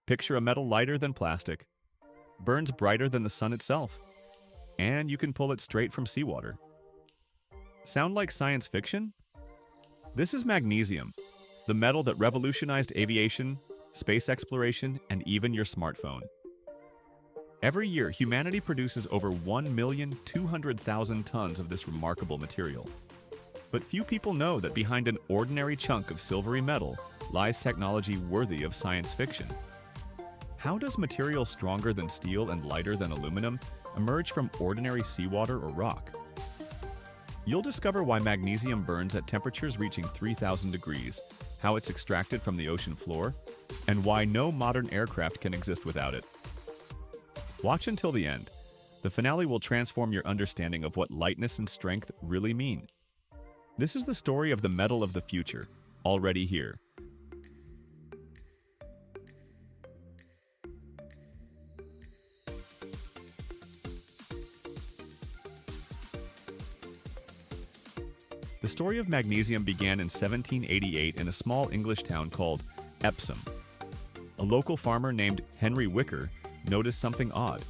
Picture a metal lighter than plastic, burns brighter than the sun itself, and you can pull it straight from seawater. Sound like science fiction? This is magnesium, the metal that revolutionized aviation, space exploration, and even your smartphone. Every year, humanity produces over 1,200,000 tons of this remarkable material. But few people know that behind an ordinary chunk of silvery metal lies technology worthy of science fiction. How does material stronger than steel and lighter than aluminum emerge from ordinary seawater or rock? You'll discover why magnesium burns at temperatures reaching 3,000 degrees, how it's extracted from the ocean floor, and why no modern aircraft can exist without it. Watch until the end. The finale will transform your understanding of what lightness and strength really mean. This is the story of the metal of the future, already here. The story of magnesium began in 1788 in a small English town called Epsom. A local farmer named Henry Wicker noticed something odd.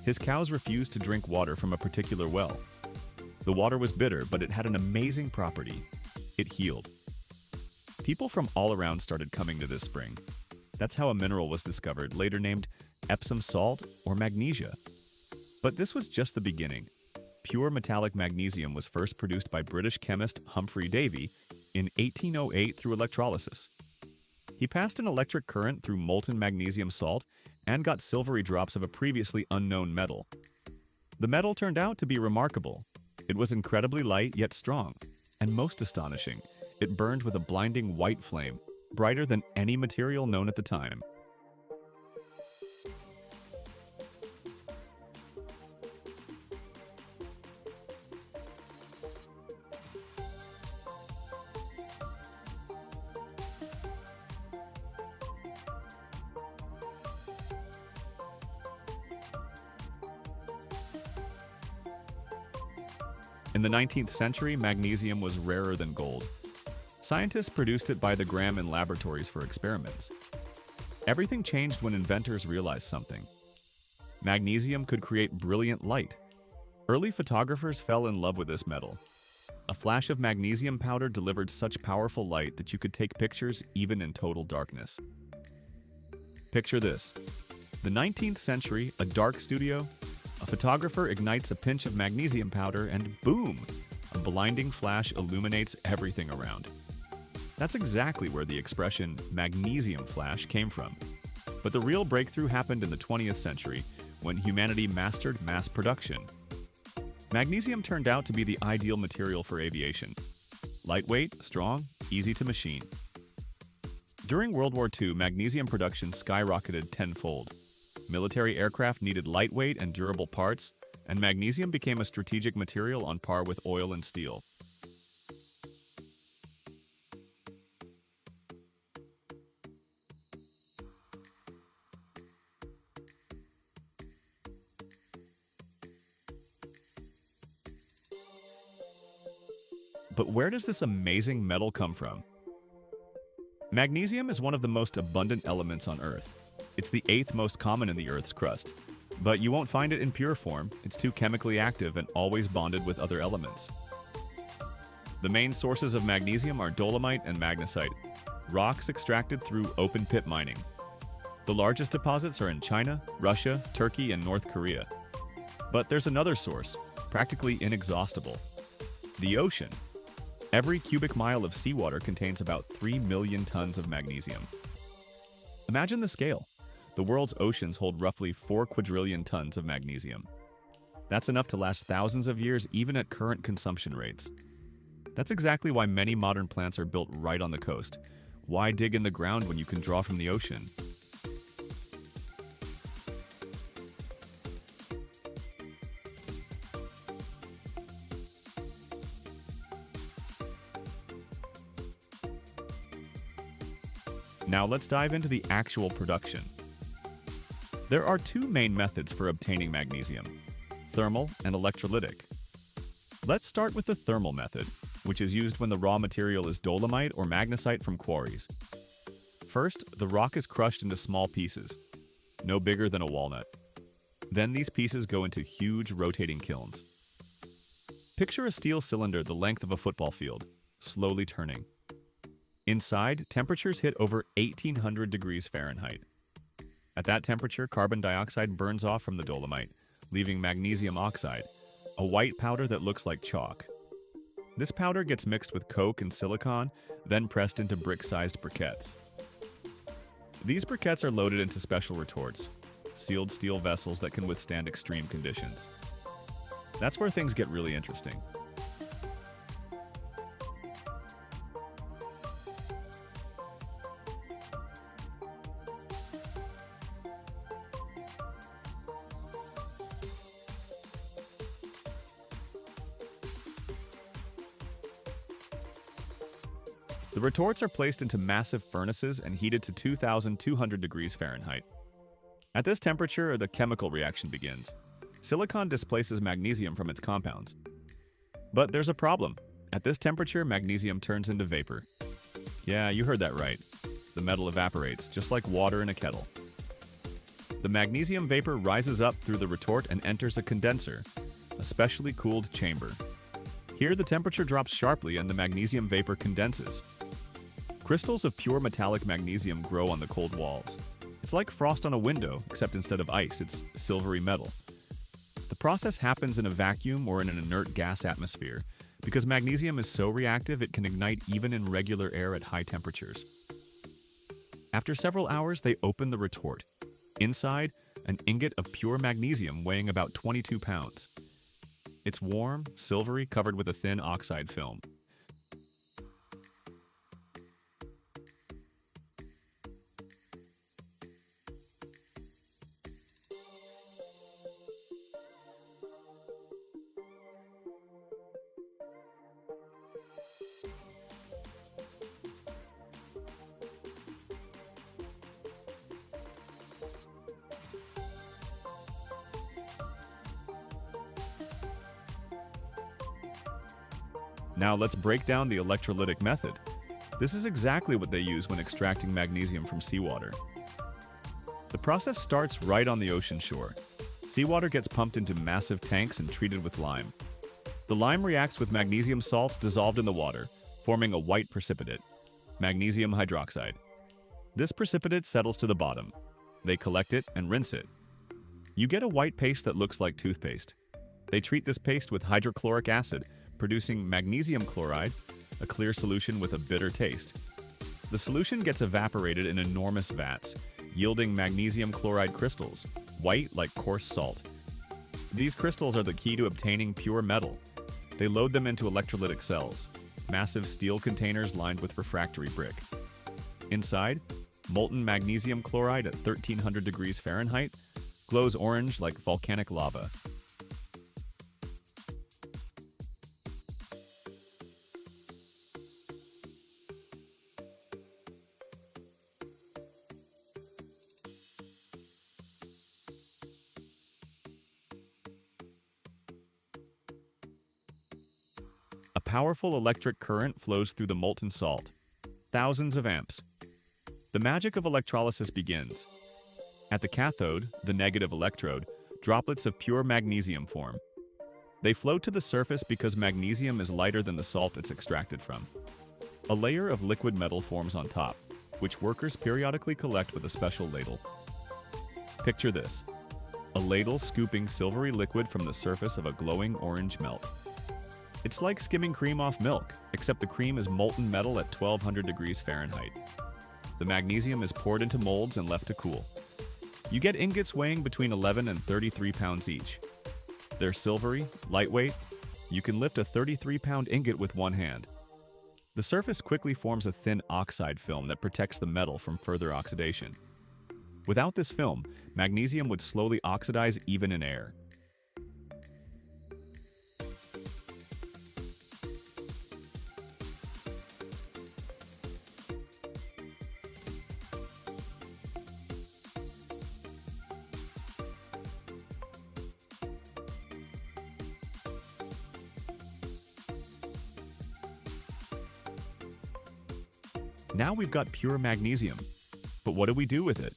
His cows refused to drink water from a particular well. The water was bitter, but it had an amazing property. It healed. People from all around started coming to this spring. That's how a mineral was discovered, later named Epsom salt or magnesia. But this was just the beginning. Pure metallic magnesium was first produced by British chemist Humphrey Davy in 1808 through electrolysis. He passed an electric current through molten magnesium salt and got silvery drops of a previously unknown metal. The metal turned out to be remarkable. It was incredibly light yet strong, and most astonishing, it burned with a blinding white flame, brighter than any material known at the time. In the 19th century, magnesium was rarer than gold. Scientists produced it by the gram in laboratories for experiments. Everything changed when inventors realized something. Magnesium could create brilliant light. Early photographers fell in love with this metal. A flash of magnesium powder delivered such powerful light that you could take pictures even in total darkness. Picture this. The 19th century, a dark studio. A photographer ignites a pinch of magnesium powder and boom! A blinding flash illuminates everything around. That's exactly where the expression magnesium flash came from. But the real breakthrough happened in the 20th century when humanity mastered mass production. Magnesium turned out to be the ideal material for aviation. Lightweight, strong, easy to machine. During World War II, magnesium production skyrocketed tenfold. Military aircraft needed lightweight and durable parts, and magnesium became a strategic material on par with oil and steel. But where does this amazing metal come from? Magnesium is one of the most abundant elements on Earth. It's the 8th most common in the Earth's crust. But you won't find it in pure form. It's too chemically active and always bonded with other elements. The main sources of magnesium are dolomite and magnesite, rocks extracted through open pit mining. The largest deposits are in China, Russia, Turkey, and North Korea. But there's another source, practically inexhaustible: the ocean. Every cubic mile of seawater contains about 3 million tons of magnesium. Imagine the scale. The world's oceans hold roughly 4 quadrillion tons of magnesium. That's enough to last thousands of years even at current consumption rates. That's exactly why many modern plants are built right on the coast. Why dig in the ground when you can draw from the ocean? Now let's dive into the actual production. There are two main methods for obtaining magnesium: thermal and electrolytic. Let's start with the thermal method, which is used when the raw material is dolomite or magnesite from quarries. First, the rock is crushed into small pieces, no bigger than a walnut. Then these pieces go into huge rotating kilns. Picture a steel cylinder the length of a football field, slowly turning. Inside, temperatures hit over 1800 degrees Fahrenheit. At that temperature, carbon dioxide burns off from the dolomite, leaving magnesium oxide, a white powder that looks like chalk. This powder gets mixed with coke and silicon, then pressed into brick-sized briquettes. These briquettes are loaded into special retorts, sealed steel vessels that can withstand extreme conditions. That's where things get really interesting. The retorts are placed into massive furnaces and heated to 2,200 degrees Fahrenheit. At this temperature, the chemical reaction begins. Silicon displaces magnesium from its compounds. But there's a problem. At this temperature, magnesium turns into vapor. Yeah, you heard that right. The metal evaporates, just like water in a kettle. The magnesium vapor rises up through the retort and enters a condenser, a specially cooled chamber. Here, the temperature drops sharply and the magnesium vapor condenses. Crystals of pure metallic magnesium grow on the cold walls. It's like frost on a window, except instead of ice, it's silvery metal. The process happens in a vacuum or in an inert gas atmosphere. Because magnesium is so reactive, it can ignite even in regular air at high temperatures. After several hours, they open the retort. Inside, an ingot of pure magnesium weighing about 22 pounds. It's warm, silvery, covered with a thin oxide film. Now let's break down the electrolytic method. This is exactly what they use when extracting magnesium from seawater. The process starts right on the ocean shore. Seawater gets pumped into massive tanks and treated with lime. The lime reacts with magnesium salts dissolved in the water, forming a white precipitate, magnesium hydroxide. This precipitate settles to the bottom. They collect it and rinse it. You get a white paste that looks like toothpaste. They treat this paste with hydrochloric acid, producing magnesium chloride, a clear solution with a bitter taste. The solution gets evaporated in enormous vats, yielding magnesium chloride crystals, white like coarse salt. These crystals are the key to obtaining pure metal. They load them into electrolytic cells, massive steel containers lined with refractory brick. Inside, molten magnesium chloride at 1300 degrees Fahrenheit glows orange like volcanic lava. A powerful electric current flows through the molten salt, thousands of amps. The magic of electrolysis begins. At the cathode, the negative electrode, droplets of pure magnesium form. They float to the surface because magnesium is lighter than the salt it's extracted from. A layer of liquid metal forms on top, which workers periodically collect with a special ladle. Picture this: a ladle scooping silvery liquid from the surface of a glowing orange melt. It's like skimming cream off milk, except the cream is molten metal at 1200 degrees Fahrenheit. The magnesium is poured into molds and left to cool. You get ingots weighing between 11 and 33 pounds each. They're silvery, lightweight. You can lift a 33-pound ingot with one hand. The surface quickly forms a thin oxide film that protects the metal from further oxidation. Without this film, magnesium would slowly oxidize even in air. Now we've got pure magnesium, But what do we do with it?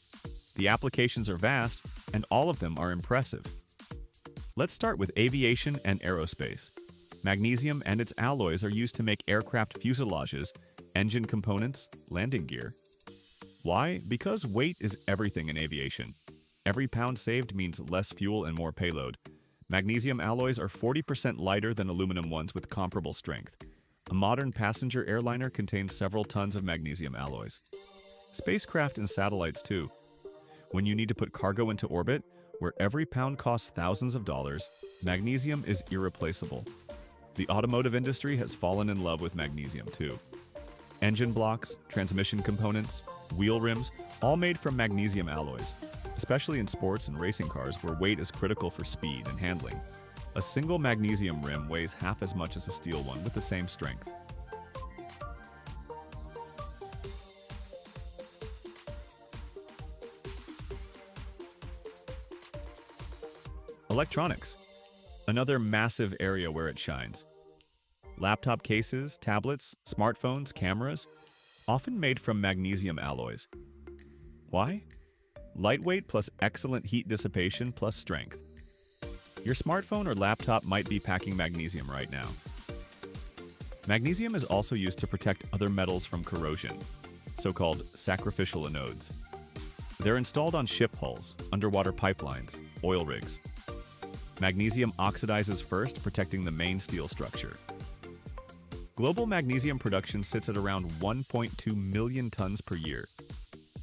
The applications are vast, and all of them are impressive. Let's start with aviation and aerospace. Magnesium and its alloys are used to make aircraft fuselages, engine components, landing gear. Why? Because weight is everything in aviation. Every pound saved means less fuel and more payload. Magnesium alloys are 40% lighter than aluminum ones with comparable strength. A modern passenger airliner contains several tons of magnesium alloys. Spacecraft and satellites too. When you need to put cargo into orbit, where every pound costs thousands of dollars, magnesium is irreplaceable. The automotive industry has fallen in love with magnesium too. Engine blocks, transmission components, wheel rims, all made from magnesium alloys, especially in sports and racing cars where weight is critical for speed and handling. A single magnesium rim weighs half as much as a steel one with the same strength. Electronics, another massive area where it shines. Laptop cases, tablets, smartphones, cameras, often made from magnesium alloys. Why? Lightweight plus excellent heat dissipation plus strength. Your smartphone or laptop might be packing magnesium right now. Magnesium is also used to protect other metals from corrosion, so-called sacrificial anodes. They're installed on ship hulls, underwater pipelines, oil rigs. Magnesium oxidizes first, protecting the main steel structure. Global magnesium production sits at around 1.2 million tons per year.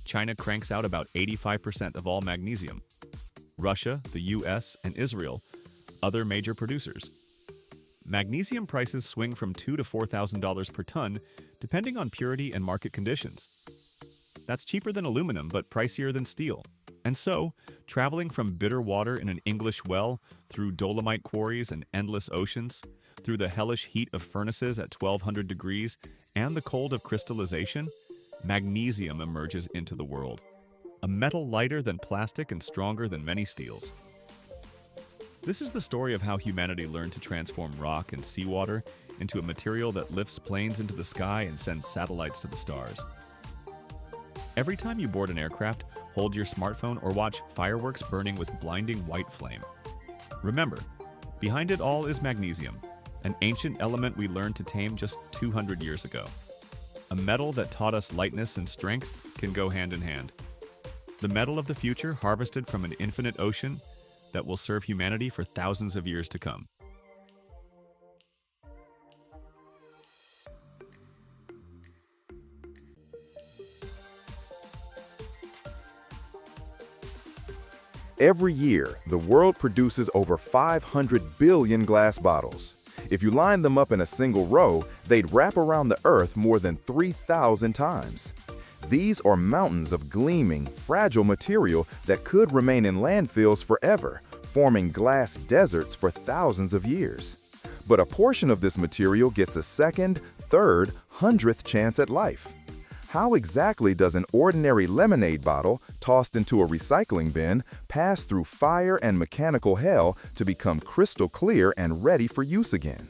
China cranks out about 85% of all magnesium. Russia, the US, and Israel, other major producers. Magnesium prices swing from $2,000 to $4,000 per ton, depending on purity and market conditions. That's cheaper than aluminum, but pricier than steel. And so, traveling from bitter water in an English well, through dolomite quarries and endless oceans, through the hellish heat of furnaces at 1200 degrees, and the cold of crystallization, magnesium emerges into the world. A metal lighter than plastic and stronger than many steels. This is the story of how humanity learned to transform rock and seawater into a material that lifts planes into the sky and sends satellites to the stars. Every time you board an aircraft, hold your smartphone or watch fireworks burning with blinding white flame. Remember, behind it all is magnesium, an ancient element we learned to tame just 200 years ago. A metal that taught us lightness and strength can go hand in hand. The metal of the future harvested from an infinite ocean that will serve humanity for thousands of years to come. Every year, the world produces over 500 billion glass bottles. If you line them up in a single row, they'd wrap around the Earth more than 3,000 times. These are mountains of gleaming, fragile material that could remain in landfills forever, forming glass deserts for thousands of years. But a portion of this material gets a second, third, 100th chance at life. How exactly does an ordinary lemonade bottle, tossed into a recycling bin, pass through fire and mechanical hell to become crystal clear and ready for use again?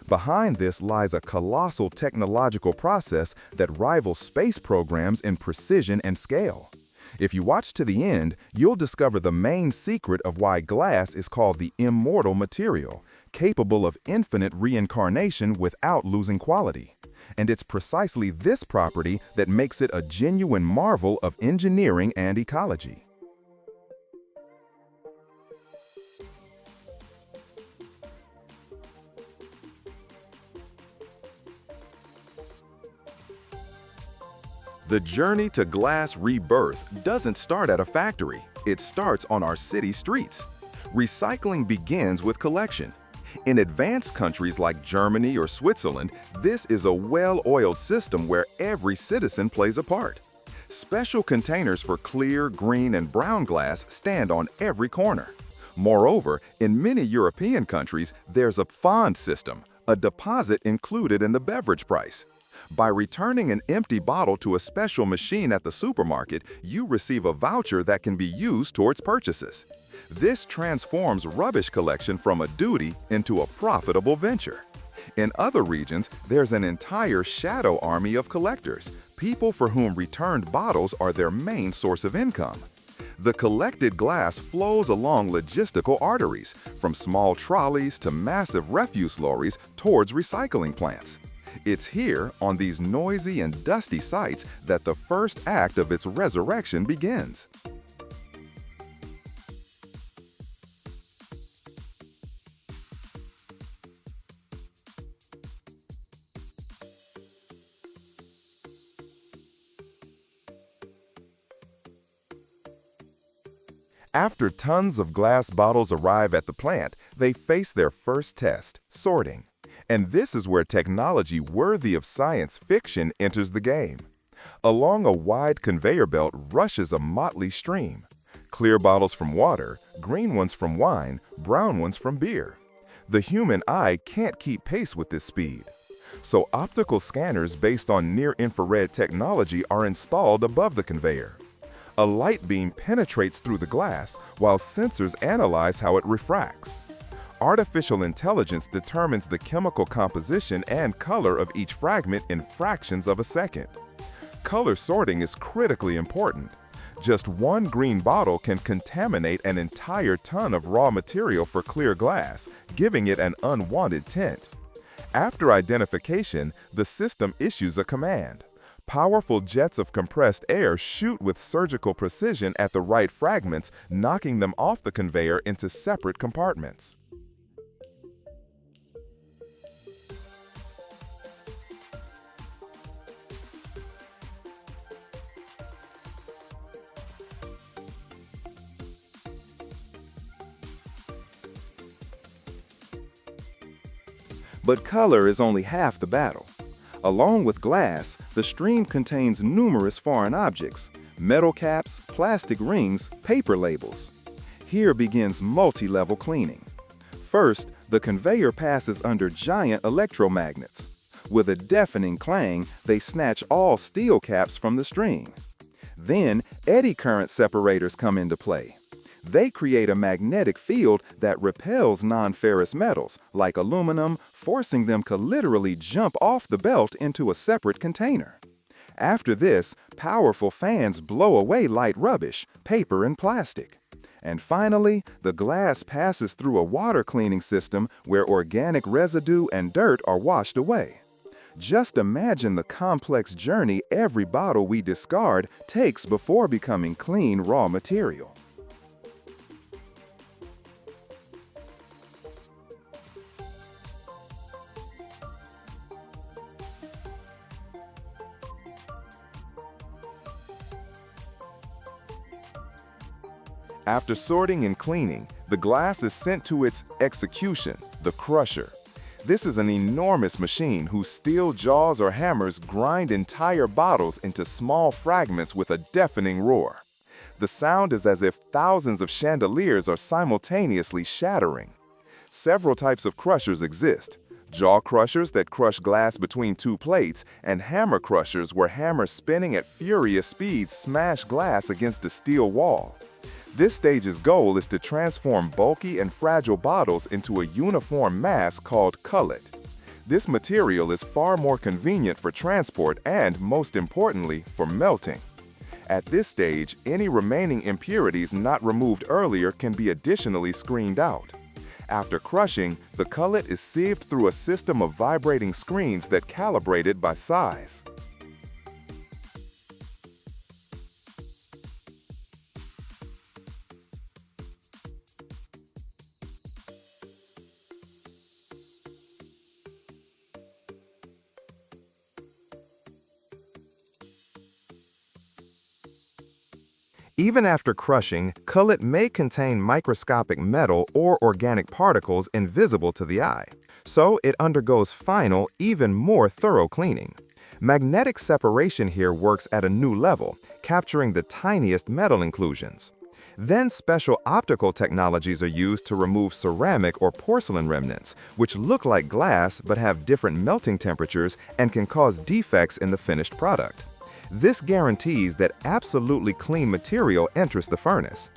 Behind this lies a colossal technological process that rivals space programs in precision and scale. If you watch to the end, you'll discover the main secret of why glass is called the immortal material, capable of infinite reincarnation without losing quality. And it's precisely this property that makes it a genuine marvel of engineering and ecology. The journey to glass rebirth doesn't start at a factory. It starts on our city streets. Recycling begins with collection. In advanced countries like Germany or Switzerland, this is a well-oiled system where every citizen plays a part. Special containers for clear, green, and brown glass stand on every corner. Moreover, in many European countries, there's a fond system, a deposit included in the beverage price. By returning an empty bottle to a special machine at the supermarket, you receive a voucher that can be used towards purchases. This transforms rubbish collection from a duty into a profitable venture. In other regions, there's an entire shadow army of collectors, people for whom returned bottles are their main source of income. The collected glass flows along logistical arteries, from small trolleys to massive refuse lorries towards recycling plants. It's here, on these noisy and dusty sites, that the first act of its resurrection begins. After tons of glass bottles arrive at the plant, they face their first test, sorting. And this is where technology worthy of science fiction enters the game. Along a wide conveyor belt rushes a motley stream. Clear bottles from water, green ones from wine, brown ones from beer. The human eye can't keep pace with this speed. So optical scanners based on near-infrared technology are installed above the conveyor. A light beam penetrates through the glass while sensors analyze how it refracts. Artificial intelligence determines the chemical composition and color of each fragment in fractions of a second. Color sorting is critically important. Just one green bottle can contaminate an entire ton of raw material for clear glass, giving it an unwanted tint. After identification, the system issues a command. Powerful jets of compressed air shoot with surgical precision at the right fragments, knocking them off the conveyor into separate compartments. But color is only half the battle. Along with glass, the stream contains numerous foreign objects: metal caps, plastic rings, paper labels. Here begins multi-level cleaning. First, the conveyor passes under giant electromagnets. With a deafening clang, they snatch all steel caps from the stream. Then, eddy current separators come into play. They create a magnetic field that repels non-ferrous metals, like aluminum, forcing them to literally jump off the belt into a separate container. After this, powerful fans blow away light rubbish, paper and plastic. And finally, the glass passes through a water cleaning system where organic residue and dirt are washed away. Just imagine the complex journey every bottle we discard takes before becoming clean raw material. After sorting and cleaning, the glass is sent to its execution, the crusher. This is an enormous machine whose steel jaws or hammers grind entire bottles into small fragments with a deafening roar. The sound is as if thousands of chandeliers are simultaneously shattering. Several types of crushers exist: jaw crushers that crush glass between two plates, and hammer crushers where hammers spinning at furious speeds smash glass against a steel wall. This stage's goal is to transform bulky and fragile bottles into a uniform mass called cullet. This material is far more convenient for transport and, most importantly, for melting. At this stage, any remaining impurities not removed earlier can be additionally screened out. After crushing, the cullet is sieved through a system of vibrating screens that calibrate it by size. Even after crushing, cullet may contain microscopic metal or organic particles invisible to the eye, so it undergoes final, even more thorough cleaning. Magnetic separation here works at a new level, capturing the tiniest metal inclusions. Then special optical technologies are used to remove ceramic or porcelain remnants, which look like glass but have different melting temperatures and can cause defects in the finished product. This guarantees that absolutely clean material enters the furnace.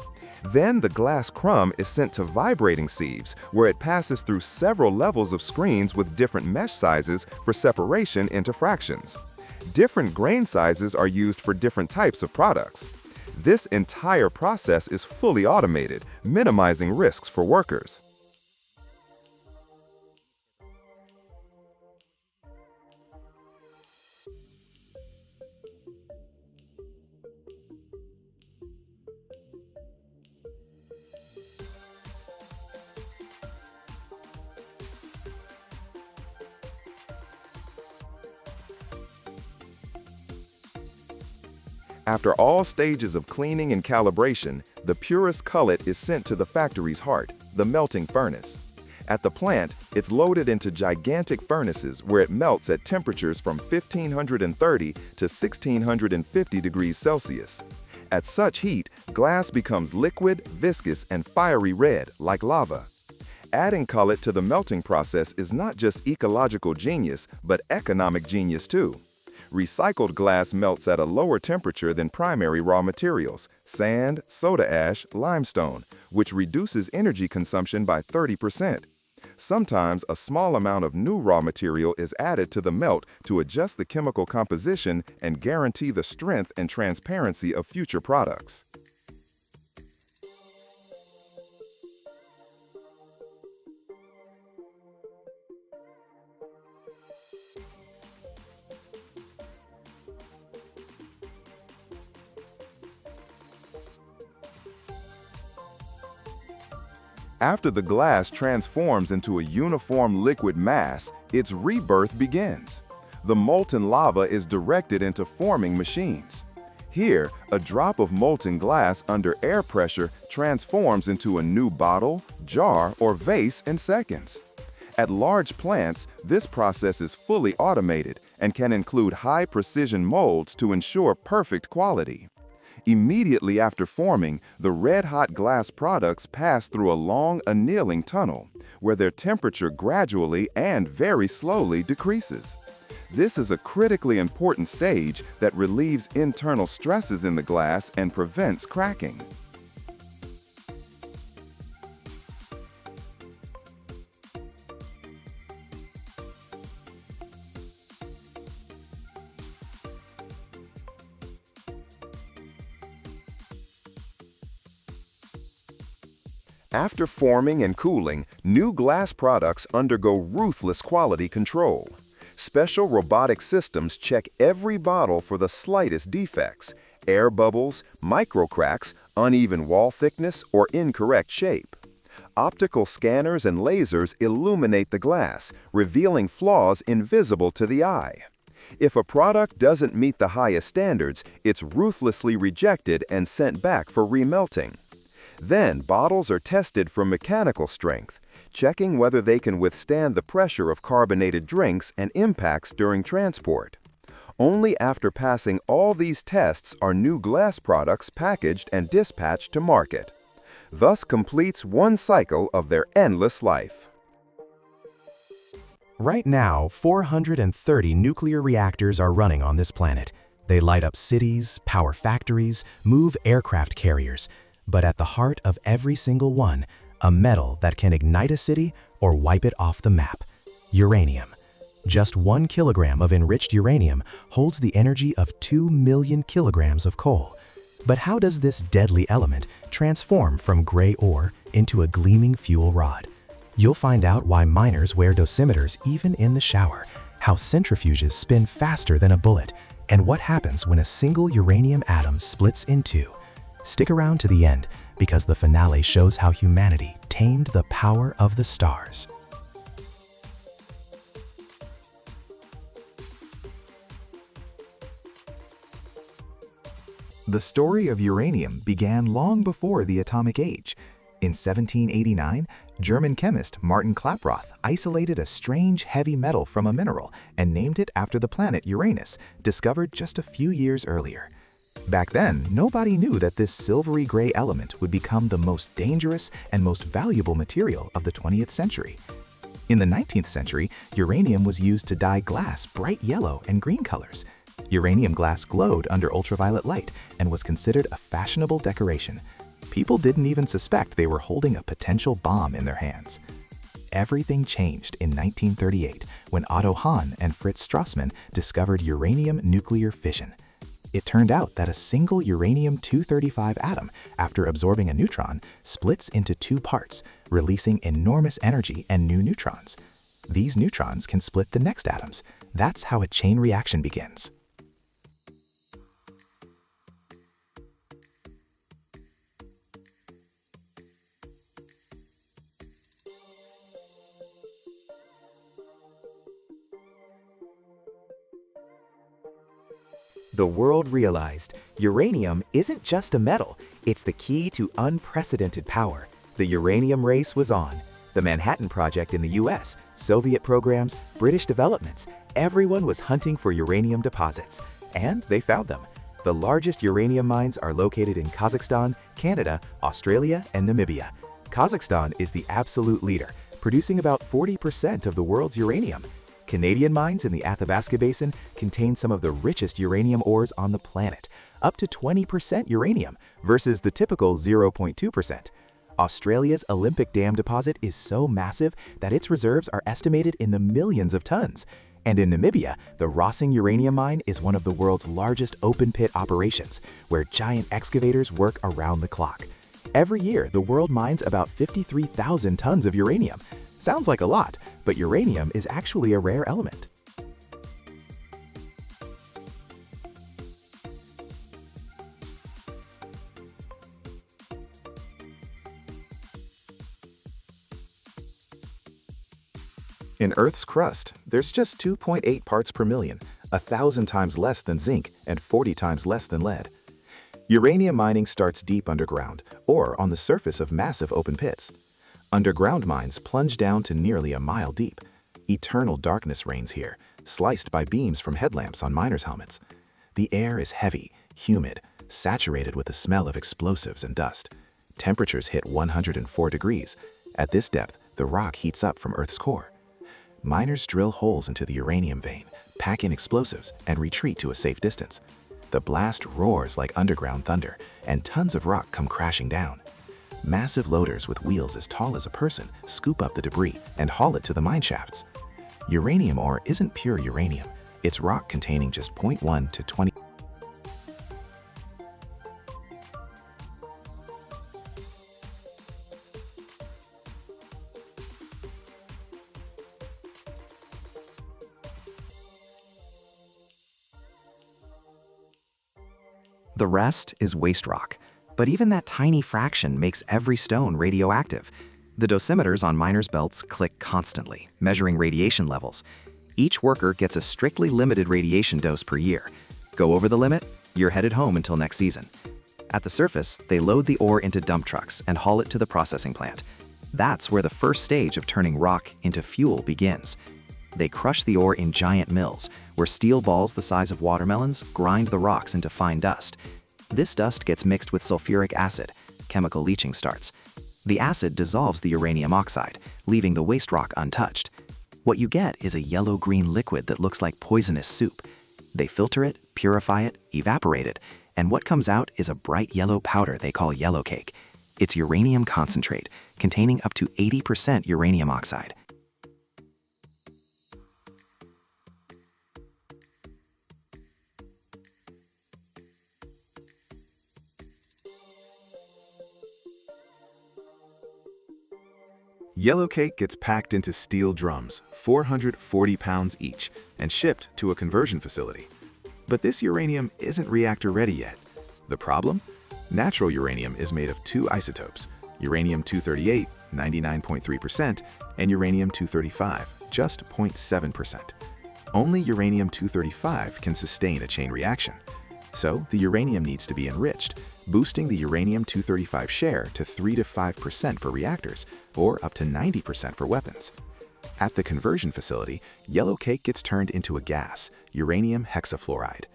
Then the glass crumb is sent to vibrating sieves, where it passes through several levels of screens with different mesh sizes for separation into fractions. Different grain sizes are used for different types of products. This entire process is fully automated, minimizing risks for workers. After all stages of cleaning and calibration, the purest cullet is sent to the factory's heart, the melting furnace. At the plant, it's loaded into gigantic furnaces where it melts at temperatures from 1530 to 1650 degrees Celsius. At such heat, glass becomes liquid, viscous, and fiery red, like lava. Adding cullet to the melting process is not just ecological genius, but economic genius too. Recycled glass melts at a lower temperature than primary raw materials, sand, soda ash, limestone, which reduces energy consumption by 30%. Sometimes a small amount of new raw material is added to the melt to adjust the chemical composition and guarantee the strength and transparency of future products. After the glass transforms into a uniform liquid mass, its rebirth begins. The molten lava is directed into forming machines. Here, a drop of molten glass under air pressure transforms into a new bottle, jar, or vase in seconds. At large plants, this process is fully automated and can include high-precision molds to ensure perfect quality. Immediately after forming, the red-hot glass products pass through a long annealing tunnel, where their temperature gradually and very slowly decreases. This is a critically important stage that relieves internal stresses in the glass and prevents cracking. After forming and cooling, new glass products undergo ruthless quality control. Special robotic systems check every bottle for the slightest defects, air bubbles, micro cracks, uneven wall thickness, or incorrect shape. Optical scanners and lasers illuminate the glass, revealing flaws invisible to the eye. If a product doesn't meet the highest standards, it's ruthlessly rejected and sent back for remelting. Then, bottles are tested for mechanical strength, checking whether they can withstand the pressure of carbonated drinks and impacts during transport. Only after passing all these tests are new glass products packaged and dispatched to market. Thus completes one cycle of their endless life. Right now, 430 nuclear reactors are running on this planet. They light up cities, power factories, move aircraft carriers. But at the heart of every single one, a metal that can ignite a city or wipe it off the map: uranium. Just 1 kilogram of enriched uranium holds the energy of 2 million kilograms of coal. But how does this deadly element transform from gray ore into a gleaming fuel rod? You'll find out why miners wear dosimeters even in the shower, how centrifuges spin faster than a bullet, and what happens when a single uranium atom splits in two. Stick around to the end, because the finale shows how humanity tamed the power of the stars. The story of uranium began long before the atomic age. In 1789, German chemist Martin Klaproth isolated a strange heavy metal from a mineral and named it after the planet Uranus, discovered just a few years earlier. Back then, nobody knew that this silvery gray element would become the most dangerous and most valuable material of the 20th century. In the 19th century, uranium was used to dye glass bright yellow and green colors. Uranium glass glowed under ultraviolet light and was considered a fashionable decoration. People didn't even suspect they were holding a potential bomb in their hands. Everything changed in 1938 when Otto Hahn and Fritz Strassmann discovered uranium nuclear fission. It turned out that a single uranium-235 atom, after absorbing a neutron, splits into two parts, releasing enormous energy and new neutrons. These neutrons can split the next atoms. That's how a chain reaction begins. The world realized uranium isn't just a metal, it's the key to unprecedented power. The uranium race was on. The Manhattan Project in the US, Soviet programs, British developments, everyone was hunting for uranium deposits. And they found them. The largest uranium mines are located in Kazakhstan, Canada, Australia, and Namibia. Kazakhstan is the absolute leader, producing about 40% of the world's uranium. Canadian mines in the Athabasca Basin contain some of the richest uranium ores on the planet, up to 20% uranium versus the typical 0.2%. Australia's Olympic Dam deposit is so massive that its reserves are estimated in the millions of tons. And in Namibia, the Rossing uranium mine is one of the world's largest open-pit operations, where giant excavators work around the clock. Every year, the world mines about 53,000 tons of uranium. Sounds like a lot, but uranium is actually a rare element. In Earth's crust, there's just 2.8 parts per million, 1,000 times less than zinc and 40 times less than lead. Uranium mining starts deep underground, or on the surface of massive open pits. Underground mines plunge down to nearly a mile deep. Eternal darkness reigns here, sliced by beams from headlamps on miners' helmets. The air is heavy, humid, saturated with the smell of explosives and dust. Temperatures hit 104 degrees. At this depth, the rock heats up from Earth's core. Miners drill holes into the uranium vein, pack in explosives, and retreat to a safe distance. The blast roars like underground thunder, and tons of rock come crashing down. Massive loaders with wheels as tall as a person scoop up the debris and haul it to the mine shafts. Uranium ore isn't pure uranium. It's rock containing just 0.1 to 20. The rest is waste rock. But even that tiny fraction makes every stone radioactive. The dosimeters on miners' belts click constantly, measuring radiation levels. Each worker gets a strictly limited radiation dose per year. Go over the limit, you're headed home until next season. At the surface, they load the ore into dump trucks and haul it to the processing plant. That's where the first stage of turning rock into fuel begins. They crush the ore in giant mills, where steel balls the size of watermelons grind the rocks into fine dust. This dust gets mixed with sulfuric acid. Chemical leaching starts. The acid dissolves the uranium oxide, leaving the waste rock untouched. What you get is a yellow-green liquid that looks like poisonous soup. They filter it, purify it, evaporate it, and what comes out is a bright yellow powder they call yellow cake. It's uranium concentrate, containing up to 80% uranium oxide. Yellow cake gets packed into steel drums, 440 pounds each, and shipped to a conversion facility. But this uranium isn't reactor ready yet. The problem? Natural uranium is made of two isotopes, uranium-238, 99.3%, and uranium-235, just 0.7%. Only uranium-235 can sustain a chain reaction. So the uranium needs to be enriched, boosting the uranium-235 share to 3 to 5% for reactors, or up to 90% for weapons. At the conversion facility, yellow cake gets turned into a gas, uranium hexafluoride.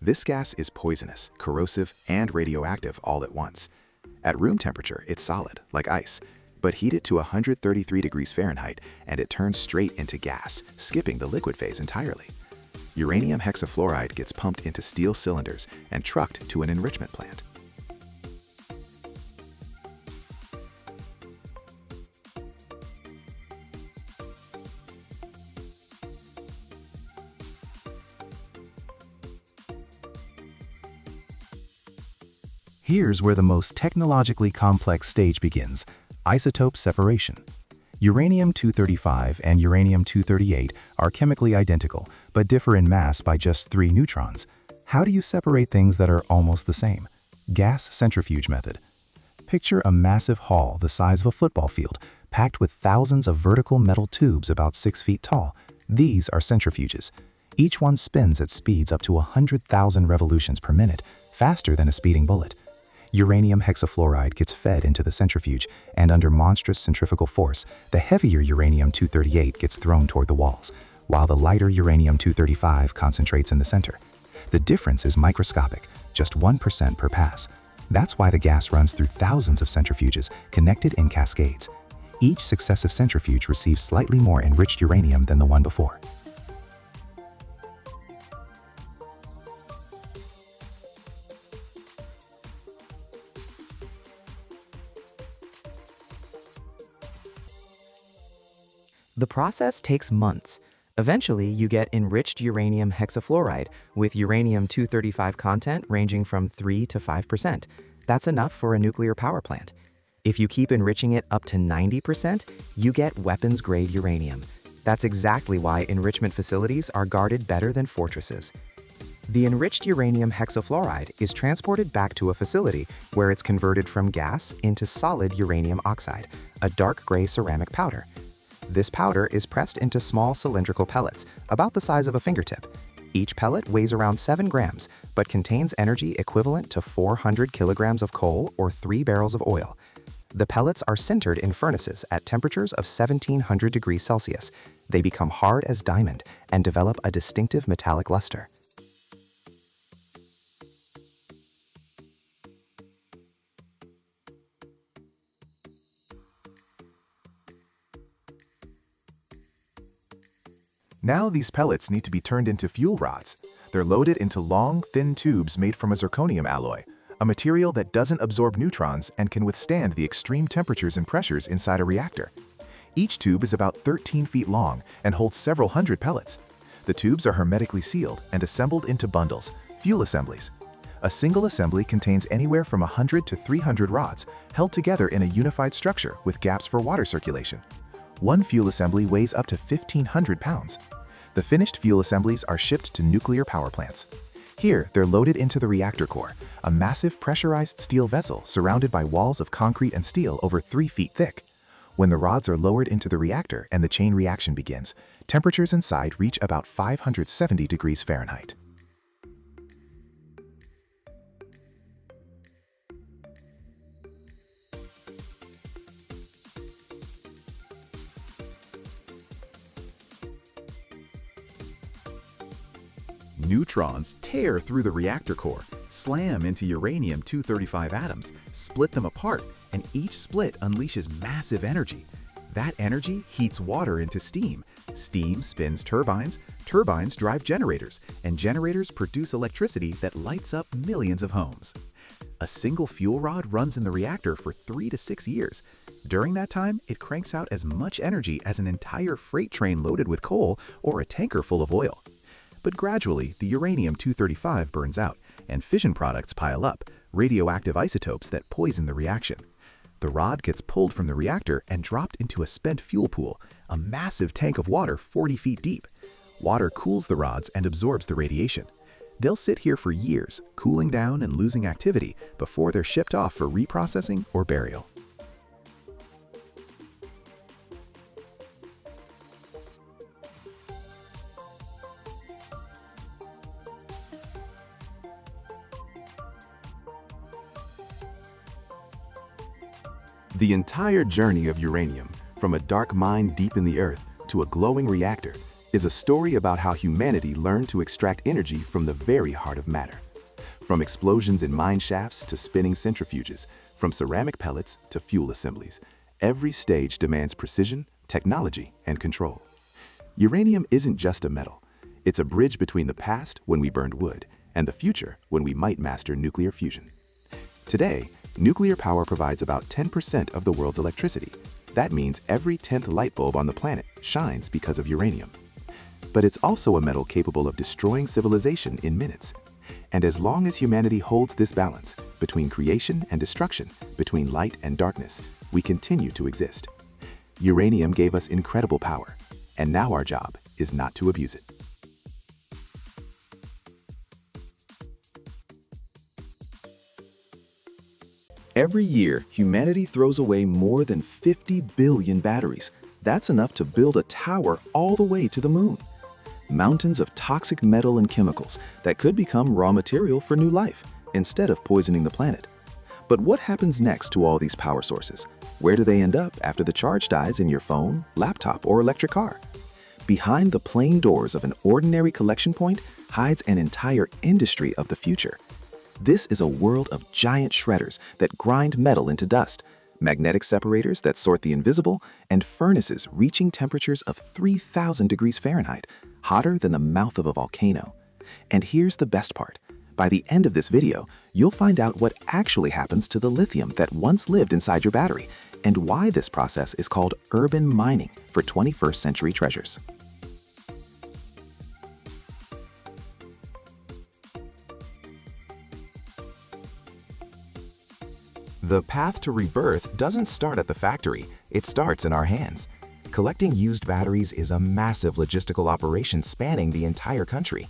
This gas is poisonous, corrosive, and radioactive all at once. At room temperature, it's solid, like ice, but heat it to 133 degrees Fahrenheit and it turns straight into gas, skipping the liquid phase entirely. Uranium hexafluoride gets pumped into steel cylinders and trucked to an enrichment plant. Here's where the most technologically complex stage begins: isotope separation. Uranium-235 and uranium-238 are chemically identical, but differ in mass by just 3 neutrons. How do you separate things that are almost the same? Gas centrifuge method. Picture a massive hall the size of a football field, packed with thousands of vertical metal tubes about 6 feet tall. These are centrifuges. Each one spins at speeds up to 100,000 revolutions per minute, faster than a speeding bullet. Uranium hexafluoride gets fed into the centrifuge, and under monstrous centrifugal force, the heavier uranium-238 gets thrown toward the walls, while the lighter uranium-235 concentrates in the center. The difference is microscopic, just 1% per pass. That's why the gas runs through thousands of centrifuges connected in cascades. Each successive centrifuge receives slightly more enriched uranium than the one before. The process takes months. Eventually, you get enriched uranium hexafluoride with uranium-235 content ranging from 3 to 5%. That's enough for a nuclear power plant. If you keep enriching it up to 90%, you get weapons-grade uranium. That's exactly why enrichment facilities are guarded better than fortresses. The enriched uranium hexafluoride is transported back to a facility where it's converted from gas into solid uranium oxide, a dark gray ceramic powder. This powder is pressed into small cylindrical pellets, about the size of a fingertip. Each pellet weighs around 7 grams, but contains energy equivalent to 400 kilograms of coal or 3 barrels of oil. The pellets are sintered in furnaces at temperatures of 1700 degrees Celsius. They become hard as diamond and develop a distinctive metallic luster. Now these pellets need to be turned into fuel rods. They're loaded into long, thin tubes made from a zirconium alloy, a material that doesn't absorb neutrons and can withstand the extreme temperatures and pressures inside a reactor. Each tube is about 13 feet long and holds several hundred pellets. The tubes are hermetically sealed and assembled into bundles, fuel assemblies. A single assembly contains anywhere from 100 to 300 rods, held together in a unified structure with gaps for water circulation. One fuel assembly weighs up to 1,500 pounds. The finished fuel assemblies are shipped to nuclear power plants. Here, they're loaded into the reactor core, a massive pressurized steel vessel surrounded by walls of concrete and steel over 3 feet thick. When the rods are lowered into the reactor and the chain reaction begins, temperatures inside reach about 570 degrees Fahrenheit. Neutrons tear through the reactor core, slam into uranium-235 atoms, split them apart, and each split unleashes massive energy. That energy heats water into steam. Steam spins turbines, turbines drive generators, and generators produce electricity that lights up millions of homes. A single fuel rod runs in the reactor for 3 to 6 years. During that time, it cranks out as much energy as an entire freight train loaded with coal or a tanker full of oil. But gradually, the uranium-235 burns out, and fission products pile up, radioactive isotopes that poison the reaction. The rod gets pulled from the reactor and dropped into a spent fuel pool, a massive tank of water 40 feet deep. Water cools the rods and absorbs the radiation. They'll sit here for years, cooling down and losing activity before they're shipped off for reprocessing or burial. The entire journey of uranium, from a dark mine deep in the earth to a glowing reactor, is a story about how humanity learned to extract energy from the very heart of matter. From explosions in mine shafts to spinning centrifuges, from ceramic pellets to fuel assemblies, every stage demands precision, technology, and control. Uranium isn't just a metal. It's a bridge between the past, when we burned wood, and the future, when we might master nuclear fusion. Today, nuclear power provides about 10% of the world's electricity. That means every 10th light bulb on the planet shines because of uranium. But it's also a metal capable of destroying civilization in minutes. And as long as humanity holds this balance between creation and destruction, between light and darkness, we continue to exist. Uranium gave us incredible power, and now our job is not to abuse it. Every year, humanity throws away more than 50 billion batteries. That's enough to build a tower all the way to the moon. Mountains of toxic metal and chemicals that could become raw material for new life instead of poisoning the planet. But what happens next to all these power sources? Where do they end up after the charge dies in your phone, laptop, or electric car? Behind the plain doors of an ordinary collection point hides an entire industry of the future. This is a world of giant shredders that grind metal into dust, magnetic separators that sort the invisible, and furnaces reaching temperatures of 3,000 degrees Fahrenheit, hotter than the mouth of a volcano. And here's the best part. By the end of this video, you'll find out what actually happens to the lithium that once lived inside your battery, and why this process is called urban mining for 21st century treasures. The path to rebirth doesn't start at the factory, it starts in our hands. Collecting used batteries is a massive logistical operation spanning the entire country.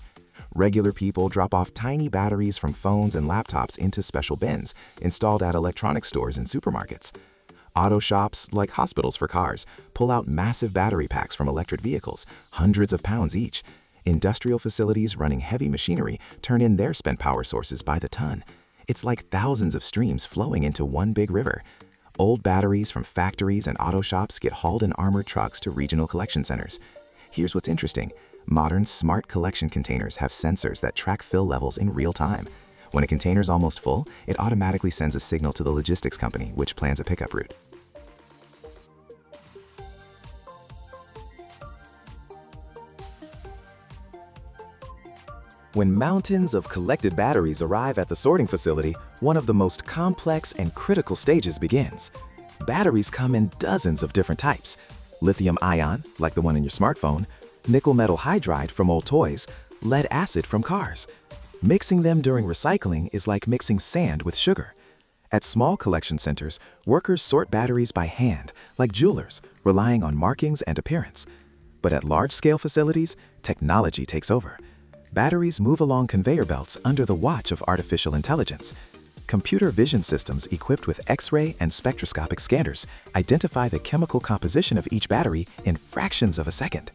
Regular people drop off tiny batteries from phones and laptops into special bins installed at electronics stores and supermarkets. Auto shops, like hospitals for cars, pull out massive battery packs from electric vehicles, hundreds of pounds each. Industrial facilities running heavy machinery turn in their spent power sources by the ton. It's like thousands of streams flowing into one big river. Old batteries from factories and auto shops get hauled in armored trucks to regional collection centers. Here's what's interesting. Modern smart collection containers have sensors that track fill levels in real time. When a container's almost full, it automatically sends a signal to the logistics company, which plans a pickup route. When mountains of collected batteries arrive at the sorting facility, one of the most complex and critical stages begins. Batteries come in dozens of different types. Lithium-ion, like the one in your smartphone, nickel metal hydride from old toys, lead acid from cars. Mixing them during recycling is like mixing sand with sugar. At small collection centers, workers sort batteries by hand, like jewelers, relying on markings and appearance. But at large-scale facilities, technology takes over. Batteries move along conveyor belts under the watch of artificial intelligence. Computer vision systems equipped with X-ray and spectroscopic scanners identify the chemical composition of each battery in fractions of a second.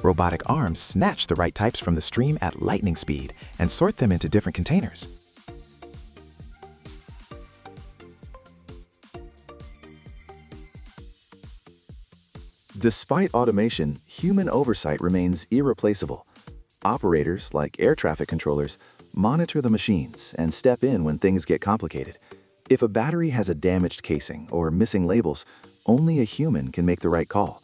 Robotic arms snatch the right types from the stream at lightning speed and sort them into different containers. Despite automation, human oversight remains irreplaceable. Operators, like air traffic controllers, monitor the machines and step in when things get complicated. If a battery has a damaged casing or missing labels, only a human can make the right call.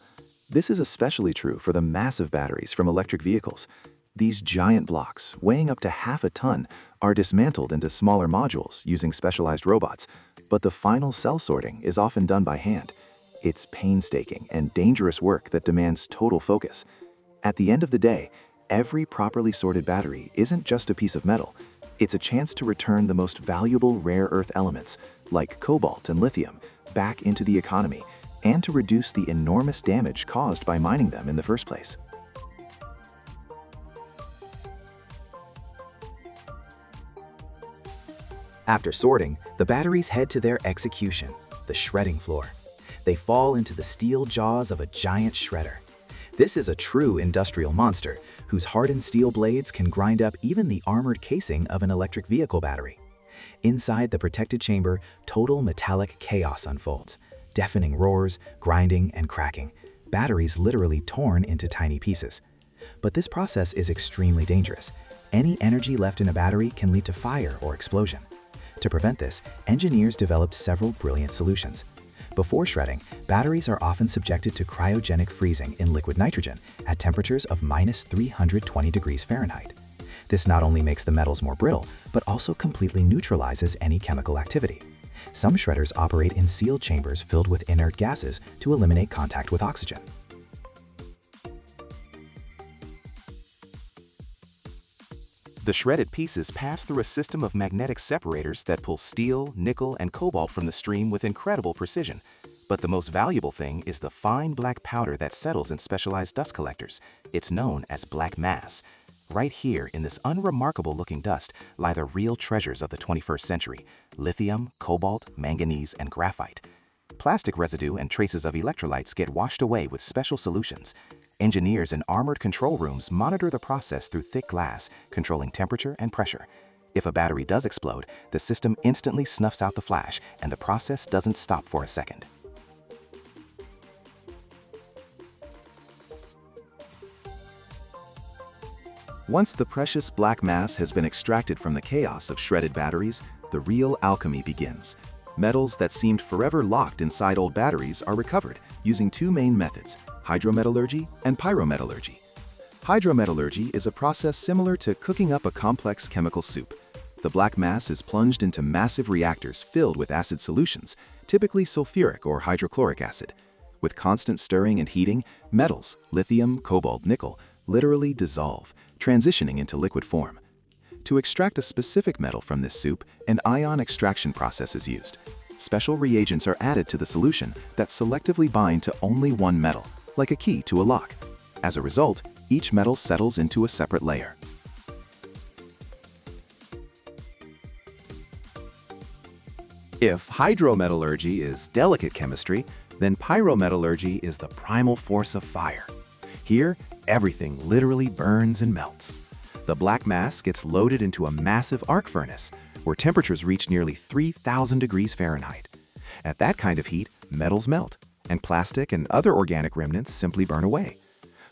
This is especially true for the massive batteries from electric vehicles. These giant blocks, weighing up to half a ton, are dismantled into smaller modules using specialized robots, but the final cell sorting is often done by hand. It's painstaking and dangerous work that demands total focus. At the end of the day, every properly sorted battery isn't just a piece of metal. It's a chance to return the most valuable rare earth elements, like cobalt and lithium, back into the economy, and to reduce the enormous damage caused by mining them in the first place. After sorting, the batteries head to their execution, the shredding floor. They fall into the steel jaws of a giant shredder. This is a true industrial monster, whose hardened steel blades can grind up even the armored casing of an electric vehicle battery. Inside the protected chamber, total metallic chaos unfolds. Deafening roars, grinding, and cracking. Batteries literally torn into tiny pieces. But this process is extremely dangerous. Any energy left in a battery can lead to fire or explosion. To prevent this, engineers developed several brilliant solutions. Before shredding, batteries are often subjected to cryogenic freezing in liquid nitrogen at temperatures of -320 degrees Fahrenheit. This not only makes the metals more brittle, but also completely neutralizes any chemical activity. Some shredders operate in sealed chambers filled with inert gases to eliminate contact with oxygen. The shredded pieces pass through a system of magnetic separators that pull steel, nickel, and cobalt from the stream with incredible precision. But the most valuable thing is the fine black powder that settles in specialized dust collectors. It's known as black mass. Right here in this unremarkable-looking dust lie the real treasures of the 21st century: lithium, cobalt, manganese, and graphite. Plastic residue and traces of electrolytes get washed away with special solutions. Engineers in armored control rooms monitor the process through thick glass, controlling temperature and pressure. If a battery does explode, the system instantly snuffs out the flash, and the process doesn't stop for a second. Once the precious black mass has been extracted from the chaos of shredded batteries, the real alchemy begins. Metals that seemed forever locked inside old batteries are recovered using two main methods: hydrometallurgy and pyrometallurgy. Hydrometallurgy is a process similar to cooking up a complex chemical soup. The black mass is plunged into massive reactors filled with acid solutions, typically sulfuric or hydrochloric acid. With constant stirring and heating, metals, lithium, cobalt, nickel, literally dissolve, transitioning into liquid form. To extract a specific metal from this soup, an ion extraction process is used. Special reagents are added to the solution that selectively bind to only one metal, like a key to a lock. As a result, each metal settles into a separate layer. If hydrometallurgy is delicate chemistry, then pyrometallurgy is the primal force of fire. Here, everything literally burns and melts. The black mass gets loaded into a massive arc furnace, where temperatures reach nearly 3,000 degrees Fahrenheit. At that kind of heat, metals melt, and plastic and other organic remnants simply burn away.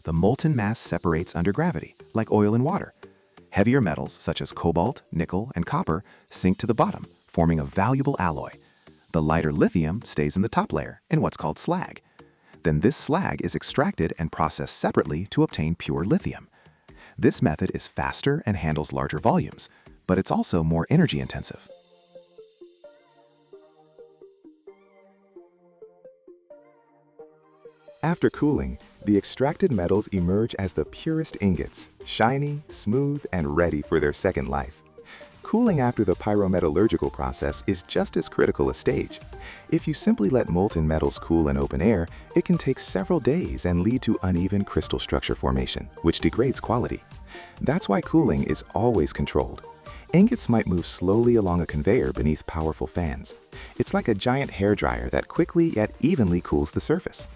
The molten mass separates under gravity, like oil and water. Heavier metals, such as cobalt, nickel, and copper, sink to the bottom, forming a valuable alloy. The lighter lithium stays in the top layer, in what's called slag. Then this slag is extracted and processed separately to obtain pure lithium. This method is faster and handles larger volumes, but it's also more energy intensive. After cooling, the extracted metals emerge as the purest ingots, shiny, smooth, and ready for their second life. Cooling after the pyrometallurgical process is just as critical a stage. If you simply let molten metals cool in open air, it can take several days and lead to uneven crystal structure formation, which degrades quality. That's why cooling is always controlled. Ingots might move slowly along a conveyor beneath powerful fans. It's like a giant hairdryer that quickly yet evenly cools the surface.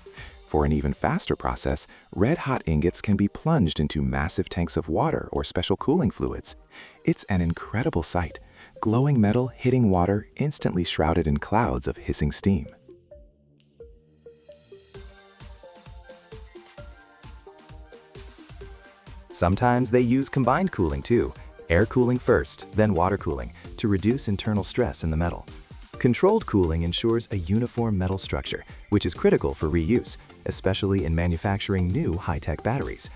For an even faster process, red-hot ingots can be plunged into massive tanks of water or special cooling fluids. It's an incredible sight: glowing metal hitting water instantly shrouded in clouds of hissing steam. Sometimes they use combined cooling too: air cooling first, then water cooling, to reduce internal stress in the metal. Controlled cooling ensures a uniform metal structure, which is critical for reuse, especially in manufacturing new high-tech batteries.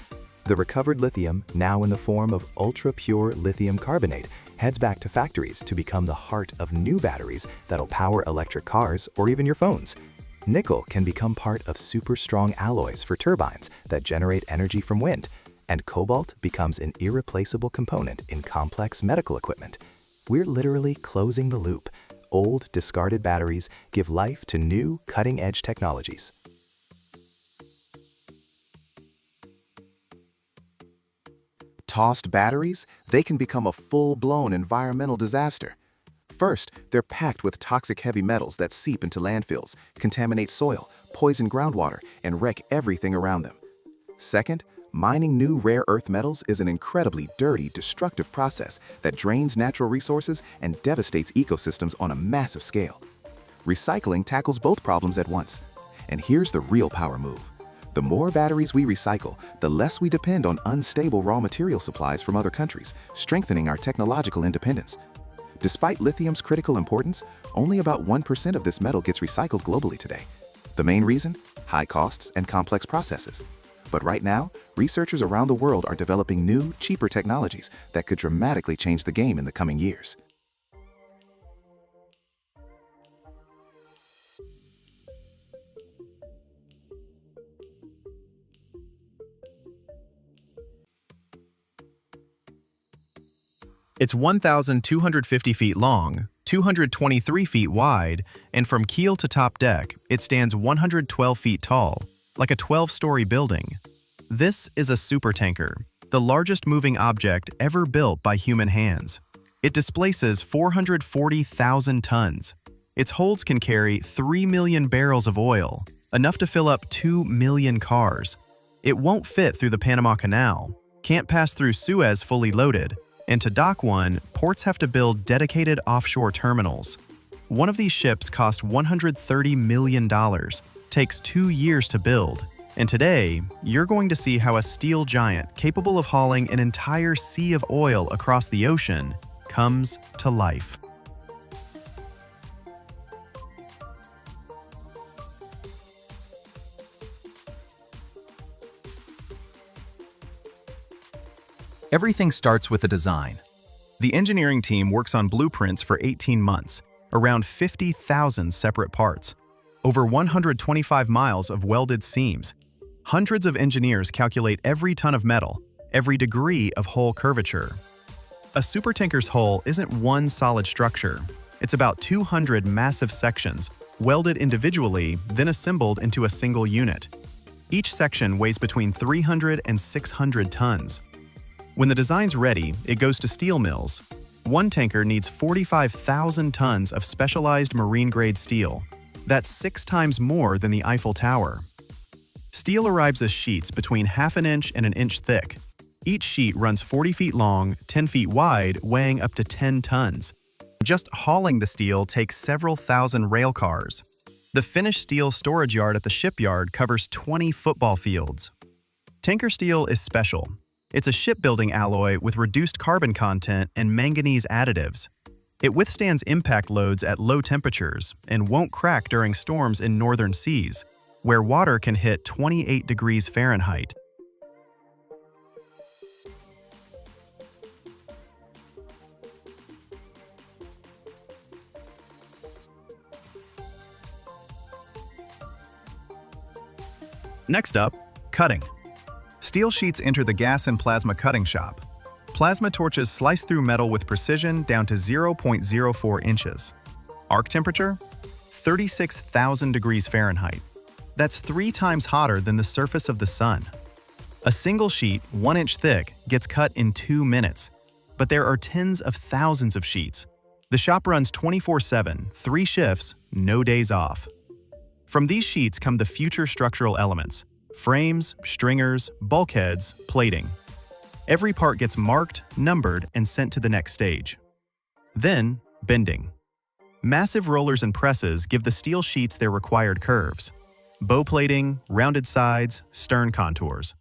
The recovered lithium, now in the form of ultra-pure lithium carbonate, heads back to factories to become the heart of new batteries that'll power electric cars or even your phones. Nickel can become part of super-strong alloys for turbines that generate energy from wind, and cobalt becomes an irreplaceable component in complex medical equipment. We're literally closing the loop. Old, discarded batteries give life to new, cutting-edge technologies. Tossed batteries, they can become a full-blown environmental disaster. First, they're packed with toxic heavy metals that seep into landfills, contaminate soil, poison groundwater, and wreck everything around them. Second, mining new rare earth metals is an incredibly dirty, destructive process that drains natural resources and devastates ecosystems on a massive scale. Recycling tackles both problems at once. And here's the real power move. The more batteries we recycle, the less we depend on unstable raw material supplies from other countries, strengthening our technological independence. Despite lithium's critical importance, only about 1% of this metal gets recycled globally today. The main reason? High costs and complex processes. But right now, researchers around the world are developing new, cheaper technologies that could dramatically change the game in the coming years. It's 1,250 feet long, 223 feet wide, and from keel to top deck, it stands 112 feet tall, like a 12-story building. This is a supertanker, the largest moving object ever built by human hands. It displaces 440,000 tons. Its holds can carry 3 million barrels of oil, enough to fill up 2 million cars. It won't fit through the Panama Canal, can't pass through Suez fully loaded, and to dock one, ports have to build dedicated offshore terminals. One of these ships cost $130 million, takes 2 years to build, and today, you're going to see how a steel giant capable of hauling an entire sea of oil across the ocean comes to life. Everything starts with the design. The engineering team works on blueprints for 18 months, around 50,000 separate parts, over 125 miles of welded seams. Hundreds of engineers calculate every ton of metal, every degree of hull curvature. A supertanker's hull isn't one solid structure. It's about 200 massive sections, welded individually, then assembled into a single unit. Each section weighs between 300 and 600 tons. When the design's ready, it goes to steel mills. One tanker needs 45,000 tons of specialized marine-grade steel. That's 6 times more than the Eiffel Tower. Steel arrives as sheets between ½ inch and an inch thick. Each sheet runs 40 feet long, 10 feet wide, weighing up to 10 tons. Just hauling the steel takes several thousand rail cars. The finished steel storage yard at the shipyard covers 20 football fields. Tanker steel is special. It's a shipbuilding alloy with reduced carbon content and manganese additives. It withstands impact loads at low temperatures and won't crack during storms in northern seas, where water can hit 28 degrees Fahrenheit. Next up, cutting. Steel sheets enter the gas and plasma cutting shop. Plasma torches slice through metal with precision down to 0.04 inches. Arc temperature? 36,000 degrees Fahrenheit. That's 3 times hotter than the surface of the sun. A single sheet, 1 inch thick, gets cut in 2 minutes. But there are tens of thousands of sheets. The shop runs 24/7, 3 shifts, no days off. From these sheets come the future structural elements: frames, stringers, bulkheads, plating. Every part gets marked, numbered, and sent to the next stage. Then, bending. Massive rollers and presses give the steel sheets their required curves. Bow plating, rounded sides, stern contours.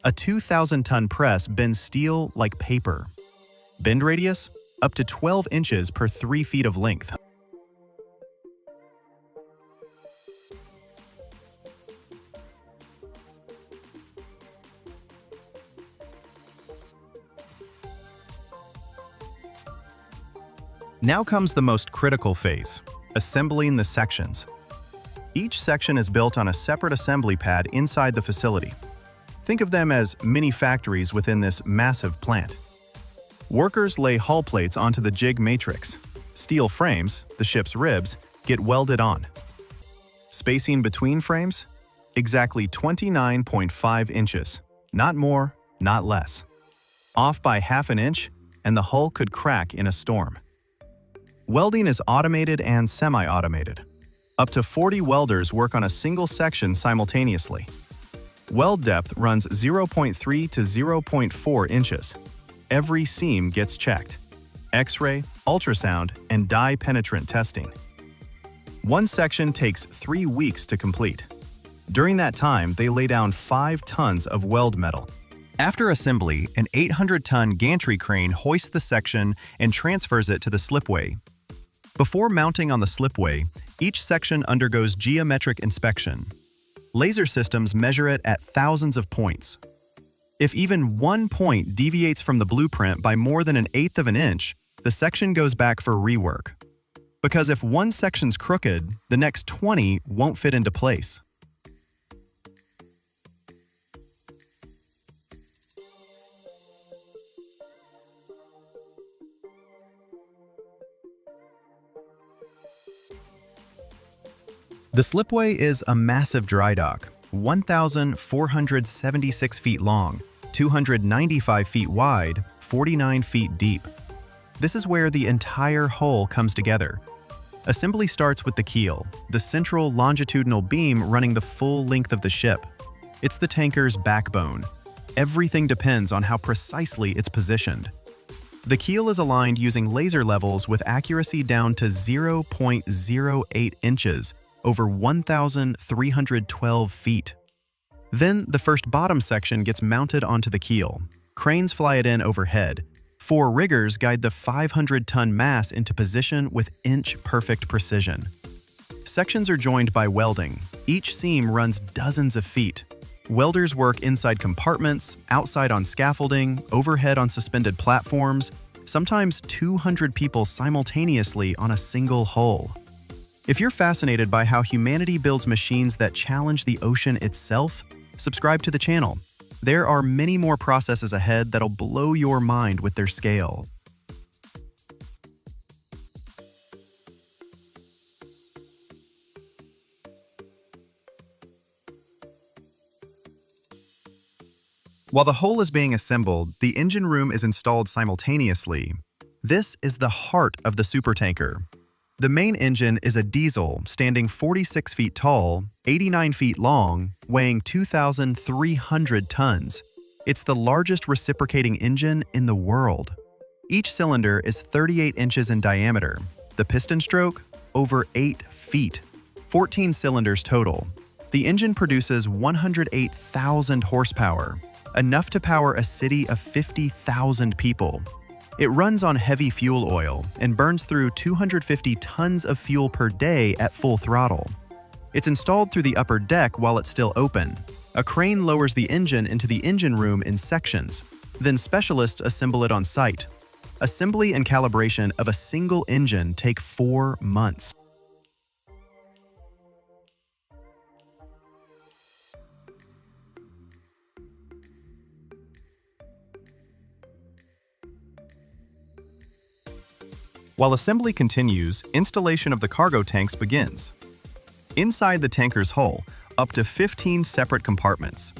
A 2,000-ton press bends steel like paper. Bend radius? Up to 12 inches per 3 feet of length. Now comes the most critical phase, assembling the sections. Each section is built on a separate assembly pad inside the facility. Think of them as mini factories within this massive plant. Workers lay hull plates onto the jig matrix. Steel frames, the ship's ribs, get welded on. Spacing between frames? Exactly 29.5 inches. Not more, not less. Off by ½ an inch, and the hull could crack in a storm. Welding is automated and semi-automated. Up to 40 welders work on a single section simultaneously. Weld depth runs 0.3 to 0.4 inches. Every seam gets checked. X-ray, ultrasound, and dye penetrant testing. One section takes 3 weeks to complete. During that time, they lay down 5 tons of weld metal. After assembly, an 800-ton gantry crane hoists the section and transfers it to the slipway. Before mounting on the slipway, each section undergoes geometric inspection. Laser systems measure it at thousands of points. If even 1 point deviates from the blueprint by more than 1/8 of an inch, the section goes back for rework. Because if one section's crooked, the next 20 won't fit into place. The slipway is a massive dry dock, 1,476 feet long, 295 feet wide, 49 feet deep. This is where the entire hull comes together. Assembly starts with the keel, the central longitudinal beam running the full length of the ship. It's the tanker's backbone. Everything depends on how precisely it's positioned. The keel is aligned using laser levels with accuracy down to 0.08 inches over 1,312 feet. Then the first bottom section gets mounted onto the keel. Cranes fly it in overhead. 4 riggers guide the 500-ton mass into position with inch-perfect precision. Sections are joined by welding. Each seam runs dozens of feet. Welders work inside compartments, outside on scaffolding, overhead on suspended platforms, sometimes 200 people simultaneously on a single hull. If you're fascinated by how humanity builds machines that challenge the ocean itself, subscribe to the channel. There are many more processes ahead that'll blow your mind with their scale. While the hull is being assembled, the engine room is installed simultaneously. This is the heart of the supertanker. The main engine is a diesel standing 46 feet tall, 89 feet long, weighing 2,300 tons. It's the largest reciprocating engine in the world. Each cylinder is 38 inches in diameter. The piston stroke, over 8 feet. 14 cylinders total. The engine produces 108,000 horsepower, enough to power a city of 50,000 people. It runs on heavy fuel oil and burns through 250 tons of fuel per day at full throttle. It's installed through the upper deck while it's still open. A crane lowers the engine into the engine room in sections. Then specialists assemble it on site. Assembly and calibration of a single engine take 4 months. While assembly continues, installation of the cargo tanks begins. Inside the tanker's hull, up to 15 separate compartments.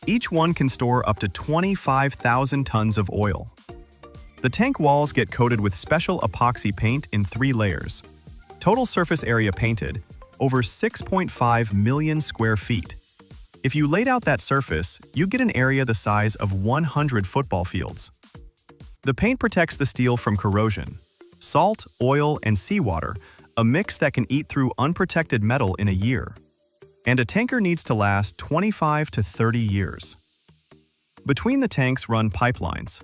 Each one can store up to 25,000 tons of oil. The tank walls get coated with special epoxy paint in 3 layers. Total surface area painted, over 6.5 million square feet. If you laid out that surface, you get an area the size of 100 football fields. The paint protects the steel from corrosion. Salt, oil, and seawater, a mix that can eat through unprotected metal in a year. And a tanker needs to last 25 to 30 years. Between the tanks run pipelines.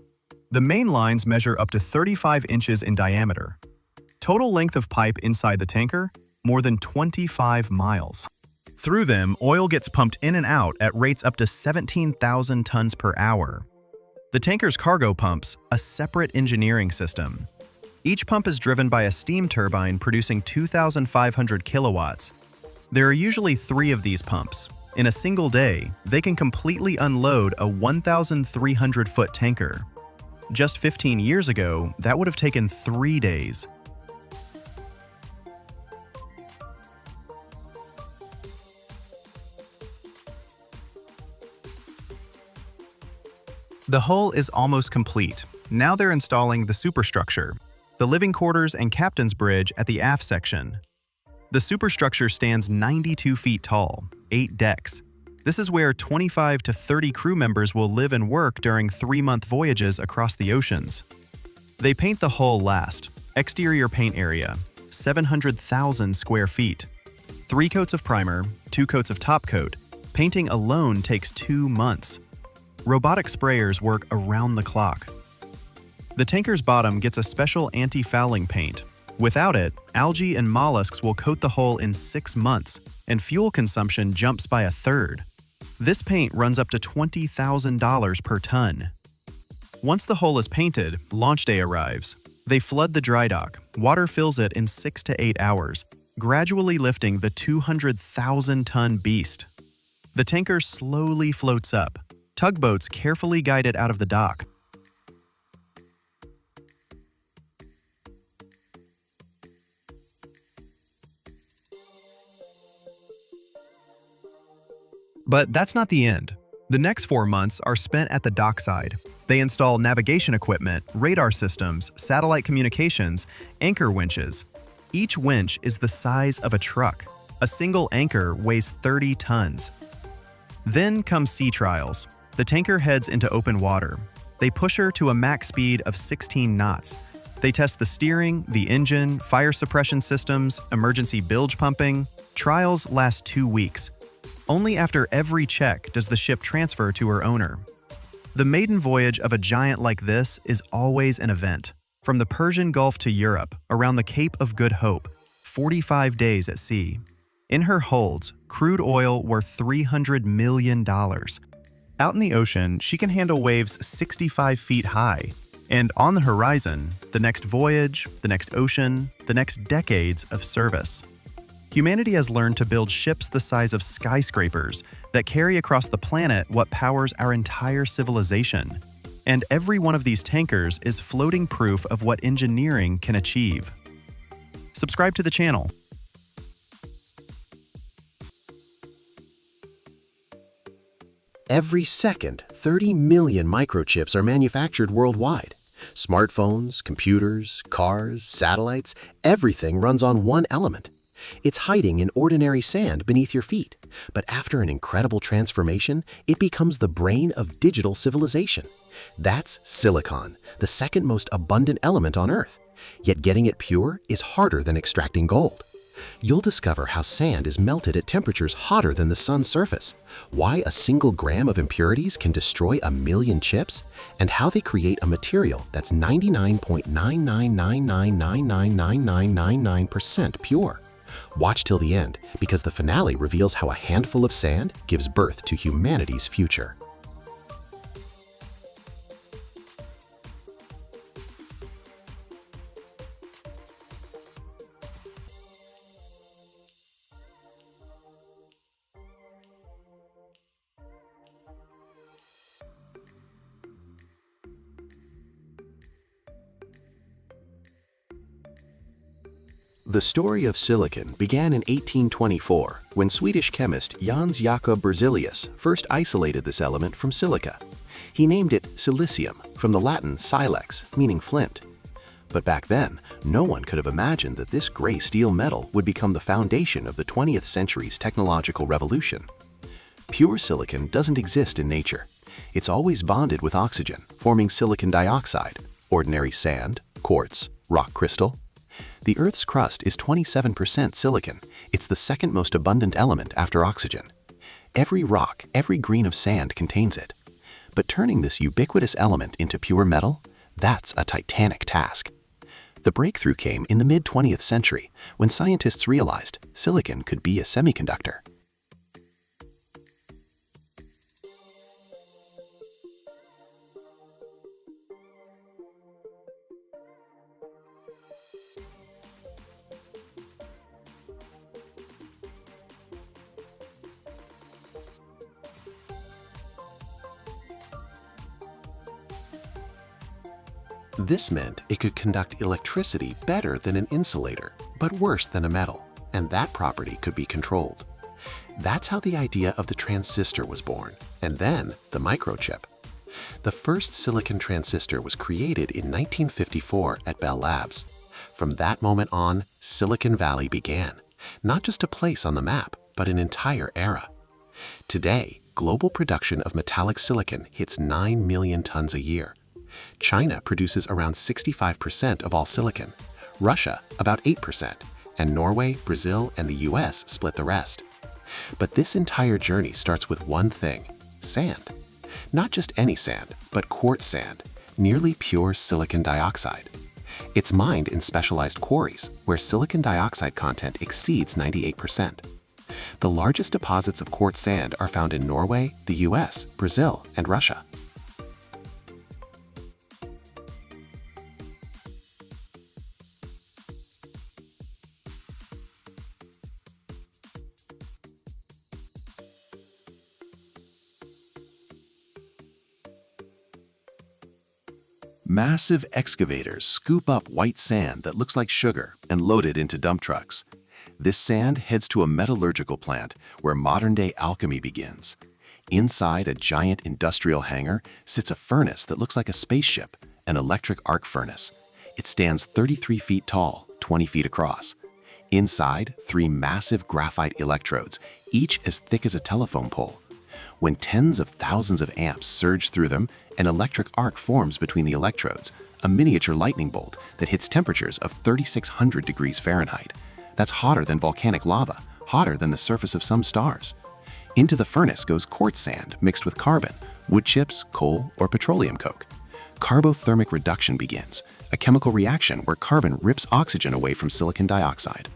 The main lines measure up to 35 inches in diameter. Total length of pipe inside the tanker, more than 25 miles. Through them, oil gets pumped in and out at rates up to 17,000 tons per hour. The tanker's cargo pumps, a separate engineering system. Each pump is driven by a steam turbine producing 2,500 kilowatts. There are usually 3 of these pumps. In a single day, they can completely unload a 1,300-foot tanker. Just 15 years ago, that would have taken 3 days. The hull is almost complete. Now they're installing the superstructure, the living quarters and captain's bridge at the aft section. The superstructure stands 92 feet tall, 8 decks. This is where 25 to 30 crew members will live and work during 3-month voyages across the oceans. They paint the hull last. Exterior paint area, 700,000 square feet. 3 coats of primer, 2 coats of top coat. Painting alone takes 2 months. Robotic sprayers work around the clock. The tanker's bottom gets a special anti-fouling paint. Without it, algae and mollusks will coat the hull in 6 months, and fuel consumption jumps by 1/3. This paint runs up to $20,000 per ton. Once the hull is painted, launch day arrives. They flood the dry dock. Water fills it in 6 to 8 hours, gradually lifting the 200,000-ton beast. The tanker slowly floats up. Tugboats carefully guide it out of the dock. But that's not the end. The next 4 months are spent at the dockside. They install navigation equipment, radar systems, satellite communications, anchor winches. Each winch is the size of a truck. A single anchor weighs 30 tons. Then come sea trials. The tanker heads into open water. They push her to a max speed of 16 knots. They test the steering, the engine, fire suppression systems, emergency bilge pumping. Trials last 2 weeks. Only after every check does the ship transfer to her owner. The maiden voyage of a giant like this is always an event. From the Persian Gulf to Europe, around the Cape of Good Hope, 45 days at sea. In her holds, crude oil worth $300 million. Out in the ocean, she can handle waves 65 feet high. And on the horizon, the next voyage, the next ocean, the next decades of service. Humanity has learned to build ships the size of skyscrapers that carry across the planet what powers our entire civilization. And every one of these tankers is floating proof of what engineering can achieve. Subscribe to the channel. Every second, 30 million microchips are manufactured worldwide. Smartphones, computers, cars, satellites, everything runs on one element. It's hiding in ordinary sand beneath your feet, but after an incredible transformation, it becomes the brain of digital civilization. That's silicon, the second most abundant element on Earth. Yet getting it pure is harder than extracting gold. You'll discover how sand is melted at temperatures hotter than the sun's surface, why a single gram of impurities can destroy a million chips, and how they create a material that's 99.999999999% pure. Watch till the end, because the finale reveals how a handful of sand gives birth to humanity's future. The story of silicon began in 1824 when Swedish chemist Jöns Jakob Berzelius first isolated this element from silica. He named it silicium, from the Latin silex, meaning flint. But back then, no one could have imagined that this gray steel metal would become the foundation of the 20th century's technological revolution. Pure silicon doesn't exist in nature. It's always bonded with oxygen, forming silicon dioxide, ordinary sand, quartz, rock crystal. The Earth's crust is 27% silicon. It's the second most abundant element after oxygen. Every rock, every grain of sand contains it. But turning this ubiquitous element into pure metal, that's a titanic task. The breakthrough came in the mid-20th century when scientists realized silicon could be a semiconductor. This meant it could conduct electricity better than an insulator, but worse than a metal, and that property could be controlled. That's how the idea of the transistor was born, and then the microchip. The first silicon transistor was created in 1954 at Bell Labs. From that moment on, Silicon Valley began, not just a place on the map, but an entire era. Today, global production of metallic silicon hits 9 million tons a year. China produces around 65% of all silicon, Russia about 8%, and Norway, Brazil, and the US split the rest. But this entire journey starts with one thing: sand. Not just any sand, but quartz sand, nearly pure silicon dioxide. It's mined in specialized quarries where silicon dioxide content exceeds 98%. The largest deposits of quartz sand are found in Norway, the US, Brazil, and Russia. Massive excavators scoop up white sand that looks like sugar and load it into dump trucks. This sand heads to a metallurgical plant where modern-day alchemy begins. Inside a giant industrial hangar sits a furnace that looks like a spaceship, an electric arc furnace. It stands 33 feet tall, 20 feet across. Inside, 3 massive graphite electrodes, each as thick as a telephone pole. When tens of thousands of amps surge through them, an electric arc forms between the electrodes, a miniature lightning bolt that hits temperatures of 3,600 degrees Fahrenheit. That's hotter than volcanic lava, hotter than the surface of some stars. Into the furnace goes quartz sand mixed with carbon, wood chips, coal, or petroleum coke. Carbothermic reduction begins, a chemical reaction where carbon rips oxygen away from silicon dioxide.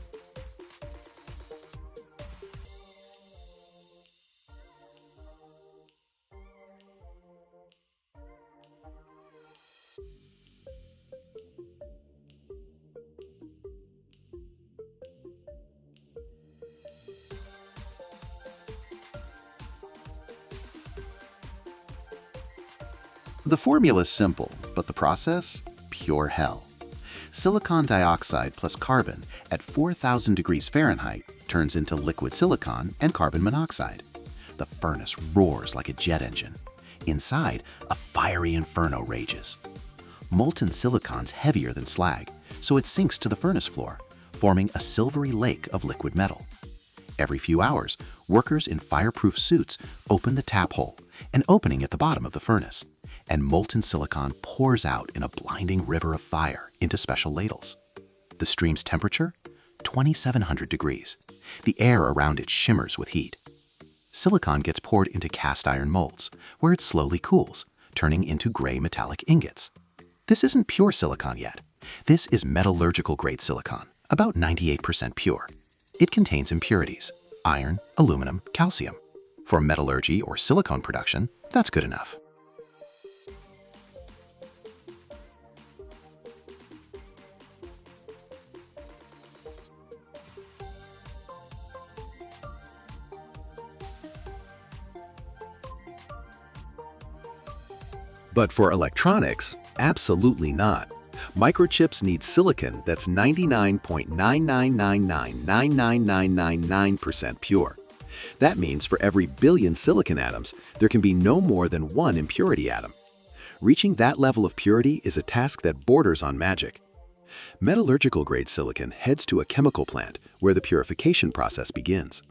The formula is simple, but the process? Pure hell. Silicon dioxide plus carbon at 4,000 degrees Fahrenheit turns into liquid silicon and carbon monoxide. The furnace roars like a jet engine. Inside, a fiery inferno rages. Molten silicon's heavier than slag, so it sinks to the furnace floor, forming a silvery lake of liquid metal. Every few hours, workers in fireproof suits open the tap hole, an opening at the bottom of the furnace, and molten silicon pours out in a blinding river of fire into special ladles. The stream's temperature? 2,700 degrees. The air around it shimmers with heat. Silicon gets poured into cast iron molds, where it slowly cools, turning into gray metallic ingots. This isn't pure silicon yet. This is metallurgical grade silicon, about 98% pure. It contains impurities: iron, aluminum, calcium. For metallurgy or silicone production, that's good enough. But for electronics, absolutely not. Microchips need silicon that's 99.999999999% pure. That means for every billion silicon atoms, there can be no more than 1 impurity atom. Reaching that level of purity is a task that borders on magic. Metallurgical-grade silicon heads to a chemical plant where the purification process begins.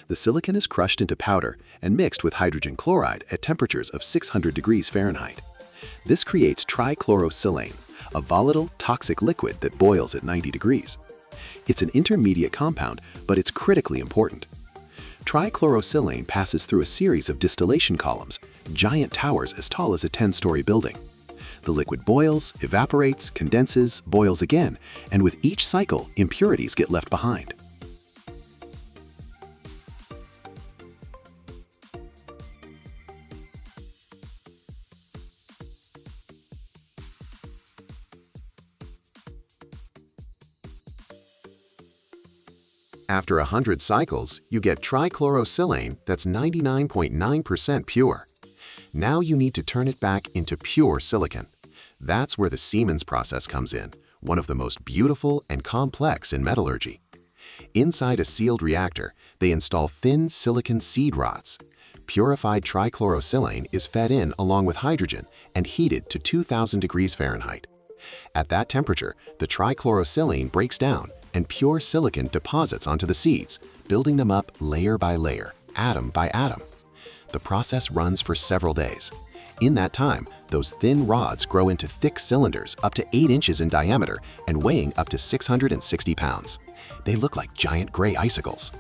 The silicon is crushed into powder and mixed with hydrogen chloride at temperatures of 600 degrees Fahrenheit. This creates trichlorosilane, a volatile, toxic liquid that boils at 90 degrees. It's an intermediate compound, but it's critically important. Trichlorosilane passes through a series of distillation columns, giant towers as tall as a 10-story building. The liquid boils, evaporates, condenses, boils again, and with each cycle, impurities get left behind. After 100 cycles, you get trichlorosilane that's 99.9% pure. Now you need to turn it back into pure silicon. That's where the Siemens process comes in, one of the most beautiful and complex in metallurgy. Inside a sealed reactor, they install thin silicon seed rods. Purified trichlorosilane is fed in along with hydrogen and heated to 2,000 degrees Fahrenheit. At that temperature, the trichlorosilane breaks down and pure silicon deposits onto the seeds, building them up layer by layer, atom by atom. The process runs for several days. In that time, those thin rods grow into thick cylinders up to 8 inches in diameter and weighing up to 660 pounds. They look like giant gray icicles.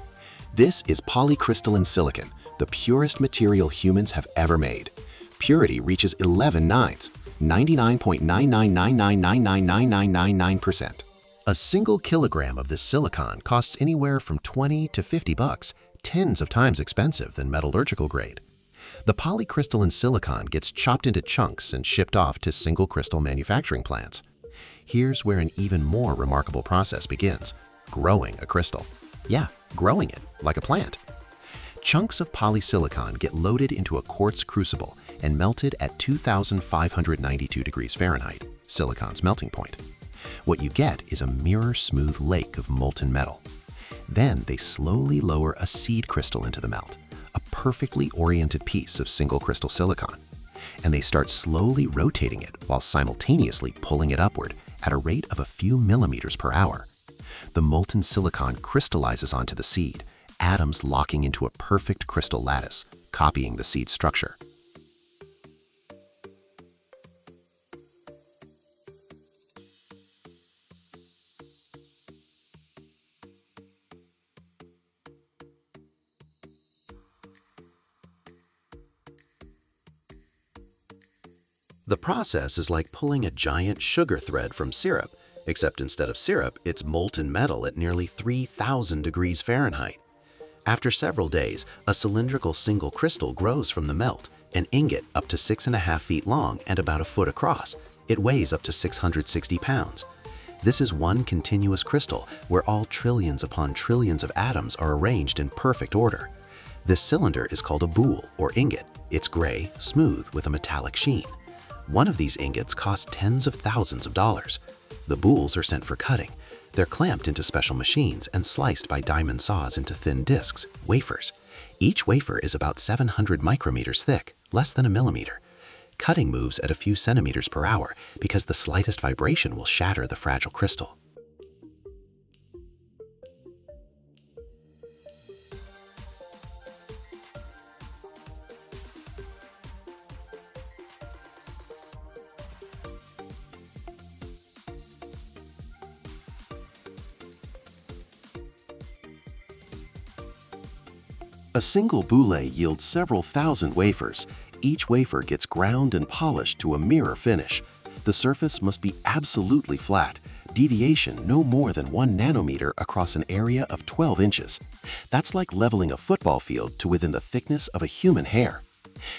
This is polycrystalline silicon, the purest material humans have ever made. Purity reaches 11 nines, 99.999999999%. A single kilogram of this silicon costs anywhere from $20 to $50, tens of times expensive than metallurgical grade. The polycrystalline silicon gets chopped into chunks and shipped off to single crystal manufacturing plants. Here's where an even more remarkable process begins: growing a crystal. Yeah, growing it, like a plant. Chunks of polysilicon get loaded into a quartz crucible and melted at 2,592 degrees Fahrenheit, silicon's melting point. What you get is a mirror-smooth lake of molten metal. Then they slowly lower a seed crystal into the melt, a perfectly oriented piece of single crystal silicon. And they start slowly rotating it while simultaneously pulling it upward at a rate of a few millimeters per hour. The molten silicon crystallizes onto the seed, atoms locking into a perfect crystal lattice, copying the seed's structure. The process is like pulling a giant sugar thread from syrup, except instead of syrup, it's molten metal at nearly 3,000 degrees Fahrenheit. After several days, a cylindrical single crystal grows from the melt, an ingot up to 6.5 feet long and about a foot across. It weighs up to 660 pounds. This is one continuous crystal where all trillions upon trillions of atoms are arranged in perfect order. This cylinder is called a boule or ingot. It's gray, smooth, with a metallic sheen. One of these ingots costs tens of thousands of dollars. The boules are sent for cutting. They're clamped into special machines and sliced by diamond saws into thin discs, wafers. Each wafer is about 700 micrometers thick, less than a millimeter. Cutting moves at a few centimeters per hour because the slightest vibration will shatter the fragile crystal. A single boule yields several thousand wafers. Each wafer gets ground and polished to a mirror finish. The surface must be absolutely flat, deviation no more than 1 nanometer across an area of 12 inches. That's like leveling a football field to within the thickness of a human hair.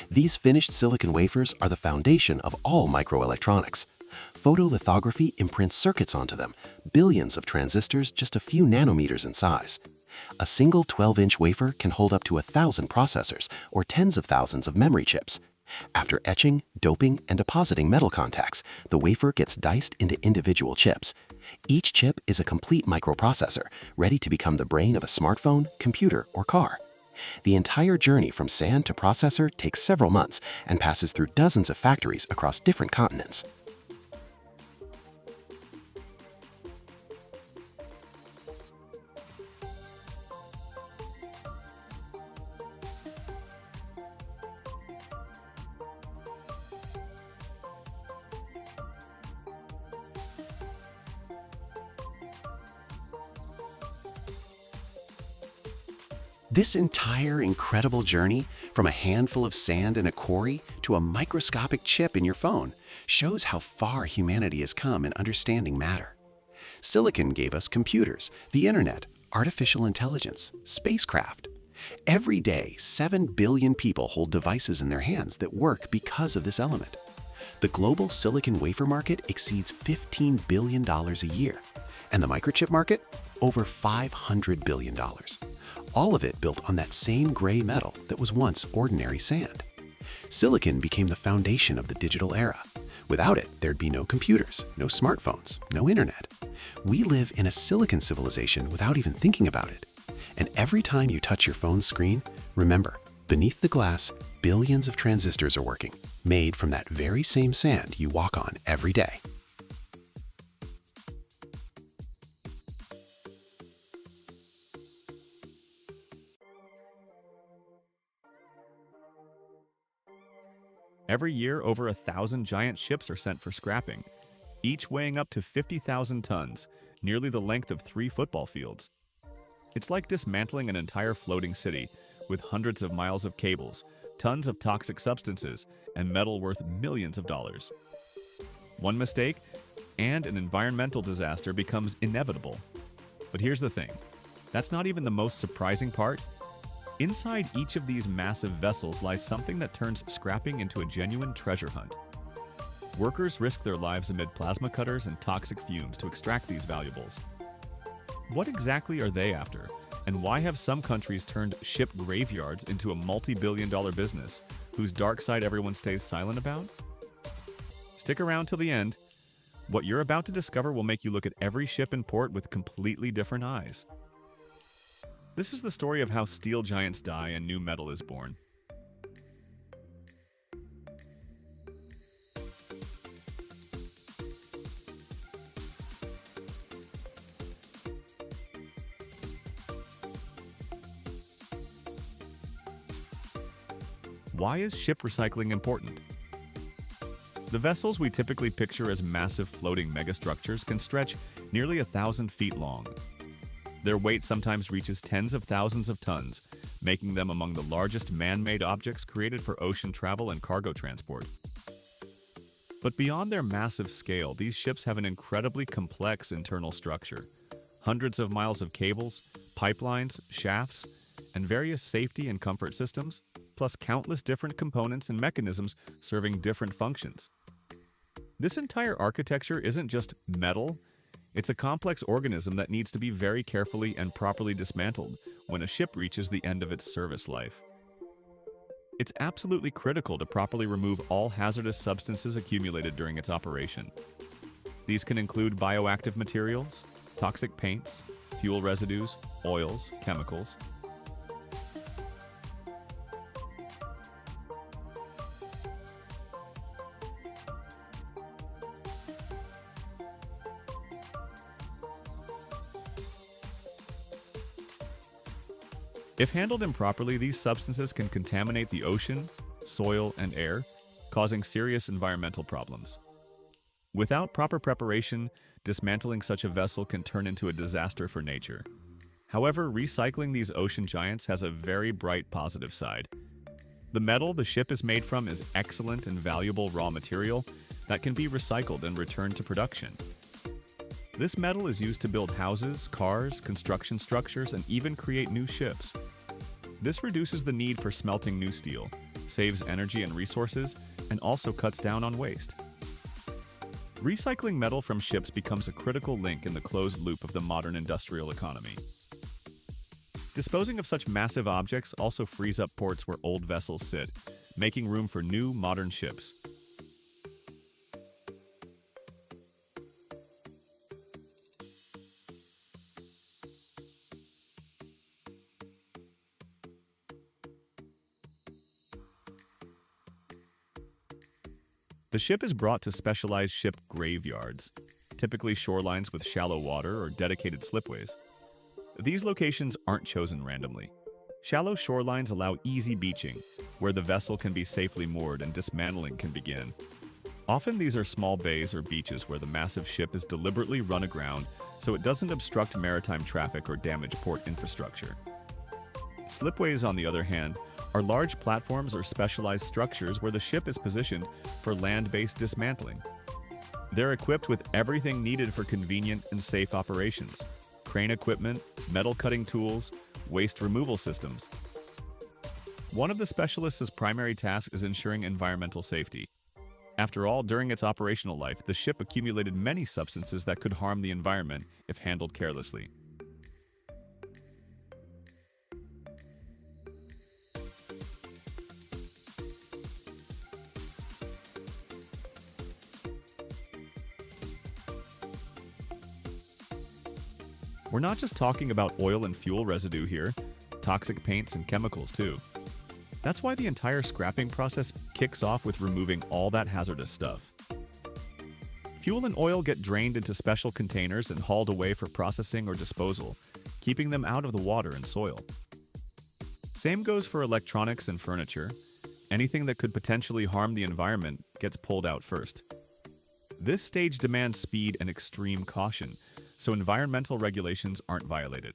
These finished silicon wafers are the foundation of all microelectronics. Photolithography imprints circuits onto them, billions of transistors just a few nanometers in size. A single 12-inch wafer can hold up to 1,000 processors or tens of thousands of memory chips. After etching, doping, and depositing metal contacts, the wafer gets diced into individual chips. Each chip is a complete microprocessor, ready to become the brain of a smartphone, computer, or car. The entire journey from sand to processor takes several months and passes through dozens of factories across different continents. This entire incredible journey, from a handful of sand in a quarry to a microscopic chip in your phone, shows how far humanity has come in understanding matter. Silicon gave us computers, the internet, artificial intelligence, spacecraft. Every day, 7 billion people hold devices in their hands that work because of this element. The global silicon wafer market exceeds $15 billion a year, and the microchip market, over $500 billion. All of it built on that same gray metal that was once ordinary sand. Silicon became the foundation of the digital era. Without it, there'd be no computers, no smartphones, no internet. We live in a silicon civilization without even thinking about it. And every time you touch your phone's screen, remember, beneath the glass, billions of transistors are working, made from that very same sand you walk on every day. Every year, over 1,000 giant ships are sent for scrapping, each weighing up to 50,000 tons, nearly the length of 3 football fields. It's like dismantling an entire floating city with hundreds of miles of cables, tons of toxic substances, and metal worth millions of dollars. One mistake, and an environmental disaster becomes inevitable. But here's the thing, that's not even the most surprising part. Inside each of these massive vessels lies something that turns scrapping into a genuine treasure hunt. Workers risk their lives amid plasma cutters and toxic fumes to extract these valuables. What exactly are they after, and why have some countries turned ship graveyards into a multi-billion-dollar business whose dark side everyone stays silent about? Stick around till the end. What you're about to discover will make you look at every ship in port with completely different eyes. This is the story of how steel giants die and new metal is born. Why is ship recycling important? The vessels we typically picture as massive floating megastructures can stretch nearly 1,000 feet long. Their weight sometimes reaches tens of thousands of tons, making them among the largest man-made objects created for ocean travel and cargo transport. But beyond their massive scale, these ships have an incredibly complex internal structure. Hundreds of miles of cables, pipelines, shafts, and various safety and comfort systems, plus countless different components and mechanisms serving different functions. This entire architecture isn't just metal, it's a complex organism that needs to be very carefully and properly dismantled when a ship reaches the end of its service life. It's absolutely critical to properly remove all hazardous substances accumulated during its operation. These can include bioactive materials, toxic paints, fuel residues, oils, chemicals. If handled improperly, these substances can contaminate the ocean, soil, and air, causing serious environmental problems. Without proper preparation, dismantling such a vessel can turn into a disaster for nature. However, recycling these ocean giants has a very bright positive side. The metal the ship is made from is excellent and valuable raw material that can be recycled and returned to production. This metal is used to build houses, cars, construction structures, and even create new ships. This reduces the need for smelting new steel, saves energy and resources, and also cuts down on waste. Recycling metal from ships becomes a critical link in the closed loop of the modern industrial economy. Disposing of such massive objects also frees up ports where old vessels sit, making room for new, modern ships. The ship is brought to specialized ship graveyards, typically shorelines with shallow water or dedicated slipways. These locations aren't chosen randomly. Shallow shorelines allow easy beaching, where the vessel can be safely moored and dismantling can begin. Often these are small bays or beaches where the massive ship is deliberately run aground so it doesn't obstruct maritime traffic or damage port infrastructure. Slipways, on the other hand, are large platforms or specialized structures where the ship is positioned for land-based dismantling. They're equipped with everything needed for convenient and safe operations: crane equipment, metal cutting tools, waste removal systems. One of the specialists' primary tasks is ensuring environmental safety. After all, during its operational life, the ship accumulated many substances that could harm the environment if handled carelessly. We're not just talking about oil and fuel residue here, toxic paints and chemicals too. That's why the entire scrapping process kicks off with removing all that hazardous stuff. Fuel and oil get drained into special containers and hauled away for processing or disposal, keeping them out of the water and soil. Same goes for electronics and furniture. Anything that could potentially harm the environment gets pulled out first. This stage demands speed and extreme caution, so environmental regulations aren't violated.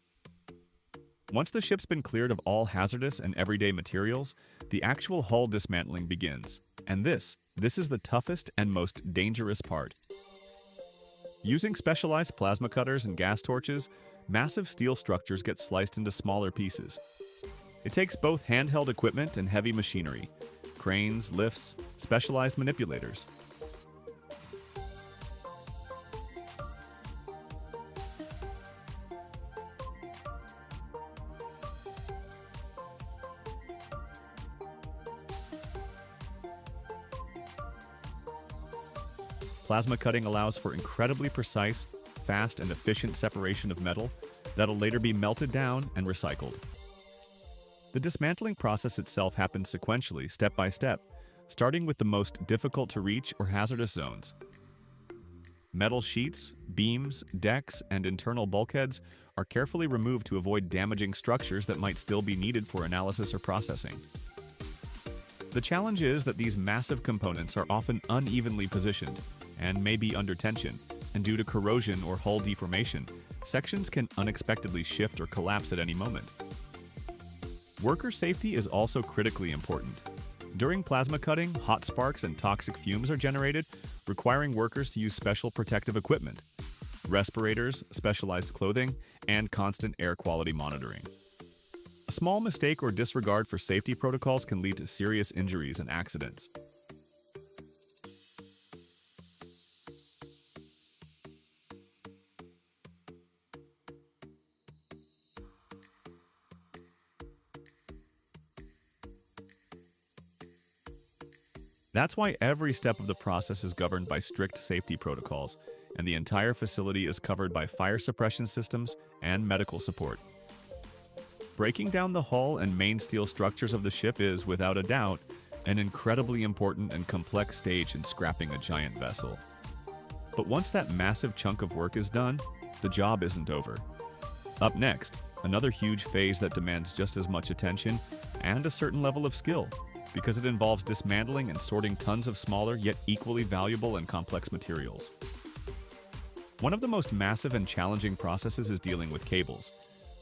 Once the ship's been cleared of all hazardous and everyday materials, the actual hull dismantling begins. And this is the toughest and most dangerous part. Using specialized plasma cutters and gas torches, massive steel structures get sliced into smaller pieces. It takes both handheld equipment and heavy machinery, cranes, lifts, specialized manipulators. Plasma cutting allows for incredibly precise, fast, and efficient separation of metal, that'll later be melted down and recycled. The dismantling process itself happens sequentially, step by step, starting with the most difficult to reach or hazardous zones. Metal sheets, beams, decks, and internal bulkheads are carefully removed to avoid damaging structures that might still be needed for analysis or processing. The challenge is that these massive components are often unevenly positioned and may be under tension, and due to corrosion or hull deformation, sections can unexpectedly shift or collapse at any moment. Worker safety is also critically important. During plasma cutting, hot sparks and toxic fumes are generated, requiring workers to use special protective equipment, respirators, specialized clothing, and constant air quality monitoring. A small mistake or disregard for safety protocols can lead to serious injuries and accidents. That's why every step of the process is governed by strict safety protocols, and the entire facility is covered by fire suppression systems and medical support. Breaking down the hull and main steel structures of the ship is, without a doubt, an incredibly important and complex stage in scrapping a giant vessel. But once that massive chunk of work is done, the job isn't over. Up next, another huge phase that demands just as much attention and a certain level of skill, because it involves dismantling and sorting tons of smaller yet equally valuable and complex materials. One of the most massive and challenging processes is dealing with cables.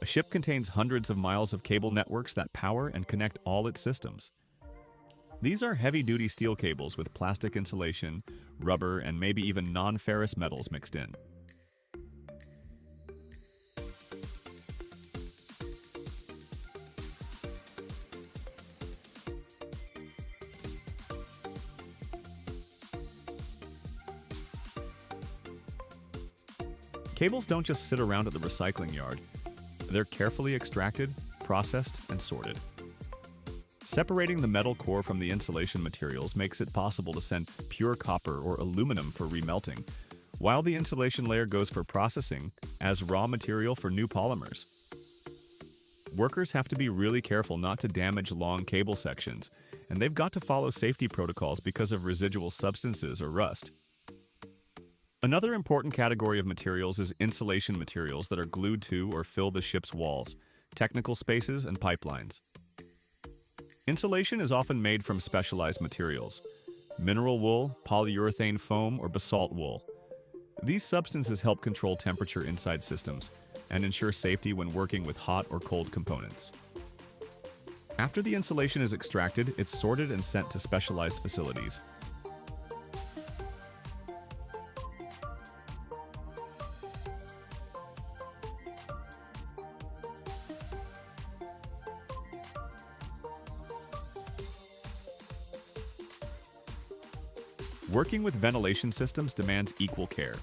A ship contains hundreds of miles of cable networks that power and connect all its systems. These are heavy-duty steel cables with plastic insulation, rubber, and maybe even non-ferrous metals mixed in. Cables don't just sit around at the recycling yard. They're carefully extracted, processed, and sorted. Separating the metal core from the insulation materials makes it possible to send pure copper or aluminum for remelting, while the insulation layer goes for processing as raw material for new polymers. Workers have to be really careful not to damage long cable sections, and they've got to follow safety protocols because of residual substances or rust. Another important category of materials is insulation materials that are glued to or fill the ship's walls, technical spaces, and pipelines. Insulation is often made from specialized materials: mineral wool, polyurethane foam, or basalt wool. These substances help control temperature inside systems and ensure safety when working with hot or cold components. After the insulation is extracted, it's sorted and sent to specialized facilities. Working with ventilation systems demands equal care.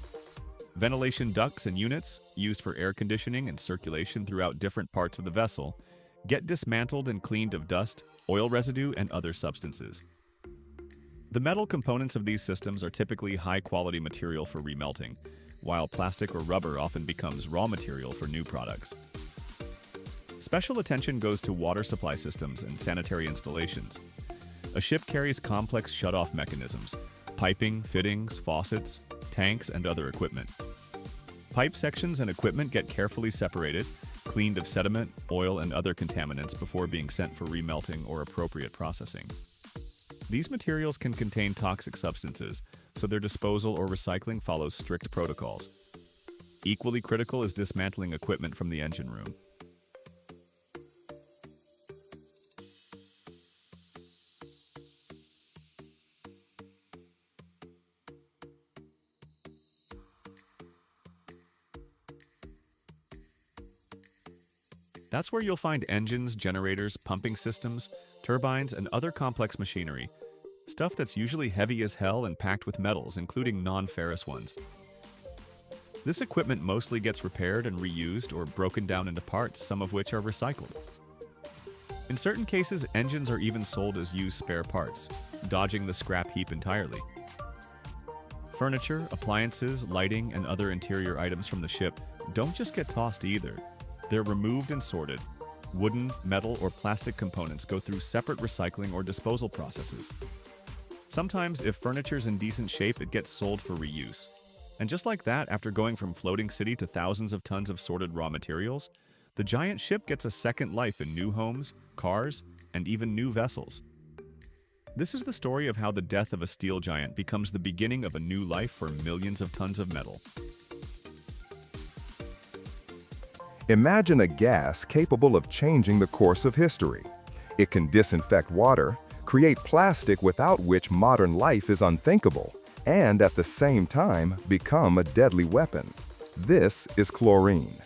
Ventilation ducts and units, used for air conditioning and circulation throughout different parts of the vessel, get dismantled and cleaned of dust, oil residue, and other substances. The metal components of these systems are typically high-quality material for remelting, while plastic or rubber often becomes raw material for new products. Special attention goes to water supply systems and sanitary installations. A ship carries complex shut-off mechanisms: piping, fittings, faucets, tanks, and other equipment. Pipe sections and equipment get carefully separated, cleaned of sediment, oil, and other contaminants before being sent for remelting or appropriate processing. These materials can contain toxic substances, so their disposal or recycling follows strict protocols. Equally critical is dismantling equipment from the engine room. That's where you'll find engines, generators, pumping systems, turbines, and other complex machinery. Stuff that's usually heavy as hell and packed with metals, including non-ferrous ones. This equipment mostly gets repaired and reused or broken down into parts, some of which are recycled. In certain cases, engines are even sold as used spare parts, dodging the scrap heap entirely. Furniture, appliances, lighting, and other interior items from the ship don't just get tossed either. They're removed and sorted. Wooden, metal, or plastic components go through separate recycling or disposal processes. Sometimes, if furniture's in decent shape, it gets sold for reuse. And just like that, after going from floating city to thousands of tons of sorted raw materials, the giant ship gets a second life in new homes, cars, and even new vessels. This is the story of how the death of a steel giant becomes the beginning of a new life for millions of tons of metal. Imagine a gas capable of changing the course of history. It can disinfect water, create plastic without which modern life is unthinkable, and at the same time become a deadly weapon. This is chlorine.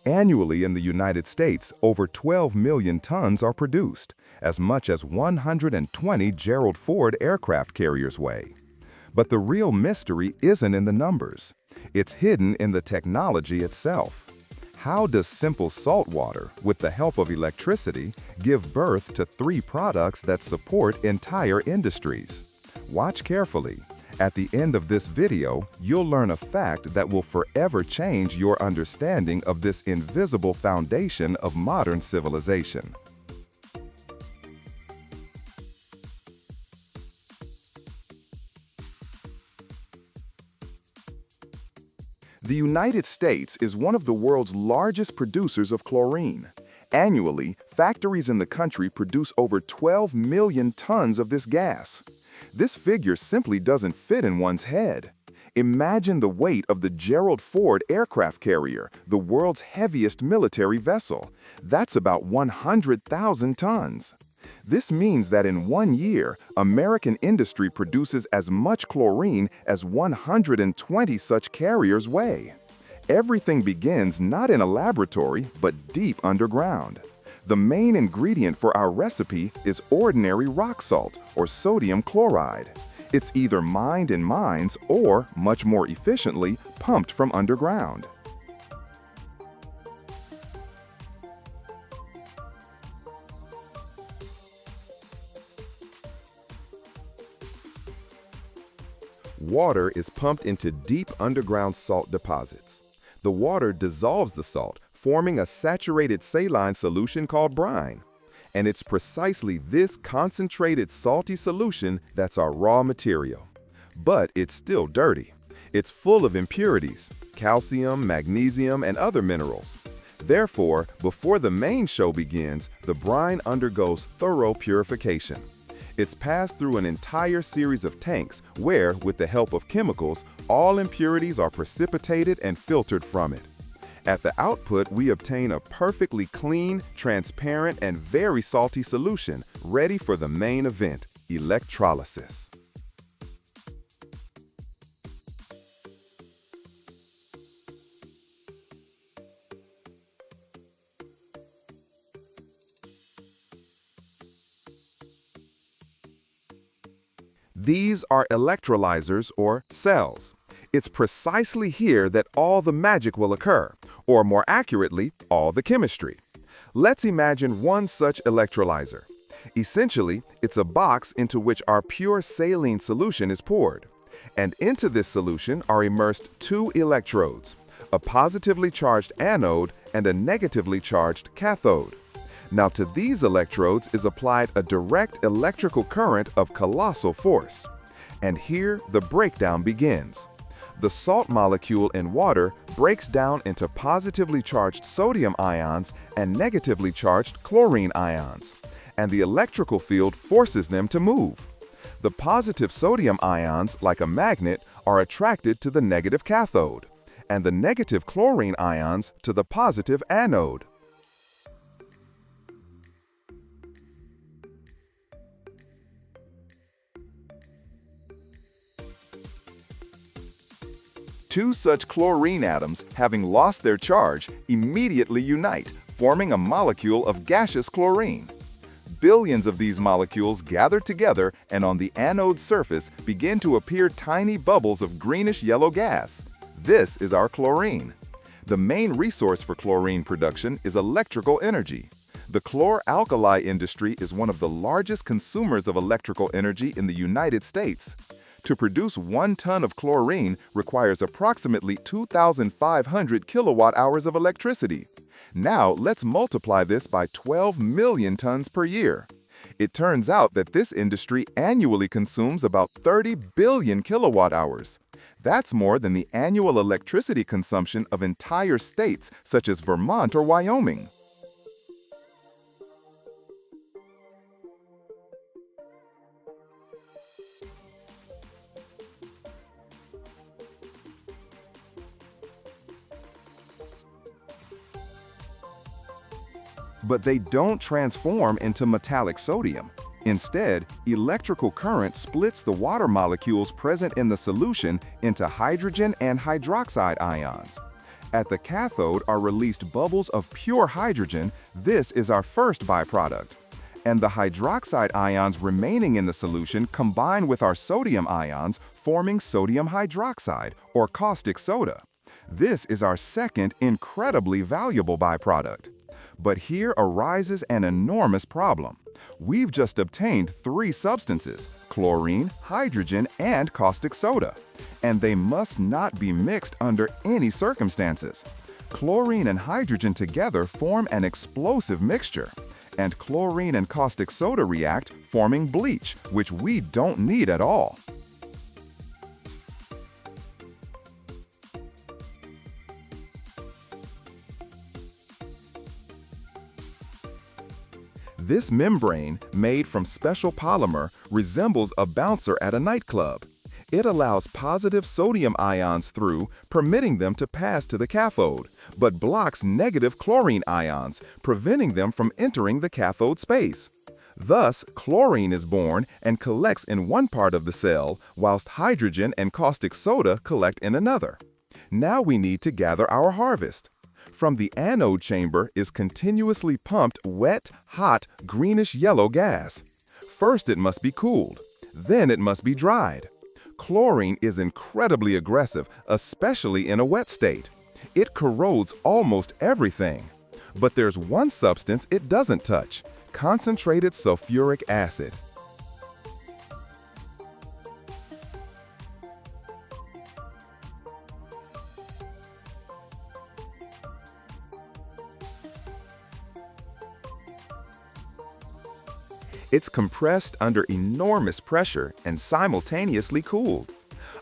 Annually in the United States, over 12 million tons are produced, as much as 120 Gerald Ford aircraft carriers weigh. But the real mystery isn't in the numbers. It's hidden in the technology itself. How does simple salt water, with the help of electricity, give birth to 3 products that support entire industries? Watch carefully. At the end of this video, you'll learn a fact that will forever change your understanding of this invisible foundation of modern civilization. The United States is one of the world's largest producers of chlorine. Annually, factories in the country produce over 12 million tons of this gas. This figure simply doesn't fit in one's head. Imagine the weight of the Gerald Ford aircraft carrier, the world's heaviest military vessel. That's about 100,000 tons. This means that in 1 year, American industry produces as much chlorine as 120 such carriers weigh. Everything begins not in a laboratory, but deep underground. The main ingredient for our recipe is ordinary rock salt, or sodium chloride. It's either mined in mines or, much more efficiently, pumped from underground. Water is pumped into deep underground salt deposits. The water dissolves the salt, forming a saturated saline solution called brine. And it's precisely this concentrated salty solution that's our raw material. But it's still dirty. It's full of impurities, calcium, magnesium, and other minerals. Therefore, before the main show begins, the brine undergoes thorough purification. It's passed through an entire series of tanks where, with the help of chemicals, all impurities are precipitated and filtered from it. At the output, we obtain a perfectly clean, transparent, and very salty solution, ready for the main event, electrolysis. These are electrolyzers, or cells. It's precisely here that all the magic will occur, or more accurately, all the chemistry. Let's imagine one such electrolyzer. Essentially, it's a box into which our pure saline solution is poured. And into this solution are immersed 2 electrodes, a positively charged anode and a negatively charged cathode. Now to these electrodes is applied a direct electrical current of colossal force. And here the breakdown begins. The salt molecule in water breaks down into positively charged sodium ions and negatively charged chlorine ions, and the electrical field forces them to move. The positive sodium ions, like a magnet, are attracted to the negative cathode, and the negative chlorine ions to the positive anode. Two such chlorine atoms, having lost their charge, immediately unite, forming a molecule of gaseous chlorine. Billions of these molecules gather together and on the anode surface begin to appear tiny bubbles of greenish-yellow gas. This is our chlorine. The main resource for chlorine production is electrical energy. The chlor-alkali industry is one of the largest consumers of electrical energy in the United States. To produce 1 ton of chlorine requires approximately 2,500 kilowatt-hours of electricity. Now let's multiply this by 12 million tons per year. It turns out that this industry annually consumes about 30 billion kilowatt hours. That's more than the annual electricity consumption of entire states such as Vermont or Wyoming. But they don't transform into metallic sodium. Instead, electrical current splits the water molecules present in the solution into hydrogen and hydroxide ions. At the cathode are released bubbles of pure hydrogen. This is our first byproduct. And the hydroxide ions remaining in the solution combine with our sodium ions, forming sodium hydroxide, or caustic soda. This is our second incredibly valuable byproduct. But here arises an enormous problem. We've just obtained three substances: chlorine, hydrogen, and caustic soda. And they must not be mixed under any circumstances. Chlorine and hydrogen together form an explosive mixture. And chlorine and caustic soda react, forming bleach, which we don't need at all. This membrane, made from special polymer, resembles a bouncer at a nightclub. It allows positive sodium ions through, permitting them to pass to the cathode, but blocks negative chlorine ions, preventing them from entering the cathode space. Thus, chlorine is born and collects in one part of the cell, whilst hydrogen and caustic soda collect in another. Now we need to gather our harvest. From the anode chamber is continuously pumped wet, hot, greenish-yellow gas. First it must be cooled, then it must be dried. Chlorine is incredibly aggressive, especially in a wet state. It corrodes almost everything. But there's one substance it doesn't touch: concentrated sulfuric acid. It's compressed under enormous pressure and simultaneously cooled.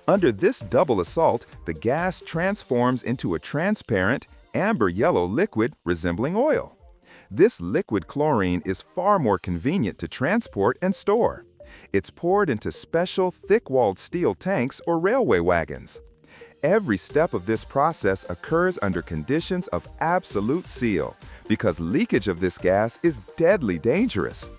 Under this double assault, the gas transforms into a transparent, amber-yellow liquid resembling oil. This liquid chlorine is far more convenient to transport and store. It's poured into special thick-walled steel tanks or railway wagons. Every step of this process occurs under conditions of absolute seal, because leakage of this gas is deadly dangerous.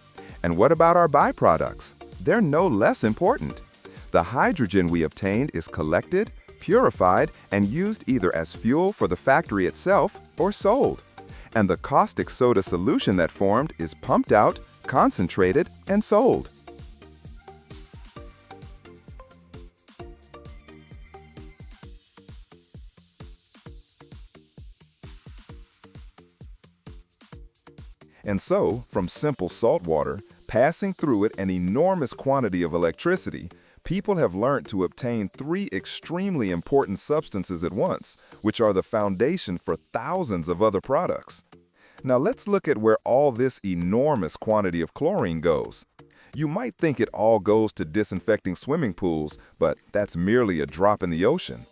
And what about our byproducts? They're no less important. The hydrogen we obtained is collected, purified, and used either as fuel for the factory itself or sold. And the caustic soda solution that formed is pumped out, concentrated, and sold. And so, from simple salt water, passing through it an enormous quantity of electricity, people have learned to obtain three extremely important substances at once, which are the foundation for thousands of other products. Now let's look at where all this enormous quantity of chlorine goes. You might think it all goes to disinfecting swimming pools, but that's merely a drop in the ocean.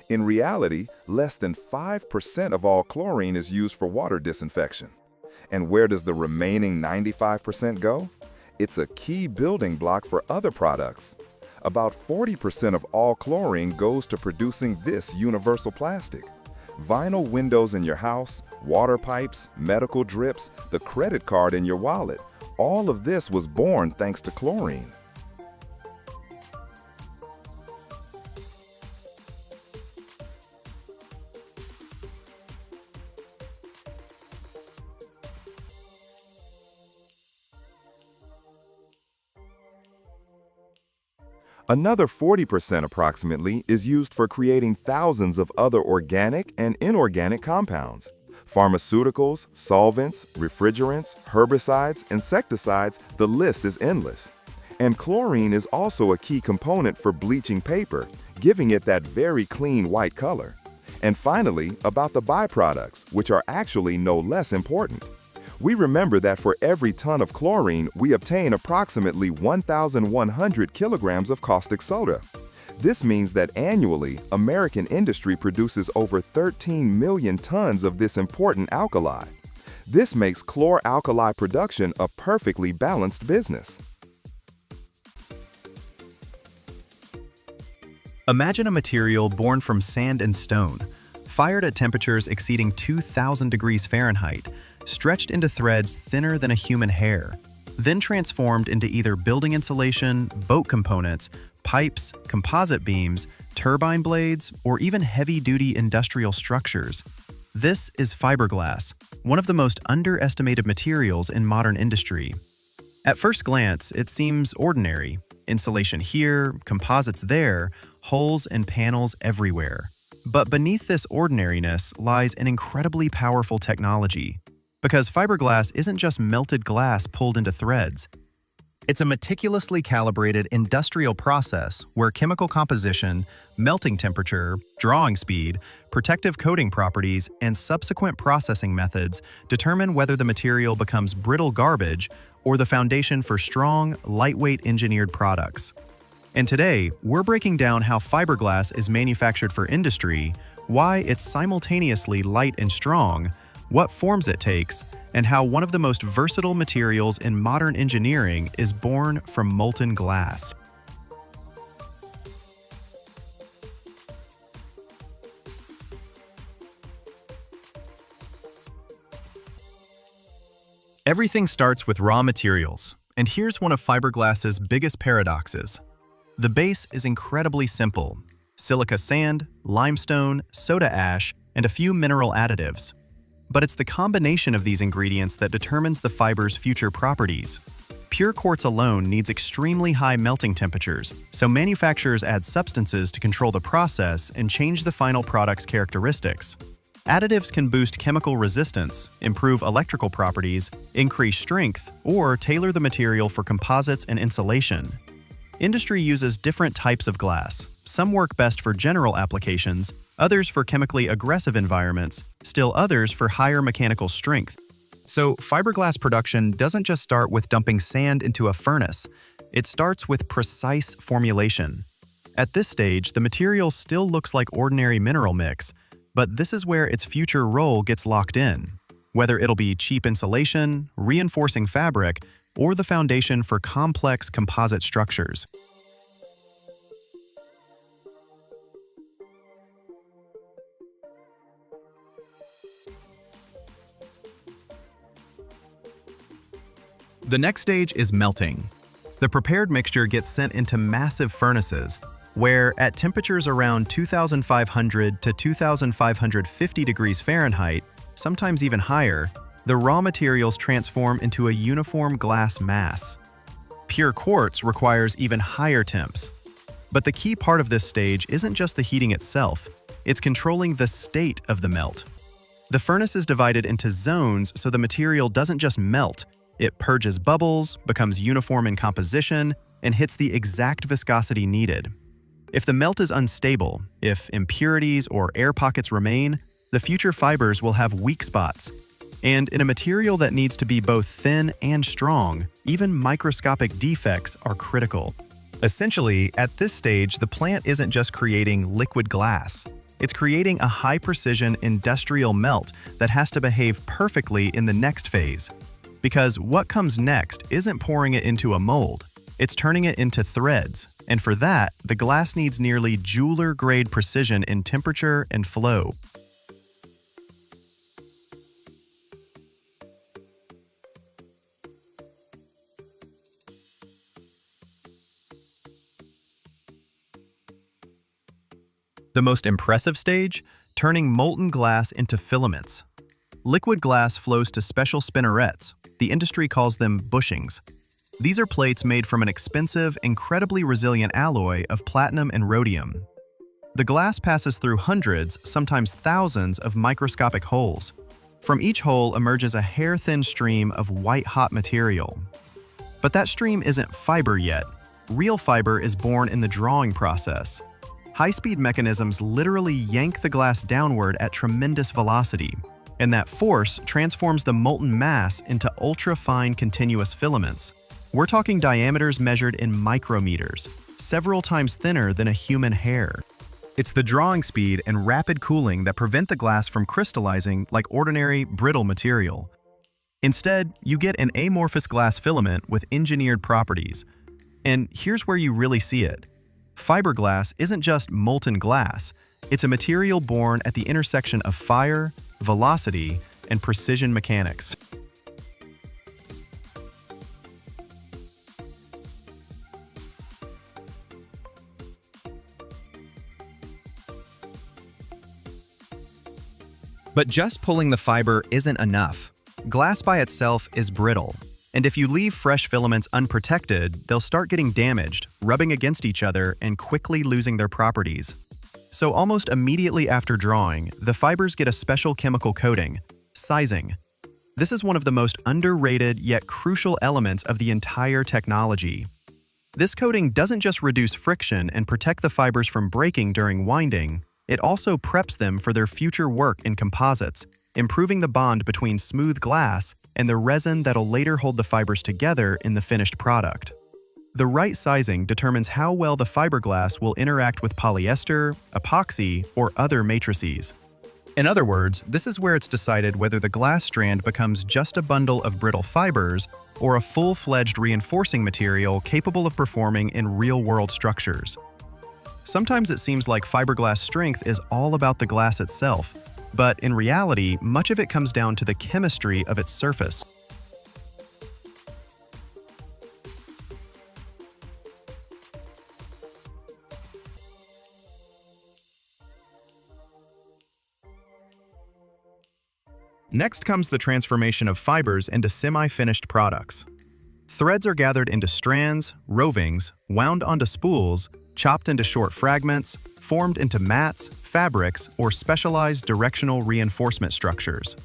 In reality, less than 5% of all chlorine is used for water disinfection. And where does the remaining 95% go? It's a key building block for other products. About 40% of all chlorine goes to producing this universal plastic. Vinyl windows in your house, water pipes, medical drips, the credit card in your wallet, all of this was born thanks to chlorine. Another 40% approximately is used for creating thousands of other organic and inorganic compounds. Pharmaceuticals, solvents, refrigerants, herbicides, insecticides, the list is endless. And chlorine is also a key component for bleaching paper, giving it that very clean white color. And finally, about the byproducts, which are actually no less important. We remember that for every ton of chlorine, we obtain approximately 1,100 kilograms of caustic soda. This means that annually, American industry produces over 13 million tons of this important alkali. This makes chlor-alkali production a perfectly balanced business. Imagine a material born from sand and stone, fired at temperatures exceeding 2,000 degrees Fahrenheit, stretched into threads thinner than a human hair, then transformed into either building insulation, boat components, pipes, composite beams, turbine blades, or even heavy-duty industrial structures. This is fiberglass, one of the most underestimated materials in modern industry. At first glance, it seems ordinary. Insulation here, composites there, holes and panels everywhere. But beneath this ordinariness lies an incredibly powerful technology. Because fiberglass isn't just melted glass pulled into threads. It's a meticulously calibrated industrial process where chemical composition, melting temperature, drawing speed, protective coating properties, and subsequent processing methods determine whether the material becomes brittle garbage or the foundation for strong, lightweight engineered products. And today, we're breaking down how fiberglass is manufactured for industry, why it's simultaneously light and strong, what forms it takes, and how one of the most versatile materials in modern engineering is born from molten glass. Everything starts with raw materials, and here's one of fiberglass's biggest paradoxes. The base is incredibly simple: silica sand, limestone, soda ash, and a few mineral additives. But it's the combination of these ingredients that determines the fiber's future properties. Pure quartz alone needs extremely high melting temperatures, so manufacturers add substances to control the process and change the final product's characteristics. Additives can boost chemical resistance, improve electrical properties, increase strength, or tailor the material for composites and insulation. Industry uses different types of glass. Some work best for general applications, others for chemically aggressive environments, still others for higher mechanical strength. So fiberglass production doesn't just start with dumping sand into a furnace. It starts with precise formulation. At this stage, the material still looks like ordinary mineral mix, but this is where its future role gets locked in. Whether it'll be cheap insulation, reinforcing fabric, or the foundation for complex composite structures. The next stage is melting. The prepared mixture gets sent into massive furnaces, where at temperatures around 2,500 to 2,550 degrees Fahrenheit, sometimes even higher, the raw materials transform into a uniform glass mass. Pure quartz requires even higher temps. But the key part of this stage isn't just the heating itself, it's controlling the state of the melt. The furnace is divided into zones so the material doesn't just melt, it purges bubbles, becomes uniform in composition, and hits the exact viscosity needed. If the melt is unstable, if impurities or air pockets remain, the future fibers will have weak spots. And in a material that needs to be both thin and strong, even microscopic defects are critical. Essentially, at this stage, the plant isn't just creating liquid glass. It's creating a high-precision industrial melt that has to behave perfectly in the next phase. Because what comes next isn't pouring it into a mold, it's turning it into threads. And for that, the glass needs nearly jeweler-grade precision in temperature and flow. The most impressive stage? Turning molten glass into filaments. Liquid glass flows to special spinnerets. The industry calls them bushings. These are plates made from an expensive, incredibly resilient alloy of platinum and rhodium. The glass passes through hundreds, sometimes thousands, of microscopic holes. From each hole emerges a hair-thin stream of white-hot material. But that stream isn't fiber yet. Real fiber is born in the drawing process. High-speed mechanisms literally yank the glass downward at tremendous velocity, and that force transforms the molten mass into ultra-fine continuous filaments. We're talking diameters measured in micrometers, several times thinner than a human hair. It's the drawing speed and rapid cooling that prevent the glass from crystallizing like ordinary, brittle material. Instead, you get an amorphous glass filament with engineered properties. And here's where you really see it. Fiberglass isn't just molten glass, it's a material born at the intersection of fire, velocity, and precision mechanics. But just pulling the fiber isn't enough. Glass by itself is brittle, and if you leave fresh filaments unprotected, they'll start getting damaged, rubbing against each other, and quickly losing their properties. So almost immediately after drawing, the fibers get a special chemical coating, sizing. This is one of the most underrated yet crucial elements of the entire technology. This coating doesn't just reduce friction and protect the fibers from breaking during winding, it also preps them for their future work in composites, improving the bond between smooth glass and the resin that'll later hold the fibers together in the finished product. The right sizing determines how well the fiberglass will interact with polyester, epoxy, or other matrices. In other words, this is where it's decided whether the glass strand becomes just a bundle of brittle fibers or a full-fledged reinforcing material capable of performing in real-world structures. Sometimes it seems like fiberglass strength is all about the glass itself, but in reality, much of it comes down to the chemistry of its surface. Next comes the transformation of fibers into semi-finished products. Threads are gathered into strands, rovings, wound onto spools, chopped into short fragments, formed into mats, fabrics, or specialized directional reinforcement structures.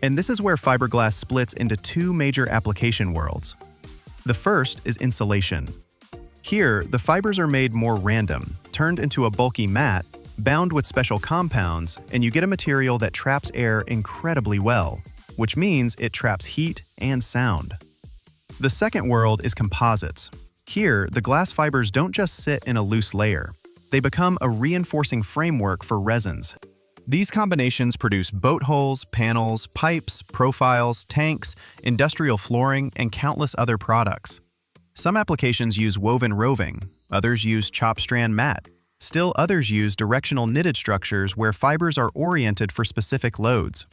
And this is where fiberglass splits into two major application worlds. The first is insulation. Here, the fibers are made more random, turned into a bulky mat, bound with special compounds, and you get a material that traps air incredibly well, which means it traps heat and sound. The second world is composites. Here, the glass fibers don't just sit in a loose layer. They become a reinforcing framework for resins. These combinations produce boat hulls, panels, pipes, profiles, tanks, industrial flooring, and countless other products. Some applications use woven roving, others use chop strand mat. Still others use directional knitted structures where fibers are oriented for specific loads.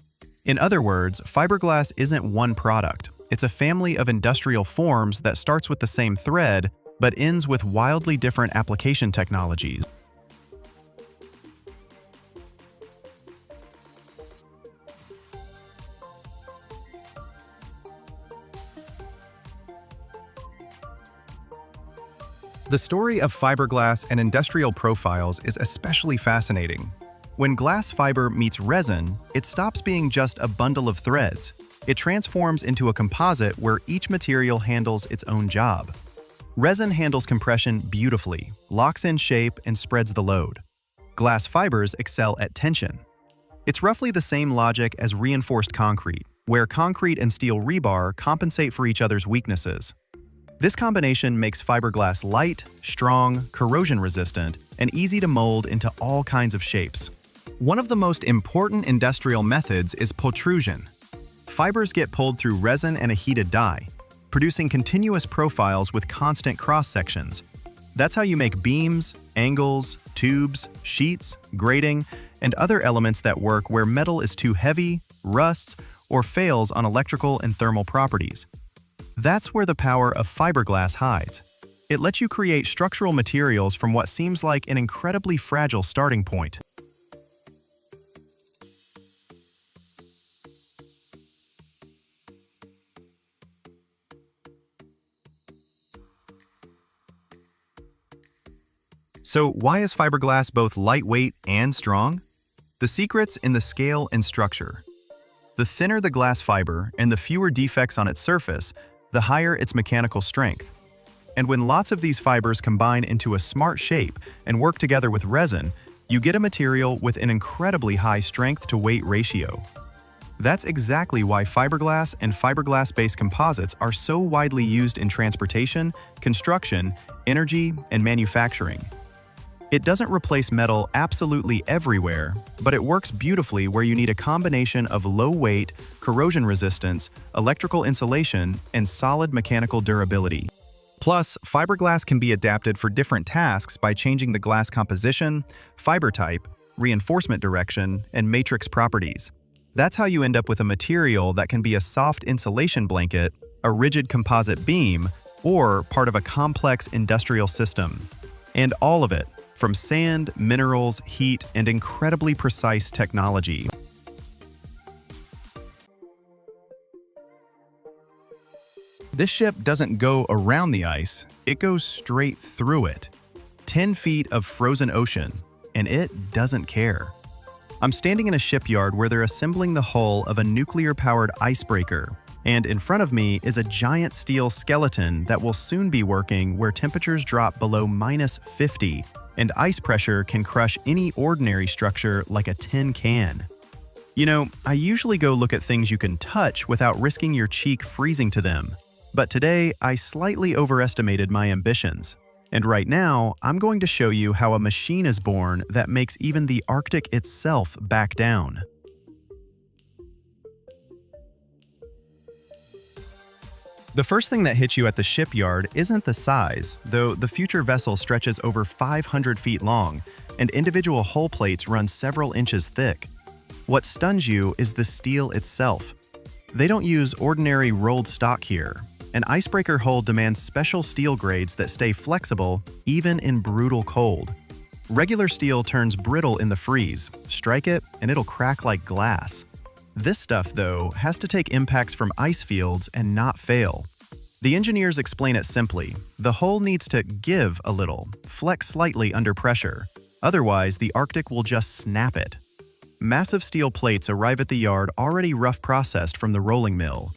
In other words, fiberglass isn't one product. It's a family of industrial forms that starts with the same thread, but ends with wildly different application technologies. The story of fiberglass and industrial profiles is especially fascinating. When glass fiber meets resin, it stops being just a bundle of threads. It transforms into a composite where each material handles its own job. Resin handles compression beautifully, locks in shape, and spreads the load. Glass fibers excel at tension. It's roughly the same logic as reinforced concrete, where concrete and steel rebar compensate for each other's weaknesses. This combination makes fiberglass light, strong, corrosion-resistant, and easy to mold into all kinds of shapes. One of the most important industrial methods is pultrusion. Fibers get pulled through resin and a heated die, producing continuous profiles with constant cross-sections. That's how you make beams, angles, tubes, sheets, grating, and other elements that work where metal is too heavy, rusts, or fails on electrical and thermal properties. That's where the power of fiberglass hides. It lets you create structural materials from what seems like an incredibly fragile starting point. So why is fiberglass both lightweight and strong? The secret's in the scale and structure. The thinner the glass fiber and the fewer defects on its surface, the higher its mechanical strength. And when lots of these fibers combine into a smart shape and work together with resin, you get a material with an incredibly high strength-to-weight ratio. That's exactly why fiberglass and fiberglass-based composites are so widely used in transportation, construction, energy, and manufacturing. It doesn't replace metal absolutely everywhere, but it works beautifully where you need a combination of low weight, corrosion resistance, electrical insulation, and solid mechanical durability. Plus, fiberglass can be adapted for different tasks by changing the glass composition, fiber type, reinforcement direction, and matrix properties. That's how you end up with a material that can be a soft insulation blanket, a rigid composite beam, or part of a complex industrial system. And all of it, from sand, minerals, heat, and incredibly precise technology. This ship doesn't go around the ice, it goes straight through it. 10 feet of frozen ocean, and it doesn't care. I'm standing in a shipyard where they're assembling the hull of a nuclear-powered icebreaker, and in front of me is a giant steel skeleton that will soon be working where temperatures drop below -50, and ice pressure can crush any ordinary structure like a tin can. You know, I usually go look at things you can touch without risking your cheek freezing to them, but today I slightly overestimated my ambitions. And right now, I'm going to show you how a machine is born that makes even the Arctic itself back down. The first thing that hits you at the shipyard isn't the size, though the future vessel stretches over 500 feet long, and individual hull plates run several inches thick. What stuns you is the steel itself. They don't use ordinary rolled stock here. An icebreaker hull demands special steel grades that stay flexible even in brutal cold. Regular steel turns brittle in the freeze. Strike it, and it'll crack like glass. This stuff, though, has to take impacts from ice fields and not fail. The engineers explain it simply. The hull needs to give a little, flex slightly under pressure. Otherwise, the Arctic will just snap it. Massive steel plates arrive at the yard already rough processed from the rolling mill.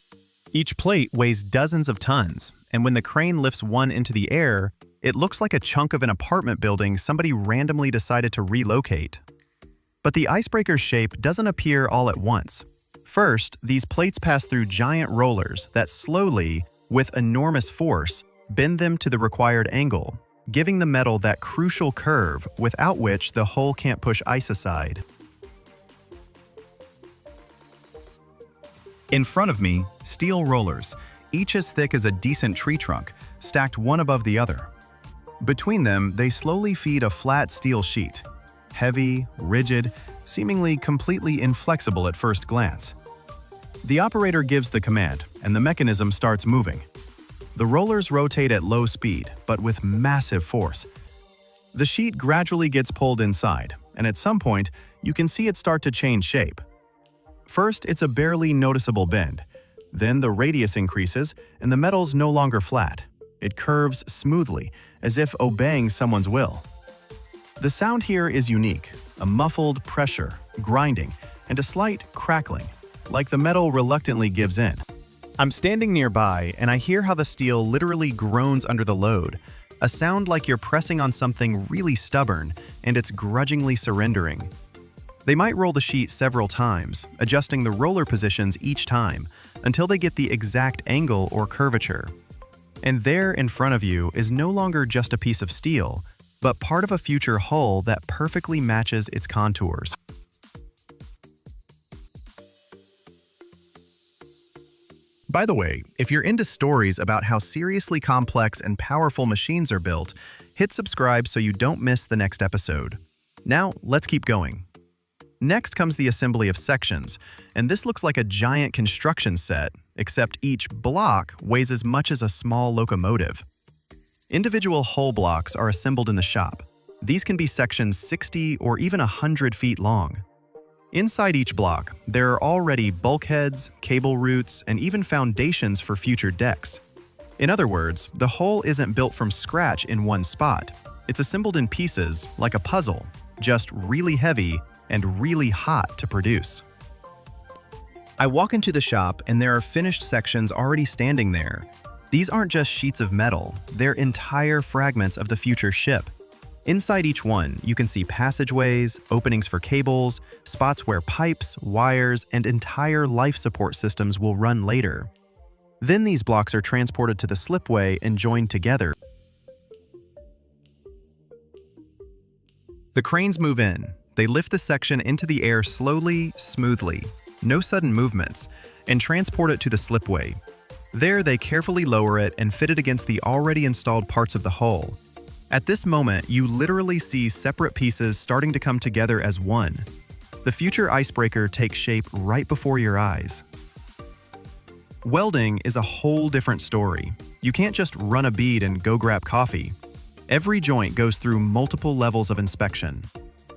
Each plate weighs dozens of tons, and when the crane lifts one into the air, it looks like a chunk of an apartment building somebody randomly decided to relocate. But the icebreaker's shape doesn't appear all at once. First, these plates pass through giant rollers that slowly, with enormous force, bend them to the required angle, giving the metal that crucial curve without which the hull can't push ice aside. In front of me, steel rollers, each as thick as a decent tree trunk, stacked one above the other. Between them, they slowly feed a flat steel sheet. Heavy, rigid, seemingly completely inflexible at first glance. The operator gives the command, and the mechanism starts moving. The rollers rotate at low speed, but with massive force. The sheet gradually gets pulled inside, and at some point, you can see it start to change shape. First, it's a barely noticeable bend. Then the radius increases, and the metal's no longer flat. It curves smoothly, as if obeying someone's will. The sound here is unique, a muffled pressure, grinding, and a slight crackling, like the metal reluctantly gives in. I'm standing nearby, and I hear how the steel literally groans under the load, a sound like you're pressing on something really stubborn, and it's grudgingly surrendering. They might roll the sheet several times, adjusting the roller positions each time, until they get the exact angle or curvature. And there in front of you is no longer just a piece of steel, but part of a future hull that perfectly matches its contours. By the way, if you're into stories about how seriously complex and powerful machines are built, hit subscribe so you don't miss the next episode. Now, let's keep going. Next comes the assembly of sections, and this looks like a giant construction set, except each block weighs as much as a small locomotive. Individual hull blocks are assembled in the shop. These can be sections 60 or even 100 feet long. Inside each block, there are already bulkheads, cable routes, and even foundations for future decks. In other words, the hull isn't built from scratch in one spot. It's assembled in pieces, like a puzzle, just really heavy and really hot to produce. I walk into the shop and there are finished sections already standing there. These aren't just sheets of metal, they're entire fragments of the future ship. Inside each one, you can see passageways, openings for cables, spots where pipes, wires, and entire life support systems will run later. Then these blocks are transported to the slipway and joined together. The cranes move in. They lift the section into the air slowly, smoothly, no sudden movements, and transport it to the slipway. There, they carefully lower it and fit it against the already installed parts of the hull. At this moment, you literally see separate pieces starting to come together as one. The future icebreaker takes shape right before your eyes. Welding is a whole different story. You can't just run a bead and go grab coffee. Every joint goes through multiple levels of inspection.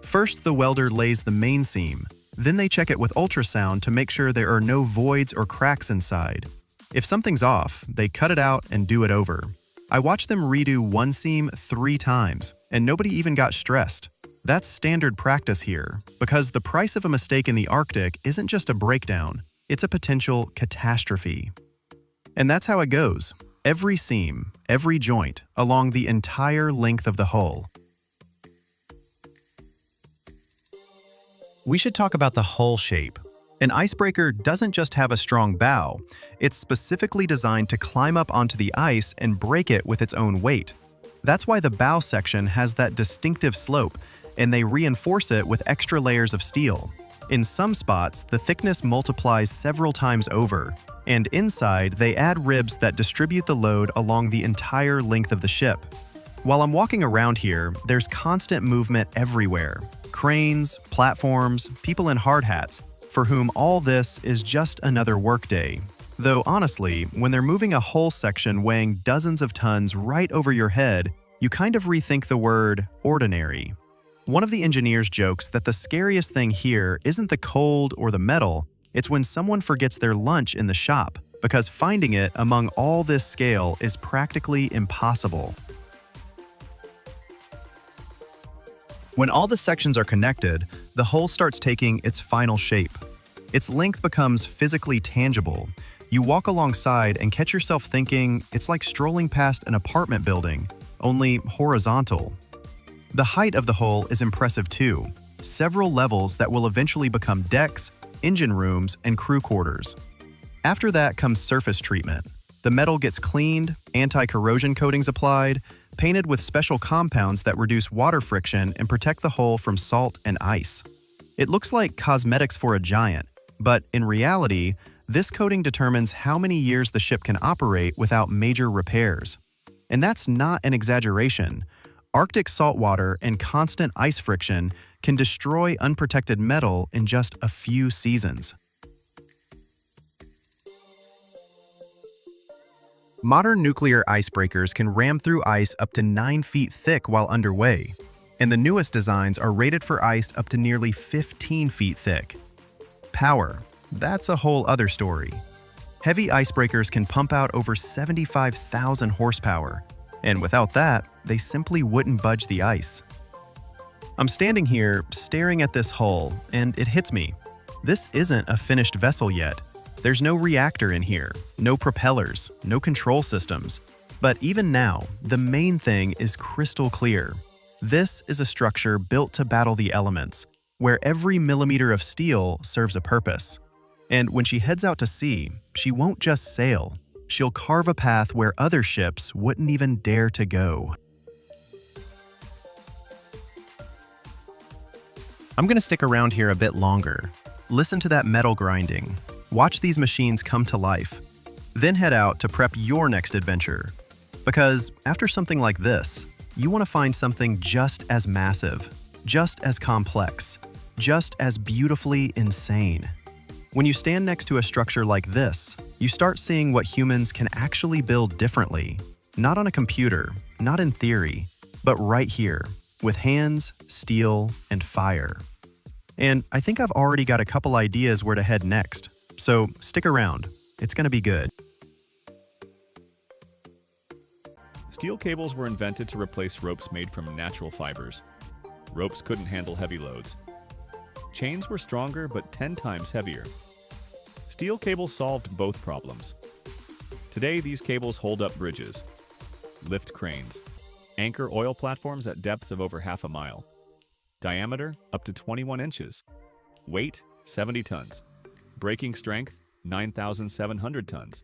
First, the welder lays the main seam. Then they check it with ultrasound to make sure there are no voids or cracks inside. If something's off, they cut it out and do it over. I watched them redo one seam 3 times, and nobody even got stressed. That's standard practice here, because the price of a mistake in the Arctic isn't just a breakdown, it's a potential catastrophe. And that's how it goes. Every seam, every joint, along the entire length of the hull. We should talk about the hull shape. An icebreaker doesn't just have a strong bow, it's specifically designed to climb up onto the ice and break it with its own weight. That's why the bow section has that distinctive slope, and they reinforce it with extra layers of steel. In some spots, the thickness multiplies several times over, and inside they add ribs that distribute the load along the entire length of the ship. While I'm walking around here, there's constant movement everywhere. Cranes, platforms, people in hard hats, for whom all this is just another workday. Though honestly, when they're moving a whole section weighing dozens of tons right over your head, you kind of rethink the word ordinary. One of the engineers jokes that the scariest thing here isn't the cold or the metal, it's when someone forgets their lunch in the shop, because finding it among all this scale is practically impossible. When all the sections are connected, the hull starts taking its final shape. Its length becomes physically tangible. You walk alongside and catch yourself thinking it's like strolling past an apartment building, only horizontal. The height of the hull is impressive too. Several levels that will eventually become decks, engine rooms, and crew quarters. After that comes surface treatment. The metal gets cleaned, anti-corrosion coatings applied, painted with special compounds that reduce water friction and protect the hull from salt and ice. It looks like cosmetics for a giant, but in reality, this coating determines how many years the ship can operate without major repairs. And that's not an exaggeration. Arctic saltwater and constant ice friction can destroy unprotected metal in just a few seasons. Modern nuclear icebreakers can ram through ice up to 9 feet thick while underway, and the newest designs are rated for ice up to nearly 15 feet thick. Power, that's a whole other story. Heavy icebreakers can pump out over 75,000 horsepower, and without that, they simply wouldn't budge the ice. I'm standing here staring at this hull, and it hits me. This isn't a finished vessel yet. There's no reactor in here, no propellers, no control systems. But even now, the main thing is crystal clear. This is a structure built to battle the elements, where every millimeter of steel serves a purpose. And when she heads out to sea, she won't just sail. She'll carve a path where other ships wouldn't even dare to go. I'm gonna stick around here a bit longer. Listen to that metal grinding. Watch these machines come to life. Then head out to prep your next adventure. Because after something like this, you want to find something just as massive, just as complex, just as beautifully insane. When you stand next to a structure like this, you start seeing what humans can actually build differently. Not on a computer, not in theory, but right here, with hands, steel, and fire. And I think I've already got a couple ideas where to head next. So stick around, it's gonna be good. Steel cables were invented to replace ropes made from natural fibers. Ropes couldn't handle heavy loads. Chains were stronger but 10 times heavier. Steel cable solved both problems. Today, these cables hold up bridges, lift cranes, anchor oil platforms at depths of over half a mile. Diameter, up to 21 inches. Weight, 70 tons. Braking strength, 9,700 tons.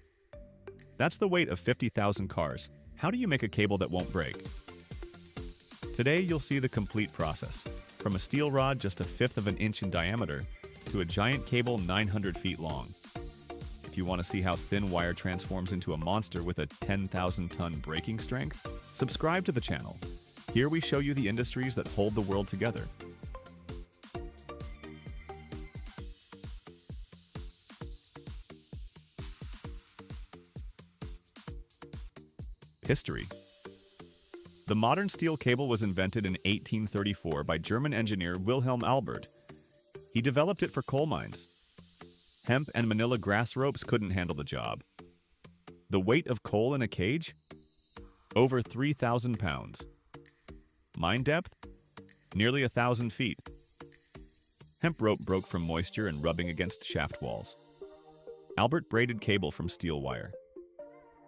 That's the weight of 50,000 cars. How do you make a cable that won't break? Today, you'll see the complete process, from a steel rod just a fifth of an inch in diameter to a giant cable 900 feet long. If you want to see how thin wire transforms into a monster with a 10,000-ton braking strength, subscribe to the channel. Here we show you the industries that hold the world together. History. The modern steel cable was invented in 1834 by German engineer Wilhelm Albert. He developed it for coal mines. Hemp and manila grass ropes couldn't handle the job. The weight of coal in a cage? Over 3,000 pounds. Mine depth? Nearly 1,000 feet. Hemp rope broke from moisture and rubbing against shaft walls. Albert braided cable from steel wire.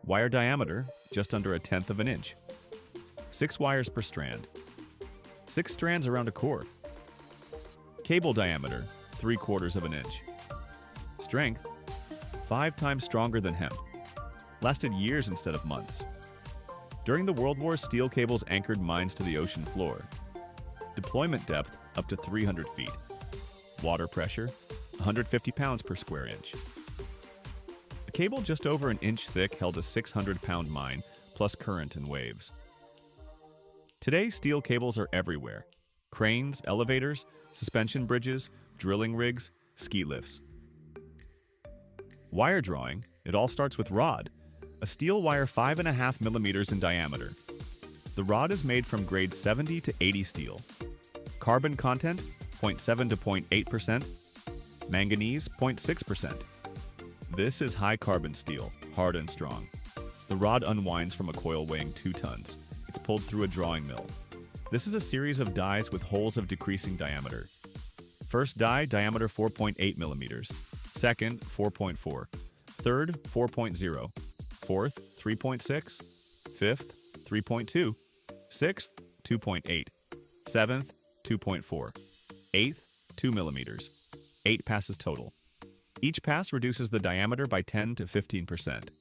Wire diameter, just under 1/10 of an inch. 6 wires per strand. 6 strands around a core. Cable diameter, 3/4 of an inch. Strength, 5 times stronger than hemp. Lasted years instead of months. During the World War, steel cables anchored mines to the ocean floor. Deployment depth, up to 300 feet. Water pressure, 150 pounds per square inch. A cable just over an inch thick held a 600-pound mine, plus current and waves. Today, steel cables are everywhere. Cranes, elevators, suspension bridges, drilling rigs, ski lifts. Wire drawing, it all starts with rod, a steel wire 5.5 millimeters in diameter. The rod is made from grade 70 to 80 steel. Carbon content, 0.7 to 0.8%. Manganese, 0.6%. This is high carbon steel, hard and strong. The rod unwinds from a coil weighing 2 tons. It's pulled through a drawing mill. This is a series of dies with holes of decreasing diameter. First die, diameter 4.8 millimeters. Second, 4.4. Third, 4.0. Fourth, 3.6. Fifth, 3.2. Sixth, 2.8. Seventh, 2.4. Eighth, 2 millimeters. 8 passes total. Each pass reduces the diameter by 10 to 15%.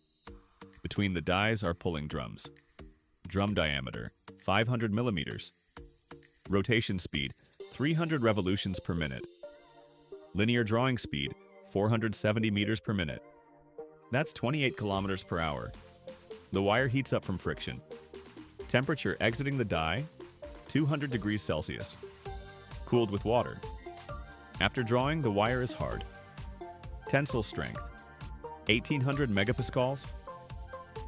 Between the dies are pulling drums. Drum diameter, 500 millimeters. Rotation speed, 300 revolutions per minute. Linear drawing speed, 470 meters per minute. That's 28 kilometers per hour. The wire heats up from friction. Temperature exiting the die, 200 degrees Celsius. Cooled with water. After drawing, the wire is hard. Tensile strength, 1800 megapascals.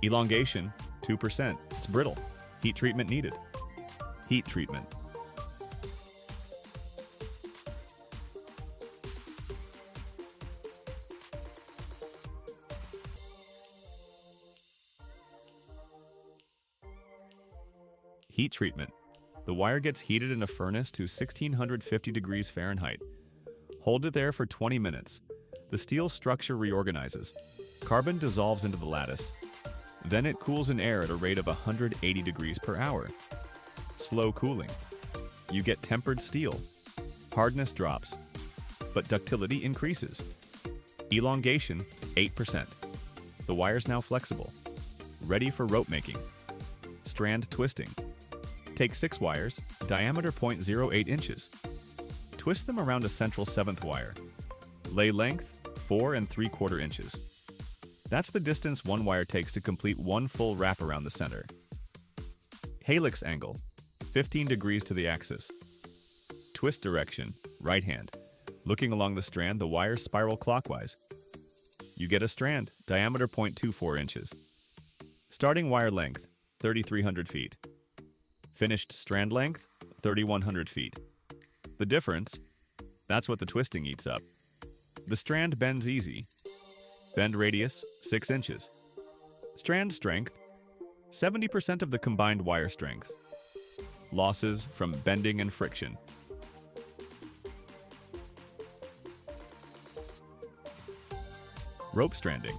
Elongation, 2%. It's brittle. Heat treatment needed. Heat treatment. Heat treatment. The wire gets heated in a furnace to 1650 degrees Fahrenheit. Hold it there for 20 minutes. The steel structure reorganizes. Carbon dissolves into the lattice. Then it cools in air at a rate of 180 degrees per hour. Slow cooling. You get tempered steel. Hardness drops, but ductility increases. Elongation, 8%. The wire's now flexible. Ready for rope making. Strand twisting. Take 6 wires, diameter 0.08 inches. Twist them around a central 7th wire. Lay length, 4 3/4 inches. That's the distance one wire takes to complete one full wrap around the center. Helix angle, 15 degrees to the axis. Twist direction, right hand. Looking along the strand, the wires spiral clockwise. You get a strand, diameter 0.24 inches. Starting wire length, 3,300 feet. Finished strand length, 3,100 feet. The difference, that's what the twisting eats up. The strand bends easy. Bend radius, 6 inches. Strand strength, 70% of the combined wire strengths. Losses from bending and friction. Rope stranding.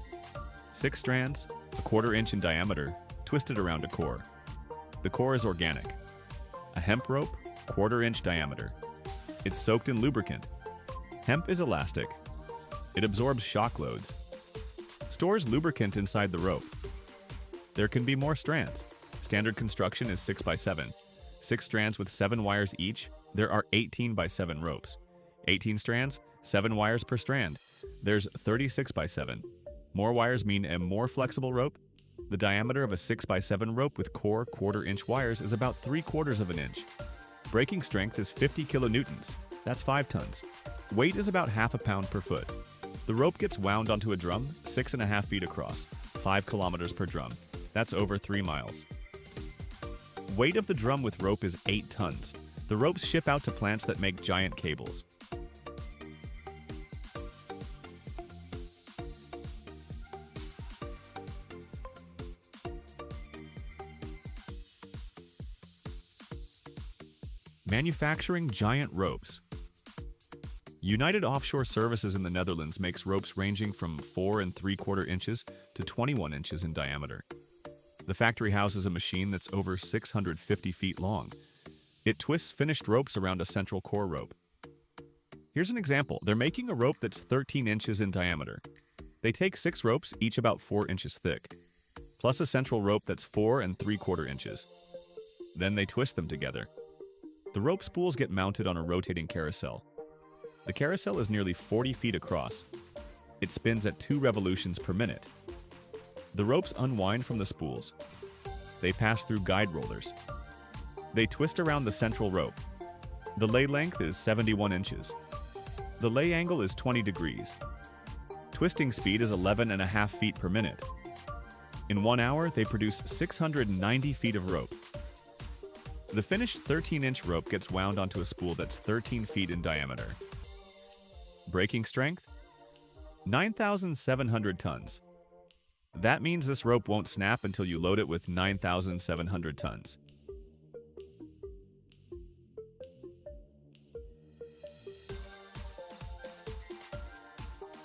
6 strands, a quarter-inch in diameter, twisted around a core. The core is organic. A hemp rope, quarter-inch diameter. It's soaked in lubricant. Hemp is elastic. It absorbs shock loads. Stores lubricant inside the rope. There can be more strands. Standard construction is 6 by 7. 6 strands with 7 wires each. There are 18 by 7 ropes. 18 strands, 7 wires per strand. There's 36 by 7. More wires mean a more flexible rope. The diameter of a 6 by 7 rope with core quarter-inch wires is about 3/4 of an inch. Breaking strength is 50 kilonewtons. That's 5 tons. Weight is about half a pound per foot. The rope gets wound onto a drum 6.5 feet across, 5 kilometers per drum. That's over 3 miles. Weight of the drum with rope is 8 tons. The ropes ship out to plants that make giant cables. Manufacturing giant ropes. United Offshore Services in the Netherlands makes ropes ranging from 4 3/4 inches to 21 inches in diameter. The factory houses a machine that's over 650 feet long. It twists finished ropes around a central core rope. Here's an example. They're making a rope that's 13 inches in diameter. They take 6 ropes, each about 4 inches thick, plus a central rope that's 4 3/4 inches. Then they twist them together. The rope spools get mounted on a rotating carousel. The carousel is nearly 40 feet across. It spins at 2 revolutions per minute. The ropes unwind from the spools. They pass through guide rollers. They twist around the central rope. The lay length is 71 inches. The lay angle is 20 degrees. Twisting speed is 11.5 feet per minute. In 1 hour, they produce 690 feet of rope. The finished 13-inch rope gets wound onto a spool that's 13 feet in diameter. Breaking strength? 9,700 tons. That means this rope won't snap until you load it with 9,700 tons.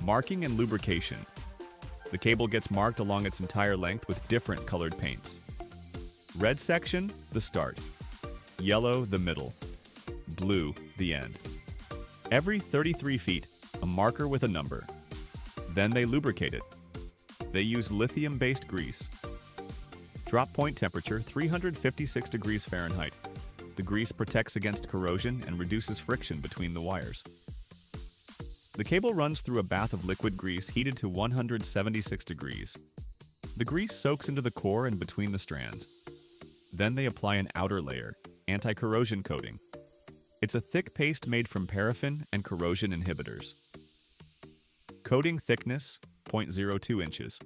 Marking and lubrication. The cable gets marked along its entire length with different colored paints. Red section, the start. Yellow, the middle. Blue, the end. Every 33 feet, a marker with a number. Then they lubricate it. They use lithium-based grease. Drop point temperature 356 degrees Fahrenheit. The grease protects against corrosion and reduces friction between the wires. The cable runs through a bath of liquid grease heated to 176 degrees. The grease soaks into the core and between the strands. Then they apply an outer layer, anti-corrosion coating. It's a thick paste made from paraffin and corrosion inhibitors. Coating thickness, 0.02 inches.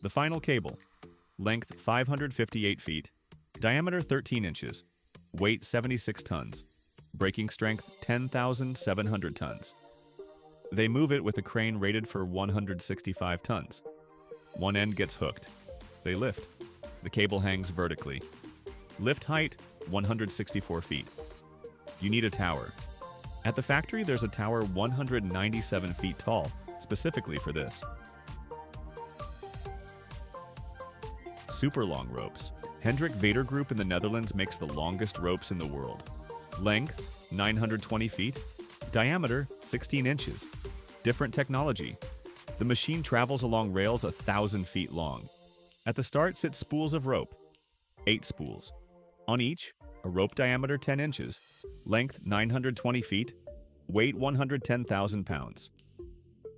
The final cable, length 558 feet, diameter 13 inches, weight 76 tons, breaking strength 10,700 tons. They move it with a crane rated for 165 tons. One end gets hooked. They lift. The cable hangs vertically. Lift height, 164 feet. You need a tower. At the factory, there's a tower 197 feet tall, specifically for this. Super long ropes. Hendrik Vader Group in the Netherlands makes the longest ropes in the world. Length, 920 feet. Diameter, 16 inches. Different technology. The machine travels along rails 1,000 feet long. At the start sit spools of rope. 8 spools. On each, a rope diameter 10 inches. Length 920 feet. Weight 110,000 pounds.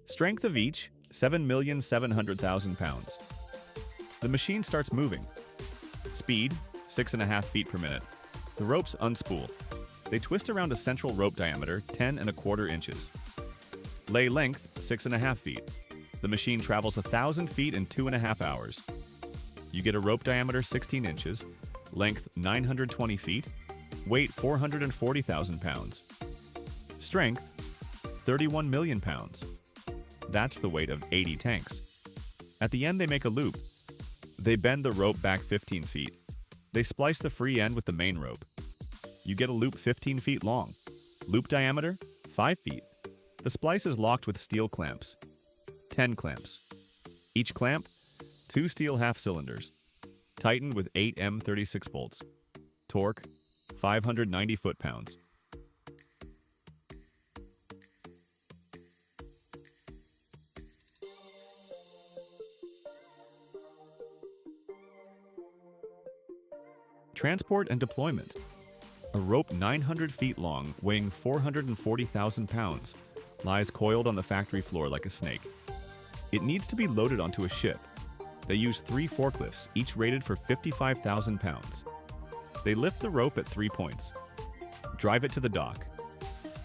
Strength of each, 7,700,000 pounds. The machine starts moving. Speed, 6.5 feet per minute. The ropes unspool. They twist around a central rope diameter 10.25 inches. Lay length, 6.5 feet. The machine travels 1,000 feet in 2.5 hours. You get a rope diameter 16 inches, length 920 feet, weight 440,000 pounds. Strength, 31 million pounds. That's the weight of 80 tanks. At the end, they make a loop. They bend the rope back 15 feet. They splice the free end with the main rope. You get a loop 15 feet long. Loop diameter, 5 feet. The splice is locked with steel clamps. 10 clamps. Each clamp, 2 steel half-cylinders. Tightened with 8 M36 bolts. Torque, 590 foot-pounds. Transport and deployment. A rope 900 feet long, weighing 440,000 pounds, lies coiled on the factory floor like a snake. It needs to be loaded onto a ship. They use 3 forklifts, each rated for 55,000 pounds. They lift the rope at 3 points. Drive it to the dock.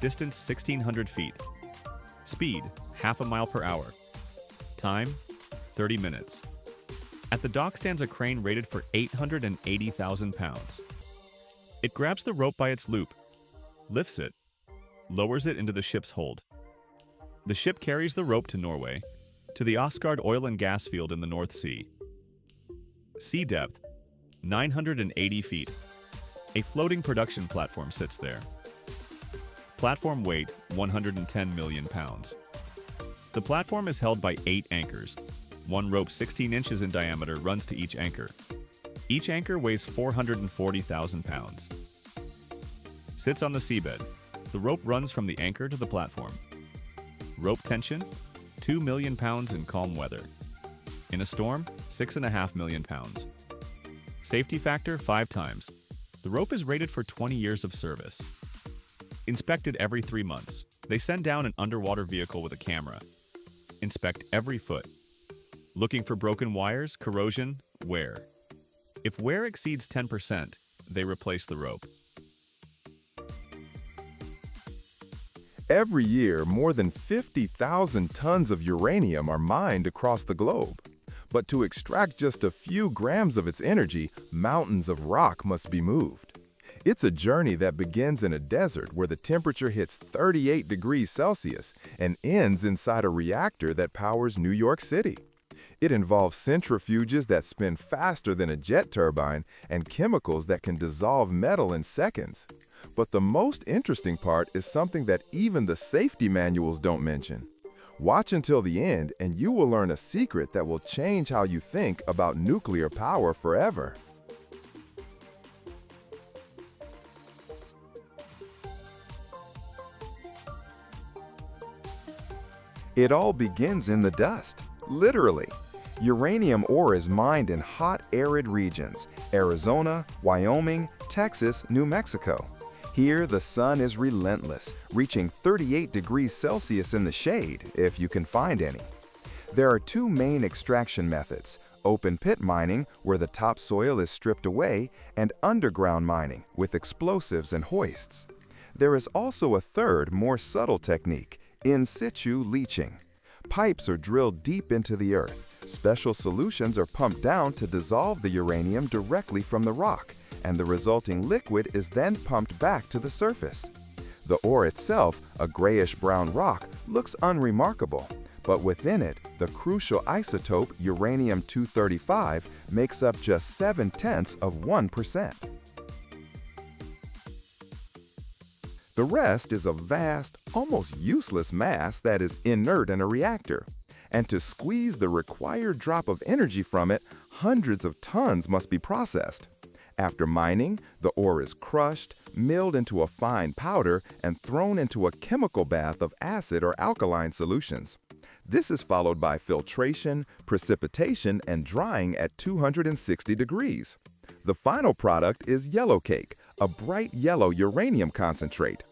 Distance 1,600 feet. Speed, half a mile per hour. Time, 30 minutes. At the dock stands a crane rated for 880,000 pounds. It grabs the rope by its loop, lifts it, lowers it into the ship's hold. The ship carries the rope to Norway, to the Åsgard oil and gas field in the North Sea. Sea depth, 980 feet. A floating production platform sits there. Platform weight, 110 million pounds. The platform is held by 8 anchors. One rope 16 inches in diameter runs to each anchor. Each anchor weighs 440,000 pounds. Sits on the seabed. The rope runs from the anchor to the platform. Rope tension, 2 million pounds in calm weather. In a storm, 6.5 million pounds. Safety factor, 5 times. The rope is rated for 20 years of service. Inspected every 3 months. They send down an underwater vehicle with a camera. Inspect every foot. Looking for broken wires, corrosion, wear. If wear exceeds 10%, they replace the rope. Every year, more than 50,000 tons of uranium are mined across the globe. But to extract just a few grams of its energy, mountains of rock must be moved. It's a journey that begins in a desert where the temperature hits 38 degrees Celsius and ends inside a reactor that powers New York City. It involves centrifuges that spin faster than a jet turbine and chemicals that can dissolve metal in seconds. But the most interesting part is something that even the safety manuals don't mention. Watch until the end and you will learn a secret that will change how you think about nuclear power forever. It all begins in the dust, literally. Uranium ore is mined in hot, arid regions: Arizona, Wyoming, Texas, New Mexico. Here, the sun is relentless, reaching 38 degrees Celsius in the shade, if you can find any. There are 2 main extraction methods: open pit mining, where the topsoil is stripped away, and underground mining, with explosives and hoists. There is also a third, more subtle technique: in situ leaching. Pipes are drilled deep into the earth. Special solutions are pumped down to dissolve the uranium directly from the rock, and the resulting liquid is then pumped back to the surface. The ore itself, a grayish-brown rock, looks unremarkable, but within it, the crucial isotope uranium-235 makes up just 0.7%. The rest is a vast, almost useless mass that is inert in a reactor. And to squeeze the required drop of energy from it, hundreds of tons must be processed. After mining, the ore is crushed, milled into a fine powder, and thrown into a chemical bath of acid or alkaline solutions. This is followed by filtration, precipitation, and drying at 260 degrees. The final product is yellowcake, a bright yellow uranium concentrate.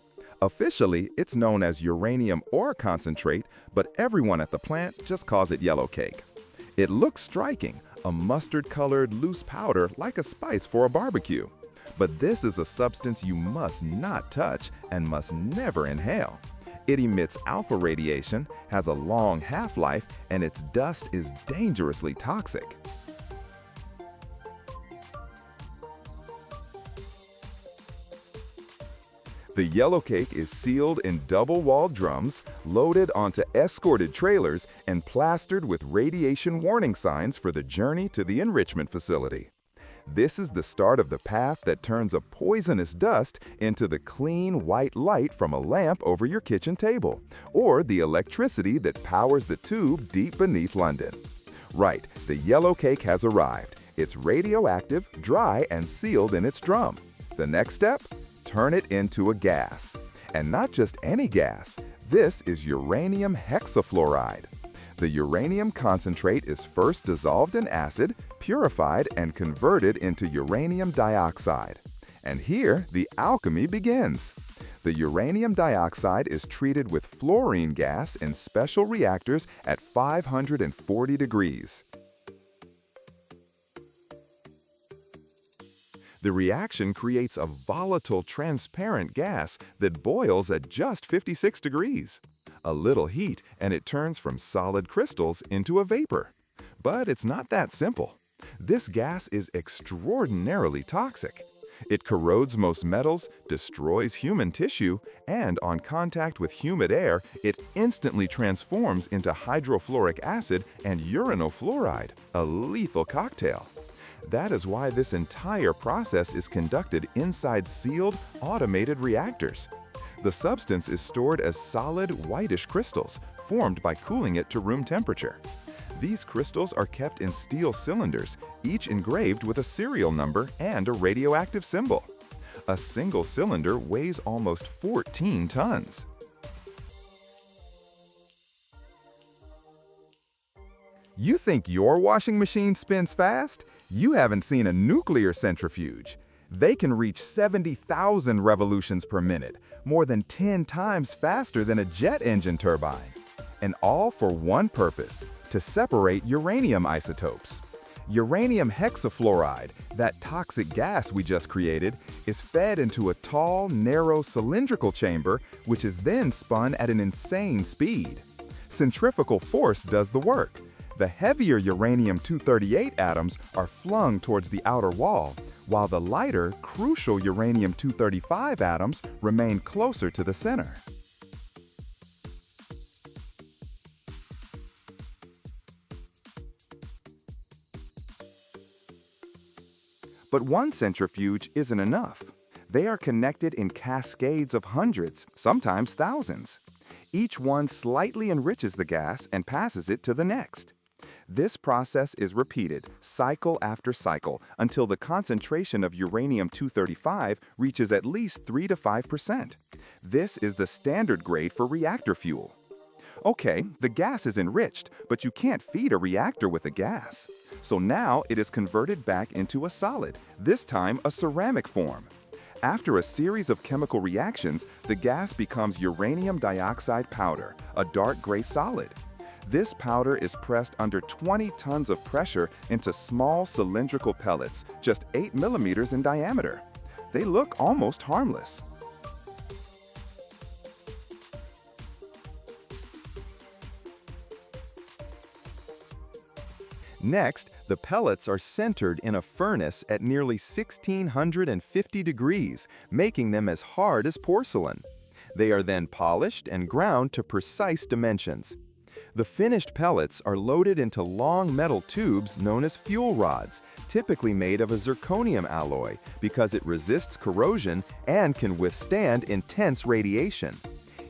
Officially, it's known as uranium ore concentrate, but everyone at the plant just calls it yellowcake. It looks striking, a mustard-colored loose powder like a spice for a barbecue. But this is a substance you must not touch and must never inhale. It emits alpha radiation, has a long half-life, and its dust is dangerously toxic. The yellowcake is sealed in double-walled drums, loaded onto escorted trailers, and plastered with radiation warning signs for the journey to the enrichment facility. This is the start of the path that turns a poisonous dust into the clean white light from a lamp over your kitchen table, or the electricity that powers the tube deep beneath London. Right, the yellow cake has arrived. It's radioactive, dry, and sealed in its drum. The next step? Turn it into a gas. And not just any gas. This is uranium hexafluoride. The uranium concentrate is first dissolved in acid, purified, and converted into uranium dioxide. And here, the alchemy begins. The uranium dioxide is treated with fluorine gas in special reactors at 540 degrees. The reaction creates a volatile, transparent gas that boils at just 56 degrees. A little heat, and it turns from solid crystals into a vapor. But it's not that simple. This gas is extraordinarily toxic. It corrodes most metals, destroys human tissue, and on contact with humid air, it instantly transforms into hydrofluoric acid and uranofluoride, a lethal cocktail. That is why this entire process is conducted inside sealed, automated reactors. The substance is stored as solid, whitish crystals, formed by cooling it to room temperature. These crystals are kept in steel cylinders, each engraved with a serial number and a radioactive symbol. A single cylinder weighs almost 14 tons. You think your washing machine spins fast? You haven't seen a nuclear centrifuge. They can reach 70,000 revolutions per minute, more than 10 times faster than a jet engine turbine. And all for one purpose, to separate uranium isotopes. Uranium hexafluoride, that toxic gas we just created, is fed into a tall, narrow cylindrical chamber, which is then spun at an insane speed. Centrifugal force does the work. The heavier uranium-238 atoms are flung towards the outer wall, while the lighter, crucial uranium-235 atoms remain closer to the center. But one centrifuge isn't enough. They are connected in cascades of hundreds, sometimes thousands. Each one slightly enriches the gas and passes it to the next. This process is repeated, cycle after cycle, until the concentration of uranium-235 reaches at least 3 to 5%. This is the standard grade for reactor fuel. Okay, the gas is enriched, but you can't feed a reactor with a gas. So now it is converted back into a solid, this time a ceramic form. After a series of chemical reactions, the gas becomes uranium dioxide powder, a dark gray solid. This powder is pressed under 20 tons of pressure into small cylindrical pellets, just 8 millimeters in diameter. They look almost harmless. Next, the pellets are centered in a furnace at nearly 1,650 degrees, making them as hard as porcelain. They are then polished and ground to precise dimensions. The finished pellets are loaded into long metal tubes known as fuel rods, typically made of a zirconium alloy because it resists corrosion and can withstand intense radiation.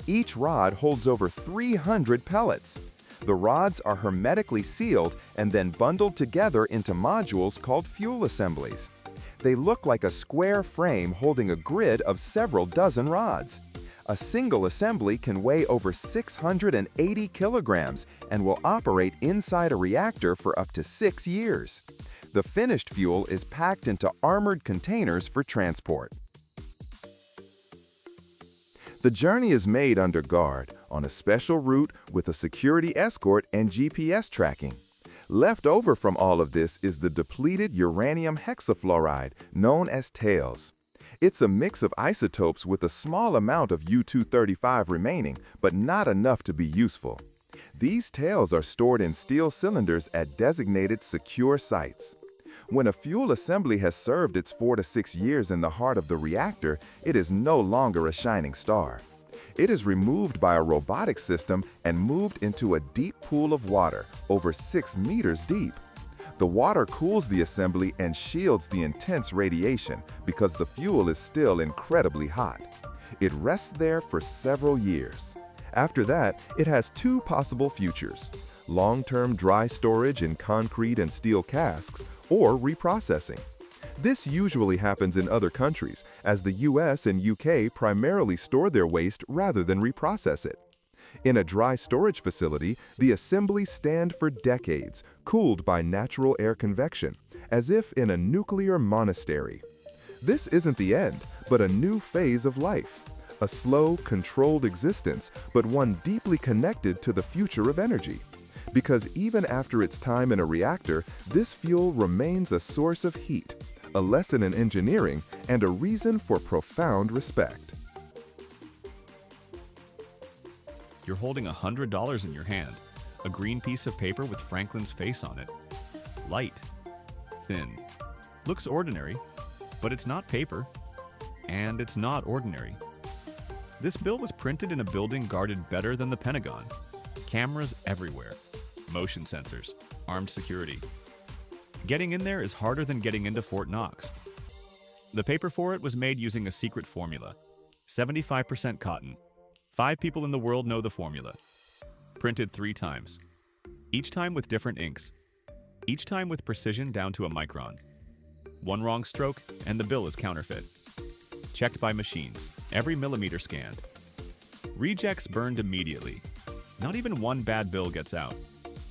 Each rod holds over 300 pellets. The rods are hermetically sealed and then bundled together into modules called fuel assemblies. They look like a square frame holding a grid of several dozen rods. A single assembly can weigh over 680 kilograms and will operate inside a reactor for up to 6 years. The finished fuel is packed into armored containers for transport. The journey is made under guard, on a special route with a security escort and GPS tracking. Left over from all of this is the depleted uranium hexafluoride, known as tails. It's a mix of isotopes with a small amount of U-235 remaining, but not enough to be useful. These tails are stored in steel cylinders at designated secure sites. When a fuel assembly has served its 4 to 6 years in the heart of the reactor, it is no longer a shining star. It is removed by a robotic system and moved into a deep pool of water, over 6 meters deep. The water cools the assembly and shields the intense radiation because the fuel is still incredibly hot. It rests there for several years. After that, it has 2 possible futures: long-term dry storage in concrete and steel casks, or reprocessing. This usually happens in other countries, as the US and UK primarily store their waste rather than reprocess it. In a dry storage facility, the assemblies stand for decades, cooled by natural air convection, as if in a nuclear monastery. This isn't the end, but a new phase of life. A slow, controlled existence, but one deeply connected to the future of energy. Because even after its time in a reactor, this fuel remains a source of heat, a lesson in engineering, and a reason for profound respect. You're holding $100 in your hand, a green piece of paper with Franklin's face on it. Light, thin, looks ordinary, but it's not paper, and it's not ordinary. This bill was printed in a building guarded better than the Pentagon. Cameras everywhere, motion sensors, armed security. Getting in there is harder than getting into Fort Knox. The paper for it was made using a secret formula, 75% cotton. 5 people in the world know the formula. Printed 3 times. Each time with different inks. Each time with precision down to a micron. One wrong stroke, and the bill is counterfeit. Checked by machines, every millimeter scanned. Rejects burned immediately. Not even one bad bill gets out.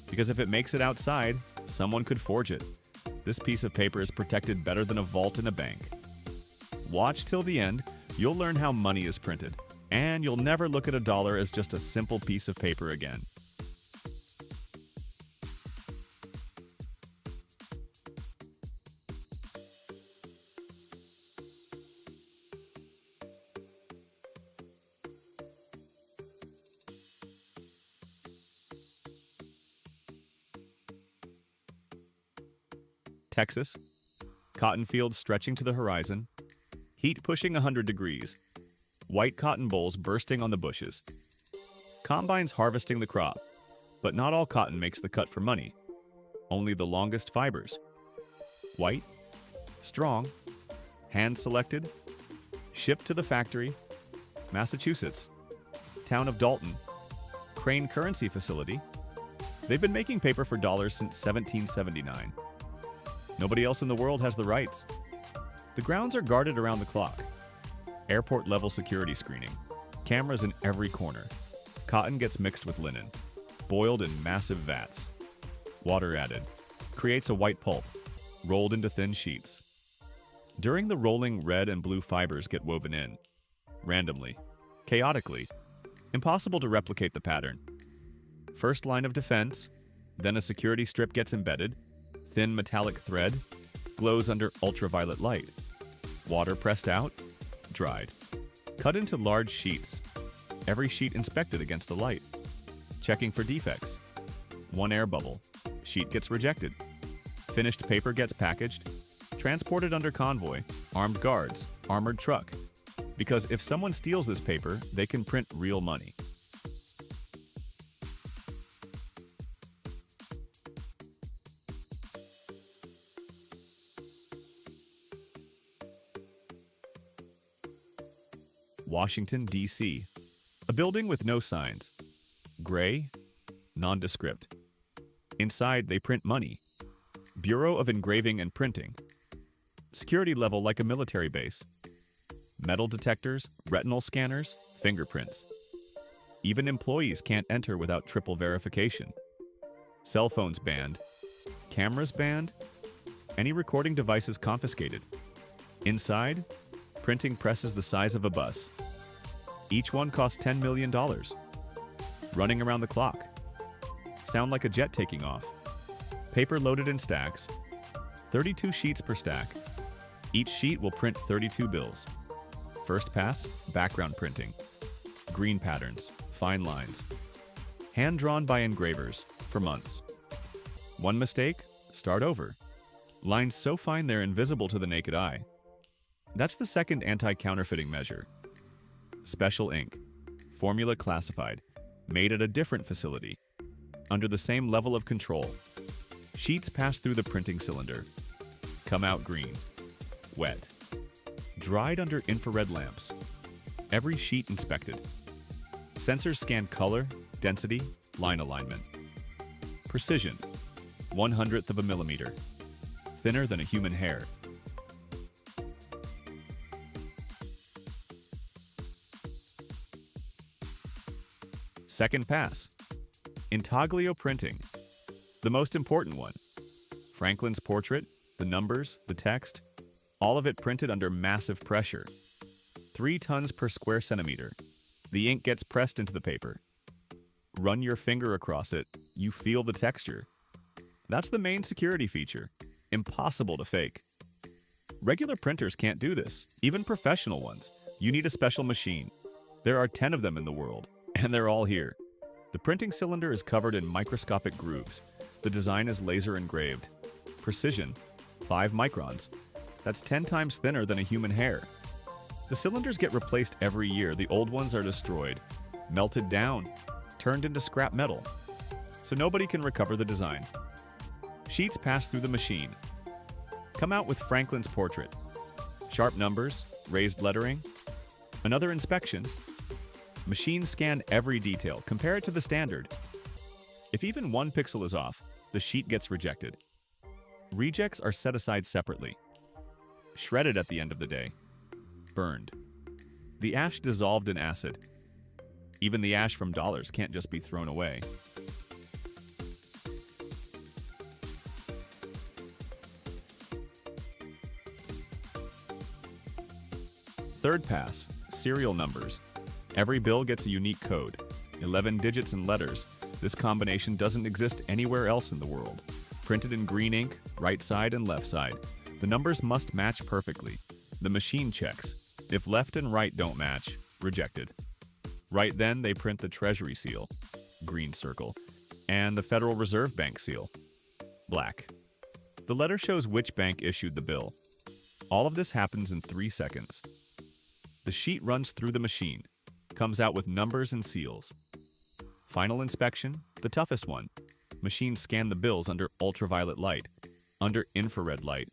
Because if it makes it outside, someone could forge it. This piece of paper is protected better than a vault in a bank. Watch till the end, you'll learn how money is printed. And you'll never look at a dollar as just a simple piece of paper again. Texas, cotton fields stretching to the horizon, heat pushing 100 degrees. White cotton bolls bursting on the bushes. Combines harvesting the crop, but not all cotton makes the cut for money. Only the longest fibers. White, strong, hand-selected, shipped to the factory, Massachusetts, town of Dalton, Crane Currency Facility. They've been making paper for dollars since 1779. Nobody else in the world has the rights. The grounds are guarded around the clock. Airport-level security screening. Cameras in every corner. Cotton gets mixed with linen. Boiled in massive vats. Water added. Creates a white pulp. Rolled into thin sheets. During the rolling, red and blue fibers get woven in. Randomly. Chaotically. Impossible to replicate the pattern. First line of defense. Then a security strip gets embedded. Thin metallic thread. Glows under ultraviolet light. Water pressed out. Dried. Cut into large sheets. Every sheet inspected against the light. Checking for defects. One air bubble. Sheet gets rejected. Finished paper gets packaged. Transported under convoy. Armed guards. Armored truck. Because if someone steals this paper, they can print real money. Washington, D.C. A building with no signs. Gray, nondescript. Inside, they print money. Bureau of Engraving and Printing. Security level like a military base. Metal detectors, retinal scanners, fingerprints. Even employees can't enter without triple verification. Cell phones banned. Cameras banned. Any recording devices confiscated. Inside, printing presses the size of a bus. Each one costs $10 million. Running around the clock. Sound like a jet taking off. Paper loaded in stacks. 32 sheets per stack. Each sheet will print 32 bills. First pass, background printing. Green patterns, fine lines. Hand drawn by engravers, for months. One mistake, start over. Lines so fine they're invisible to the naked eye. That's the second anti-counterfeiting measure. Special ink. Formula classified. Made at a different facility. Under the same level of control. Sheets pass through the printing cylinder. Come out green. Wet. Dried under infrared lamps. Every sheet inspected. Sensors scan color, density, line alignment. Precision, 1/100th of a millimeter. Thinner than a human hair. Second pass. Intaglio printing. The most important one. Franklin's portrait, the numbers, the text, all of it printed under massive pressure. 3 tons per square centimeter. The ink gets pressed into the paper. Run your finger across it, you feel the texture. That's the main security feature. Impossible to fake. Regular printers can't do this, even professional ones. You need a special machine. There are 10 of them in the world, and they're all here. The printing cylinder is covered in microscopic grooves. The design is laser engraved. Precision, 5 microns. That's 10 times thinner than a human hair. The cylinders get replaced every year. The old ones are destroyed, melted down, turned into scrap metal. So nobody can recover the design. Sheets pass through the machine. Come out with Franklin's portrait. Sharp numbers, raised lettering. Another inspection. Machines scan every detail. Compare it to the standard. If even 1 pixel is off, the sheet gets rejected. Rejects are set aside separately. Shredded at the end of the day. Burned. The ash dissolved in acid. Even the ash from dollars can't just be thrown away. Third pass, serial numbers. Every bill gets a unique code, 11 digits and letters. This combination doesn't exist anywhere else in the world. Printed in green ink, right side and left side. The numbers must match perfectly. The machine checks. If left and right don't match, rejected. Right then, they print the Treasury seal, green circle, and the Federal Reserve Bank seal, black. The letter shows which bank issued the bill. All of this happens in 3 seconds. The sheet runs through the machine, comes out with numbers and seals. Final inspection, the toughest one. Machines scan the bills under ultraviolet light, under infrared light,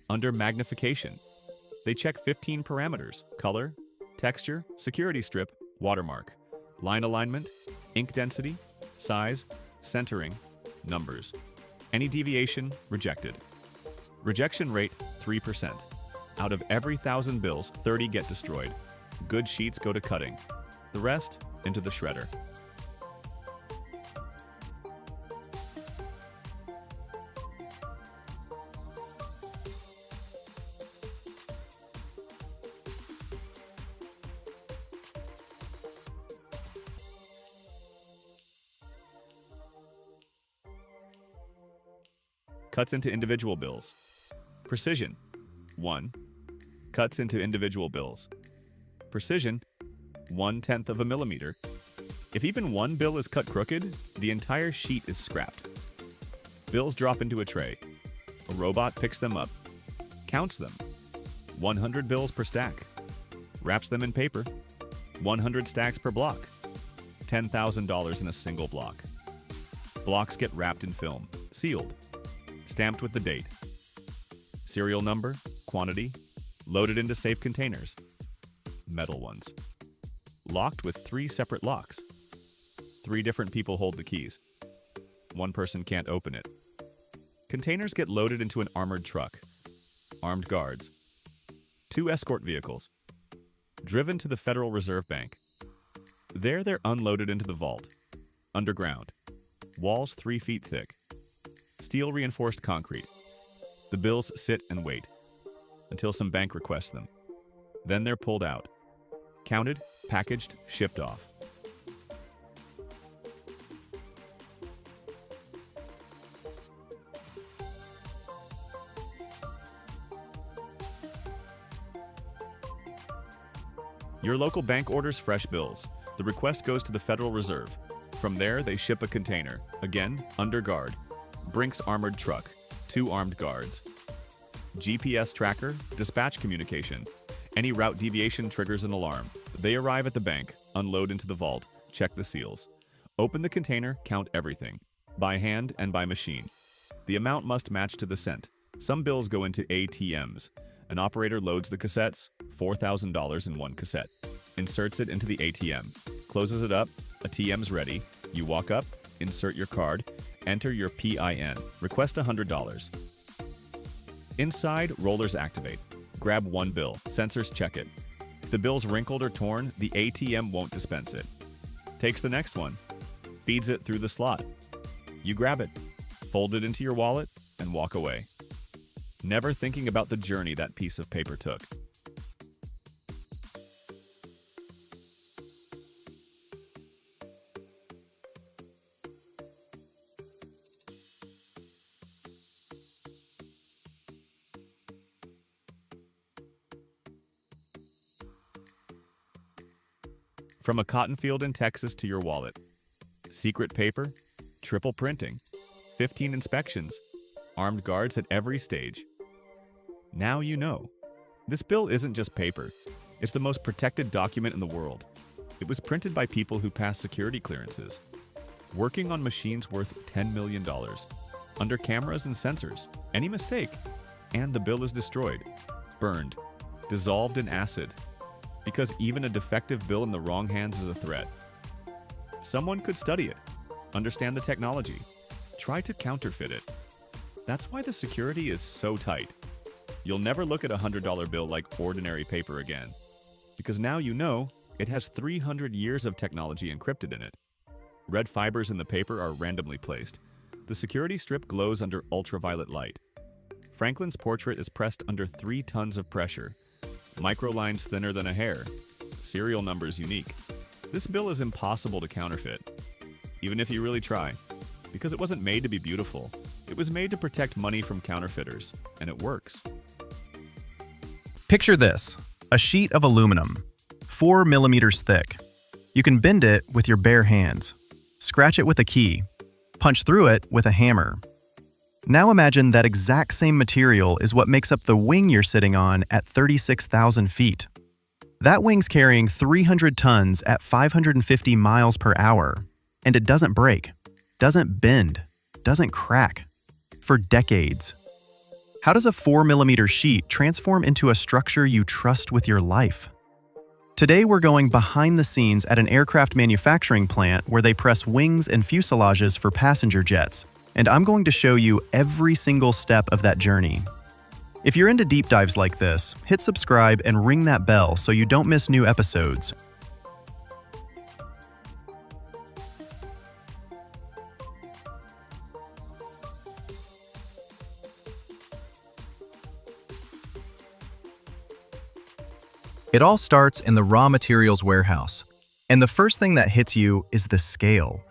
under magnification. They check 15 parameters: color, texture, security strip, watermark, line alignment, ink density, size, centering, numbers. Any deviation, rejected. Rejection rate, 3%. Out of every 1,000 bills, 30 get destroyed. Good sheets go to cutting. The rest, into the shredder. Cuts into individual bills. Precision, 1. Cuts into individual bills. Precision, 1/10 of a millimeter. If even one bill is cut crooked, the entire sheet is scrapped. Bills drop into a tray. A robot picks them up, counts them. 100 bills per stack. Wraps them in paper. 100 stacks per block. $10,000 in a single block. Blocks get wrapped in film, sealed, stamped with the date. Serial number, quantity, loaded into safe containers. Metal ones. Locked with 3 separate locks. 3 different people hold the keys. One person can't open it. Containers get loaded into an armored truck. Armed guards. 2 escort vehicles. Driven to the Federal Reserve Bank. There they're unloaded into the vault. Underground. Walls 3 feet thick. Steel reinforced concrete. The bills sit and wait until some bank requests them. Then they're pulled out. Counted, packaged, shipped off. Your local bank orders fresh bills. The request goes to the Federal Reserve. From there, they ship a container. Again, under guard. Brink's armored truck. 2 armed guards. GPS tracker, dispatch communication. Any route deviation triggers an alarm. They arrive at the bank, unload into the vault, check the seals. Open the container, count everything. By hand and by machine. The amount must match to the cent. Some bills go into ATMs. An operator loads the cassettes, $4,000 in one cassette. Inserts it into the ATM. Closes it up, a TM's ready. You walk up, insert your card, Enter your PIN. Request $100. Inside, rollers activate. Grab one bill. Sensors check it. If the bill's wrinkled or torn, the ATM won't dispense it. Takes the next one. Feeds it through the slot. You grab it, fold it into your wallet, and walk away. Never thinking about the journey that piece of paper took. From a cotton field in Texas to your wallet. Secret paper, triple printing, 15 inspections, armed guards at every stage. Now you know. This bill isn't just paper. It's the most protected document in the world. It was printed by people who passed security clearances, working on machines worth $10 million, under cameras and sensors. Any mistake, and the bill is destroyed, burned, dissolved in acid. Because even a defective bill in the wrong hands is a threat. Someone could study it, understand the technology, try to counterfeit it. That's why the security is so tight. You'll never look at a $100 bill like ordinary paper again, because now you know it has 300 years of technology encrypted in it. Red fibers in the paper are randomly placed. The security strip glows under ultraviolet light. Franklin's portrait is pressed under 3 tons of pressure. Microlines thinner than a hair. Serial numbers unique. This bill is impossible to counterfeit, even if you really try, because it wasn't made to be beautiful. It was made to protect money from counterfeiters, and it works. Picture this, a sheet of aluminum, 4 millimeters thick. You can bend it with your bare hands, scratch it with a key, punch through it with a hammer. Now imagine that exact same material is what makes up the wing you're sitting on at 36,000 feet. That wing's carrying 300 tons at 550 miles per hour, and it doesn't break, doesn't bend, doesn't crack. For decades. How does a 4 millimeter sheet transform into a structure you trust with your life? Today we're going behind the scenes at an aircraft manufacturing plant where they press wings and fuselages for passenger jets. And I'm going to show you every single step of that journey. If you're into deep dives like this, hit subscribe and ring that bell so you don't miss new episodes. It all starts in the raw materials warehouse. And the first thing that hits you is the scale.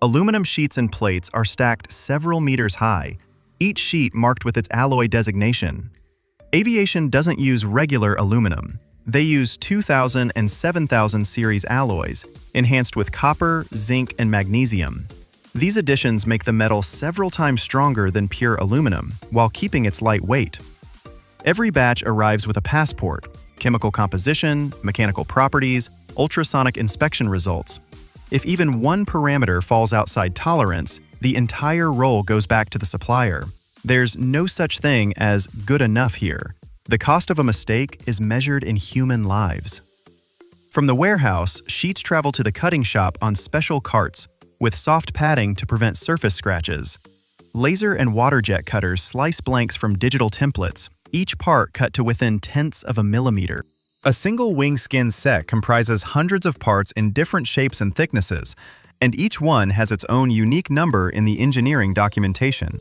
Aluminum sheets and plates are stacked several meters high, each sheet marked with its alloy designation. Aviation doesn't use regular aluminum. They use 2000 and 7000 series alloys, enhanced with copper, zinc, and magnesium. These additions make the metal several times stronger than pure aluminum, while keeping its light weight. Every batch arrives with a passport, chemical composition, mechanical properties, ultrasonic inspection results. If even one parameter falls outside tolerance, the entire roll goes back to the supplier. There's no such thing as good enough here. The cost of a mistake is measured in human lives. From the warehouse, sheets travel to the cutting shop on special carts, with soft padding to prevent surface scratches. Laser and water jet cutters slice blanks from digital templates, each part cut to within tenths of a millimeter. A single wing skin set comprises hundreds of parts in different shapes and thicknesses, and each one has its own unique number in the engineering documentation.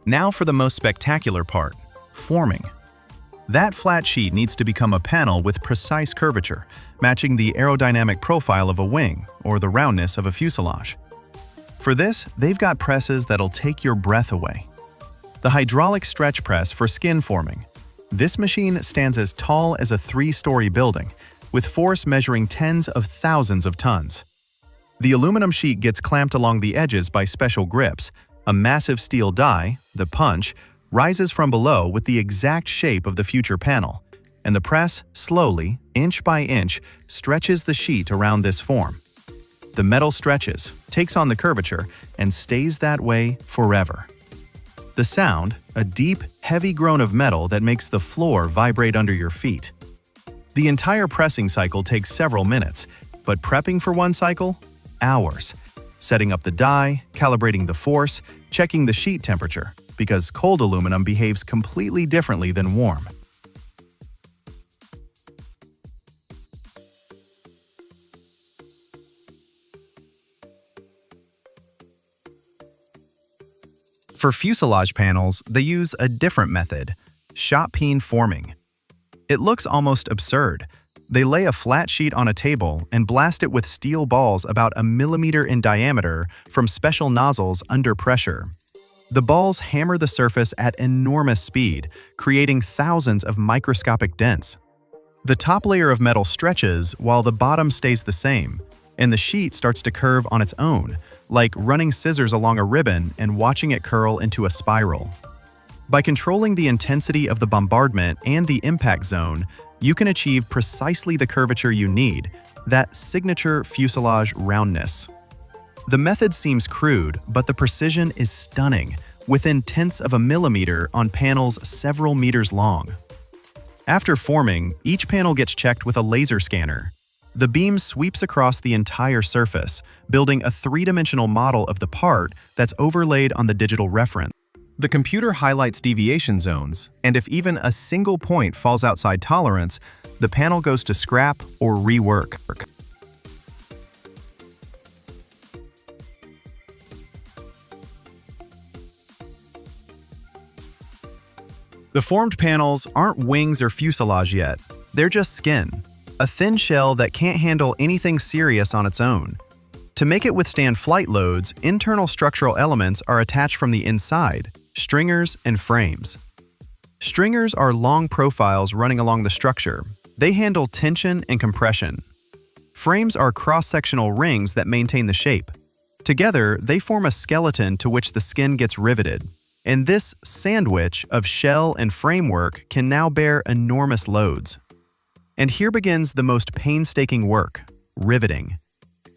Now for the most spectacular part, forming. That flat sheet needs to become a panel with precise curvature, matching the aerodynamic profile of a wing or the roundness of a fuselage. For this, they've got presses that'll take your breath away. The hydraulic stretch press for skin forming. This machine stands as tall as a 3-story building, with force measuring tens of thousands of tons. The aluminum sheet gets clamped along the edges by special grips. A massive steel die, the punch, rises from below with the exact shape of the future panel, and the press slowly, inch by inch, stretches the sheet around this form. The metal stretches, takes on the curvature, and stays that way forever. The sound, a deep, heavy groan of metal that makes the floor vibrate under your feet. The entire pressing cycle takes several minutes, but prepping for one cycle? Hours. Setting up the die, calibrating the force, checking the sheet temperature, because cold aluminum behaves completely differently than warm. For fuselage panels, they use a different method, shot peen forming. It looks almost absurd. They lay a flat sheet on a table and blast it with steel balls about a millimeter in diameter from special nozzles under pressure. The balls hammer the surface at enormous speed, creating thousands of microscopic dents. The top layer of metal stretches while the bottom stays the same, and the sheet starts to curve on its own, like running scissors along a ribbon and watching it curl into a spiral. By controlling the intensity of the bombardment and the impact zone, you can achieve precisely the curvature you need, that signature fuselage roundness. The method seems crude, but the precision is stunning, within tenths of a millimeter on panels several meters long. After forming, each panel gets checked with a laser scanner. The beam sweeps across the entire surface, building a three-dimensional model of the part that's overlaid on the digital reference. The computer highlights deviation zones, and if even a single point falls outside tolerance, the panel goes to scrap or rework. The formed panels aren't wings or fuselage yet. They're just skin, a thin shell that can't handle anything serious on its own. To make it withstand flight loads, internal structural elements are attached from the inside, stringers and frames. Stringers are long profiles running along the structure. They handle tension and compression. Frames are cross-sectional rings that maintain the shape. Together, they form a skeleton to which the skin gets riveted. And this sandwich of shell and framework can now bear enormous loads. And here begins the most painstaking work, riveting.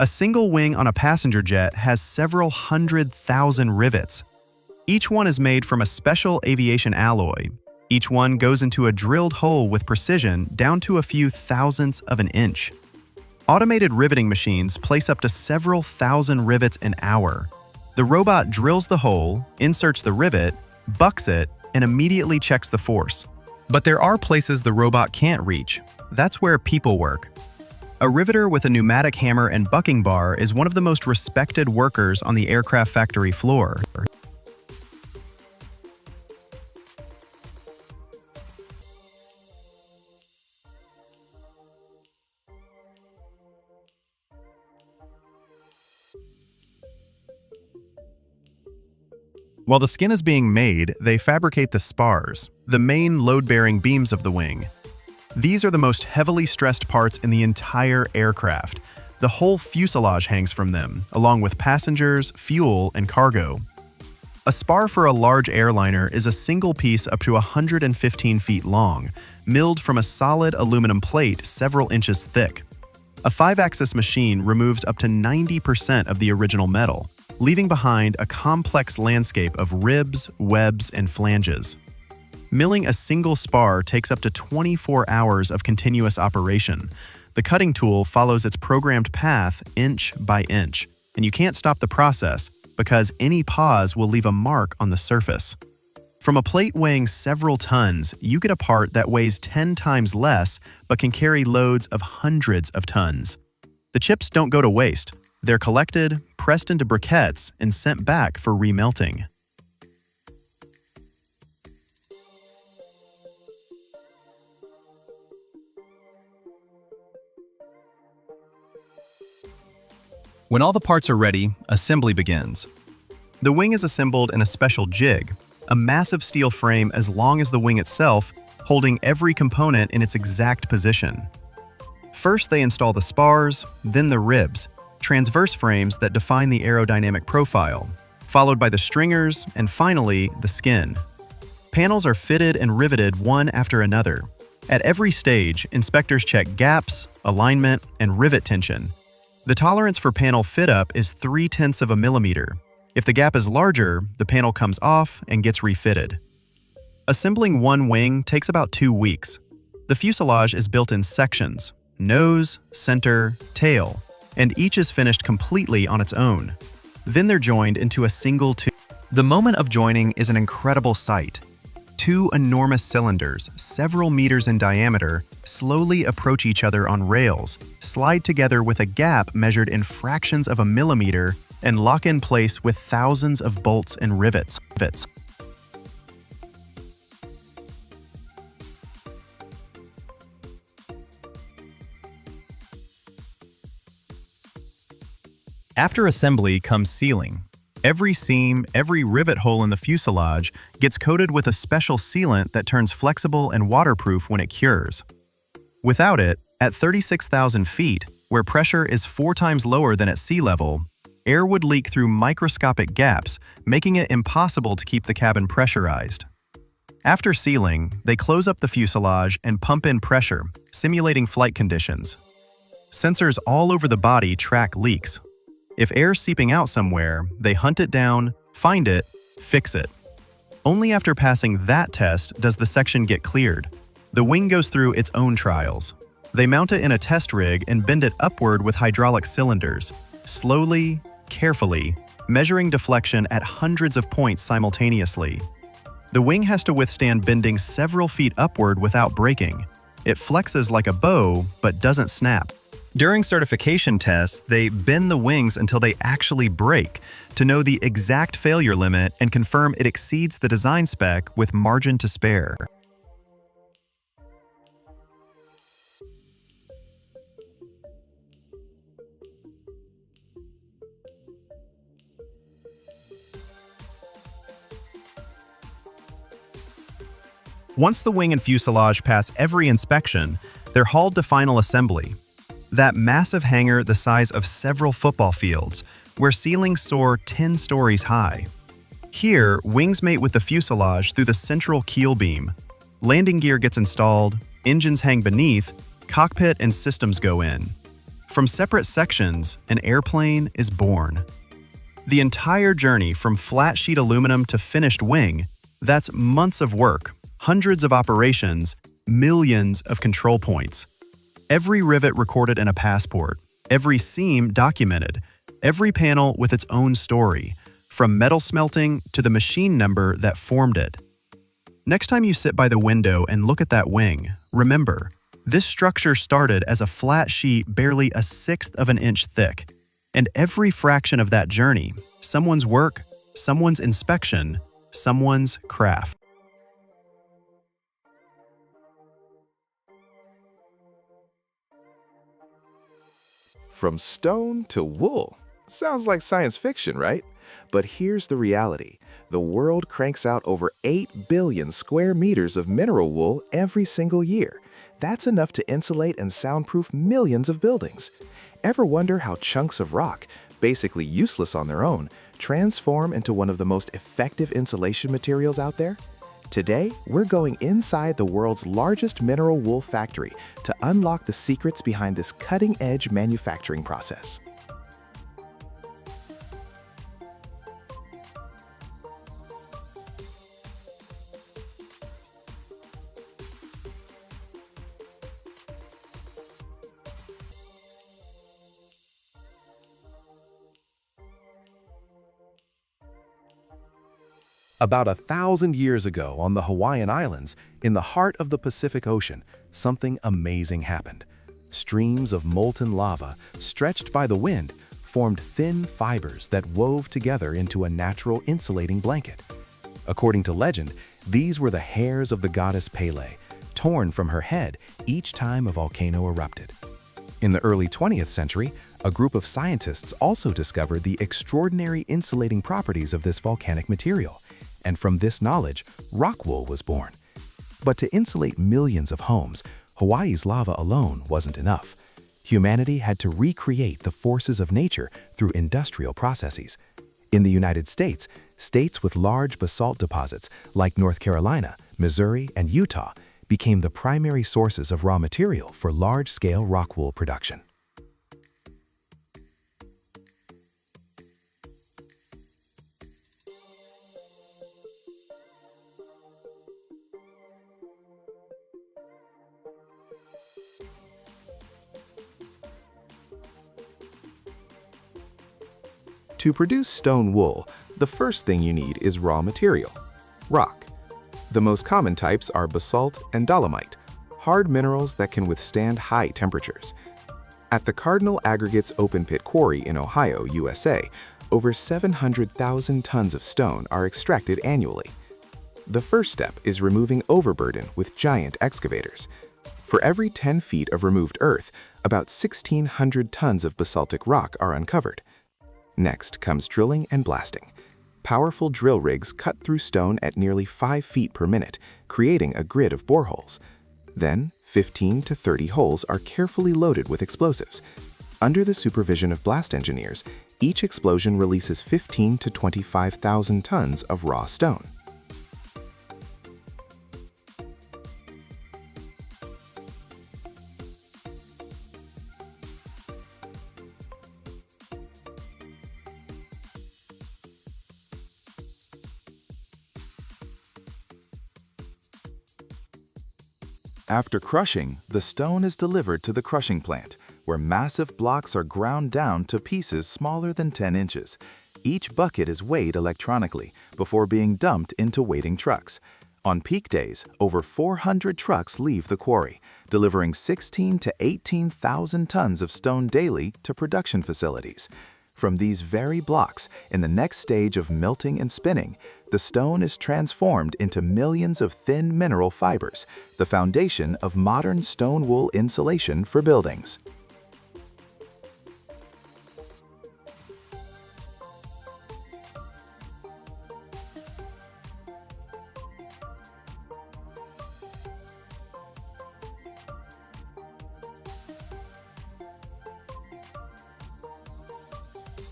A single wing on a passenger jet has several 100,000 rivets. Each one is made from a special aviation alloy. Each one goes into a drilled hole with precision down to a few thousandths of an inch. Automated riveting machines place up to several thousand rivets an hour. The robot drills the hole, inserts the rivet, bucks it, and immediately checks the force. But there are places the robot can't reach. That's where people work. A riveter with a pneumatic hammer and bucking bar is one of the most respected workers on the aircraft factory floor. While the skin is being made, they fabricate the spars, the main load-bearing beams of the wing. These are the most heavily stressed parts in the entire aircraft. The whole fuselage hangs from them, along with passengers, fuel, and cargo. A spar for a large airliner is a single piece up to 115 feet long, milled from a solid aluminum plate several inches thick. A 5-axis machine removes up to 90% of the original metal, leaving behind a complex landscape of ribs, webs, and flanges. Milling a single spar takes up to 24 hours of continuous operation. The cutting tool follows its programmed path inch by inch, and you can't stop the process because any pause will leave a mark on the surface. From a plate weighing several tons, you get a part that weighs 10 times less but can carry loads of hundreds of tons. The chips don't go to waste. They're collected, pressed into briquettes, and sent back for remelting. When all the parts are ready, assembly begins. The wing is assembled in a special jig, a massive steel frame as long as the wing itself, holding every component in its exact position. First, they install the spars, then the ribs, transverse frames that define the aerodynamic profile, followed by the stringers, and finally, the skin. Panels are fitted and riveted one after another. At every stage, inspectors check gaps, alignment, and rivet tension. The tolerance for panel fit-up is 0.3 of a millimeter. If the gap is larger, the panel comes off and gets refitted. Assembling one wing takes about 2 weeks. The fuselage is built in sections: nose, center, tail, and each is finished completely on its own. Then they're joined into a single tube. The moment of joining is an incredible sight. 2 enormous cylinders, several meters in diameter, slowly approach each other on rails, slide together with a gap measured in fractions of a millimeter, and lock in place with thousands of bolts and rivets. After assembly comes sealing. Every seam, every rivet hole in the fuselage gets coated with a special sealant that turns flexible and waterproof when it cures. Without it, at 36,000 feet, where pressure is 4 times lower than at sea level, air would leak through microscopic gaps, making it impossible to keep the cabin pressurized. After sealing, they close up the fuselage and pump in pressure, simulating flight conditions. Sensors all over the body track leaks. If air's seeping out somewhere, they hunt it down, find it, fix it. Only after passing that test does the section get cleared. The wing goes through its own trials. They mount it in a test rig and bend it upward with hydraulic cylinders, slowly, carefully, measuring deflection at hundreds of points simultaneously. The wing has to withstand bending several feet upward without breaking. It flexes like a bow, but doesn't snap. During certification tests, they bend the wings until they actually break to know the exact failure limit and confirm it exceeds the design spec with margin to spare. Once the wing and fuselage pass every inspection, they're hauled to final assembly. That massive hangar the size of several football fields, where ceilings soar 10 stories high. Here, wings mate with the fuselage through the central keel beam. Landing gear gets installed, engines hang beneath, cockpit and systems go in. From separate sections, an airplane is born. The entire journey from flat sheet aluminum to finished wing, that's months of work, hundreds of operations, millions of control points. Every rivet recorded in a passport, every seam documented, every panel with its own story, from metal smelting to the machine number that formed it. Next time you sit by the window and look at that wing, remember, this structure started as a flat sheet barely 1/6 of an inch thick, and every fraction of that journey, someone's work, someone's inspection, someone's craft. From stone to wool. Sounds like science fiction, right? But here's the reality. The world cranks out over 8 billion square meters of mineral wool every single year. That's enough to insulate and soundproof millions of buildings. Ever wonder how chunks of rock, basically useless on their own, transform into one of the most effective insulation materials out there? Today, we're going inside the world's largest mineral wool factory to unlock the secrets behind this cutting-edge manufacturing process. About 1,000 years ago on the Hawaiian Islands, in the heart of the Pacific Ocean, something amazing happened. Streams of molten lava, stretched by the wind, formed thin fibers that wove together into a natural insulating blanket. According to legend, these were the hairs of the goddess Pele, torn from her head each time a volcano erupted. In the early 20th century, a group of scientists also discovered the extraordinary insulating properties of this volcanic material. And from this knowledge, rock wool was born. But to insulate millions of homes, Hawaii's lava alone wasn't enough. Humanity had to recreate the forces of nature through industrial processes. In the United States, states with large basalt deposits like North Carolina, Missouri, and Utah became the primary sources of raw material for large-scale rock wool production. To produce stone wool, the first thing you need is raw material, rock. The most common types are basalt and dolomite, hard minerals that can withstand high temperatures. At the Cardinal Aggregates open pit quarry in Ohio, USA, over 700,000 tons of stone are extracted annually. The first step is removing overburden with giant excavators. For every 10 feet of removed earth, about 1,600 tons of basaltic rock are uncovered. Next comes drilling and blasting. Powerful drill rigs cut through stone at nearly 5 feet per minute, creating a grid of boreholes. Then, 15 to 30 holes are carefully loaded with explosives. Under the supervision of blast engineers, each explosion releases 15 to 25,000 tons of raw stone. After crushing, the stone is delivered to the crushing plant, where massive blocks are ground down to pieces smaller than 10 inches. Each bucket is weighed electronically before being dumped into waiting trucks. On peak days, over 400 trucks leave the quarry, delivering 16 to 18,000 tons of stone daily to production facilities. From these very blocks, in the next stage of melting and spinning, the stone is transformed into millions of thin mineral fibers, the foundation of modern stone wool insulation for buildings.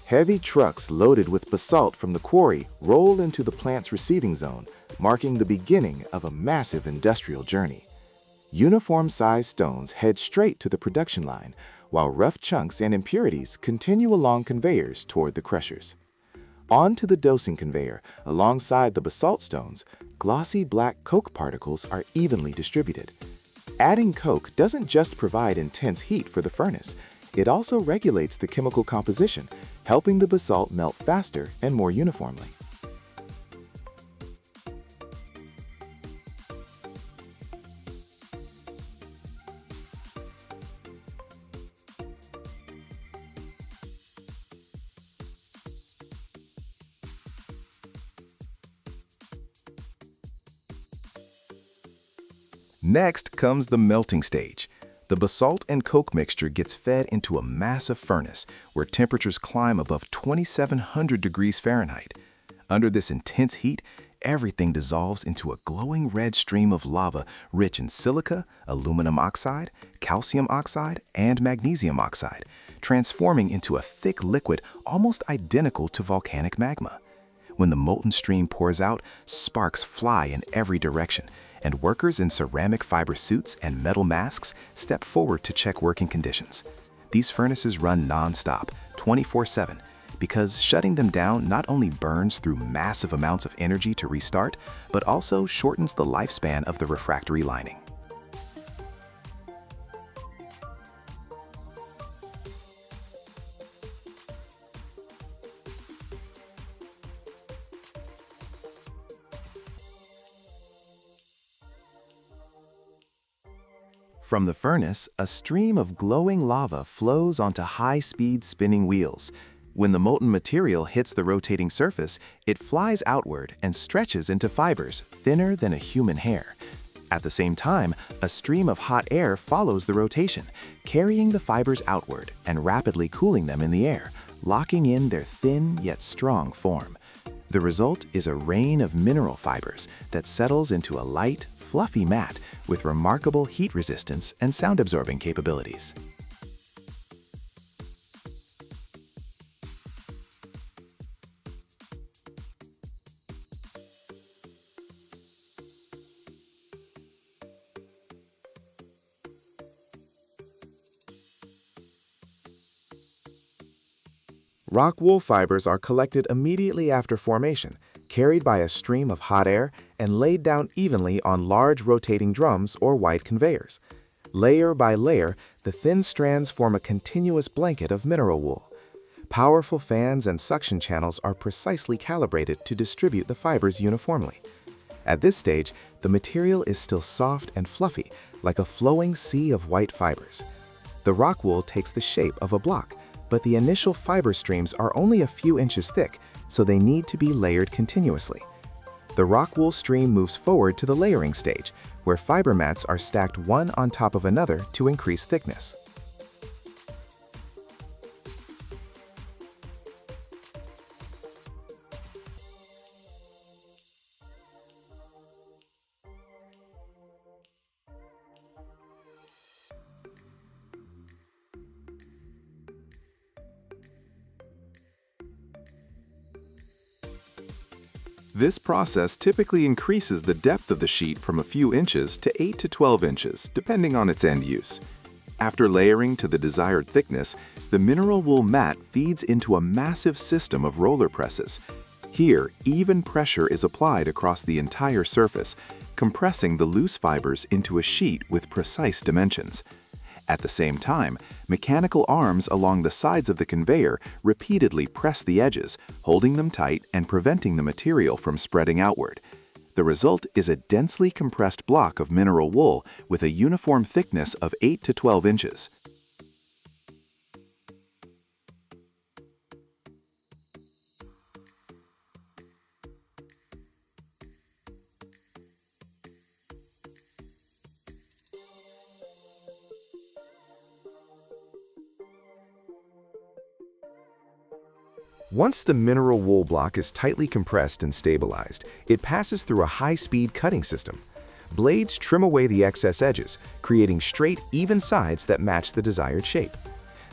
Heavy trucks loaded with basalt from the quarry roll into the plant's receiving zone, marking the beginning of a massive industrial journey. Uniform-sized stones head straight to the production line, while rough chunks and impurities continue along conveyors toward the crushers. On to the dosing conveyor, alongside the basalt stones, glossy black coke particles are evenly distributed. Adding coke doesn't just provide intense heat for the furnace, it also regulates the chemical composition, helping the basalt melt faster and more uniformly. Next comes the melting stage. The basalt and coke mixture gets fed into a massive furnace where temperatures climb above 2,700 degrees Fahrenheit. Under this intense heat, everything dissolves into a glowing red stream of lava rich in silica, aluminum oxide, calcium oxide, and magnesium oxide, transforming into a thick liquid almost identical to volcanic magma. When the molten stream pours out, sparks fly in every direction, and workers in ceramic fiber suits and metal masks step forward to check working conditions. These furnaces run non-stop, 24/7, because shutting them down not only burns through massive amounts of energy to restart, but also shortens the lifespan of the refractory lining. From the furnace, a stream of glowing lava flows onto high-speed spinning wheels. When the molten material hits the rotating surface, it flies outward and stretches into fibers thinner than a human hair. At the same time, a stream of hot air follows the rotation, carrying the fibers outward and rapidly cooling them in the air, locking in their thin yet strong form. The result is a rain of mineral fibers that settles into a light, fluffy mat with remarkable heat resistance and sound-absorbing capabilities. Rock wool fibers are collected immediately after formation, carried by a stream of hot air, and laid down evenly on large rotating drums or wide conveyors. Layer by layer, the thin strands form a continuous blanket of mineral wool. Powerful fans and suction channels are precisely calibrated to distribute the fibers uniformly. At this stage, the material is still soft and fluffy, like a flowing sea of white fibers. The rock wool takes the shape of a block, but the initial fiber streams are only a few inches thick, so they need to be layered continuously. The rock wool stream moves forward to the layering stage, where fiber mats are stacked one on top of another to increase thickness. This process typically increases the depth of the sheet from a few inches to 8 to 12 inches, depending on its end use. After layering to the desired thickness, the mineral wool mat feeds into a massive system of roller presses. Here, even pressure is applied across the entire surface, compressing the loose fibers into a sheet with precise dimensions. At the same time, mechanical arms along the sides of the conveyor repeatedly press the edges, holding them tight and preventing the material from spreading outward. The result is a densely compressed block of mineral wool with a uniform thickness of 8 to 12 inches. Once the mineral wool block is tightly compressed and stabilized, it passes through a high-speed cutting system. Blades trim away the excess edges, creating straight, even sides that match the desired shape.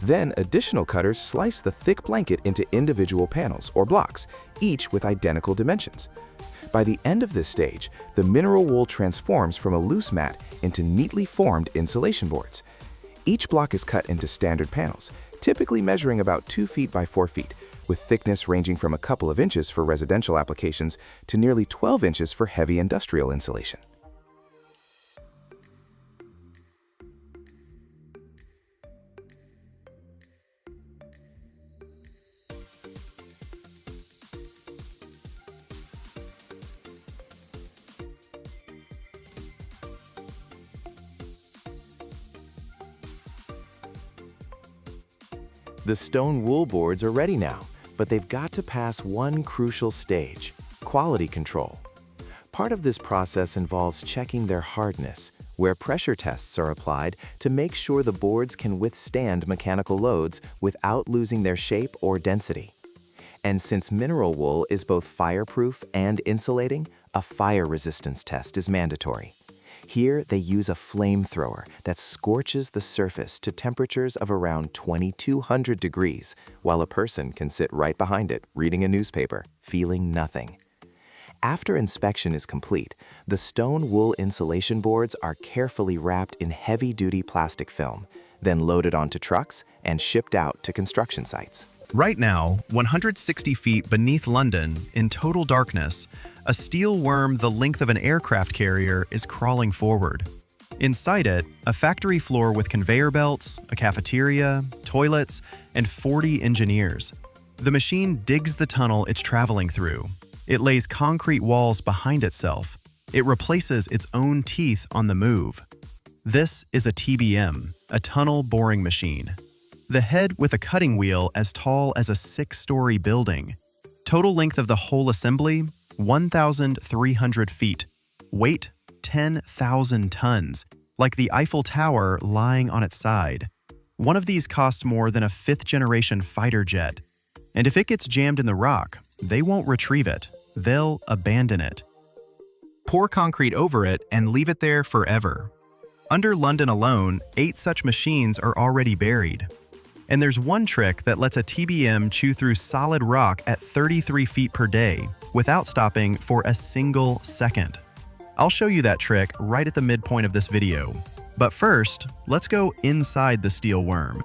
Then, additional cutters slice the thick blanket into individual panels or blocks, each with identical dimensions. By the end of this stage, the mineral wool transforms from a loose mat into neatly formed insulation boards. Each block is cut into standard panels, typically measuring about 2 feet by 4 feet, with thickness ranging from a couple of inches for residential applications to nearly 12 inches for heavy industrial insulation. The stone wool boards are ready now, but they've got to pass one crucial stage: quality control. Part of this process involves checking their hardness, where pressure tests are applied to make sure the boards can withstand mechanical loads without losing their shape or density. And since mineral wool is both fireproof and insulating, a fire resistance test is mandatory. Here, they use a flamethrower that scorches the surface to temperatures of around 2200 degrees, while a person can sit right behind it, reading a newspaper, feeling nothing. After inspection is complete, the stone wool insulation boards are carefully wrapped in heavy-duty plastic film, then loaded onto trucks and shipped out to construction sites. Right now, 160 feet beneath London, in total darkness, a steel worm the length of an aircraft carrier is crawling forward. Inside it, a factory floor with conveyor belts, a cafeteria, toilets, and 40 engineers. The machine digs the tunnel it's traveling through. It lays concrete walls behind itself. It replaces its own teeth on the move. This is a TBM, a tunnel boring machine. The head with a cutting wheel as tall as a 6-story building. Total length of the whole assembly, 1,300 feet. Weight, 10,000 tons, like the Eiffel Tower lying on its side. One of these costs more than a 5th-generation fighter jet. And if it gets jammed in the rock, they won't retrieve it. They'll abandon it. Pour concrete over it and leave it there forever. Under London alone, 8 such machines are already buried. And there's one trick that lets a TBM chew through solid rock at 33 feet per day without stopping for a single second. I'll show you that trick right at the midpoint of this video. But first, let's go inside the steel worm.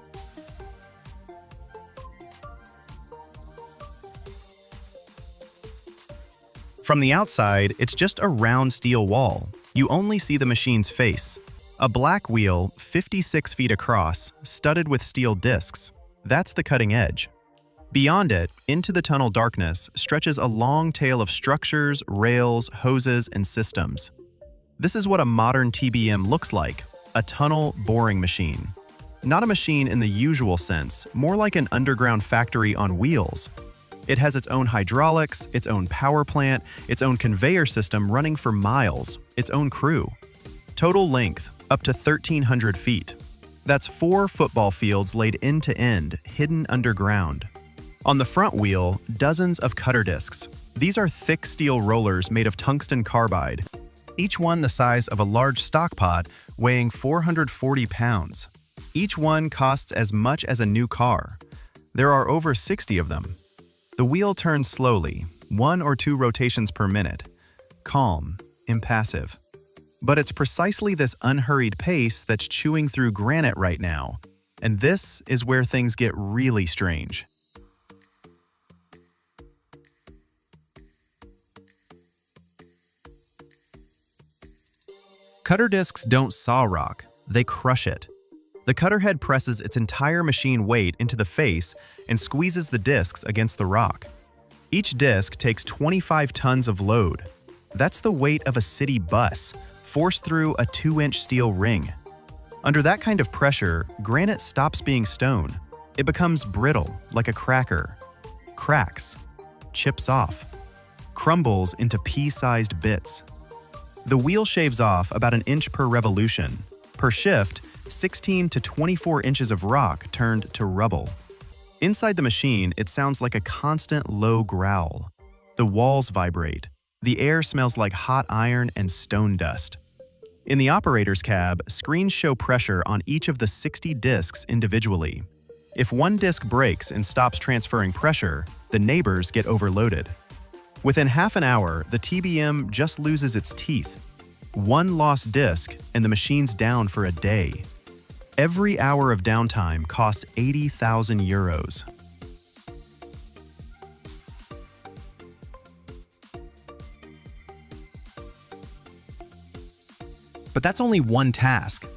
From the outside, it's just a round steel wall. You only see the machine's face. A black wheel, 56 feet across, studded with steel discs. That's the cutting edge. Beyond it, into the tunnel darkness, stretches a long tail of structures, rails, hoses, and systems. This is what a modern TBM looks like, a tunnel boring machine. Not a machine in the usual sense, more like an underground factory on wheels. It has its own hydraulics, its own power plant, its own conveyor system running for miles, its own crew. Total length, up to 1,300 feet. That's 4 football fields laid end to end, hidden underground. On the front wheel, dozens of cutter discs. These are thick steel rollers made of tungsten carbide, each one the size of a large stock pot, weighing 440 pounds. Each one costs as much as a new car. There are over 60 of them. The wheel turns slowly, 1 or 2 rotations per minute. Calm, impassive. But it's precisely this unhurried pace that's chewing through granite right now. And this is where things get really strange. Cutter discs don't saw rock, they crush it. The cutter head presses its entire machine weight into the face and squeezes the discs against the rock. Each disc takes 25 tons of load. That's the weight of a city bus, forced through a 2-inch steel ring. Under that kind of pressure, granite stops being stone. It becomes brittle, like a cracker. Cracks, chips off, crumbles into pea-sized bits. The wheel shaves off about 1 inch per revolution. Per shift, 16 to 24 inches of rock turned to rubble. Inside the machine, it sounds like a constant low growl. The walls vibrate. The air smells like hot iron and stone dust. In the operator's cab, screens show pressure on each of the 60 discs individually. If one disc breaks and stops transferring pressure, the neighbors get overloaded. Within half an hour, the TBM just loses its teeth. One lost disc, and the machine's down for a day. Every hour of downtime costs 80,000 euros. But that's only one task.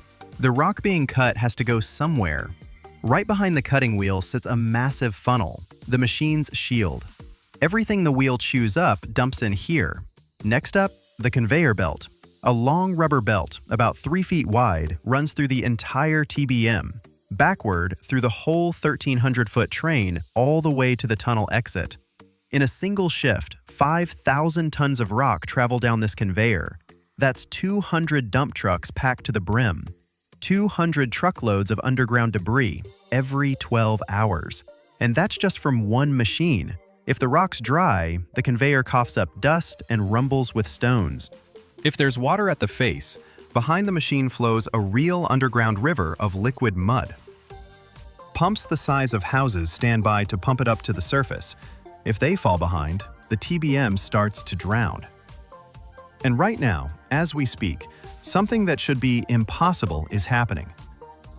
The rock being cut has to go somewhere. Right behind the cutting wheel sits a massive funnel, the machine's shield. Everything the wheel chews up dumps in here. Next up, the conveyor belt. A long rubber belt, about 3 feet wide, runs through the entire TBM, backward through the whole 1,300-foot train all the way to the tunnel exit. In a single shift, 5,000 tons of rock travel down this conveyor. That's 200 dump trucks packed to the brim. 200 truckloads of underground debris every 12 hours. And that's just from one machine. If the rock's dry, the conveyor coughs up dust and rumbles with stones. If there's water at the face, behind the machine flows a real underground river of liquid mud. Pumps the size of houses stand by to pump it up to the surface. If they fall behind, the TBM starts to drown. And right now, as we speak, something that should be impossible is happening.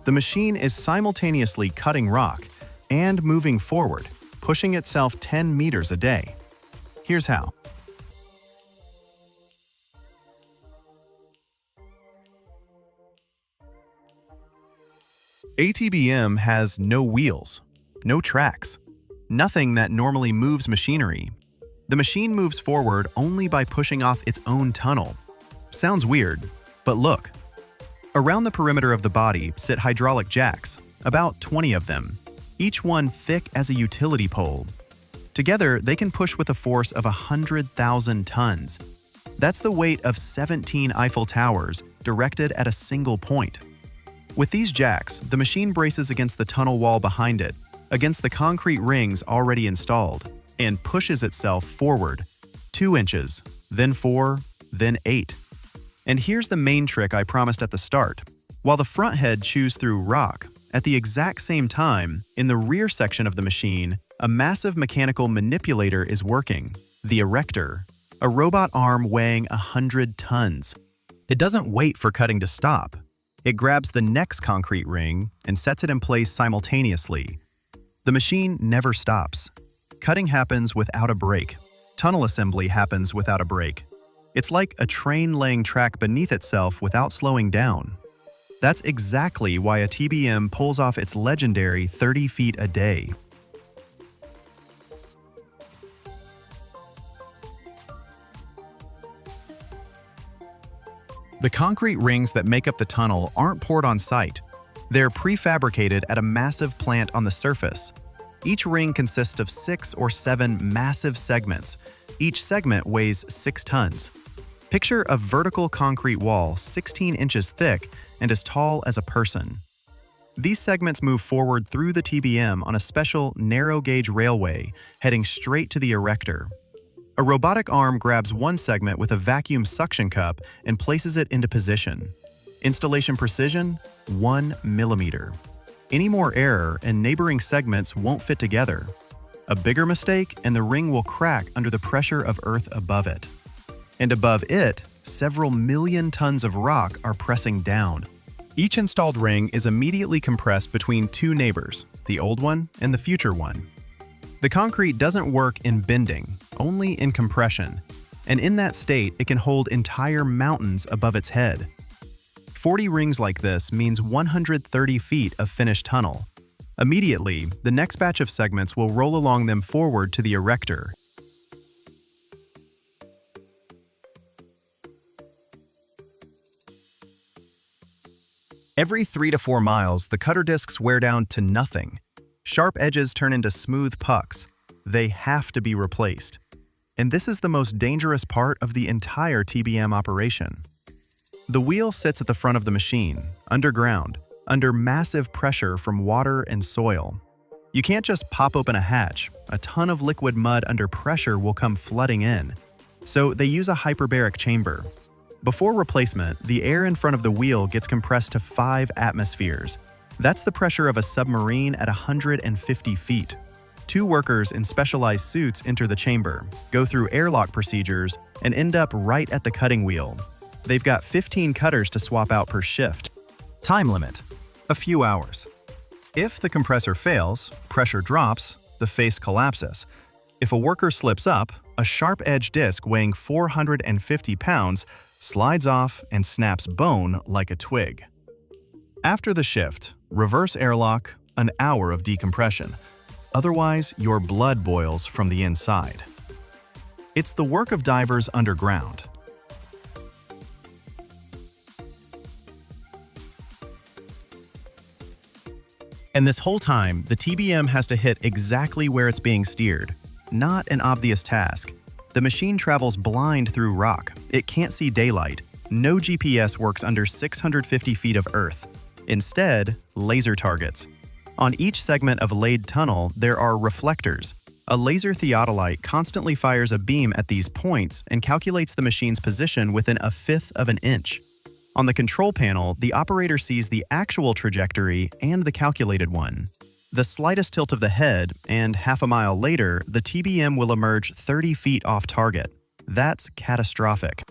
The machine is simultaneously cutting rock and moving forward, pushing itself 10 meters a day. Here's how. ATBM has no wheels, no tracks, nothing that normally moves machinery. The machine moves forward only by pushing off its own tunnel. Sounds weird, but look. Around the perimeter of the body sit hydraulic jacks, about 20 of them, each one thick as a utility pole. Together, they can push with a force of 100,000 tons. That's the weight of 17 Eiffel Towers directed at a single point. With these jacks, the machine braces against the tunnel wall behind it, against the concrete rings already installed, and pushes itself forward. 2 inches, then 4, then 8. And here's the main trick I promised at the start. While the front head chews through rock, at the exact same time, in the rear section of the machine, a massive mechanical manipulator is working, the erector, a robot arm weighing 100 tons. It doesn't wait for cutting to stop. It grabs the next concrete ring and sets it in place simultaneously. The machine never stops. Cutting happens without a break. Tunnel assembly happens without a break. It's like a train laying track beneath itself without slowing down. That's exactly why a TBM pulls off its legendary 30 feet a day. The concrete rings that make up the tunnel aren't poured on site. They're prefabricated at a massive plant on the surface. Each ring consists of 6 or 7 massive segments. Each segment weighs 6 tons. Picture a vertical concrete wall 16 inches thick and as tall as a person. These segments move forward through the TBM on a special narrow-gauge railway, heading straight to the erector. A robotic arm grabs one segment with a vacuum suction cup and places it into position. Installation precision, 1 millimeter. Any more error and neighboring segments won't fit together. A bigger mistake and the ring will crack under the pressure of Earth above it. And above it, several million tons of rock are pressing down. Each installed ring is immediately compressed between 2 neighbors, the old one and the future one. The concrete doesn't work in bending, only in compression, and in that state it can hold entire mountains above its head. 40 rings like this means 130 feet of finished tunnel. Immediately, the next batch of segments will roll along them forward to the erector. Every 3 to 4 miles, the cutter discs wear down to nothing. Sharp edges turn into smooth pucks. They have to be replaced. And this is the most dangerous part of the entire TBM operation. The wheel sits at the front of the machine, underground, under massive pressure from water and soil. You can't just pop open a hatch. A ton of liquid mud under pressure will come flooding in. So they use a hyperbaric chamber. Before replacement, the air in front of the wheel gets compressed to 5 atmospheres. That's the pressure of a submarine at 150 feet. 2 workers in specialized suits enter the chamber, go through airlock procedures, and end up right at the cutting wheel. They've got 15 cutters to swap out per shift. Time limit: a few hours. If the compressor fails, pressure drops, the face collapses. If a worker slips up, a sharp-edged disc weighing 450 pounds slides off and snaps bone like a twig. After the shift, reverse airlock, an hour of decompression. Otherwise, your blood boils from the inside. It's the work of divers underground. And this whole time, the TBM has to hit exactly where it's being steered. Not an obvious task. The machine travels blind through rock. It can't see daylight. No GPS works under 650 feet of Earth. Instead, laser targets. On each segment of laid tunnel, there are reflectors. A laser theodolite constantly fires a beam at these points and calculates the machine's position within 1/5 of an inch. On the control panel, the operator sees the actual trajectory and the calculated one. The slightest tilt of the head, and half a mile later, the TBM will emerge 30 feet off target. That's catastrophic.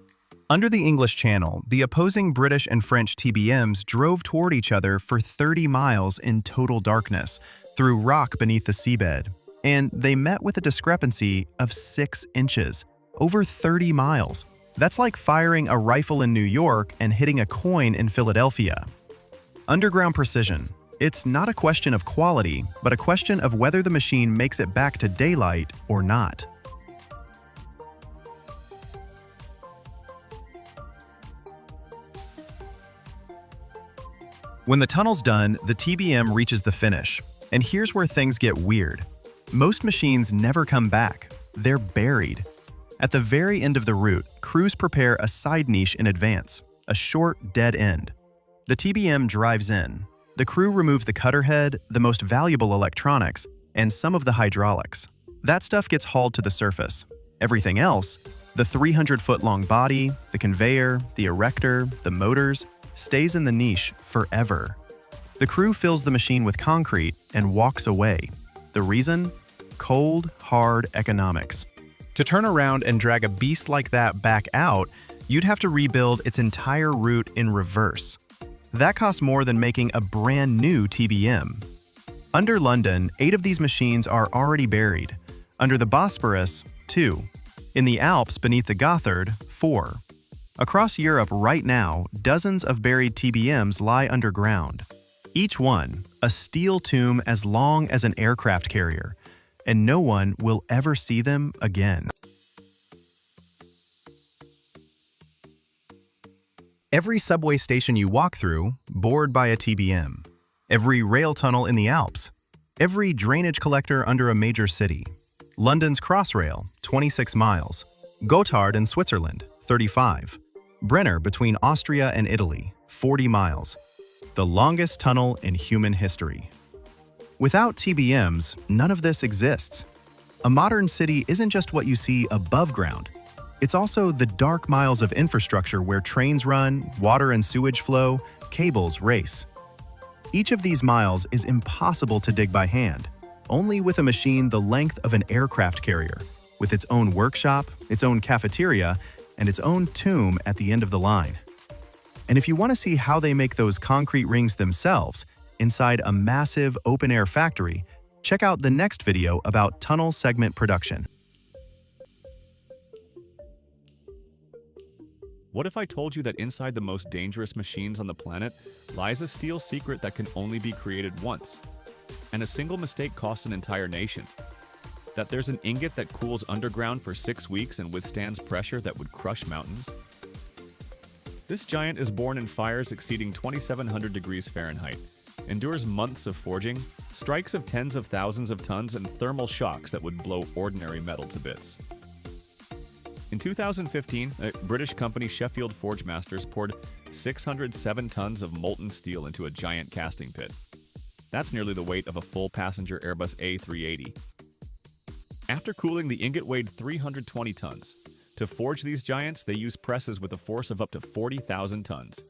Under the English Channel, the opposing British and French TBMs drove toward each other for 30 miles in total darkness, through rock beneath the seabed. And they met with a discrepancy of 6 inches, over 30 miles. That's like firing a rifle in New York and hitting a coin in Philadelphia. Underground precision. It's not a question of quality, but a question of whether the machine makes it back to daylight or not. When the tunnel's done, the TBM reaches the finish. And here's where things get weird. Most machines never come back. They're buried. At the very end of the route, crews prepare a side niche in advance, a short, dead end. The TBM drives in. The crew removes the cutter head, the most valuable electronics, and some of the hydraulics. That stuff gets hauled to the surface. Everything else, the 300-foot-long body, the conveyor, the erector, the motors, stays in the niche forever. The crew fills the machine with concrete and walks away. The reason? Cold, hard economics. To turn around and drag a beast like that back out, you'd have to rebuild its entire route in reverse. That costs more than making a brand new TBM. Under London, 8 of these machines are already buried. Under the Bosporus, 2. In the Alps beneath the Gothard, 4. Across Europe right now, dozens of buried TBMs lie underground. Each one, a steel tomb as long as an aircraft carrier, and no one will ever see them again. Every subway station you walk through, bored by a TBM. Every rail tunnel in the Alps. Every drainage collector under a major city. London's Crossrail, 26 miles. Gotthard in Switzerland, 35. Brenner between Austria and Italy, 40 miles. The longest tunnel in human history. Without TBMs, none of this exists. A modern city isn't just what you see above ground. It's also the dark miles of infrastructure where trains run, water and sewage flow, cables race. Each of these miles is impossible to dig by hand, only with a machine the length of an aircraft carrier, with its own workshop, its own cafeteria, and its own tomb at the end of the line. And if you want to see how they make those concrete rings themselves inside a massive open-air factory, check out the next video about tunnel segment production. What if I told you that inside the most dangerous machines on the planet lies a steel secret that can only be created once? And a single mistake costs an entire nation? That there's an ingot that cools underground for 6 weeks and withstands pressure that would crush mountains? This giant is born in fires exceeding 2,700 degrees Fahrenheit, endures months of forging, strikes of tens of thousands of tons, and thermal shocks that would blow ordinary metal to bits. In 2015, a British company Sheffield Forgemasters poured 607 tons of molten steel into a giant casting pit. That's nearly the weight of a full passenger Airbus A380. After cooling, the ingot weighed 320 tons. To forge these giants, they use presses with a force of up to 40,000 tons.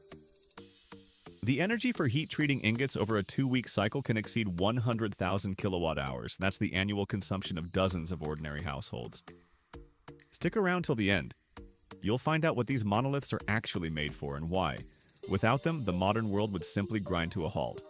The energy for heat-treating ingots over a 2-week cycle can exceed 100,000 kilowatt-hours. That's the annual consumption of dozens of ordinary households. Stick around till the end. You'll find out what these monoliths are actually made for and why. Without them, the modern world would simply grind to a halt.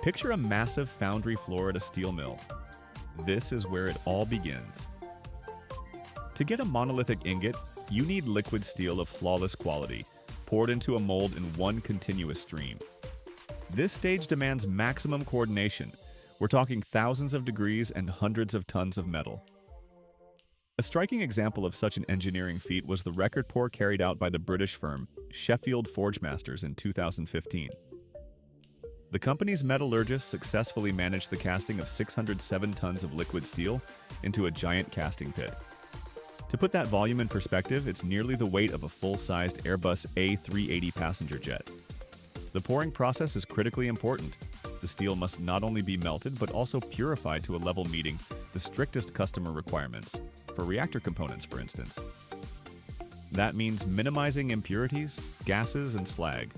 Picture a massive foundry floor at a steel mill. This is where it all begins. To get a monolithic ingot, you need liquid steel of flawless quality, poured into a mold in one continuous stream. This stage demands maximum coordination. We're talking thousands of degrees and hundreds of tons of metal. A striking example of such an engineering feat was the record pour carried out by the British firm Sheffield Forgemasters in 2015. The company's metallurgists successfully managed the casting of 607 tons of liquid steel into a giant casting pit. To put that volume in perspective, it's nearly the weight of a full-sized Airbus A380 passenger jet. The pouring process is critically important. The steel must not only be melted, but also purified to a level meeting the strictest customer requirements, for reactor components, for instance. That means minimizing impurities, gases, and slag.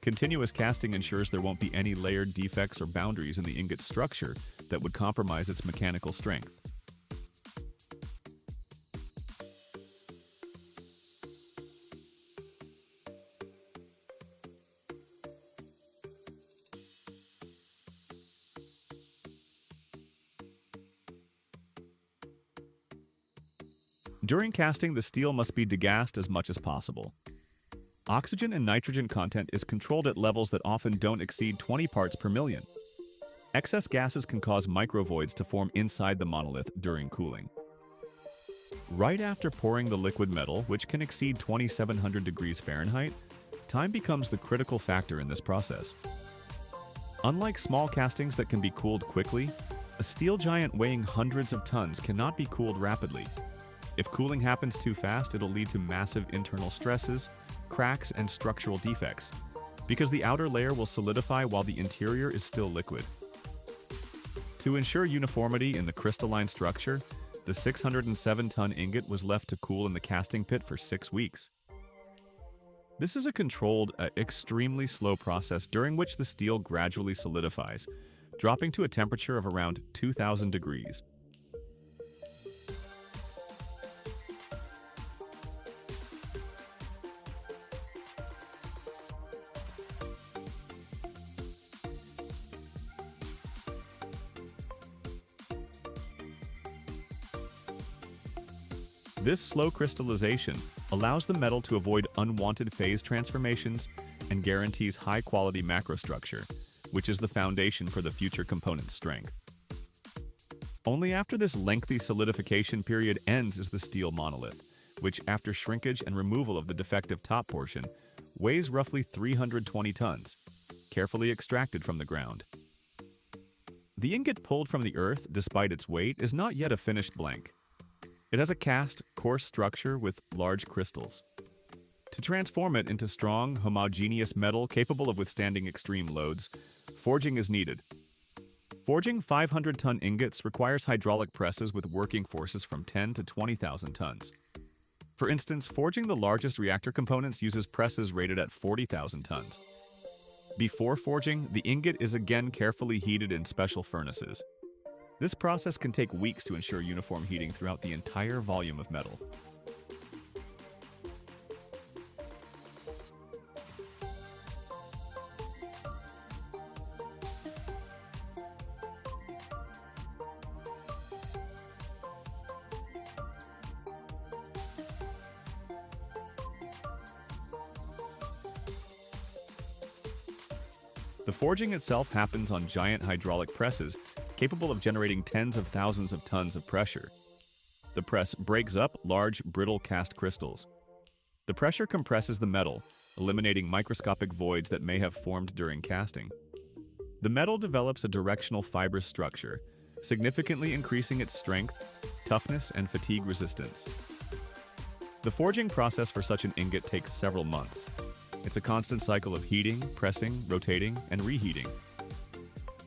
Continuous casting ensures there won't be any layered defects or boundaries in the ingot's structure that would compromise its mechanical strength. During casting, the steel must be degassed as much as possible. Oxygen and nitrogen content is controlled at levels that often don't exceed 20 parts per million. Excess gases can cause microvoids to form inside the monolith during cooling. Right after pouring the liquid metal, which can exceed 2,700 degrees Fahrenheit, time becomes the critical factor in this process. Unlike small castings that can be cooled quickly, a steel giant weighing hundreds of tons cannot be cooled rapidly. If cooling happens too fast, it'll lead to massive internal stresses, cracks, and structural defects, because the outer layer will solidify while the interior is still liquid. To ensure uniformity in the crystalline structure, the 607-ton ingot was left to cool in the casting pit for 6 weeks. This is a controlled, extremely slow process during which the steel gradually solidifies, dropping to a temperature of around 2,000 degrees. This slow crystallization allows the metal to avoid unwanted phase transformations and guarantees high-quality macrostructure, which is the foundation for the future component's strength. Only after this lengthy solidification period ends is the steel monolith, which, after shrinkage and removal of the defective top portion, weighs roughly 320 tons, carefully extracted from the ground. The ingot pulled from the earth, despite its weight, is not yet a finished blank. It has a cast, coarse structure with large crystals. To transform it into strong, homogeneous metal capable of withstanding extreme loads, forging is needed. Forging 500-ton ingots requires hydraulic presses with working forces from 10 to 20,000 tons. For instance, forging the largest reactor components uses presses rated at 40,000 tons. Before forging, the ingot is again carefully heated in special furnaces. This process can take weeks to ensure uniform heating throughout the entire volume of metal. The forging itself happens on giant hydraulic presses, capable of generating tens of thousands of tons of pressure. The press breaks up large, brittle cast crystals. The pressure compresses the metal, eliminating microscopic voids that may have formed during casting. The metal develops a directional fibrous structure, significantly increasing its strength, toughness, and fatigue resistance. The forging process for such an ingot takes several months. It's a constant cycle of heating, pressing, rotating, and reheating.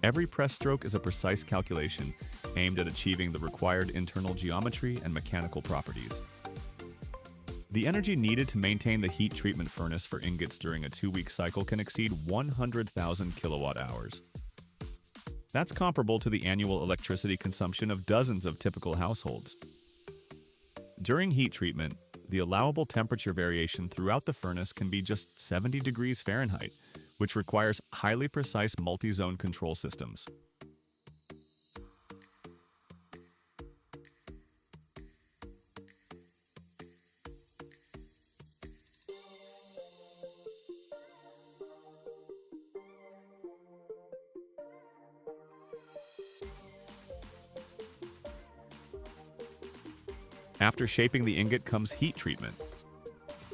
Every press stroke is a precise calculation aimed at achieving the required internal geometry and mechanical properties. The energy needed to maintain the heat treatment furnace for ingots during a 2-week cycle can exceed 100,000 kilowatt hours. That's comparable to the annual electricity consumption of dozens of typical households. During heat treatment, the allowable temperature variation throughout the furnace can be just 70 degrees Fahrenheit, which requires highly precise multi-zone control systems. After shaping the ingot comes heat treatment.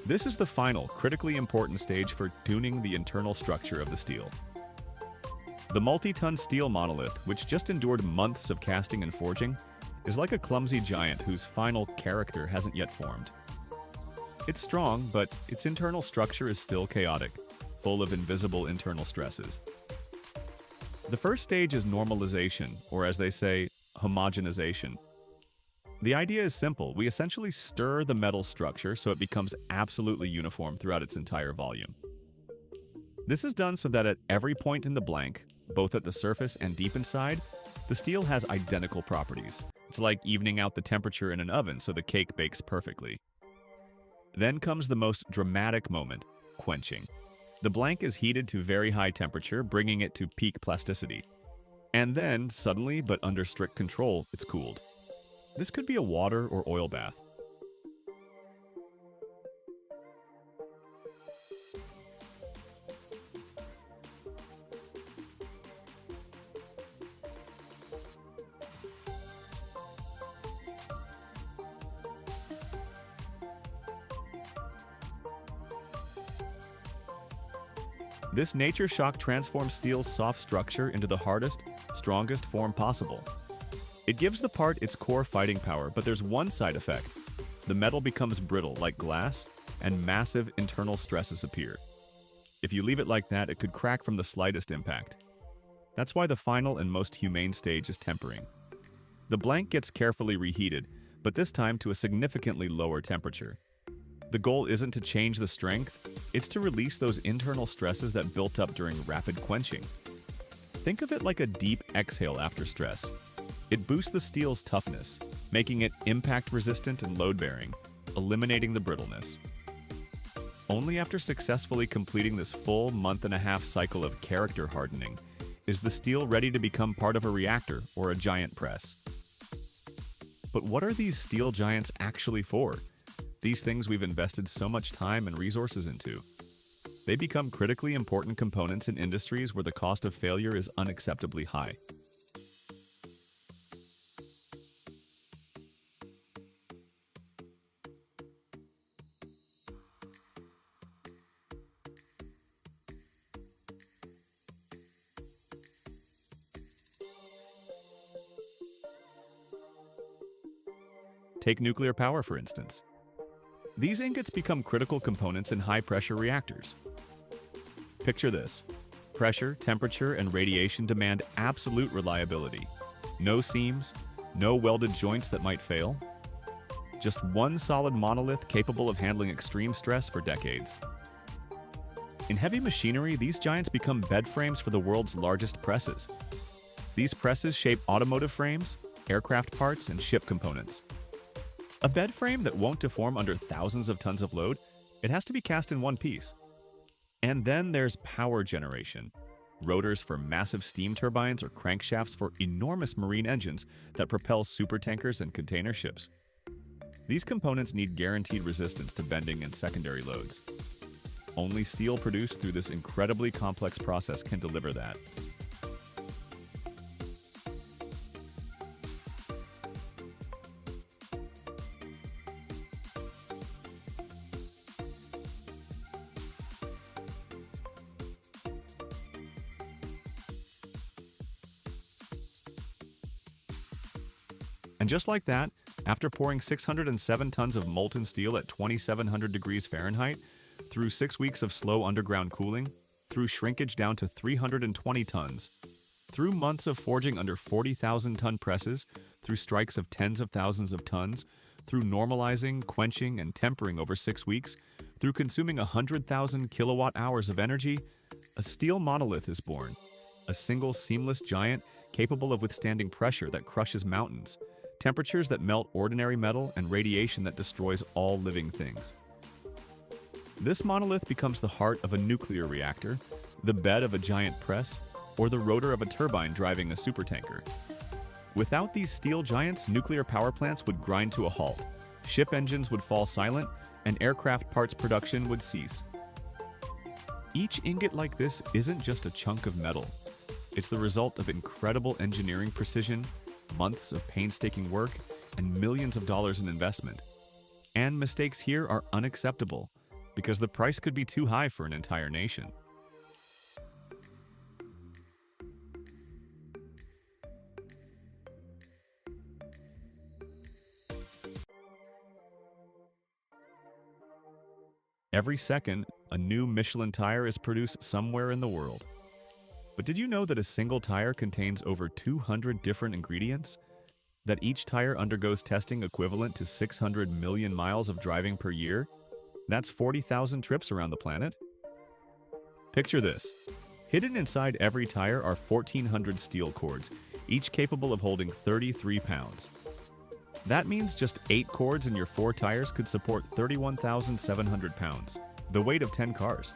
This is the final, critically important stage for tuning the internal structure of the steel. The multi-ton steel monolith, which just endured months of casting and forging, is like a clumsy giant whose final character hasn't yet formed. It's strong, but its internal structure is still chaotic, full of invisible internal stresses. The first stage is normalization, or as they say, homogenization. The idea is simple. We essentially stir the metal structure so it becomes absolutely uniform throughout its entire volume. This is done so that at every point in the blank, both at the surface and deep inside, the steel has identical properties. It's like evening out the temperature in an oven so the cake bakes perfectly. Then comes the most dramatic moment, quenching. The blank is heated to very high temperature, bringing it to peak plasticity. And then, suddenly, but under strict control, it's cooled. This could be a water or oil bath. This nature shock transforms steel's soft structure into the hardest, strongest form possible. It gives the part its core fighting power, but there's one side effect. The metal becomes brittle like glass, and massive internal stresses appear. If you leave it like that, it could crack from the slightest impact. That's why the final and most humane stage is tempering. The blank gets carefully reheated, but this time to a significantly lower temperature. The goal isn't to change the strength, it's to release those internal stresses that built up during rapid quenching. Think of it like a deep exhale after stress. It boosts the steel's toughness, making it impact-resistant and load-bearing, eliminating the brittleness. Only after successfully completing this full month-and-a-half cycle of character hardening is the steel ready to become part of a reactor or a giant press. But what are these steel giants actually for? These things we've invested so much time and resources into. They become critically important components in industries where the cost of failure is unacceptably high. Take nuclear power, for instance. These ingots become critical components in high-pressure reactors. Picture this. Pressure, temperature, and radiation demand absolute reliability. No seams, no welded joints that might fail. Just one solid monolith capable of handling extreme stress for decades. In heavy machinery, these giants become bed frames for the world's largest presses. These presses shape automotive frames, aircraft parts, and ship components. A bed frame that won't deform under thousands of tons of load, it has to be cast in one piece. And then there's power generation. Rotors for massive steam turbines or crankshafts for enormous marine engines that propel supertankers and container ships. These components need guaranteed resistance to bending and secondary loads. Only steel produced through this incredibly complex process can deliver that. And just like that, after pouring 607 tons of molten steel at 2,700 degrees Fahrenheit, through 6 weeks of slow underground cooling, through shrinkage down to 320 tons, through months of forging under 40,000-ton presses, through strikes of tens of thousands of tons, through normalizing, quenching, and tempering over 6 weeks, through consuming 100,000 kilowatt-hours of energy, a steel monolith is born, a single seamless giant capable of withstanding pressure that crushes mountains, temperatures that melt ordinary metal, and radiation that destroys all living things. This monolith becomes the heart of a nuclear reactor, the bed of a giant press, or the rotor of a turbine driving a supertanker. Without these steel giants, nuclear power plants would grind to a halt, ship engines would fall silent, and aircraft parts production would cease. Each ingot like this isn't just a chunk of metal. It's the result of incredible engineering precision, months of painstaking work, and millions of dollars in investment. And mistakes here are unacceptable, because the price could be too high for an entire nation. Every second, a new Michelin tire is produced somewhere in the world. But did you know that a single tire contains over 200 different ingredients? That each tire undergoes testing equivalent to 600 million miles of driving per year? That's 40,000 trips around the planet. Picture this. Hidden inside every tire are 1,400 steel cords, each capable of holding 33 pounds. That means just 8 cords in your 4 tires could support 31,700 pounds, the weight of 10 cars.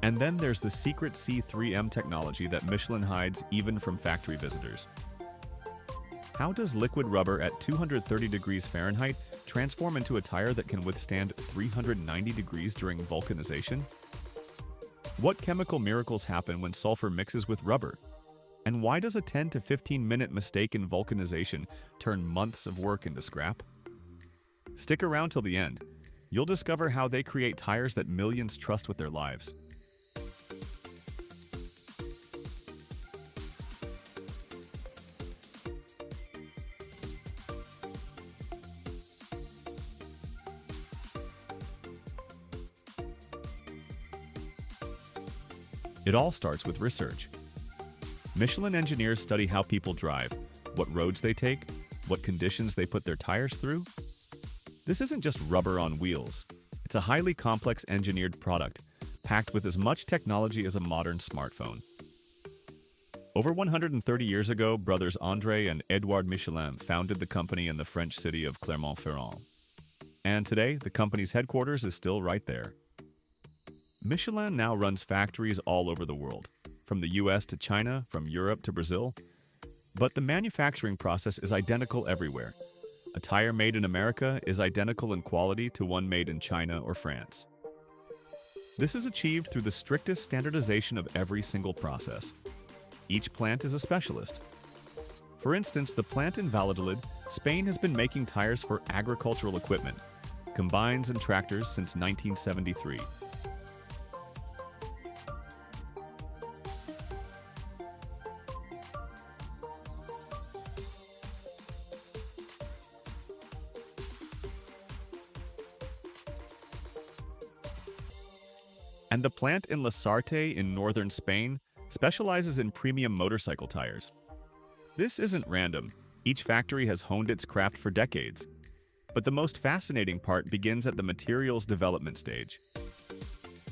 And then there's the secret C3M technology that Michelin hides even from factory visitors. How does liquid rubber at 230 degrees Fahrenheit transform into a tire that can withstand 390 degrees during vulcanization? What chemical miracles happen when sulfur mixes with rubber? And why does a 10 to 15-minute mistake in vulcanization turn months of work into scrap? Stick around till the end. You'll discover how they create tires that millions trust with their lives. It all starts with research. Michelin engineers study how people drive, what roads they take, what conditions they put their tires through. This isn't just rubber on wheels. It's a highly complex engineered product, packed with as much technology as a modern smartphone. Over 130 years ago, brothers André and Édouard Michelin founded the company in the French city of Clermont-Ferrand. And today, the company's headquarters is still right there. Michelin now runs factories all over the world, from the US to China, from Europe to Brazil. But the manufacturing process is identical everywhere. A tire made in America is identical in quality to one made in China or France. This is achieved through the strictest standardization of every single process. Each plant is a specialist. For instance, the plant in Valladolid, Spain has been making tires for agricultural equipment, combines and tractors since 1973. And the plant in Lasarte in northern Spain specializes in premium motorcycle tires. This isn't random. Each factory has honed its craft for decades. But the most fascinating part begins at the materials development stage.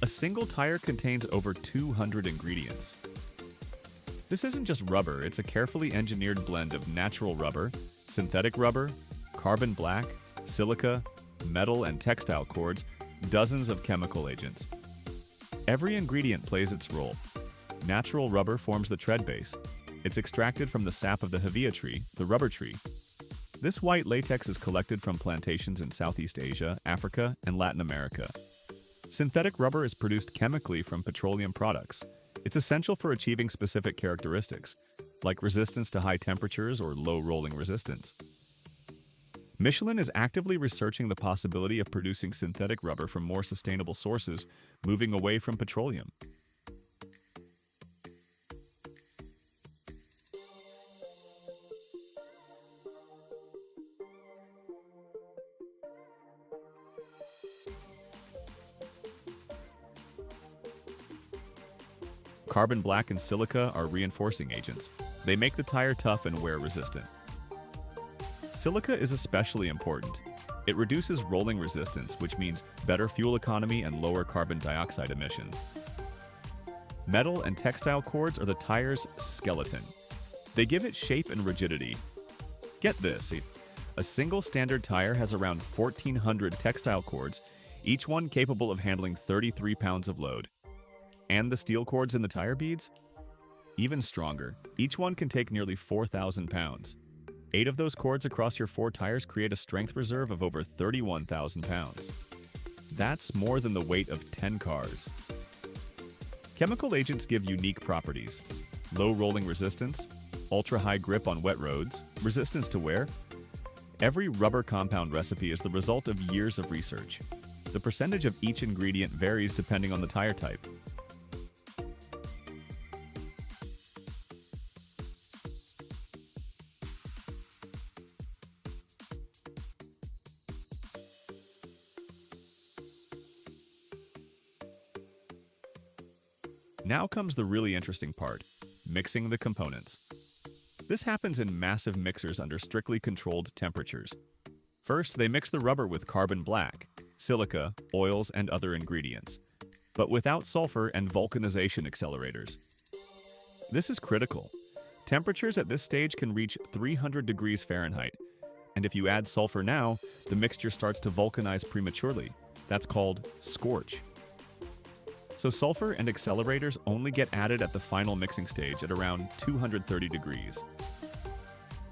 A single tire contains over 200 ingredients. This isn't just rubber, it's a carefully engineered blend of natural rubber, synthetic rubber, carbon black, silica, metal and textile cords, dozens of chemical agents. Every ingredient plays its role. Natural rubber forms the tread base. It's extracted from the sap of the hevea tree, the rubber tree. This white latex is collected from plantations in Southeast Asia, Africa, and Latin America. Synthetic rubber is produced chemically from petroleum products. It's essential for achieving specific characteristics, like resistance to high temperatures or low rolling resistance. Michelin is actively researching the possibility of producing synthetic rubber from more sustainable sources, moving away from petroleum. Carbon black and silica are reinforcing agents. They make the tire tough and wear resistant. Silica is especially important. It reduces rolling resistance, which means better fuel economy and lower carbon dioxide emissions. Metal and textile cords are the tire's skeleton. They give it shape and rigidity. Get this, a single standard tire has around 1,400 textile cords, each one capable of handling 33 pounds of load. And the steel cords in the tire beads? Even stronger. Each one can take nearly 4,000 pounds. 8 of those cords across your 4 tires create a strength reserve of over 31,000 pounds. That's more than the weight of 10 cars. Chemical agents give unique properties: low rolling resistance, ultra-high grip on wet roads, resistance to wear. Every rubber compound recipe is the result of years of research. The percentage of each ingredient varies depending on the tire type. Now comes the really interesting part: mixing the components. This happens in massive mixers under strictly controlled temperatures. First, they mix the rubber with carbon black, silica, oils, and other ingredients, but without sulfur and vulcanization accelerators. This is critical. Temperatures at this stage can reach 300 degrees Fahrenheit, and if you add sulfur now, the mixture starts to vulcanize prematurely. That's called scorch. So sulfur and accelerators only get added at the final mixing stage at around 230 degrees.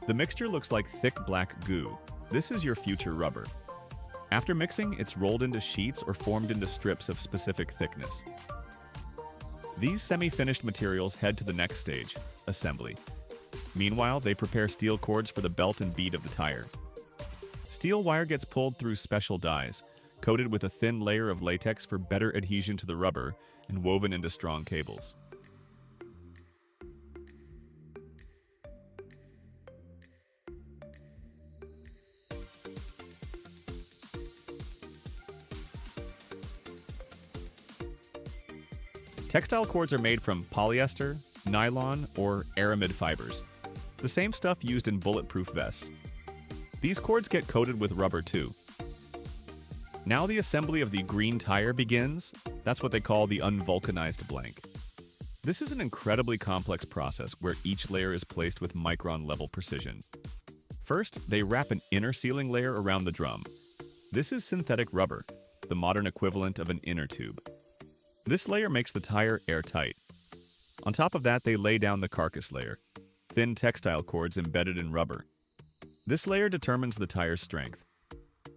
The mixture looks like thick black goo. This is your future rubber. After mixing, it's rolled into sheets or formed into strips of specific thickness. These semi-finished materials head to the next stage, assembly. Meanwhile, they prepare steel cords for the belt and bead of the tire. Steel wire gets pulled through special dies, coated with a thin layer of latex for better adhesion to the rubber and woven into strong cables. Textile cords are made from polyester, nylon, or aramid fibers, the same stuff used in bulletproof vests. These cords get coated with rubber too. Now the assembly of the green tire begins. That's what they call the unvulcanized blank. This is an incredibly complex process where each layer is placed with micron-level precision. First, they wrap an inner sealing layer around the drum. This is synthetic rubber, the modern equivalent of an inner tube. This layer makes the tire airtight. On top of that, they lay down the carcass layer, thin textile cords embedded in rubber. This layer determines the tire's strength.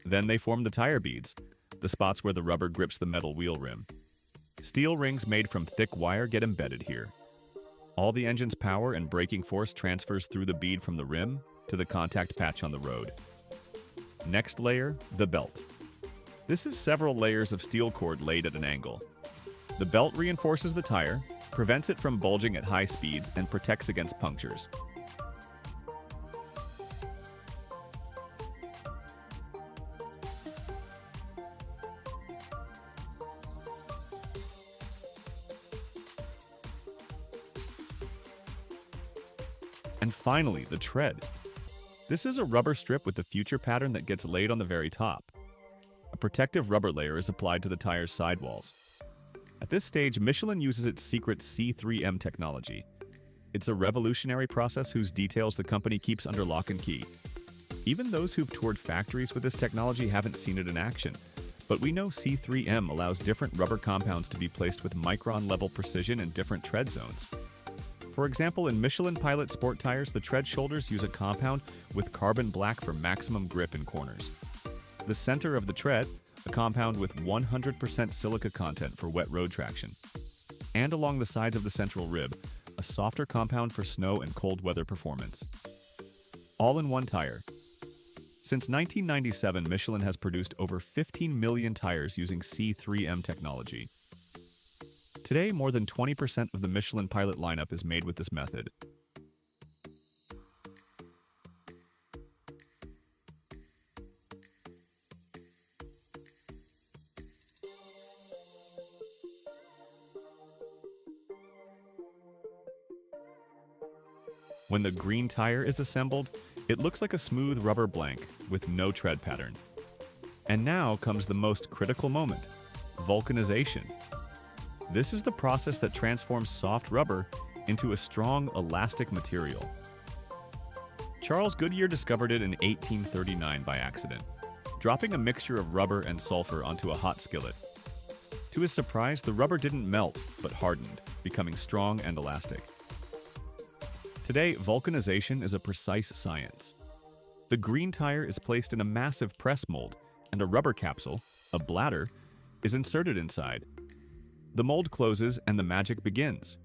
Then they form the tire beads, the spots where the rubber grips the metal wheel rim. Steel rings made from thick wire get embedded here. All the engine's power and braking force transfers through the bead from the rim to the contact patch on the road. Next layer, the belt. This is several layers of steel cord laid at an angle. The belt reinforces the tire, prevents it from bulging at high speeds, and protects against punctures. And finally, the tread. This is a rubber strip with the future pattern that gets laid on the very top. A protective rubber layer is applied to the tire's sidewalls. At this stage, Michelin uses its secret C3M technology. It's a revolutionary process whose details the company keeps under lock and key. Even those who've toured factories with this technology haven't seen it in action, but we know C3M allows different rubber compounds to be placed with micron-level precision in different tread zones. For example, in Michelin Pilot sport tires, the tread shoulders use a compound with carbon black for maximum grip in corners. The center of the tread, a compound with 100% silica content for wet road traction. And along the sides of the central rib, a softer compound for snow and cold weather performance. All in one tire. Since 1997, Michelin has produced over 15 million tires using C3M technology. Today, more than 20% of the Michelin Pilot lineup is made with this method. When the green tire is assembled, it looks like a smooth rubber blank with no tread pattern. And now comes the most critical moment, vulcanization. This is the process that transforms soft rubber into a strong, elastic material. Charles Goodyear discovered it in 1839 by accident, dropping a mixture of rubber and sulfur onto a hot skillet. To his surprise, the rubber didn't melt, but hardened, becoming strong and elastic. Today, vulcanization is a precise science. The green tire is placed in a massive press mold, and a rubber capsule, a bladder, is inserted inside. The mold closes and the magic begins.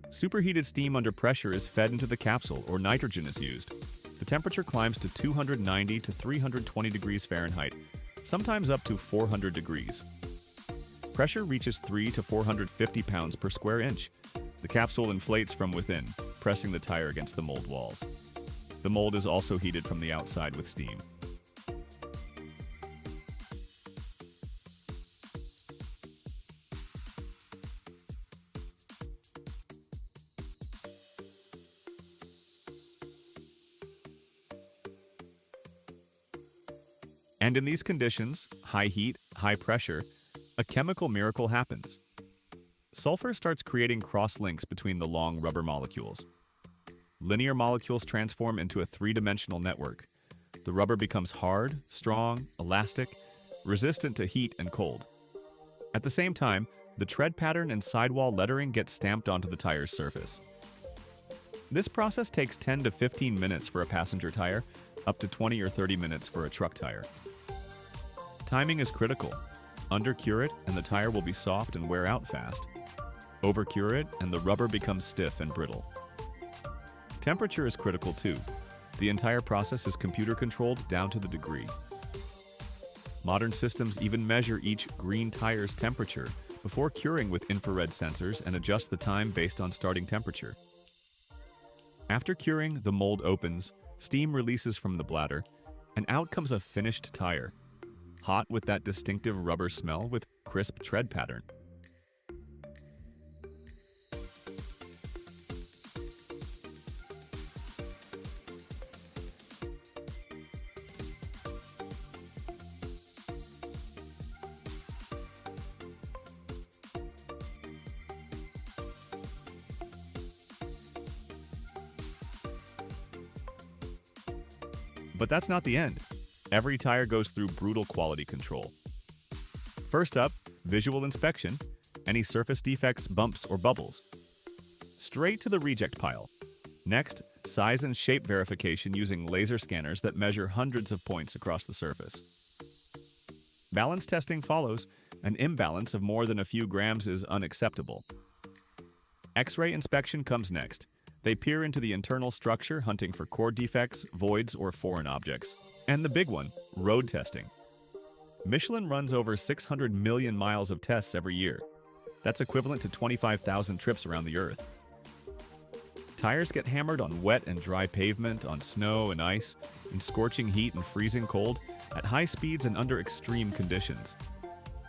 Superheated steam under pressure is fed into the capsule, or nitrogen is used. The temperature climbs to 290 to 320 degrees Fahrenheit, sometimes up to 400 degrees. Pressure reaches 3 to 450 pounds per square inch. The capsule inflates from within, pressing the tire against the mold walls. The mold is also heated from the outside with steam. And in these conditions, high heat, high pressure, a chemical miracle happens. Sulfur starts creating cross-links between the long rubber molecules. Linear molecules transform into a three-dimensional network. The rubber becomes hard, strong, elastic, resistant to heat and cold. At the same time, the tread pattern and sidewall lettering get stamped onto the tire's surface. This process takes 10 to 15 minutes for a passenger tire, up to 20 or 30 minutes for a truck tire. Timing is critical. Undercure it and the tire will be soft and wear out fast. Overcure it and the rubber becomes stiff and brittle. Temperature is critical too. The entire process is computer controlled down to the degree. Modern systems even measure each green tire's temperature before curing with infrared sensors and adjust the time based on starting temperature. After curing, the mold opens, steam releases from the bladder, and out comes a finished tire. Hot with that distinctive rubber smell with crisp tread pattern. But that's not the end. Every tire goes through brutal quality control. First up, visual inspection, any surface defects, bumps, or bubbles. Straight to the reject pile. Next, size and shape verification using laser scanners that measure hundreds of points across the surface. Balance testing follows. An imbalance of more than a few grams is unacceptable. X-ray inspection comes next. They peer into the internal structure, hunting for core defects, voids, or foreign objects. And the big one, road testing. Michelin runs over 600 million miles of tests every year. That's equivalent to 25,000 trips around the Earth. Tires get hammered on wet and dry pavement, on snow and ice, in scorching heat and freezing cold, at high speeds and under extreme conditions.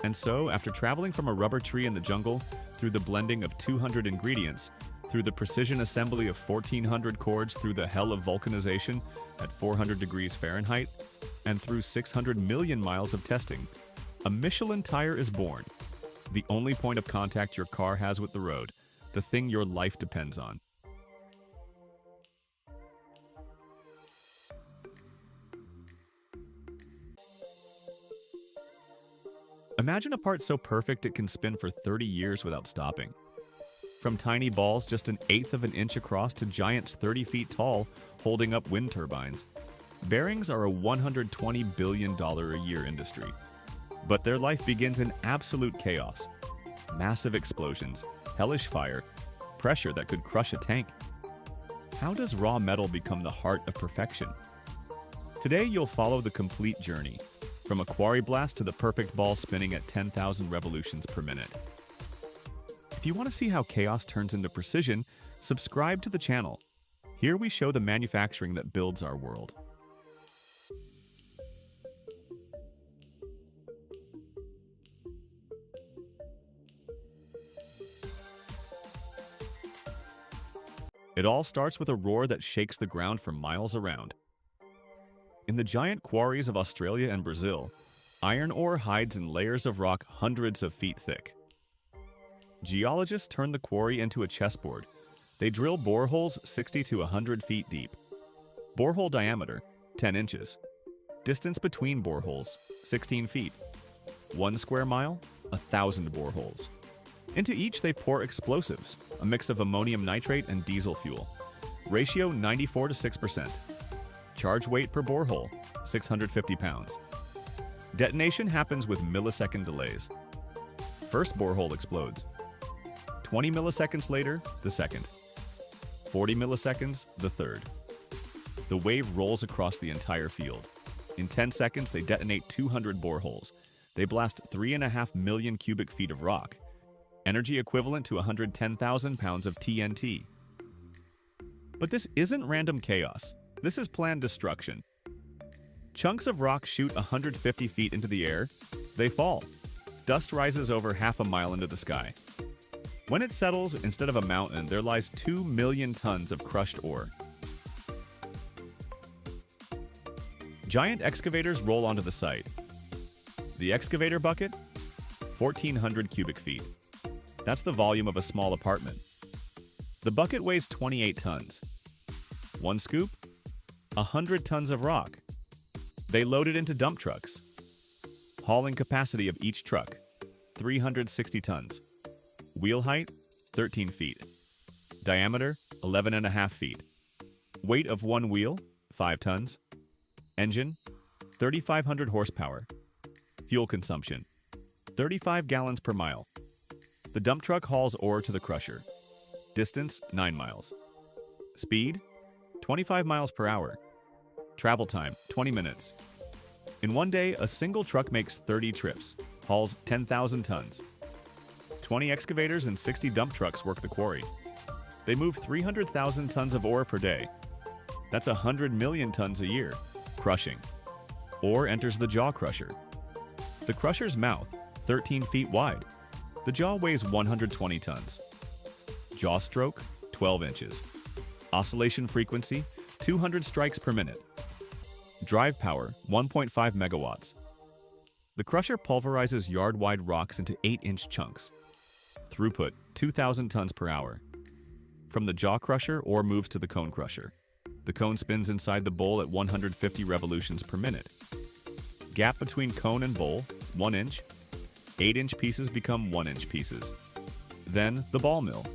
And so, after traveling from a rubber tree in the jungle, through the blending of 200 ingredients, through the precision assembly of 1,400 cords, through the hell of vulcanization at 400 degrees Fahrenheit, and through 600 million miles of testing, a Michelin tire is born. The only point of contact your car has with the road, the thing your life depends on. Imagine a part so perfect it can spin for 30 years without stopping. From tiny balls just an eighth of an inch across to giants 30 feet tall holding up wind turbines. Bearings are a $120 billion a year industry. But their life begins in absolute chaos. Massive explosions, hellish fire, pressure that could crush a tank. How does raw metal become the heart of perfection? Today you'll follow the complete journey, from a quarry blast to the perfect ball spinning at 10,000 revolutions per minute. If you want to see how chaos turns into precision, subscribe to the channel. Here we show the manufacturing that builds our world. It all starts with a roar that shakes the ground for miles around. In the giant quarries of Australia and Brazil, iron ore hides in layers of rock hundreds of feet thick. Geologists turn the quarry into a chessboard. They drill boreholes 60 to 100 feet deep. Borehole diameter, 10 inches. Distance between boreholes, 16 feet. 1 square mile, 1,000 boreholes. Into each they pour explosives, a mix of ammonium nitrate and diesel fuel. Ratio 94 to 6%. Charge weight per borehole, 650 pounds. Detonation happens with millisecond delays. First borehole explodes. 20 milliseconds later, the second. 40 milliseconds, the third. The wave rolls across the entire field. In 10 seconds, they detonate 200 boreholes. They blast 3.5 million cubic feet of rock, energy equivalent to 110,000 pounds of TNT. But this isn't random chaos. This is planned destruction. Chunks of rock shoot 150 feet into the air. They fall. Dust rises over half a mile into the sky. When it settles, instead of a mountain, there lies 2 million tons of crushed ore. Giant excavators roll onto the site. The excavator bucket? 1,400 cubic feet. That's the volume of a small apartment. The bucket weighs 28 tons. One scoop? 100 tons of rock. They load it into dump trucks. Hauling capacity of each truck, 360 tons. Wheel height, 13 feet. Diameter, 11.5 feet. Weight of one wheel, 5 tons. Engine, 3,500 horsepower. Fuel consumption, 35 gallons per mile. The dump truck hauls ore to the crusher. Distance, 9 miles. Speed, 25 miles per hour. Travel time, 20 minutes. In one day, a single truck makes 30 trips, hauls 10,000 tons. 20 excavators and 60 dump trucks work the quarry. They move 300,000 tons of ore per day. That's 100 million tons a year. Crushing. Ore enters the jaw crusher. The crusher's mouth, 13 feet wide. The jaw weighs 120 tons. Jaw stroke, 12 inches. Oscillation frequency, 200 strikes per minute. Drive power, 1.5 megawatts. The crusher pulverizes yard-wide rocks into 8-inch chunks. Throughput, 2,000 tons per hour. From the jaw crusher, ore moves to the cone crusher. The cone spins inside the bowl at 150 revolutions per minute. Gap between cone and bowl, 1 inch. 8-inch pieces become 1-inch pieces. Then the ball mill.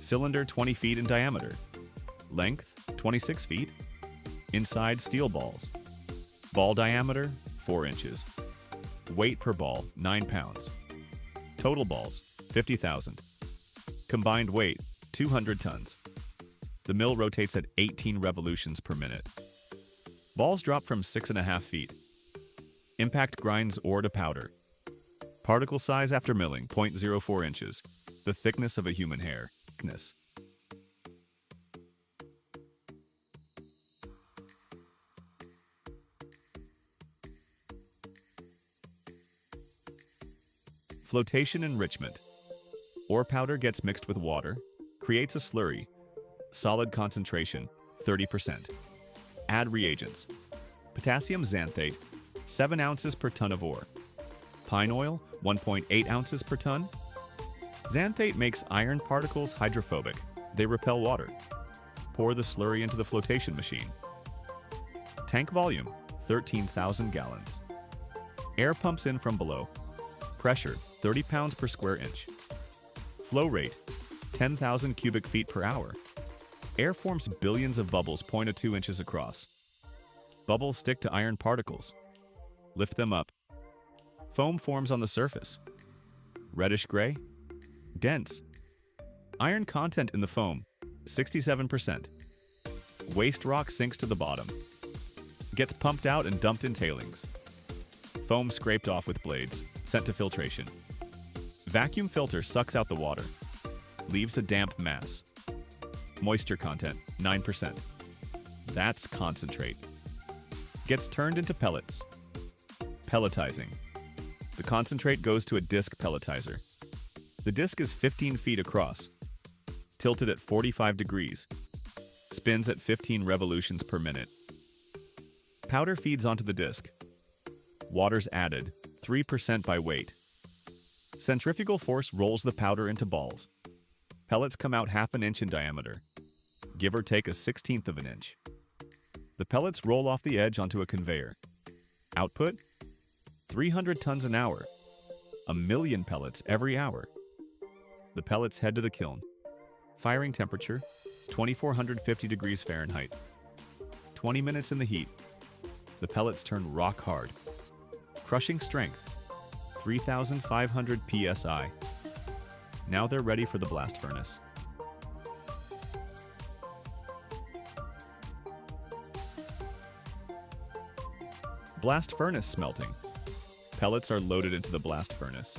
Cylinder 20 feet in diameter. Length, 26 feet. Inside, steel balls. Ball diameter, 4 inches. Weight per ball, 9 pounds. Total balls, 50,000. Combined weight, 200 tons. The mill rotates at 18 revolutions per minute. Balls drop from 6.5 feet. Impact grinds ore to powder. Particle size after milling, 0.04 inches. The thickness of a human hair. Thickness. Flotation enrichment. Ore powder gets mixed with water, creates a slurry. Solid concentration, 30%. Add reagents. Potassium xanthate, 7 ounces per ton of ore. Pine oil, 1.8 ounces per ton. Xanthate makes iron particles hydrophobic. They repel water. Pour the slurry into the flotation machine. Tank volume, 13,000 gallons. Air pumps in from below. Pressure, 30 pounds per square inch. Flow rate, 10,000 cubic feet per hour. Air forms billions of bubbles 0.2 inches across. Bubbles stick to iron particles. Lift them up. Foam forms on the surface. Reddish gray. Dense. Iron content in the foam, 67%. Waste rock sinks to the bottom. Gets pumped out and dumped in tailings. Foam scraped off with blades, sent to filtration. Vacuum filter sucks out the water. Leaves a damp mass. Moisture content, 9%. That's concentrate. Gets turned into pellets. Pelletizing. The concentrate goes to a disc pelletizer. The disc is 15 feet across, tilted at 45 degrees, spins at 15 revolutions per minute. Powder feeds onto the disc. Water's added, 3% by weight. Centrifugal force rolls the powder into balls. Pellets come out 1/2 inch in diameter, give or take 1/16 of an inch. The pellets roll off the edge onto a conveyor. Output? 300 tons an hour. 1,000,000 pellets every hour. The pellets head to the kiln. Firing temperature, 2,450 degrees Fahrenheit. 20 minutes in the heat. The pellets turn rock hard. Crushing strength, 3,500 psi. Now they're ready for the blast furnace. Blast furnace smelting. Pellets are loaded into the blast furnace.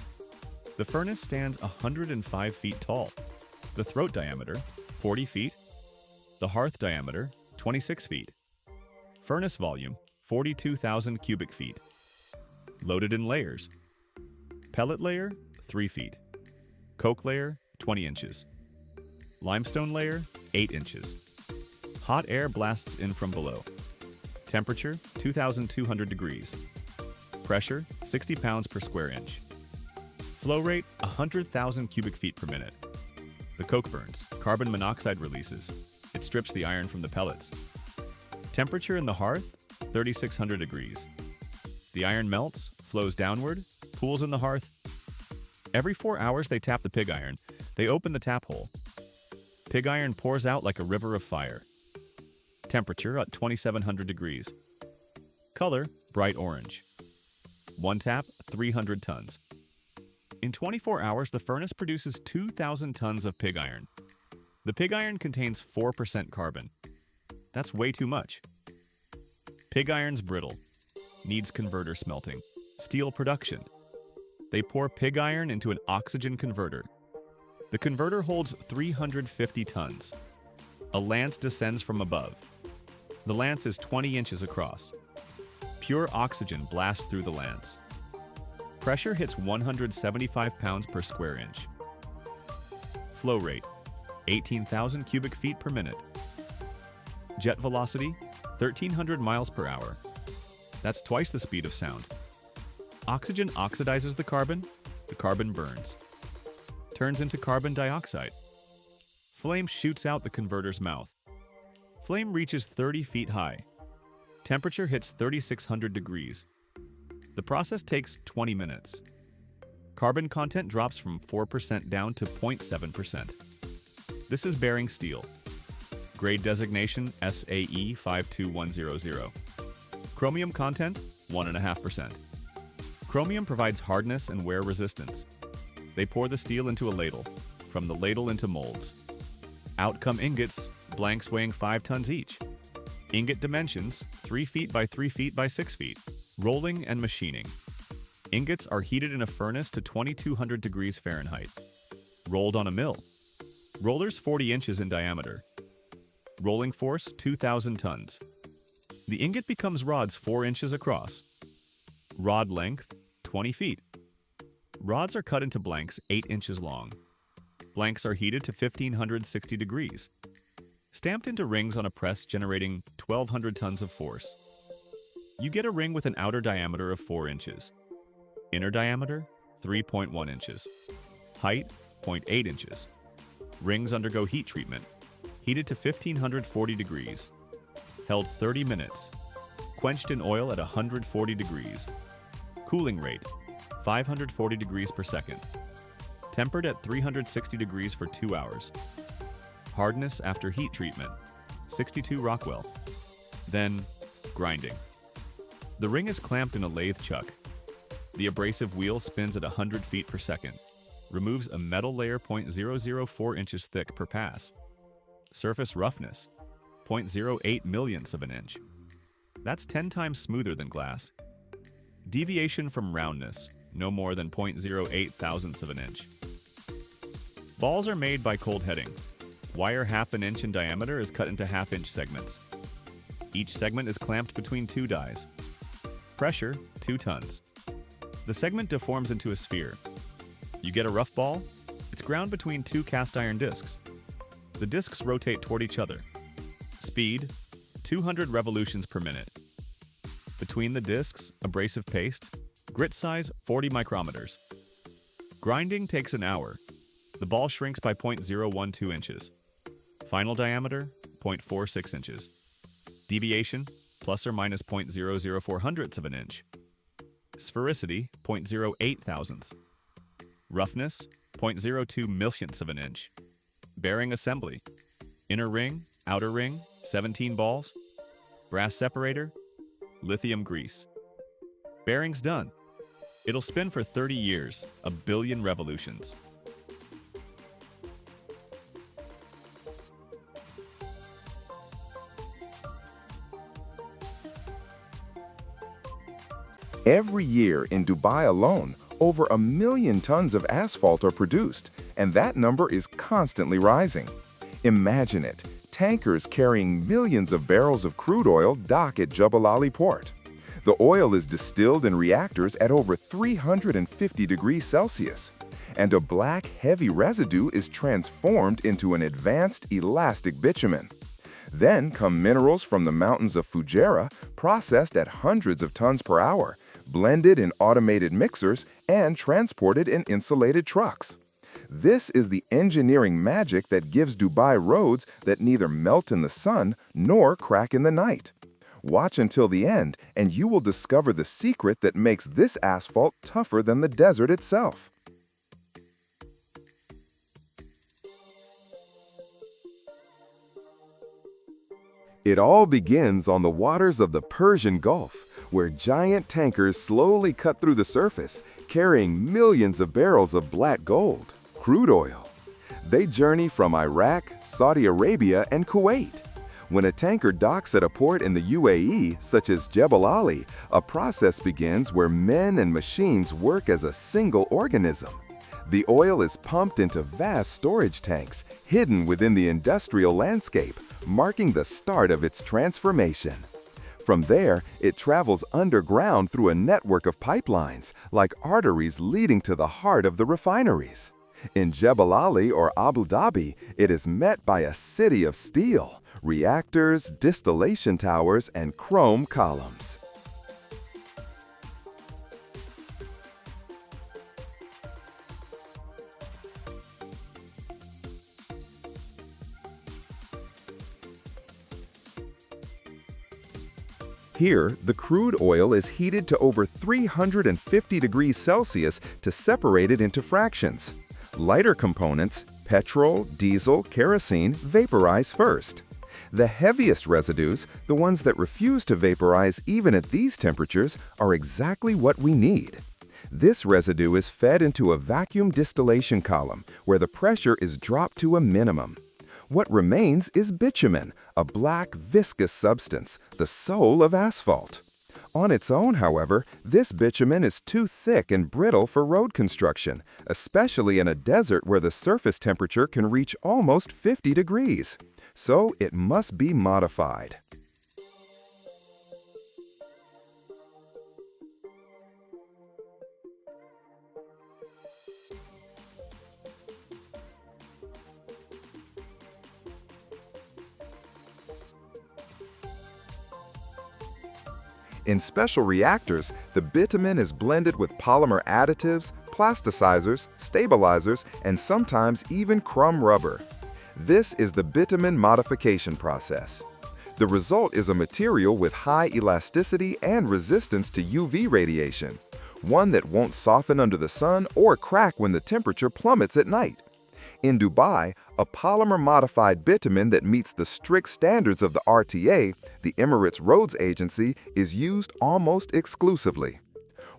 The furnace stands 105 feet tall. The throat diameter, 40 feet. The hearth diameter, 26 feet. Furnace volume, 42,000 cubic feet. Loaded in layers. Pellet layer, 3 feet. Coke layer, 20 inches. Limestone layer, 8 inches. Hot air blasts in from below. Temperature, 2,200 degrees. Pressure, 60 pounds per square inch. Flow rate, 100,000 cubic feet per minute. The coke burns, carbon monoxide releases. It strips the iron from the pellets. Temperature in the hearth, 3,600 degrees. The iron melts, flows downward, pools in the hearth. Every 4 hours they tap the pig iron. They open the tap hole. Pig iron pours out like a river of fire. Temperature at 2,700 degrees. Color, bright orange. One tap, 300 tons. In 24 hours, the furnace produces 2,000 tons of pig iron. The pig iron contains 4% carbon. That's way too much. Pig iron's brittle. Needs converter smelting. Steel production. They pour pig iron into an oxygen converter. The converter holds 350 tons. A lance descends from above. The lance is 20 inches across. Pure oxygen blasts through the lance. Pressure hits 175 pounds per square inch. Flow rate, 18,000 cubic feet per minute. Jet velocity, 1,300 miles per hour. That's twice the speed of sound. Oxygen oxidizes the carbon burns. Turns into carbon dioxide. Flame shoots out the converter's mouth. Flame reaches 30 feet high. Temperature hits 3,600 degrees. The process takes 20 minutes. Carbon content drops from 4% down to 0.7%. This is bearing steel. Grade designation SAE 52100. Chromium content 1.5%. Chromium provides hardness and wear resistance. They pour the steel into a ladle, from the ladle into molds. Out come ingots, blanks weighing 5 tons each. Ingot dimensions 3 feet by 3 feet by 6 feet. Rolling and machining. Ingots are heated in a furnace to 2200 degrees Fahrenheit. Rolled on a mill. Rollers 40 inches in diameter. Rolling force 2,000 tons. The ingot becomes rods 4 inches across. Rod length 20 feet. Rods are cut into blanks 8 inches long. Blanks are heated to 1560 degrees. Stamped into rings on a press generating 1,200 tons of force. You get a ring with an outer diameter of 4 inches. Inner diameter, 3.1 inches. Height, 0.8 inches. Rings undergo heat treatment. Heated to 1540 degrees. Held 30 minutes. Quenched in oil at 140 degrees. Cooling rate, 540 degrees per second. Tempered at 360 degrees for 2 hours. Hardness after heat treatment, 62 Rockwell. Then, grinding. The ring is clamped in a lathe chuck. The abrasive wheel spins at 100 feet per second. Removes a metal layer 0.004 inches thick per pass. Surface roughness, 0.08 millionths of an inch. That's 10 times smoother than glass. Deviation from roundness, no more than 0.08 thousandths of an inch. Balls are made by cold heading. Wire 1/2 inch in diameter is cut into 1/2 inch segments. Each segment is clamped between 2 dies. Pressure, 2 tons. The segment deforms into a sphere. You get a rough ball? It's ground between 2 cast iron discs. The discs rotate toward each other. Speed, 200 revolutions per minute. Between the discs, abrasive paste. Grit size, 40 micrometers. Grinding takes an hour. The ball shrinks by 0.012 inches. Final diameter, 0.46 inches. Deviation, plus or minus 0.004 hundredths of an inch. Sphericity, 0.08 thousandths. Roughness, 0.02 millionths of an inch. Bearing assembly. Inner ring, outer ring, 17 balls. Brass separator, lithium grease. Bearings done. It'll spin for 30 years, 1 billion revolutions. Every year in Dubai alone, over 1 million tons of asphalt are produced, and that number is constantly rising. Imagine it, tankers carrying millions of barrels of crude oil dock at Jebel Ali port. The oil is distilled in reactors at over 350 degrees Celsius, and a black, heavy residue is transformed into an advanced, elastic bitumen. Then come minerals from the mountains of Fujairah, processed at hundreds of tons per hour, blended in automated mixers, and transported in insulated trucks. This is the engineering magic that gives Dubai roads that neither melt in the sun nor crack in the night. Watch until the end, and you will discover the secret that makes this asphalt tougher than the desert itself. It all begins on the waters of the Persian Gulf, where giant tankers slowly cut through the surface, carrying millions of barrels of black gold, crude oil. They journey from Iraq, Saudi Arabia, and Kuwait. When a tanker docks at a port in the UAE, such as Jebel Ali, a process begins where men and machines work as a single organism. The oil is pumped into vast storage tanks, hidden within the industrial landscape, marking the start of its transformation. From there, it travels underground through a network of pipelines, like arteries leading to the heart of the refineries. In Jebel Ali or Abu Dhabi, it is met by a city of steel, reactors, distillation towers, and chrome columns. Here, the crude oil is heated to over 350 degrees Celsius to separate it into fractions. Lighter components, petrol, diesel, kerosene, vaporize first. The heaviest residues, the ones that refuse to vaporize even at these temperatures, are exactly what we need. This residue is fed into a vacuum distillation column where the pressure is dropped to a minimum. What remains is bitumen, a black, viscous substance, the soul of asphalt. On its own, however, this bitumen is too thick and brittle for road construction, especially in a desert where the surface temperature can reach almost 50 degrees. So it must be modified. In special reactors, the bitumen is blended with polymer additives, plasticizers, stabilizers, and sometimes even crumb rubber. This is the bitumen modification process. The result is a material with high elasticity and resistance to UV radiation, one that won't soften under the sun or crack when the temperature plummets at night. In Dubai, a polymer-modified bitumen that meets the strict standards of the RTA, the Emirates Roads Agency, is used almost exclusively.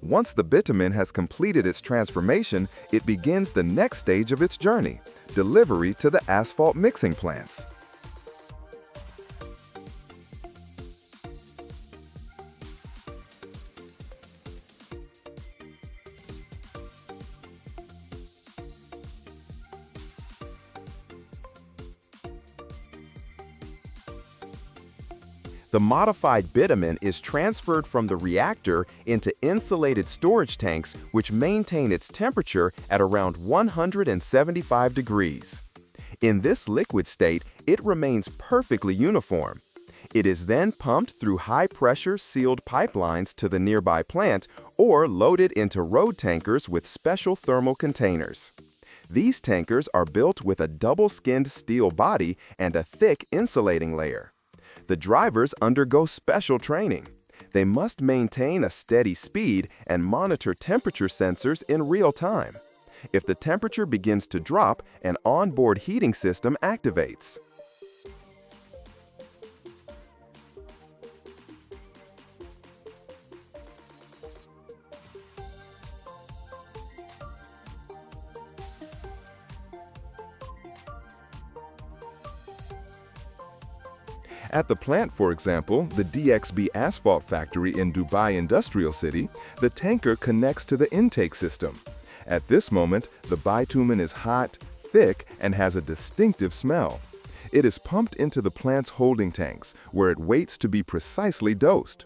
Once the bitumen has completed its transformation, it begins the next stage of its journey, delivery to the asphalt mixing plants. The modified bitumen is transferred from the reactor into insulated storage tanks which maintain its temperature at around 175 degrees. In this liquid state, it remains perfectly uniform. It is then pumped through high-pressure sealed pipelines to the nearby plant or loaded into road tankers with special thermal containers. These tankers are built with a double-skinned steel body and a thick insulating layer. The drivers undergo special training. They must maintain a steady speed and monitor temperature sensors in real time. If the temperature begins to drop, an onboard heating system activates. At the plant, for example, the DXB asphalt factory in Dubai Industrial City, the tanker connects to the intake system. At this moment, the bitumen is hot, thick, and has a distinctive smell. It is pumped into the plant's holding tanks, where it waits to be precisely dosed.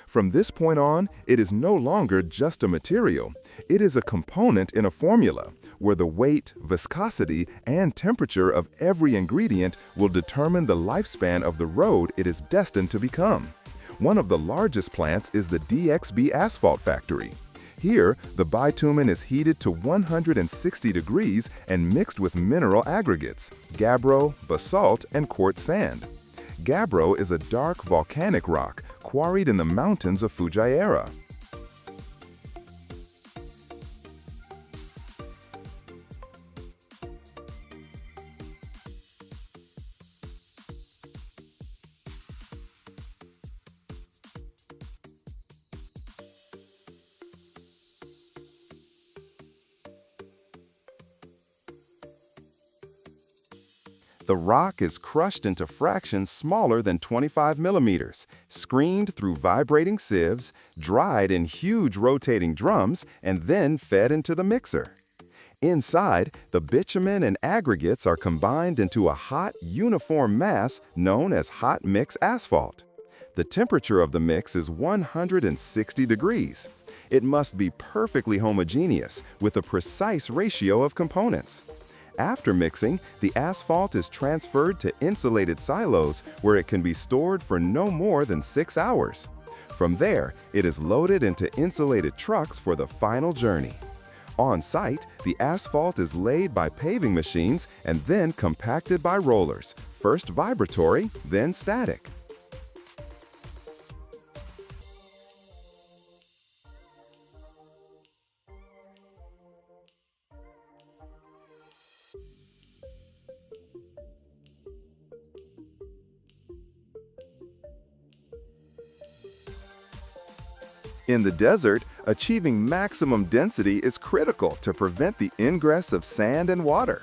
From this point on, it is no longer just a material. It is a component in a formula, where the weight, viscosity, and temperature of every ingredient will determine the lifespan of the road it is destined to become. One of the largest plants is the DXB asphalt factory. Here, the bitumen is heated to 160 degrees and mixed with mineral aggregates, gabbro, basalt, and quartz sand. Gabbro is a dark volcanic rock quarried in the mountains of Fujairah. The rock is crushed into fractions smaller than 25 millimeters, screened through vibrating sieves, dried in huge rotating drums, and then fed into the mixer. Inside, the bitumen and aggregates are combined into a hot, uniform mass known as hot mix asphalt. The temperature of the mix is 160 degrees. It must be perfectly homogeneous, with a precise ratio of components. After mixing, the asphalt is transferred to insulated silos where it can be stored for no more than 6 hours. From there, it is loaded into insulated trucks for the final journey. On site, the asphalt is laid by paving machines and then compacted by rollers, first vibratory, then static. In the desert, achieving maximum density is critical to prevent the ingress of sand and water.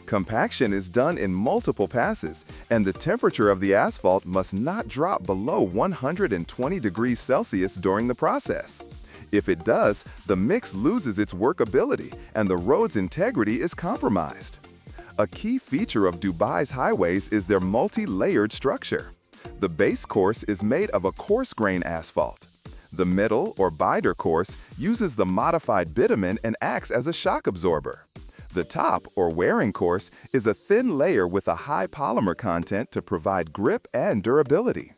Compaction is done in multiple passes, and the temperature of the asphalt must not drop below 120 degrees Celsius during the process. If it does, the mix loses its workability and the road's integrity is compromised. A key feature of Dubai's highways is their multi-layered structure. The base course is made of a coarse-grain asphalt. The middle, or binder course, uses the modified bitumen and acts as a shock absorber. The top, or wearing course, is a thin layer with a high polymer content to provide grip and durability.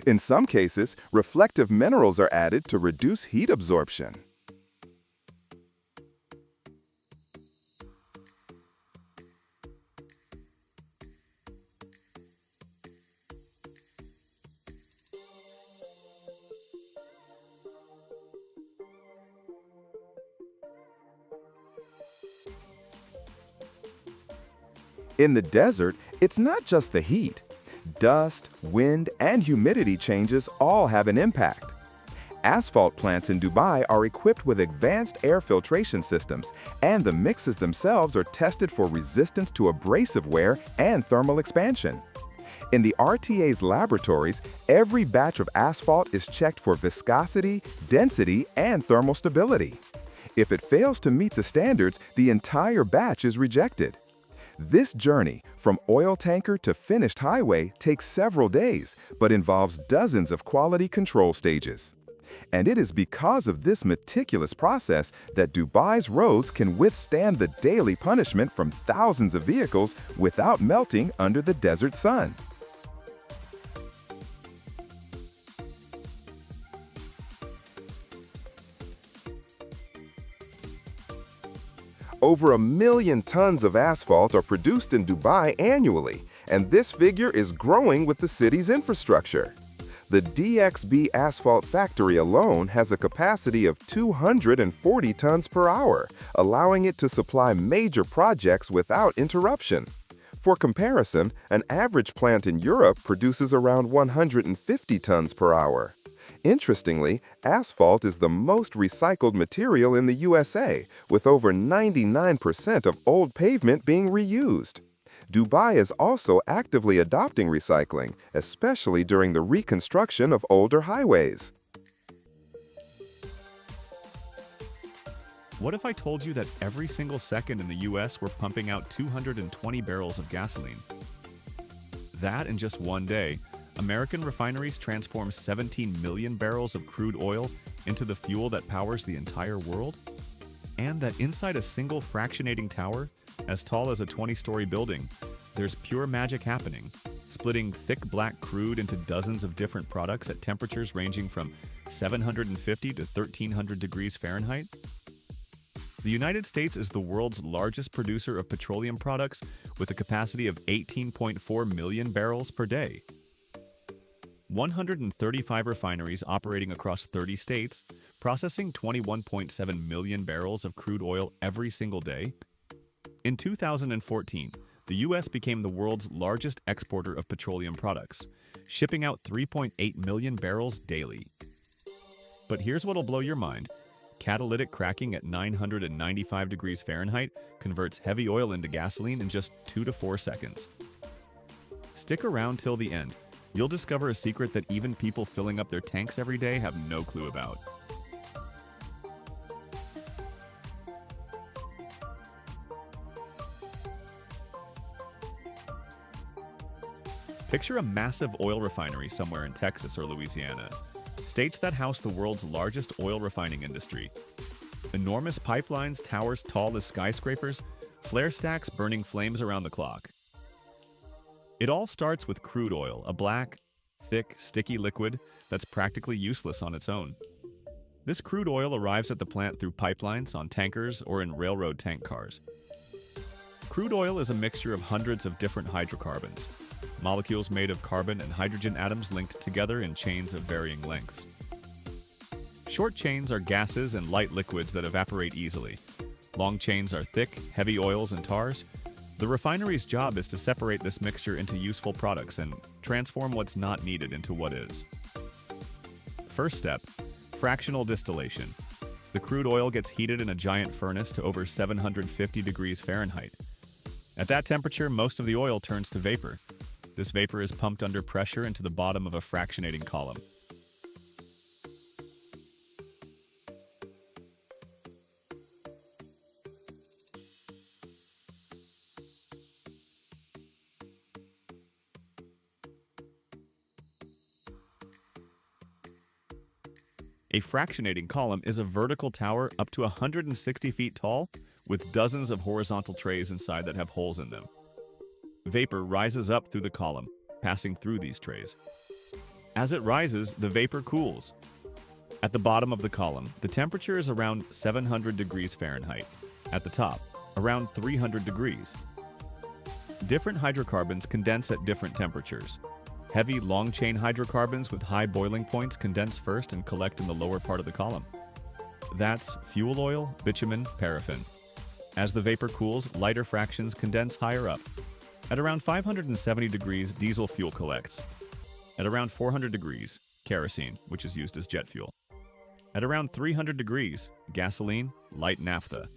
In some cases, reflective minerals are added to reduce heat absorption. In the desert, it's not just the heat. Dust, wind, and humidity changes all have an impact. Asphalt plants in Dubai are equipped with advanced air filtration systems, and the mixes themselves are tested for resistance to abrasive wear and thermal expansion. In the RTA's laboratories, every batch of asphalt is checked for viscosity, density, and thermal stability. If it fails to meet the standards, the entire batch is rejected. This journey, from oil tanker to finished highway, takes several days, but involves dozens of quality control stages. And it is because of this meticulous process that Dubai's roads can withstand the daily punishment from thousands of vehicles without melting under the desert sun. Over 1 million tons of asphalt are produced in Dubai annually, and this figure is growing with the city's infrastructure. The DXB asphalt factory alone has a capacity of 240 tons per hour, allowing it to supply major projects without interruption. For comparison, an average plant in Europe produces around 150 tons per hour. Interestingly, asphalt is the most recycled material in the USA, with over 99% of old pavement being reused. Dubai is also actively adopting recycling, especially during the reconstruction of older highways. What if I told you that every single second in the US we're pumping out 220 barrels of gasoline? That in just one day, American refineries transform 17 million barrels of crude oil into the fuel that powers the entire world? And that inside a single fractionating tower, as tall as a 20-story building, there's pure magic happening, splitting thick black crude into dozens of different products at temperatures ranging from 750 to 1300 degrees Fahrenheit? The United States is the world's largest producer of petroleum products with a capacity of 18.4 million barrels per day. 135 refineries operating across 30 states, processing 21.7 million barrels of crude oil every single day. In 2014, the U.S. became the world's largest exporter of petroleum products, shipping out 3.8 million barrels daily. But here's what'll blow your mind. Catalytic cracking at 995 degrees Fahrenheit converts heavy oil into gasoline in just 2 to 4 seconds. Stick around till the end. You'll discover a secret that even people filling up their tanks every day have no clue about. Picture a massive oil refinery somewhere in Texas or Louisiana, states that house the world's largest oil refining industry. Enormous pipelines, towers tall as skyscrapers, flare stacks burning flames around the clock. It all starts with crude oil, a black, thick, sticky liquid that's practically useless on its own. This crude oil arrives at the plant through pipelines, on tankers, or in railroad tank cars. Crude oil is a mixture of hundreds of different hydrocarbons, molecules made of carbon and hydrogen atoms linked together in chains of varying lengths. Short chains are gases and light liquids that evaporate easily. Long chains are thick, heavy oils and tars. The refinery's job is to separate this mixture into useful products and transform what's not needed into what is. First step, Fractional distillation. The crude oil gets heated in a giant furnace to over 750 degrees Fahrenheit. At that temperature, most of the oil turns to vapor. This vapor is pumped under pressure into the bottom of a fractionating column. A fractionating column is a vertical tower up to 160 feet tall with dozens of horizontal trays inside that have holes in them. Vapor rises up through the column, passing through these trays. As it rises, the vapor cools. At the bottom of the column, the temperature is around 700 degrees Fahrenheit. At the top, around 300 degrees. Different hydrocarbons condense at different temperatures. Heavy, long-chain hydrocarbons with high boiling points condense first and collect in the lower part of the column. That's fuel oil, bitumen, paraffin. As the vapor cools, lighter fractions condense higher up. At around 570 degrees, diesel fuel collects. At around 400 degrees, kerosene, which is used as jet fuel. At around 300 degrees, gasoline, light naphtha.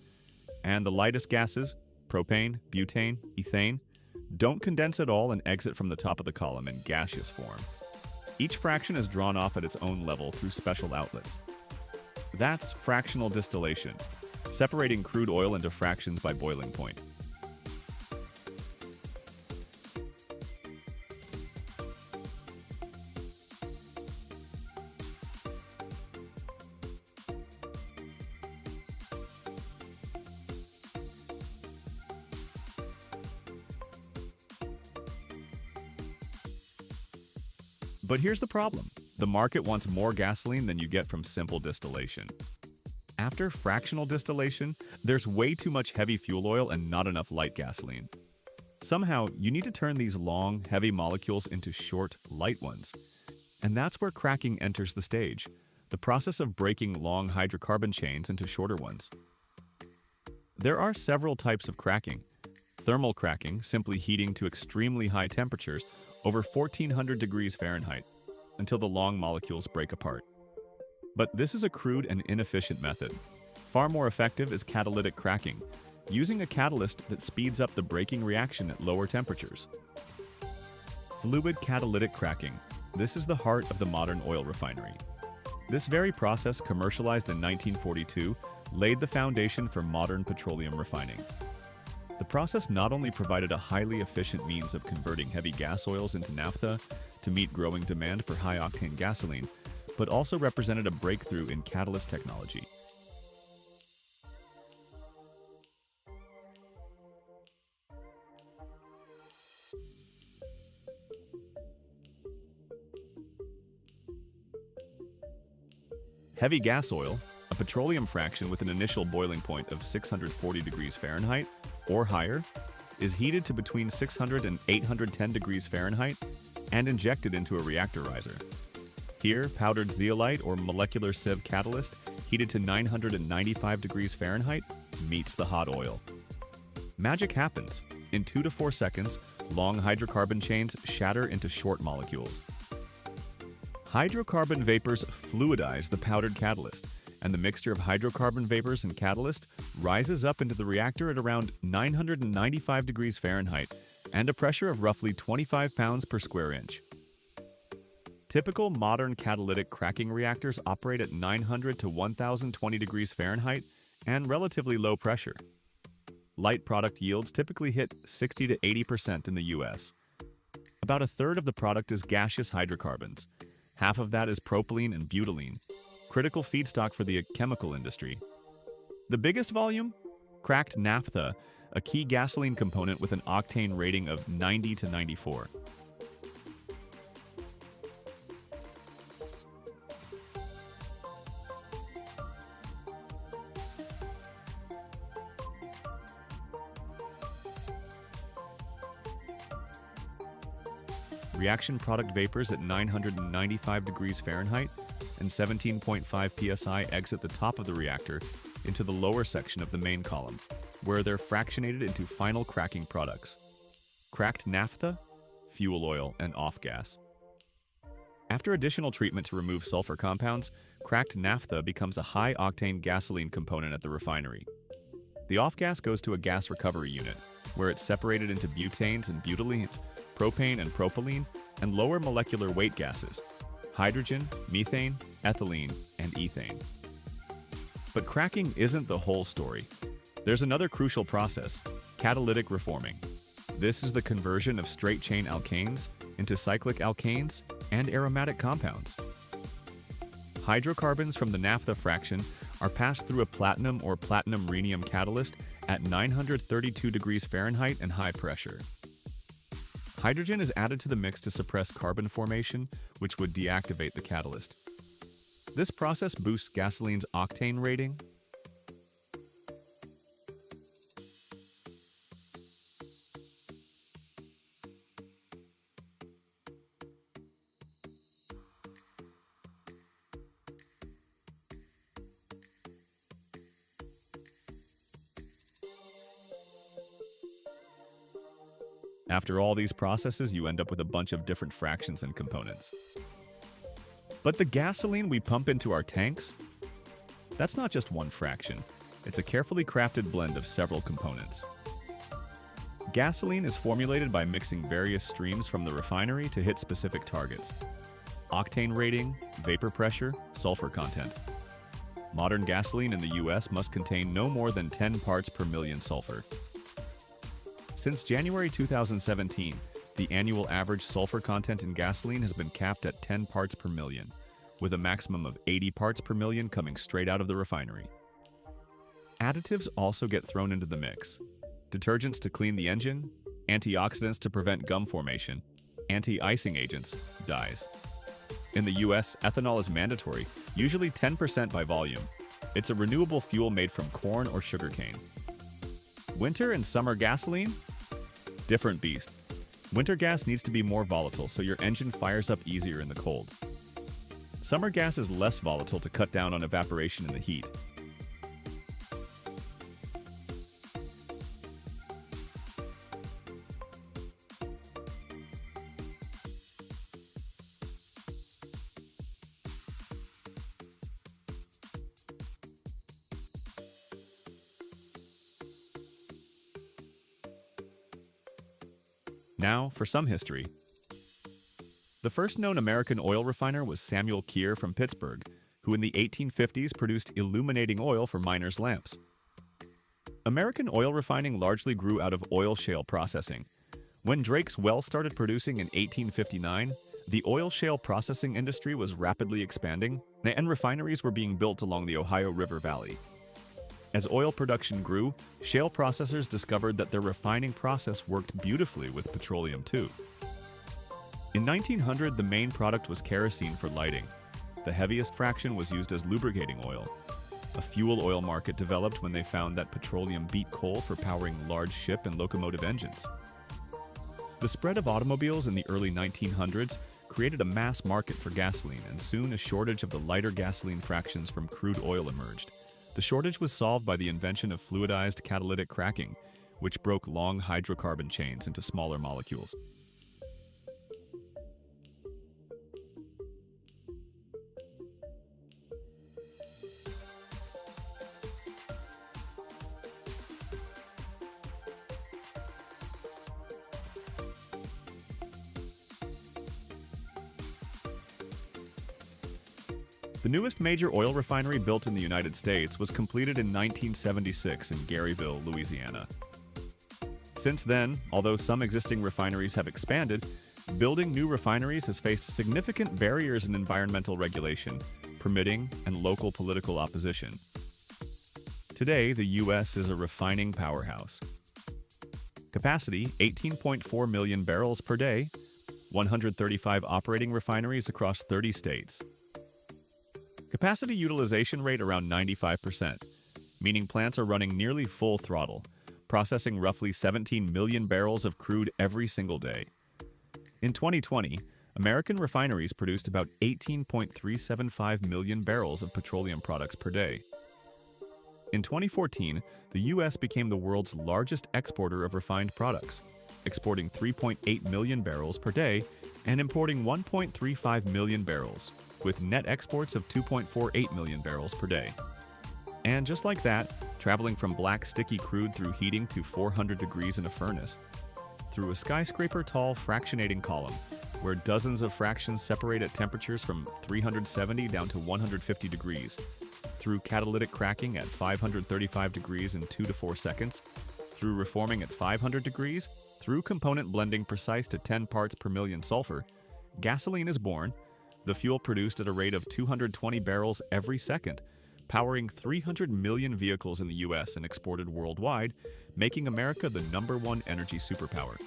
And the lightest gases, propane, butane, ethane, don't condense at all and exit from the top of the column in gaseous form. Each fraction is drawn off at its own level through special outlets. That's fractional distillation, separating crude oil into fractions by boiling point. But here's the problem. The market wants more gasoline than you get from simple distillation. After fractional distillation, there's way too much heavy fuel oil and not enough light gasoline. Somehow, you need to turn these long, heavy molecules into short, light ones. And that's where cracking enters the stage, the process of breaking long hydrocarbon chains into shorter ones. There are several types of cracking. Thermal cracking, simply heating to extremely high temperatures, over 1400 degrees Fahrenheit, until the long molecules break apart. But this is a crude and inefficient method. Far more effective is catalytic cracking, using a catalyst that speeds up the breaking reaction at lower temperatures. Fluid catalytic cracking. This is the heart of the modern oil refinery. This very process, commercialized in 1942, laid the foundation for modern petroleum refining. The process not only provided a highly efficient means of converting heavy gas oils into naphtha to meet growing demand for high-octane gasoline, but also represented a breakthrough in catalyst technology. Heavy gas oil, a petroleum fraction with an initial boiling point of 640 degrees Fahrenheit or higher, is heated to between 600 and 810 degrees Fahrenheit and injected into a reactor riser. Here, powdered zeolite or molecular sieve catalyst, heated to 995 degrees Fahrenheit, meets the hot oil. Magic happens. In 2 to 4 seconds, long hydrocarbon chains shatter into short molecules. Hydrocarbon vapors fluidize the powdered catalyst, and the mixture of hydrocarbon vapors and catalyst rises up into the reactor at around 995 degrees Fahrenheit and a pressure of roughly 25 pounds per square inch. Typical modern catalytic cracking reactors operate at 900 to 1020 degrees Fahrenheit and relatively low pressure. Light product yields typically hit 60 to 80% in the US. About a third of the product is gaseous hydrocarbons. Half of that is propylene and butylene, critical feedstock for the chemical industry. The biggest volume? Cracked naphtha, a key gasoline component with an octane rating of 90 to 94. Reaction product vapors at 995 degrees Fahrenheit and 17.5 psi exit the top of the reactor into the lower section of the main column, where they're fractionated into final cracking products: cracked naphtha, fuel oil, and off-gas. After additional treatment to remove sulfur compounds, cracked naphtha becomes a high-octane gasoline component at the refinery. The off-gas goes to a gas recovery unit, where it's separated into butanes and butylenes, propane and propylene, and lower molecular weight gases, hydrogen, methane, ethylene, and ethane. But cracking isn't the whole story. There's another crucial process, catalytic reforming. This is the conversion of straight-chain alkanes into cyclic alkanes and aromatic compounds. Hydrocarbons from the naphtha fraction are passed through a platinum or platinum-rhenium catalyst at 932 degrees Fahrenheit and high pressure. Hydrogen is added to the mix to suppress carbon formation, which would deactivate the catalyst. This process boosts gasoline's octane rating. After all these processes, you end up with a bunch of different fractions and components. But the gasoline we pump into our tanks? That's not just one fraction. It's a carefully crafted blend of several components. Gasoline is formulated by mixing various streams from the refinery to hit specific targets: octane rating, vapor pressure, sulfur content. Modern gasoline in the US must contain no more than 10 parts per million sulfur. Since January 2017, the annual average sulfur content in gasoline has been capped at 10 parts per million, with a maximum of 80 parts per million coming straight out of the refinery. Additives also get thrown into the mix: detergents to clean the engine, antioxidants to prevent gum formation, anti-icing agents, dyes. In the US, ethanol is mandatory, usually 10% by volume. It's a renewable fuel made from corn or sugarcane. Winter and summer gasoline? Different beast. Winter gas needs to be more volatile so your engine fires up easier in the cold. Summer gas is less volatile to cut down on evaporation in the heat. Now, for some history. The first known American oil refiner was Samuel Keir from Pittsburgh, who in the 1850s produced illuminating oil for miners' lamps. American oil refining largely grew out of oil shale processing. When Drake's well started producing in 1859, the oil shale processing industry was rapidly expanding, and refineries were being built along the Ohio River Valley. As oil production grew, shale processors discovered that their refining process worked beautifully with petroleum too. In 1900, the main product was kerosene for lighting. The heaviest fraction was used as lubricating oil. A fuel oil market developed when they found that petroleum beat coal for powering large ship and locomotive engines. The spread of automobiles in the early 1900s created a mass market for gasoline, and soon a shortage of the lighter gasoline fractions from crude oil emerged. The shortage was solved by the invention of fluidized catalytic cracking, which broke long hydrocarbon chains into smaller molecules. The newest major oil refinery built in the United States was completed in 1976 in Garyville, Louisiana. Since then, although some existing refineries have expanded, building new refineries has faced significant barriers in environmental regulation, permitting, and local political opposition. Today, the U.S. is a refining powerhouse. Capacity, 18.4 million barrels per day, 135 operating refineries across 30 states. Capacity utilization rate around 95%, meaning plants are running nearly full throttle, processing roughly 17 million barrels of crude every single day. In 2020, American refineries produced about 18.375 million barrels of petroleum products per day. In 2014, the U.S. became the world's largest exporter of refined products, exporting 3.8 million barrels per day and importing 1.35 million barrels, with net exports of 2.48 million barrels per day. And just like that, traveling from black sticky crude through heating to 400 degrees in a furnace, through a skyscraper-tall fractionating column, where dozens of fractions separate at temperatures from 370 down to 150 degrees, through catalytic cracking at 535 degrees in 2 to 4 seconds, through reforming at 500 degrees, through component blending precise to 10 parts per million sulfur, gasoline is born, the fuel produced at a rate of 220 barrels every second, powering 300 million vehicles in the US and exported worldwide, making America the #1 energy superpower.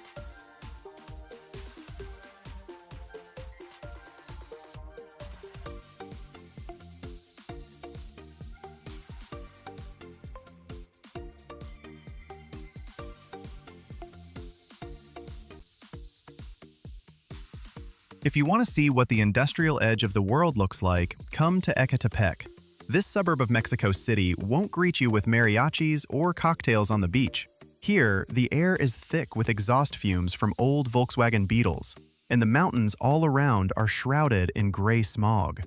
If you want to see what the industrial edge of the world looks like, come to Ecatepec. This suburb of Mexico City won't greet you with mariachis or cocktails on the beach. Here, the air is thick with exhaust fumes from old Volkswagen Beetles, and the mountains all around are shrouded in gray smog.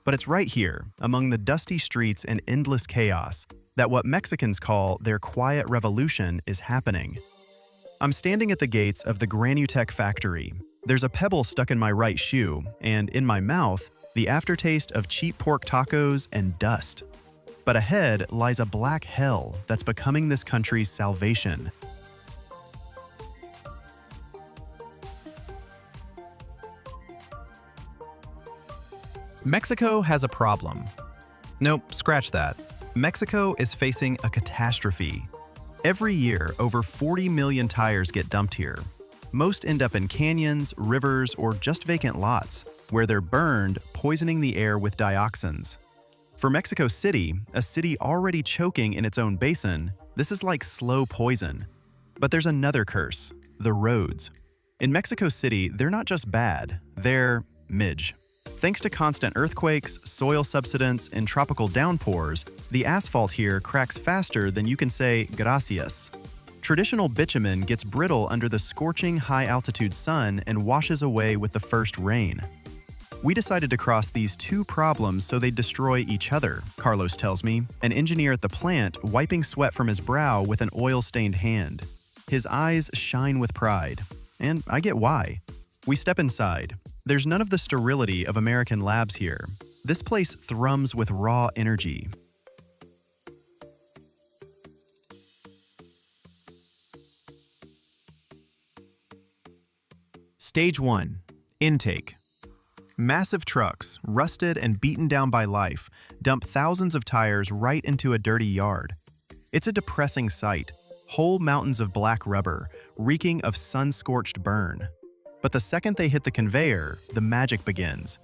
But it's right here, among the dusty streets and endless chaos, that what Mexicans call their quiet revolution is happening. I'm standing at the gates of the Granutech factory. There's a pebble stuck in my right shoe, and in my mouth, the aftertaste of cheap pork tacos and dust. But ahead lies a black hell that's becoming this country's salvation. Mexico has a problem. Nope, scratch that. Mexico is facing a catastrophe. Every year, over 40 million tires get dumped here. Most end up in canyons, rivers, or just vacant lots, where they're burned, poisoning the air with dioxins. For Mexico City, a city already choking in its own basin, this is like slow poison. But there's another curse: the roads. In Mexico City, they're not just bad, they're midge. Thanks to constant earthquakes, soil subsidence, and tropical downpours, the asphalt here cracks faster than you can say gracias. Traditional bitumen gets brittle under the scorching high-altitude sun and washes away with the first rain. We decided to cross these two problems so they destroy each other, Carlos tells me, an engineer at the plant wiping sweat from his brow with an oil-stained hand. His eyes shine with pride. And I get why. We step inside. There's none of the sterility of American labs here. This place thrums with raw energy. Stage 1. Intake. Massive trucks, rusted and beaten down by life, dump thousands of tires right into a dirty yard. It's a depressing sight. Whole mountains of black rubber, reeking of sun-scorched burn. But the second they hit the conveyor, the magic begins.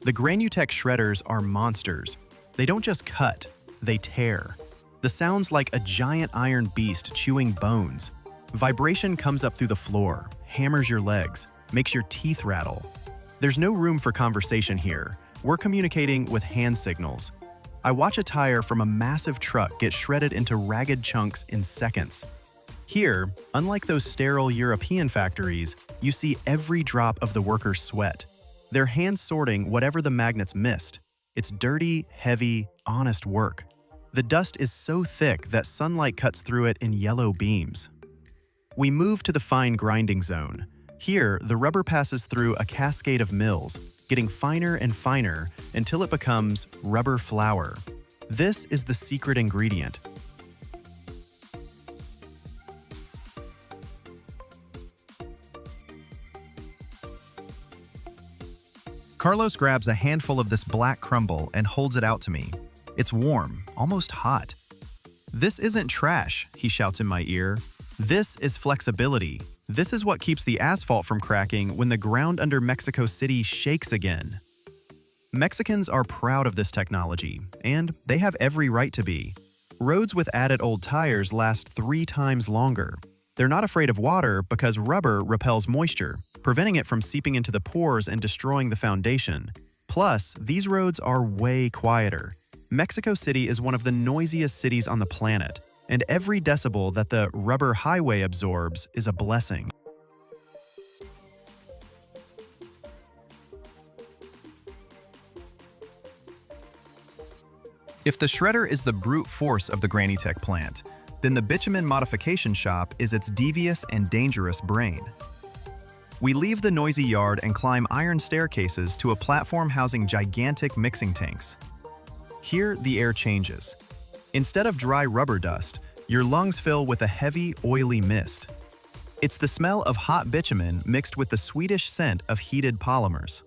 The Granutech shredders are monsters. They don't just cut, they tear. The sound's like a giant iron beast chewing bones. Vibration comes up through the floor, hammers your legs, makes your teeth rattle. There's no room for conversation here. We're communicating with hand signals. I watch a tire from a massive truck get shredded into ragged chunks in seconds. Here, unlike those sterile European factories, you see every drop of the worker's sweat. They're hand sorting whatever the magnets missed. It's dirty, heavy, honest work. The dust is so thick that sunlight cuts through it in yellow beams. We move to the fine grinding zone. Here, the rubber passes through a cascade of mills, getting finer and finer until it becomes rubber flour. This is the secret ingredient. Carlos grabs a handful of this black crumble and holds it out to me. It's warm, almost hot. "This isn't trash," he shouts in my ear. "This is flexibility. This is what keeps the asphalt from cracking when the ground under Mexico City shakes again." Mexicans are proud of this technology, and they have every right to be. Roads with added old tires last 3 times longer. They're not afraid of water because rubber repels moisture, preventing it from seeping into the pores and destroying the foundation. Plus, these roads are way quieter. Mexico City is one of the noisiest cities on the planet, and every decibel that the rubber highway absorbs is a blessing. If the shredder is the brute force of the Granitech plant, then the bitumen modification shop is its devious and dangerous brain. We leave the noisy yard and climb iron staircases to a platform housing gigantic mixing tanks. Here, the air changes. Instead of dry rubber dust, your lungs fill with a heavy, oily mist. It's the smell of hot bitumen mixed with the sweetish scent of heated polymers.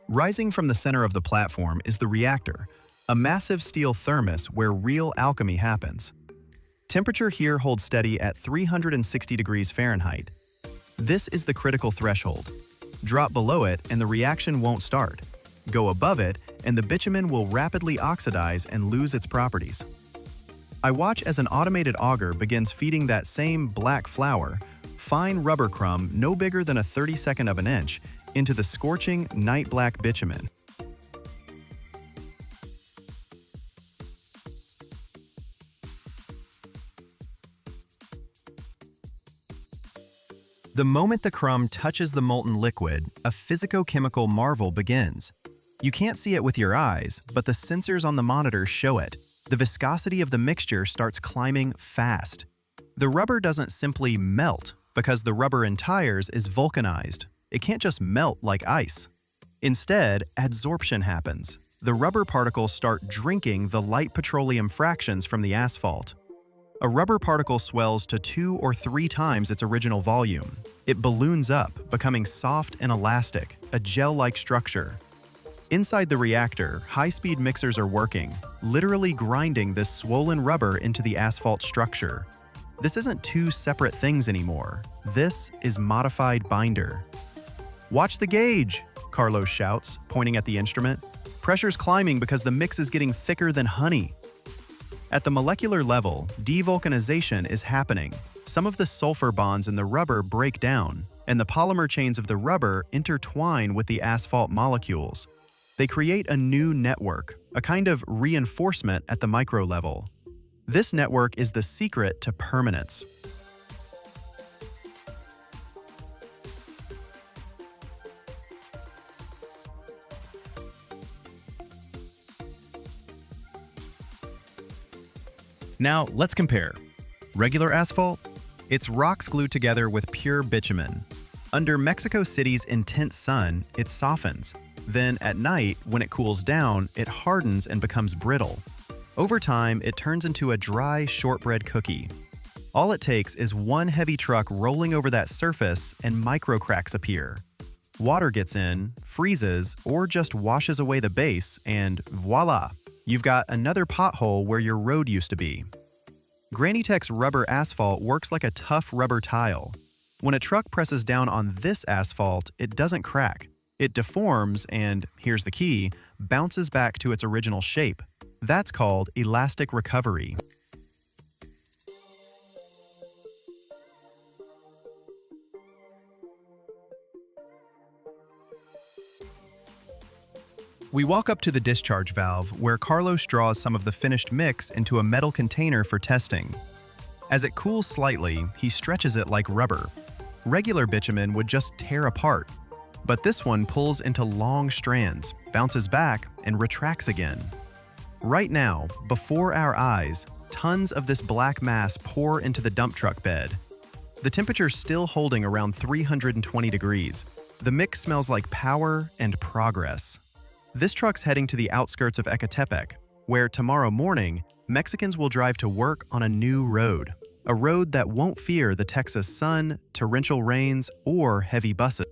Rising from the center of the platform is the reactor, a massive steel thermos where real alchemy happens. Temperature here holds steady at 360 degrees Fahrenheit. This is the critical threshold. Drop below it and the reaction won't start. Go above it and the bitumen will rapidly oxidize and lose its properties. I watch as an automated auger begins feeding that same black flour, fine rubber crumb no bigger than a 32nd of an inch, into the scorching night black bitumen. The moment the crumb touches the molten liquid, a physicochemical marvel begins. You can't see it with your eyes, but the sensors on the monitor show it. The viscosity of the mixture starts climbing fast. The rubber doesn't simply melt because the rubber in tires is vulcanized. It can't just melt like ice. Instead, adsorption happens. The rubber particles start drinking the light petroleum fractions from the asphalt. A rubber particle swells to 2 or 3 times its original volume. It balloons up, becoming soft and elastic, a gel-like structure. Inside the reactor, high-speed mixers are working, literally grinding this swollen rubber into the asphalt structure. This isn't 2 separate things anymore. This is modified binder. "Watch the gauge," Carlos shouts, pointing at the instrument. "Pressure's climbing because the mix is getting thicker than honey." At the molecular level, devulcanization is happening. Some of the sulfur bonds in the rubber break down, and the polymer chains of the rubber intertwine with the asphalt molecules. They create a new network, a kind of reinforcement at the micro level. This network is the secret to permanence. Now, let's compare. Regular asphalt? It's rocks glued together with pure bitumen. Under Mexico City's intense sun, it softens. Then, at night, when it cools down, it hardens and becomes brittle. Over time, it turns into a dry shortbread cookie. All it takes is one heavy truck rolling over that surface and microcracks appear. Water gets in, freezes, or just washes away the base, and voila! You've got another pothole where your road used to be. Granitech's rubber asphalt works like a tough rubber tile. When a truck presses down on this asphalt, it doesn't crack. It deforms and, here's the key, bounces back to its original shape. That's called elastic recovery. We walk up to the discharge valve, where Carlos draws some of the finished mix into a metal container for testing. As it cools slightly, he stretches it like rubber. Regular bitumen would just tear apart, but this one pulls into long strands, bounces back, and retracts again. Right now, before our eyes, tons of this black mass pour into the dump truck bed. The temperature's still holding around 320 degrees. The mix smells like power and progress. This truck's heading to the outskirts of Ecatepec, where tomorrow morning, Mexicans will drive to work on a new road. A road that won't fear the Texas sun, torrential rains, or heavy buses.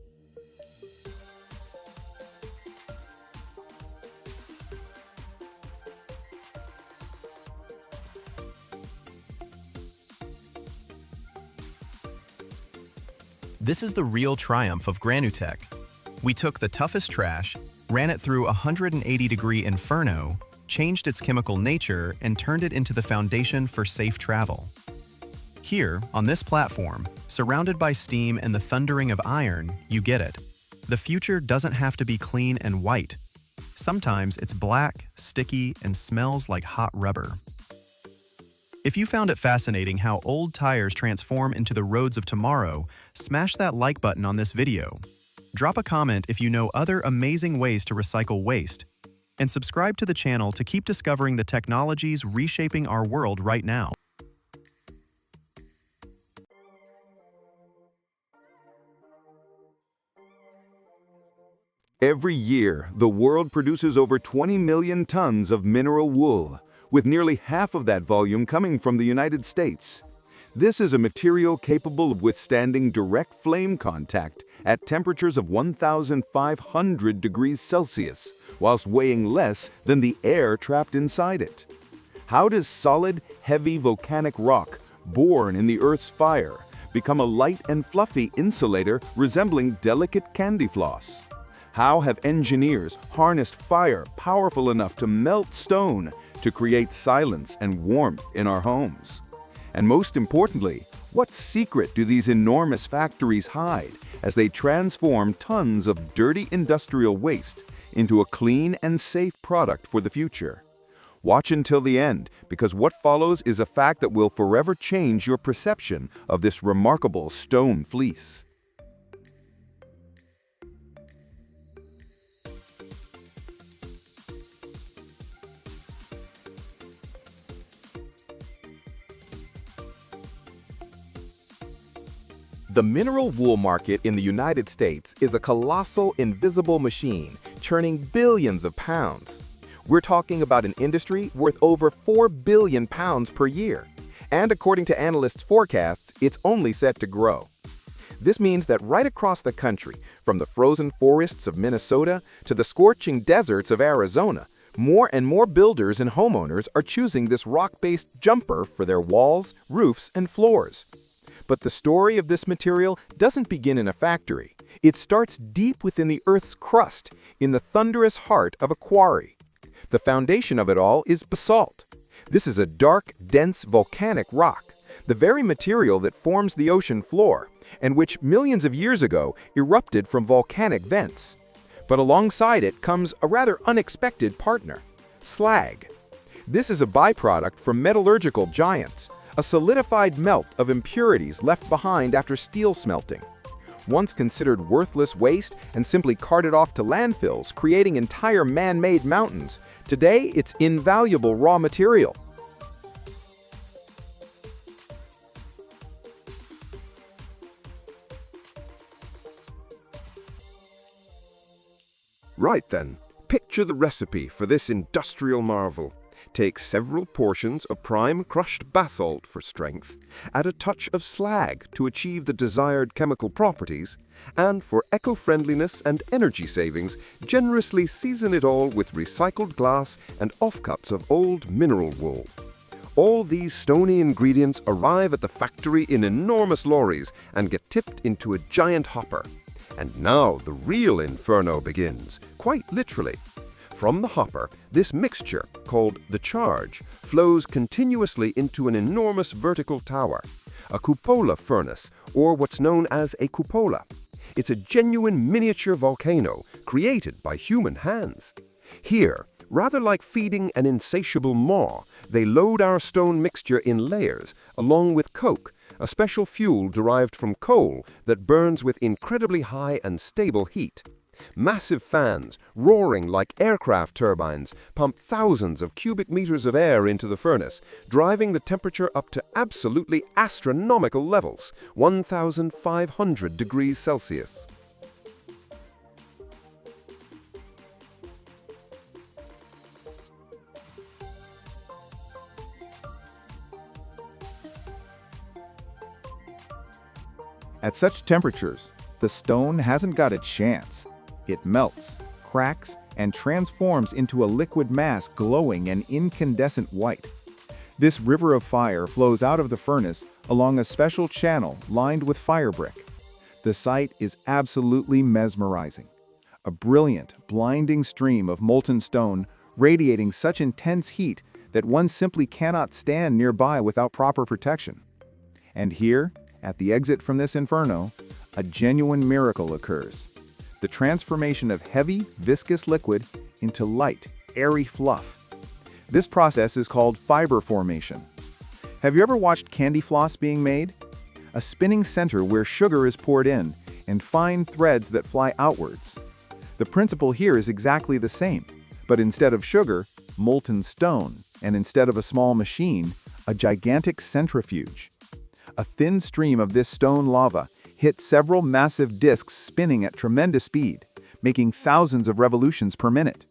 This is the real triumph of Granitech. We took the toughest trash, ran it through a 180-degree inferno, changed its chemical nature, and turned it into the foundation for safe travel. Here, on this platform, surrounded by steam and the thundering of iron, you get it. The future doesn't have to be clean and white. Sometimes it's black, sticky, and smells like hot rubber. If you found it fascinating how old tires transform into the roads of tomorrow, smash that like button on this video. Drop a comment if you know other amazing ways to recycle waste. and subscribe to the channel to keep discovering the technologies reshaping our world right now. Every year, the world produces over 20 million tons of mineral wool, with nearly half of that volume coming from the United States. This is a material capable of withstanding direct flame contact at temperatures of 1,500 degrees Celsius, whilst weighing less than the air trapped inside it. How does solid, heavy volcanic rock, born in the Earth's fire, become a light and fluffy insulator resembling delicate candy floss? How have engineers harnessed fire powerful enough to melt stone to create silence and warmth in our homes? And most importantly, what secret do these enormous factories hide as they transform tons of dirty industrial waste into a clean and safe product for the future? Watch until the end, because what follows is a fact that will forever change your perception of this remarkable stone fleece. The mineral wool market in the United States is a colossal invisible machine churning billions of pounds. We're talking about an industry worth over 4 billion pounds per year. And according to analysts' forecasts, it's only set to grow. This means that right across the country, from the frozen forests of Minnesota to the scorching deserts of Arizona, more and more builders and homeowners are choosing this rock-based jumper for their walls, roofs, and floors. But the story of this material doesn't begin in a factory. It starts deep within the Earth's crust, in the thunderous heart of a quarry. The foundation of it all is basalt. This is a dark, dense volcanic rock, the very material that forms the ocean floor, and which millions of years ago erupted from volcanic vents. But alongside it comes a rather unexpected partner: slag. This is a byproduct from metallurgical giants, a solidified melt of impurities left behind after steel smelting. Once considered worthless waste and simply carted off to landfills, creating entire man-made mountains, today it's invaluable raw material. Right then, picture the recipe for this industrial marvel. Take several portions of prime crushed basalt for strength, add a touch of slag to achieve the desired chemical properties, and for eco-friendliness and energy savings, generously season it all with recycled glass and offcuts of old mineral wool. All these stony ingredients arrive at the factory in enormous lorries and get tipped into a giant hopper. And now the real inferno begins, quite literally. From the hopper, this mixture, called the charge, flows continuously into an enormous vertical tower, a cupola furnace, or what's known as a cupola. It's a genuine miniature volcano created by human hands. Here, rather like feeding an insatiable maw, they load our stone mixture in layers, along with coke, a special fuel derived from coal that burns with incredibly high and stable heat. Massive fans, roaring like aircraft turbines, pump thousands of cubic meters of air into the furnace, driving the temperature up to absolutely astronomical levels, 1,500 degrees Celsius. At such temperatures, the stone hasn't got a chance. It melts, cracks, and transforms into a liquid mass glowing an incandescent white. This river of fire flows out of the furnace along a special channel lined with fire brick. The sight is absolutely mesmerizing. A brilliant, blinding stream of molten stone radiating such intense heat that one simply cannot stand nearby without proper protection. And here, at the exit from this inferno, a genuine miracle occurs. The transformation of heavy, viscous liquid into light, airy fluff. This process is called fiber formation. Have you ever watched candy floss being made? A spinning center where sugar is poured in, and fine threads that fly outwards. The principle here is exactly the same, But instead of sugar, molten stone, and instead of a small machine, a gigantic centrifuge. A thin stream of this stone lava hit several massive disks spinning at tremendous speed, making thousands of revolutions per minute.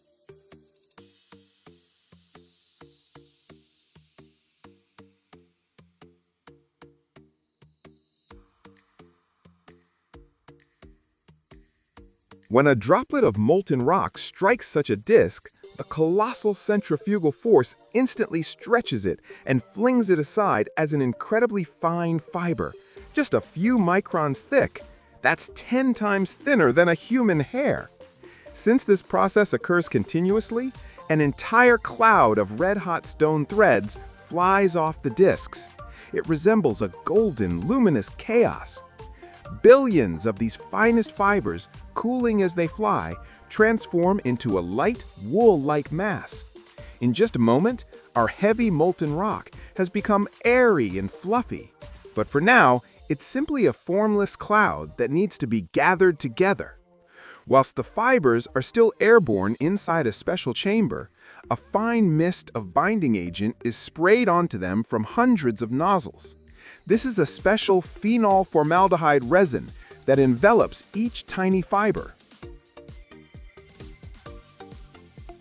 When a droplet of molten rock strikes such a disk, the colossal centrifugal force instantly stretches it and flings it aside as an incredibly fine fiber, just a few microns thick. That's 10 times thinner than a human hair. Since this process occurs continuously, an entire cloud of red-hot stone threads flies off the disks. It resembles a golden, luminous chaos. Billions of these finest fibers, cooling as they fly, transform into a light, wool-like mass. In just a moment, our heavy molten rock has become airy and fluffy. But for now, it's simply a formless cloud that needs to be gathered together. Whilst the fibers are still airborne inside a special chamber, a fine mist of binding agent is sprayed onto them from hundreds of nozzles. This is a special phenol formaldehyde resin that envelops each tiny fiber.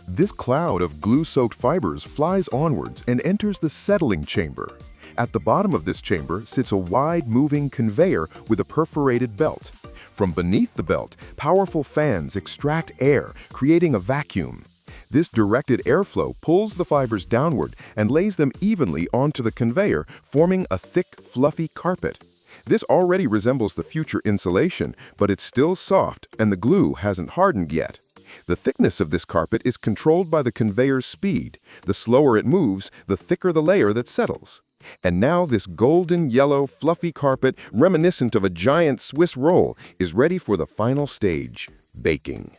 This cloud of glue-soaked fibers flies onwards and enters the settling chamber. At the bottom of this chamber sits a wide moving conveyor with a perforated belt. From beneath the belt, powerful fans extract air, creating a vacuum. This directed airflow pulls the fibers downward and lays them evenly onto the conveyor, forming a thick, fluffy carpet. This already resembles the future insulation, but it's still soft and the glue hasn't hardened yet. The thickness of this carpet is controlled by the conveyor's speed. The slower it moves, the thicker the layer that settles. And now this golden yellow, fluffy carpet, reminiscent of a giant Swiss roll, is ready for the final stage, baking.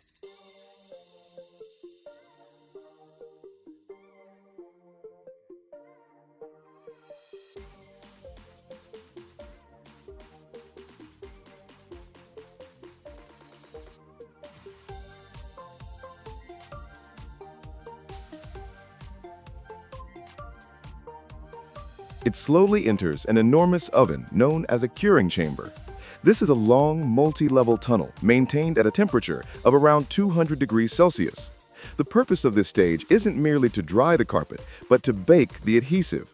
It slowly enters an enormous oven known as a curing chamber. This is a long, multi-level tunnel maintained at a temperature of around 200 degrees Celsius. The purpose of this stage isn't merely to dry the carpet, but to bake the adhesive.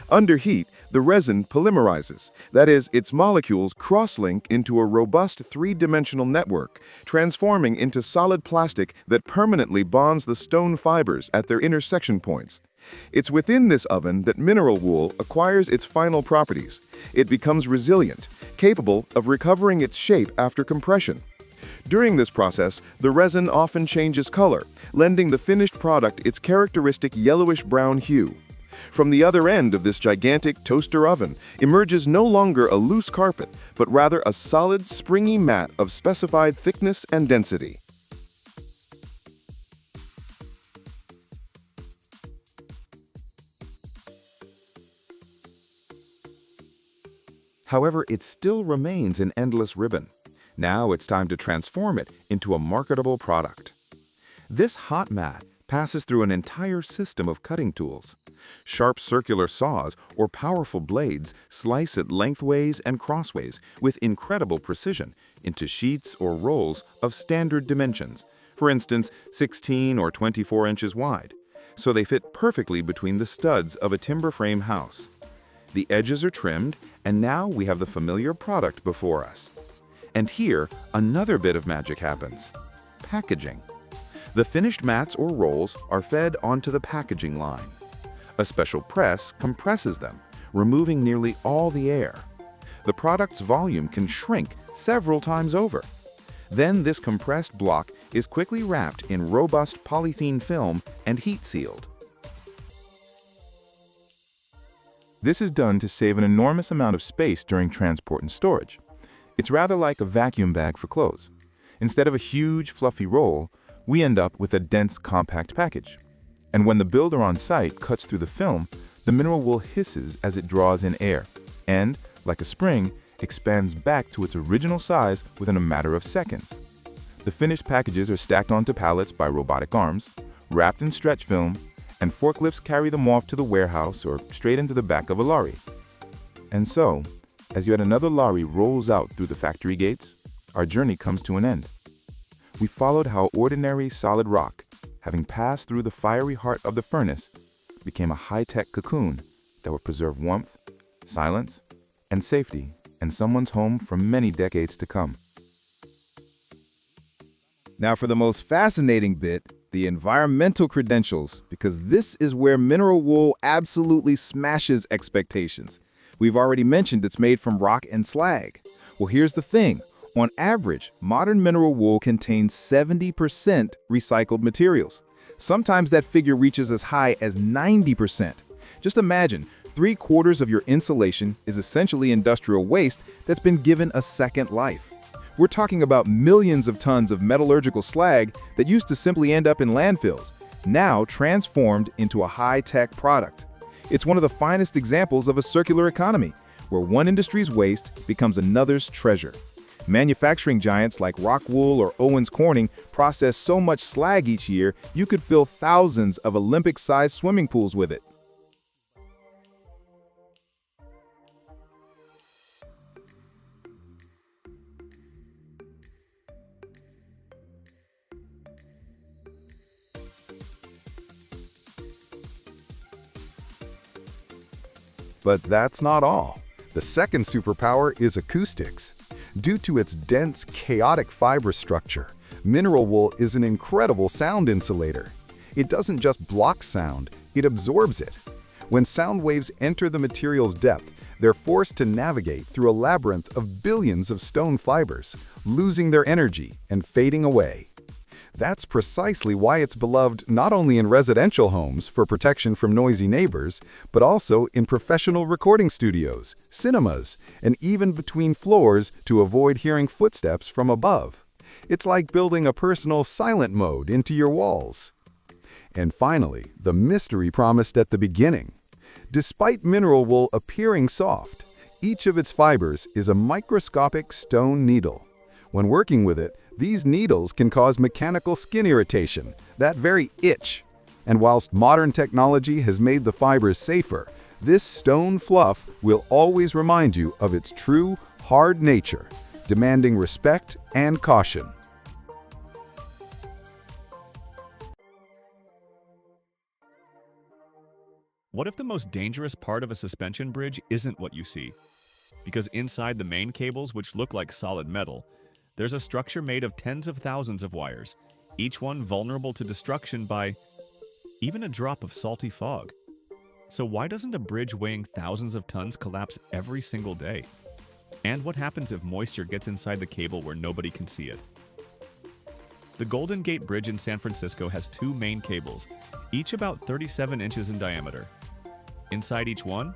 Under heat, the resin polymerizes. That is, its molecules cross-link into a robust three-dimensional network, transforming into solid plastic that permanently bonds the stone fibers at their intersection points. It's within this oven that mineral wool acquires its final properties. It becomes resilient, capable of recovering its shape after compression. During this process, the resin often changes color, lending the finished product its characteristic yellowish-brown hue. From the other end of this gigantic toaster oven emerges no longer a loose carpet, but rather a solid, springy mat of specified thickness and density. However, it still remains an endless ribbon. Now it's time to transform it into a marketable product. This hot mat passes through an entire system of cutting tools. Sharp circular saws or powerful blades slice it lengthways and crossways with incredible precision into sheets or rolls of standard dimensions, for instance 16 or 24 inches wide, so they fit perfectly between the studs of a timber frame house. The edges are trimmed, and now we have the familiar product before us. And here, another bit of magic happens: packaging. The finished mats or rolls are fed onto the packaging line. A special press compresses them, removing nearly all the air. The product's volume can shrink several times over. Then this compressed block is quickly wrapped in robust polythene film and heat-sealed. This is done to save an enormous amount of space during transport and storage. It's rather like a vacuum bag for clothes. Instead of a huge, fluffy roll, we end up with a dense, compact package. And when the builder on site cuts through the film, the mineral wool hisses as it draws in air, and, like a spring, expands back to its original size within a matter of seconds. The finished packages are stacked onto pallets by robotic arms, wrapped in stretch film, and forklifts carry them off to the warehouse or straight into the back of a lorry. And so, as yet another lorry rolls out through the factory gates, our journey comes to an end. We followed how ordinary solid rock, having passed through the fiery heart of the furnace, became a high-tech cocoon that would preserve warmth, silence, and safety in someone's home for many decades to come. Now for the most fascinating bit, the environmental credentials, because this is where mineral wool absolutely smashes expectations. We've already mentioned it's made from rock and slag. Well, here's the thing. On average, modern mineral wool contains 70% recycled materials. Sometimes that figure reaches as high as 90%. Just imagine, 3/4 of your insulation is essentially industrial waste that's been given a second life. We're talking about millions of tons of metallurgical slag that used to simply end up in landfills, now transformed into a high-tech product. It's one of the finest examples of a circular economy, where one industry's waste becomes another's treasure. Manufacturing giants like Rockwool or Owens Corning process so much slag each year, you could fill thousands of Olympic-sized swimming pools with it. But that's not all. The second superpower is acoustics. Due to its dense, chaotic fiber structure, mineral wool is an incredible sound insulator. It doesn't just block sound, it absorbs it. When sound waves enter the material's depth, they're forced to navigate through a labyrinth of billions of stone fibers, losing their energy and fading away. That's precisely why it's beloved not only in residential homes for protection from noisy neighbors, but also in professional recording studios, cinemas, and even between floors to avoid hearing footsteps from above. It's like building a personal silent mode into your walls. And finally, the mystery promised at the beginning. Despite mineral wool appearing soft, each of its fibers is a microscopic stone needle. When working with it, these needles can cause mechanical skin irritation, that very itch. And whilst modern technology has made the fibers safer, this stone fluff will always remind you of its true, hard nature, demanding respect and caution. What if the most dangerous part of a suspension bridge isn't what you see? Because inside the main cables, which look like solid metal, there's a structure made of tens of thousands of wires, each one vulnerable to destruction by even a drop of salty fog. So why doesn't a bridge weighing thousands of tons collapse every single day? And what happens if moisture gets inside the cable where nobody can see it? The Golden Gate Bridge in San Francisco has two main cables, each about 37 inches in diameter. Inside each one,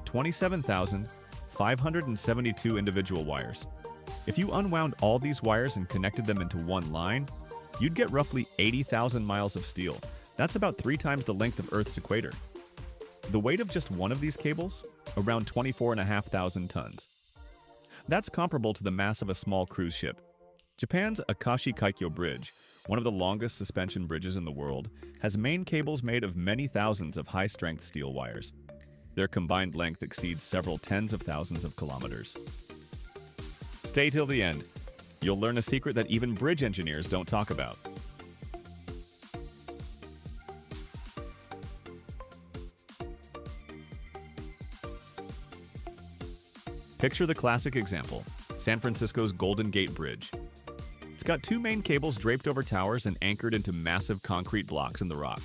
27,572 individual wires. If you unwound all these wires and connected them into one line, you'd get roughly 80,000 miles of steel. That's about 3 times the length of Earth's equator. The weight of just one of these cables? Around 24,500 tons. That's comparable to the mass of a small cruise ship. Japan's Akashi Kaikyo Bridge, one of the longest suspension bridges in the world, has main cables made of many thousands of high-strength steel wires. Their combined length exceeds several tens of thousands of kilometers. Stay till the end. You'll learn a secret that even bridge engineers don't talk about. Picture the classic example, San Francisco's Golden Gate Bridge. It's got two main cables draped over towers and anchored into massive concrete blocks in the rock.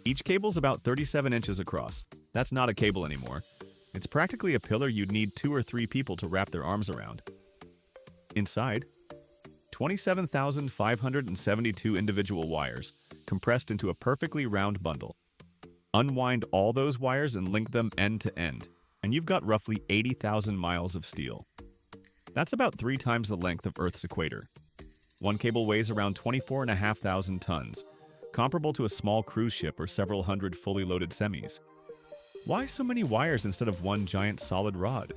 Each cable's about 37 inches across. That's not a cable anymore. It's practically a pillar you'd need 2 or 3 people to wrap their arms around. Inside, 27,572 individual wires, compressed into a perfectly round bundle. Unwind all those wires and link them end to end, and you've got roughly 80,000 miles of steel. That's about 3 times the length of Earth's equator. One cable weighs around 24,500 tons, comparable to a small cruise ship or several hundred fully loaded semis. Why so many wires instead of one giant solid rod?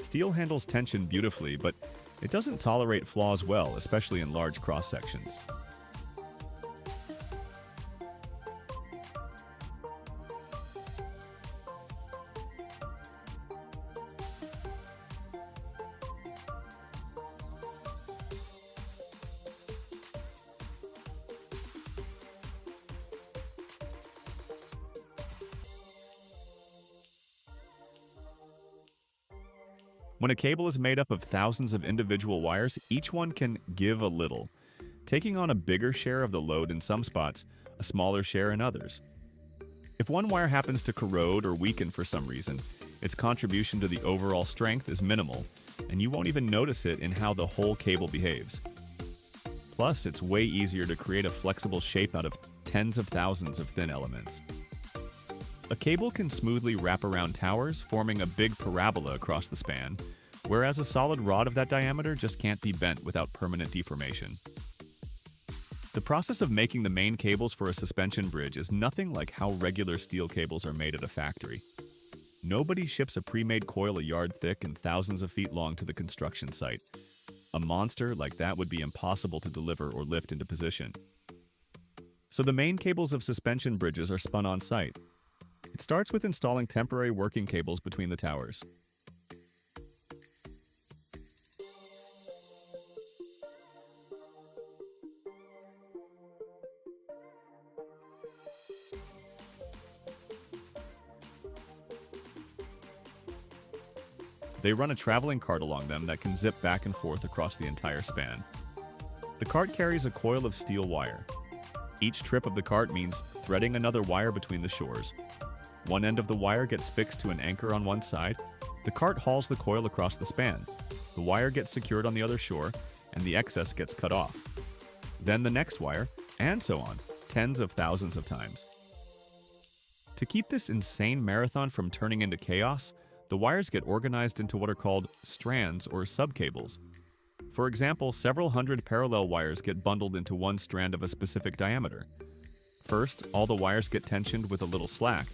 Steel handles tension beautifully, but it doesn't tolerate flaws well, especially in large cross-sections. When a cable is made up of thousands of individual wires, each one can give a little, taking on a bigger share of the load in some spots, a smaller share in others. If one wire happens to corrode or weaken for some reason, its contribution to the overall strength is minimal, and you won't even notice it in how the whole cable behaves. Plus, it's way easier to create a flexible shape out of tens of thousands of thin elements. A cable can smoothly wrap around towers, forming a big parabola across the span, whereas a solid rod of that diameter just can't be bent without permanent deformation. The process of making the main cables for a suspension bridge is nothing like how regular steel cables are made at a factory. Nobody ships a pre-made coil a yard thick and thousands of feet long to the construction site. A monster like that would be impossible to deliver or lift into position. So the main cables of suspension bridges are spun on site. It starts with installing temporary working cables between the towers. They run a traveling cart along them that can zip back and forth across the entire span. The cart carries a coil of steel wire. Each trip of the cart means threading another wire between the shores. One end of the wire gets fixed to an anchor on one side. The cart hauls the coil across the span. The wire gets secured on the other shore, and the excess gets cut off. Then the next wire, and so on, tens of thousands of times. To keep this insane marathon from turning into chaos, the wires get organized into what are called strands or subcables. For example, several hundred parallel wires get bundled into one strand of a specific diameter. First, all the wires get tensioned with a little slack.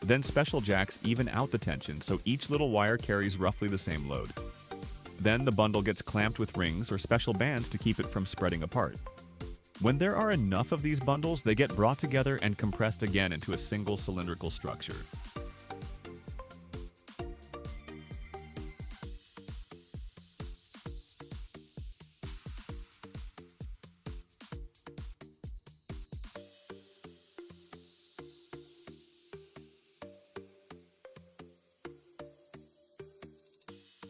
Then special jacks even out the tension so each little wire carries roughly the same load. Then the bundle gets clamped with rings or special bands to keep it from spreading apart. When there are enough of these bundles, they get brought together and compressed again into a single cylindrical structure.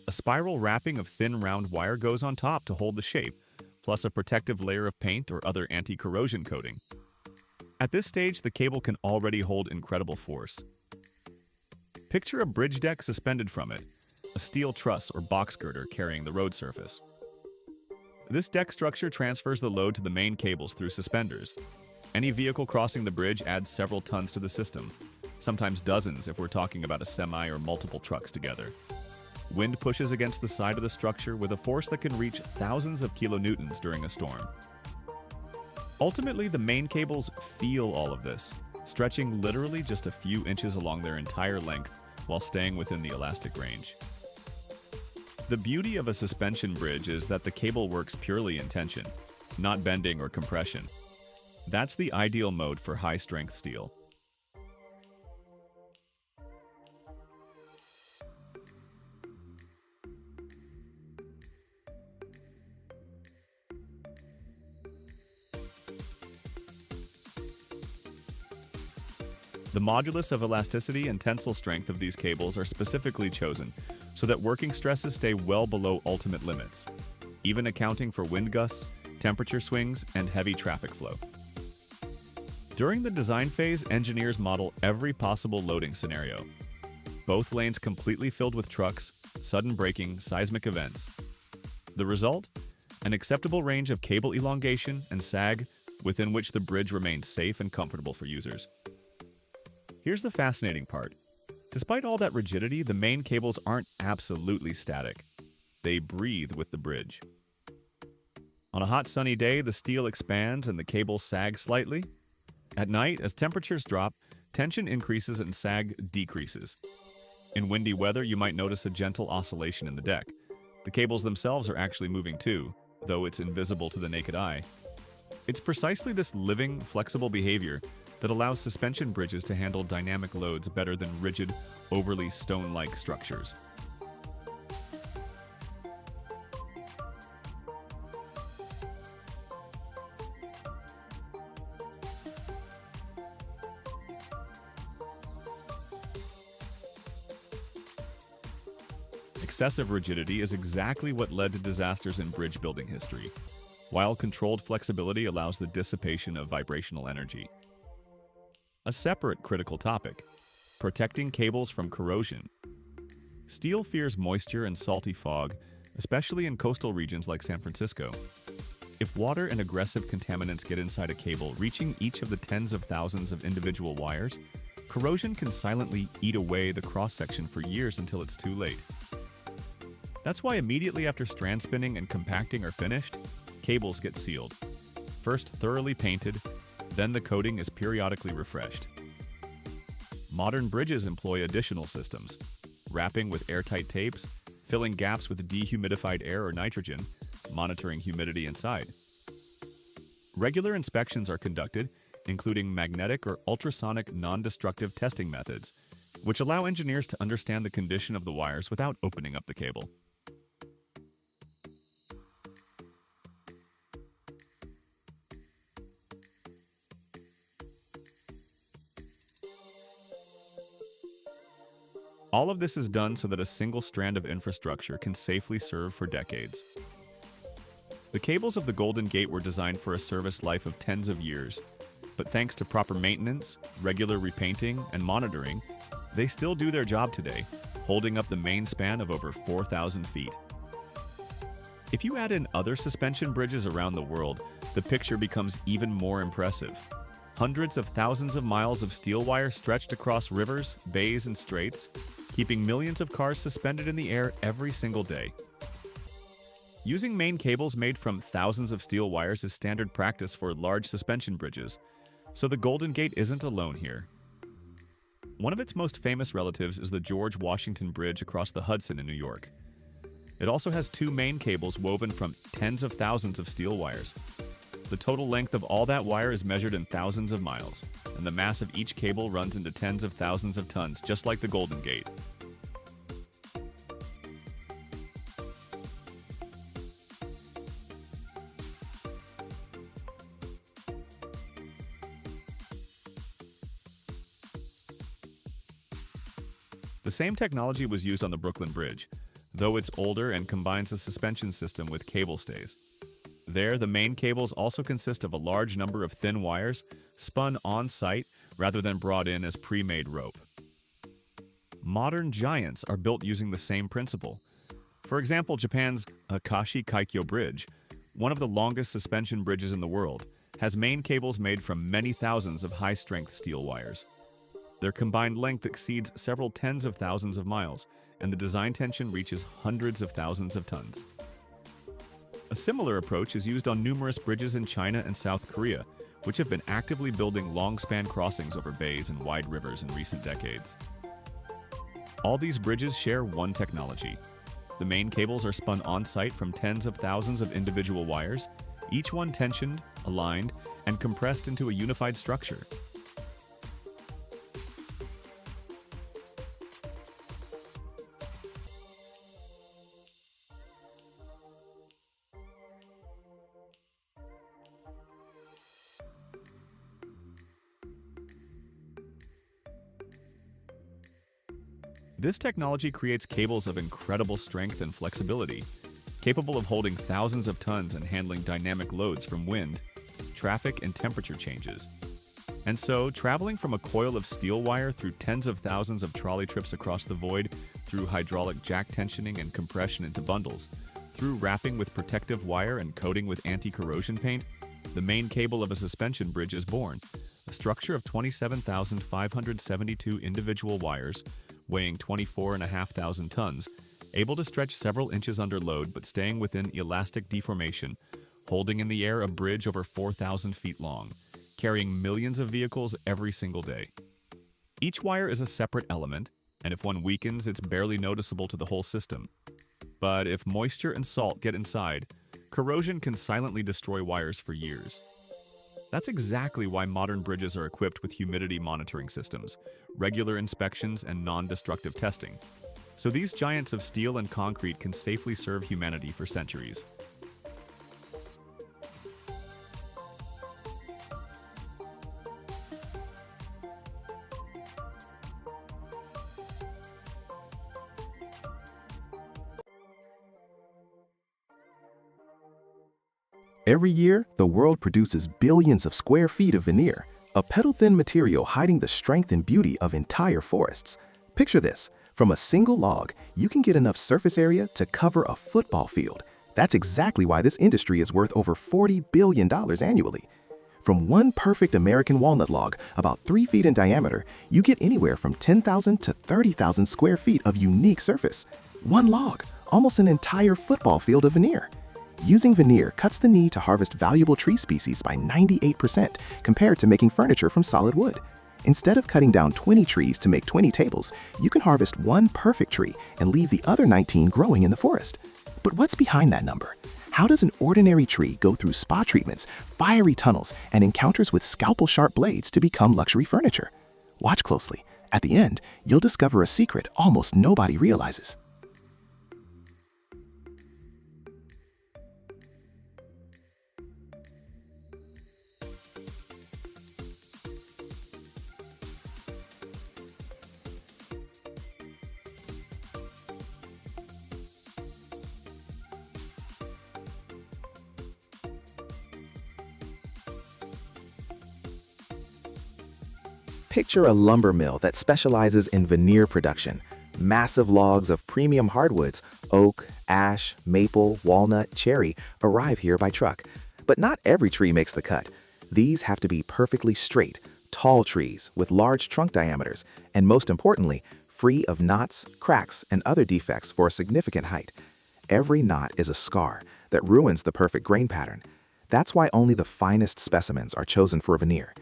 A spiral wrapping of thin round wire goes on top to hold the shape, plus a protective layer of paint or other anti-corrosion coating. At this stage, the cable can already hold incredible force. Picture a bridge deck suspended from it, a steel truss or box girder carrying the road surface. This deck structure transfers the load to the main cables through suspenders. Any vehicle crossing the bridge adds several tons to the system, sometimes dozens if we're talking about a semi or multiple trucks together. Wind pushes against the side of the structure with a force that can reach thousands of kilonewtons during a storm. Ultimately, the main cables feel all of this, stretching literally just a few inches along their entire length while staying within the elastic range. The beauty of a suspension bridge is that the cable works purely in tension, not bending or compression. That's the ideal mode for high-strength steel. The modulus of elasticity and tensile strength of these cables are specifically chosen so that working stresses stay well below ultimate limits, even accounting for wind gusts, temperature swings, and heavy traffic flow. During the design phase, engineers model every possible loading scenario. Both lanes completely filled with trucks, sudden braking, seismic events. The result? An acceptable range of cable elongation and sag within which the bridge remains safe and comfortable for users. Here's the fascinating part. Despite all that rigidity, the main cables aren't absolutely static. They breathe with the bridge. On a hot sunny day, the steel expands and the cables sag slightly. At night, as temperatures drop, tension increases and sag decreases. In windy weather, you might notice a gentle oscillation in the deck. The cables themselves are actually moving too, though it's invisible to the naked eye. It's precisely this living, flexible behavior that allows suspension bridges to handle dynamic loads better than rigid, overly stone-like structures. Excessive rigidity is exactly what led to disasters in bridge building history, while controlled flexibility allows the dissipation of vibrational energy. A separate critical topic: protecting cables from corrosion. Steel fears moisture and salty fog, especially in coastal regions like San Francisco. If water and aggressive contaminants get inside a cable, reaching each of the tens of thousands of individual wires, corrosion can silently eat away the cross-section for years until it's too late. That's why immediately after strand spinning and compacting are finished, cables get sealed. First thoroughly painted, then the coating is periodically refreshed. Modern bridges employ additional systems: wrapping with airtight tapes, filling gaps with dehumidified air or nitrogen, monitoring humidity inside. Regular inspections are conducted, including magnetic or ultrasonic non-destructive testing methods, which allow engineers to understand the condition of the wires without opening up the cable. All of this is done so that a single strand of infrastructure can safely serve for decades. The cables of the Golden Gate were designed for a service life of tens of years, but thanks to proper maintenance, regular repainting, and monitoring, they still do their job today, holding up the main span of over 4,000 feet. If you add in other suspension bridges around the world, the picture becomes even more impressive. Hundreds of thousands of miles of steel wire stretched across rivers, bays, and straits, keeping millions of cars suspended in the air every single day. Using main cables made from thousands of steel wires is standard practice for large suspension bridges, so the Golden Gate isn't alone here. One of its most famous relatives is the George Washington Bridge across the Hudson in New York. It also has two main cables woven from tens of thousands of steel wires. The total length of all that wire is measured in thousands of miles, and the mass of each cable runs into tens of thousands of tons, just like the Golden Gate. The same technology was used on the Brooklyn Bridge, though it's older and combines a suspension system with cable stays. There, the main cables also consist of a large number of thin wires spun on-site rather than brought in as pre-made rope. Modern giants are built using the same principle. For example, Japan's Akashi Kaikyo Bridge, one of the longest suspension bridges in the world, has main cables made from many thousands of high-strength steel wires. Their combined length exceeds several tens of thousands of miles, and the design tension reaches hundreds of thousands of tons. A similar approach is used on numerous bridges in China and South Korea, which have been actively building long-span crossings over bays and wide rivers in recent decades. All these bridges share one technology. The main cables are spun on-site from tens of thousands of individual wires, each one tensioned, aligned, and compressed into a unified structure. This technology creates cables of incredible strength and flexibility, capable of holding thousands of tons and handling dynamic loads from wind, traffic, and temperature changes. And so, traveling from a coil of steel wire through tens of thousands of trolley trips across the void, through hydraulic jack tensioning and compression into bundles, through wrapping with protective wire and coating with anti-corrosion paint, the main cable of a suspension bridge is born, a structure of 27,572 individual wires, weighing 24,500 tons, able to stretch several inches under load but staying within elastic deformation, holding in the air a bridge over 4,000 feet long, carrying millions of vehicles every single day. Each wire is a separate element, and if one weakens, it's barely noticeable to the whole system. But if moisture and salt get inside, corrosion can silently destroy wires for years. That's exactly why modern bridges are equipped with humidity monitoring systems, regular inspections, and non-destructive testing. So these giants of steel and concrete can safely serve humanity for centuries. Every year, the world produces billions of square feet of veneer, a petal-thin material hiding the strength and beauty of entire forests. Picture this. From a single log, you can get enough surface area to cover a football field. That's exactly why this industry is worth over $40 billion annually. From one perfect American walnut log, about 3 feet in diameter, you get anywhere from 10,000 to 30,000 square feet of unique surface. One log, almost an entire football field of veneer. Using veneer cuts the need to harvest valuable tree species by 98% compared to making furniture from solid wood. Instead of cutting down 20 trees to make 20 tables, you can harvest one perfect tree and leave the other 19 growing in the forest. But what's behind that number? How does an ordinary tree go through spa treatments, fiery tunnels, and encounters with scalpel-sharp blades to become luxury furniture? Watch closely. At the end, you'll discover a secret almost nobody realizes. Picture a lumber mill that specializes in veneer production. Massive logs of premium hardwoods, oak, ash, maple, walnut, cherry, arrive here by truck. But not every tree makes the cut. These have to be perfectly straight, tall trees with large trunk diameters, and most importantly, free of knots, cracks, and other defects for a significant height. Every knot is a scar that ruins the perfect grain pattern. That's why only the finest specimens are chosen for a veneer.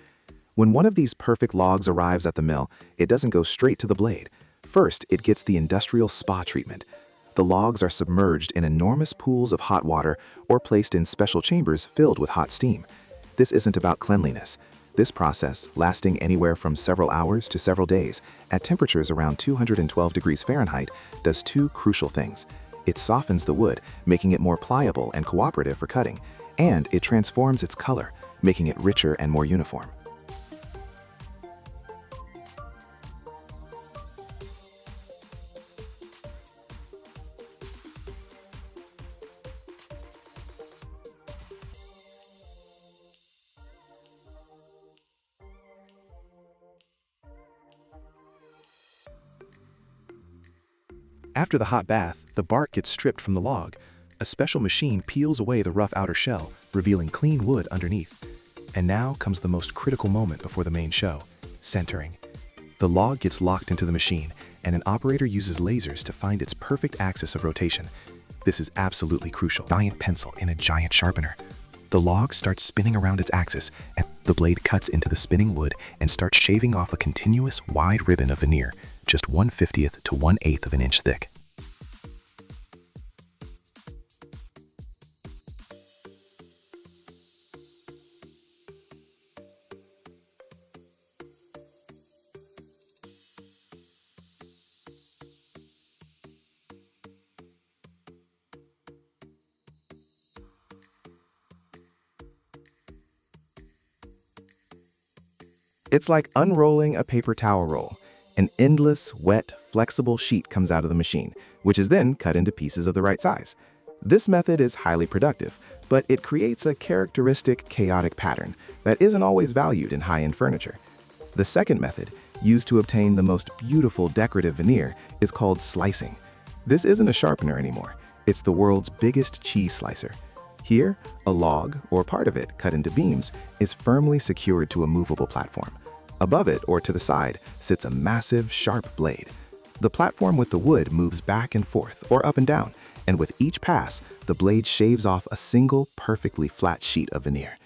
When one of these perfect logs arrives at the mill, it doesn't go straight to the blade. First, it gets the industrial spa treatment. The logs are submerged in enormous pools of hot water or placed in special chambers filled with hot steam. This isn't about cleanliness. This process, lasting anywhere from several hours to several days, at temperatures around 212 degrees Fahrenheit, does two crucial things. It softens the wood, making it more pliable and cooperative for cutting, and it transforms its color, making it richer and more uniform. After the hot bath, the bark gets stripped from the log. A special machine peels away the rough outer shell, revealing clean wood underneath. And now comes the most critical moment before the main show, centering. The log gets locked into the machine, and an operator uses lasers to find its perfect axis of rotation. This is absolutely crucial. Giant pencil in a giant sharpener. The log starts spinning around its axis, and the blade cuts into the spinning wood and starts shaving off a continuous wide ribbon of veneer, just 1/50th to 1/8 of an inch thick. It's like unrolling a paper towel roll. An endless, wet, flexible sheet comes out of the machine, which is then cut into pieces of the right size. This method is highly productive, but it creates a characteristic chaotic pattern that isn't always valued in high-end furniture. The second method, used to obtain the most beautiful decorative veneer, is called slicing. This isn't a sharpener anymore. It's the world's biggest cheese slicer. Here, a log, or part of it cut into beams, is firmly secured to a movable platform. Above it, or to the side, sits a massive, sharp blade. The platform with the wood moves back and forth, or up and down, and with each pass, the blade shaves off a single, perfectly flat sheet of veneer.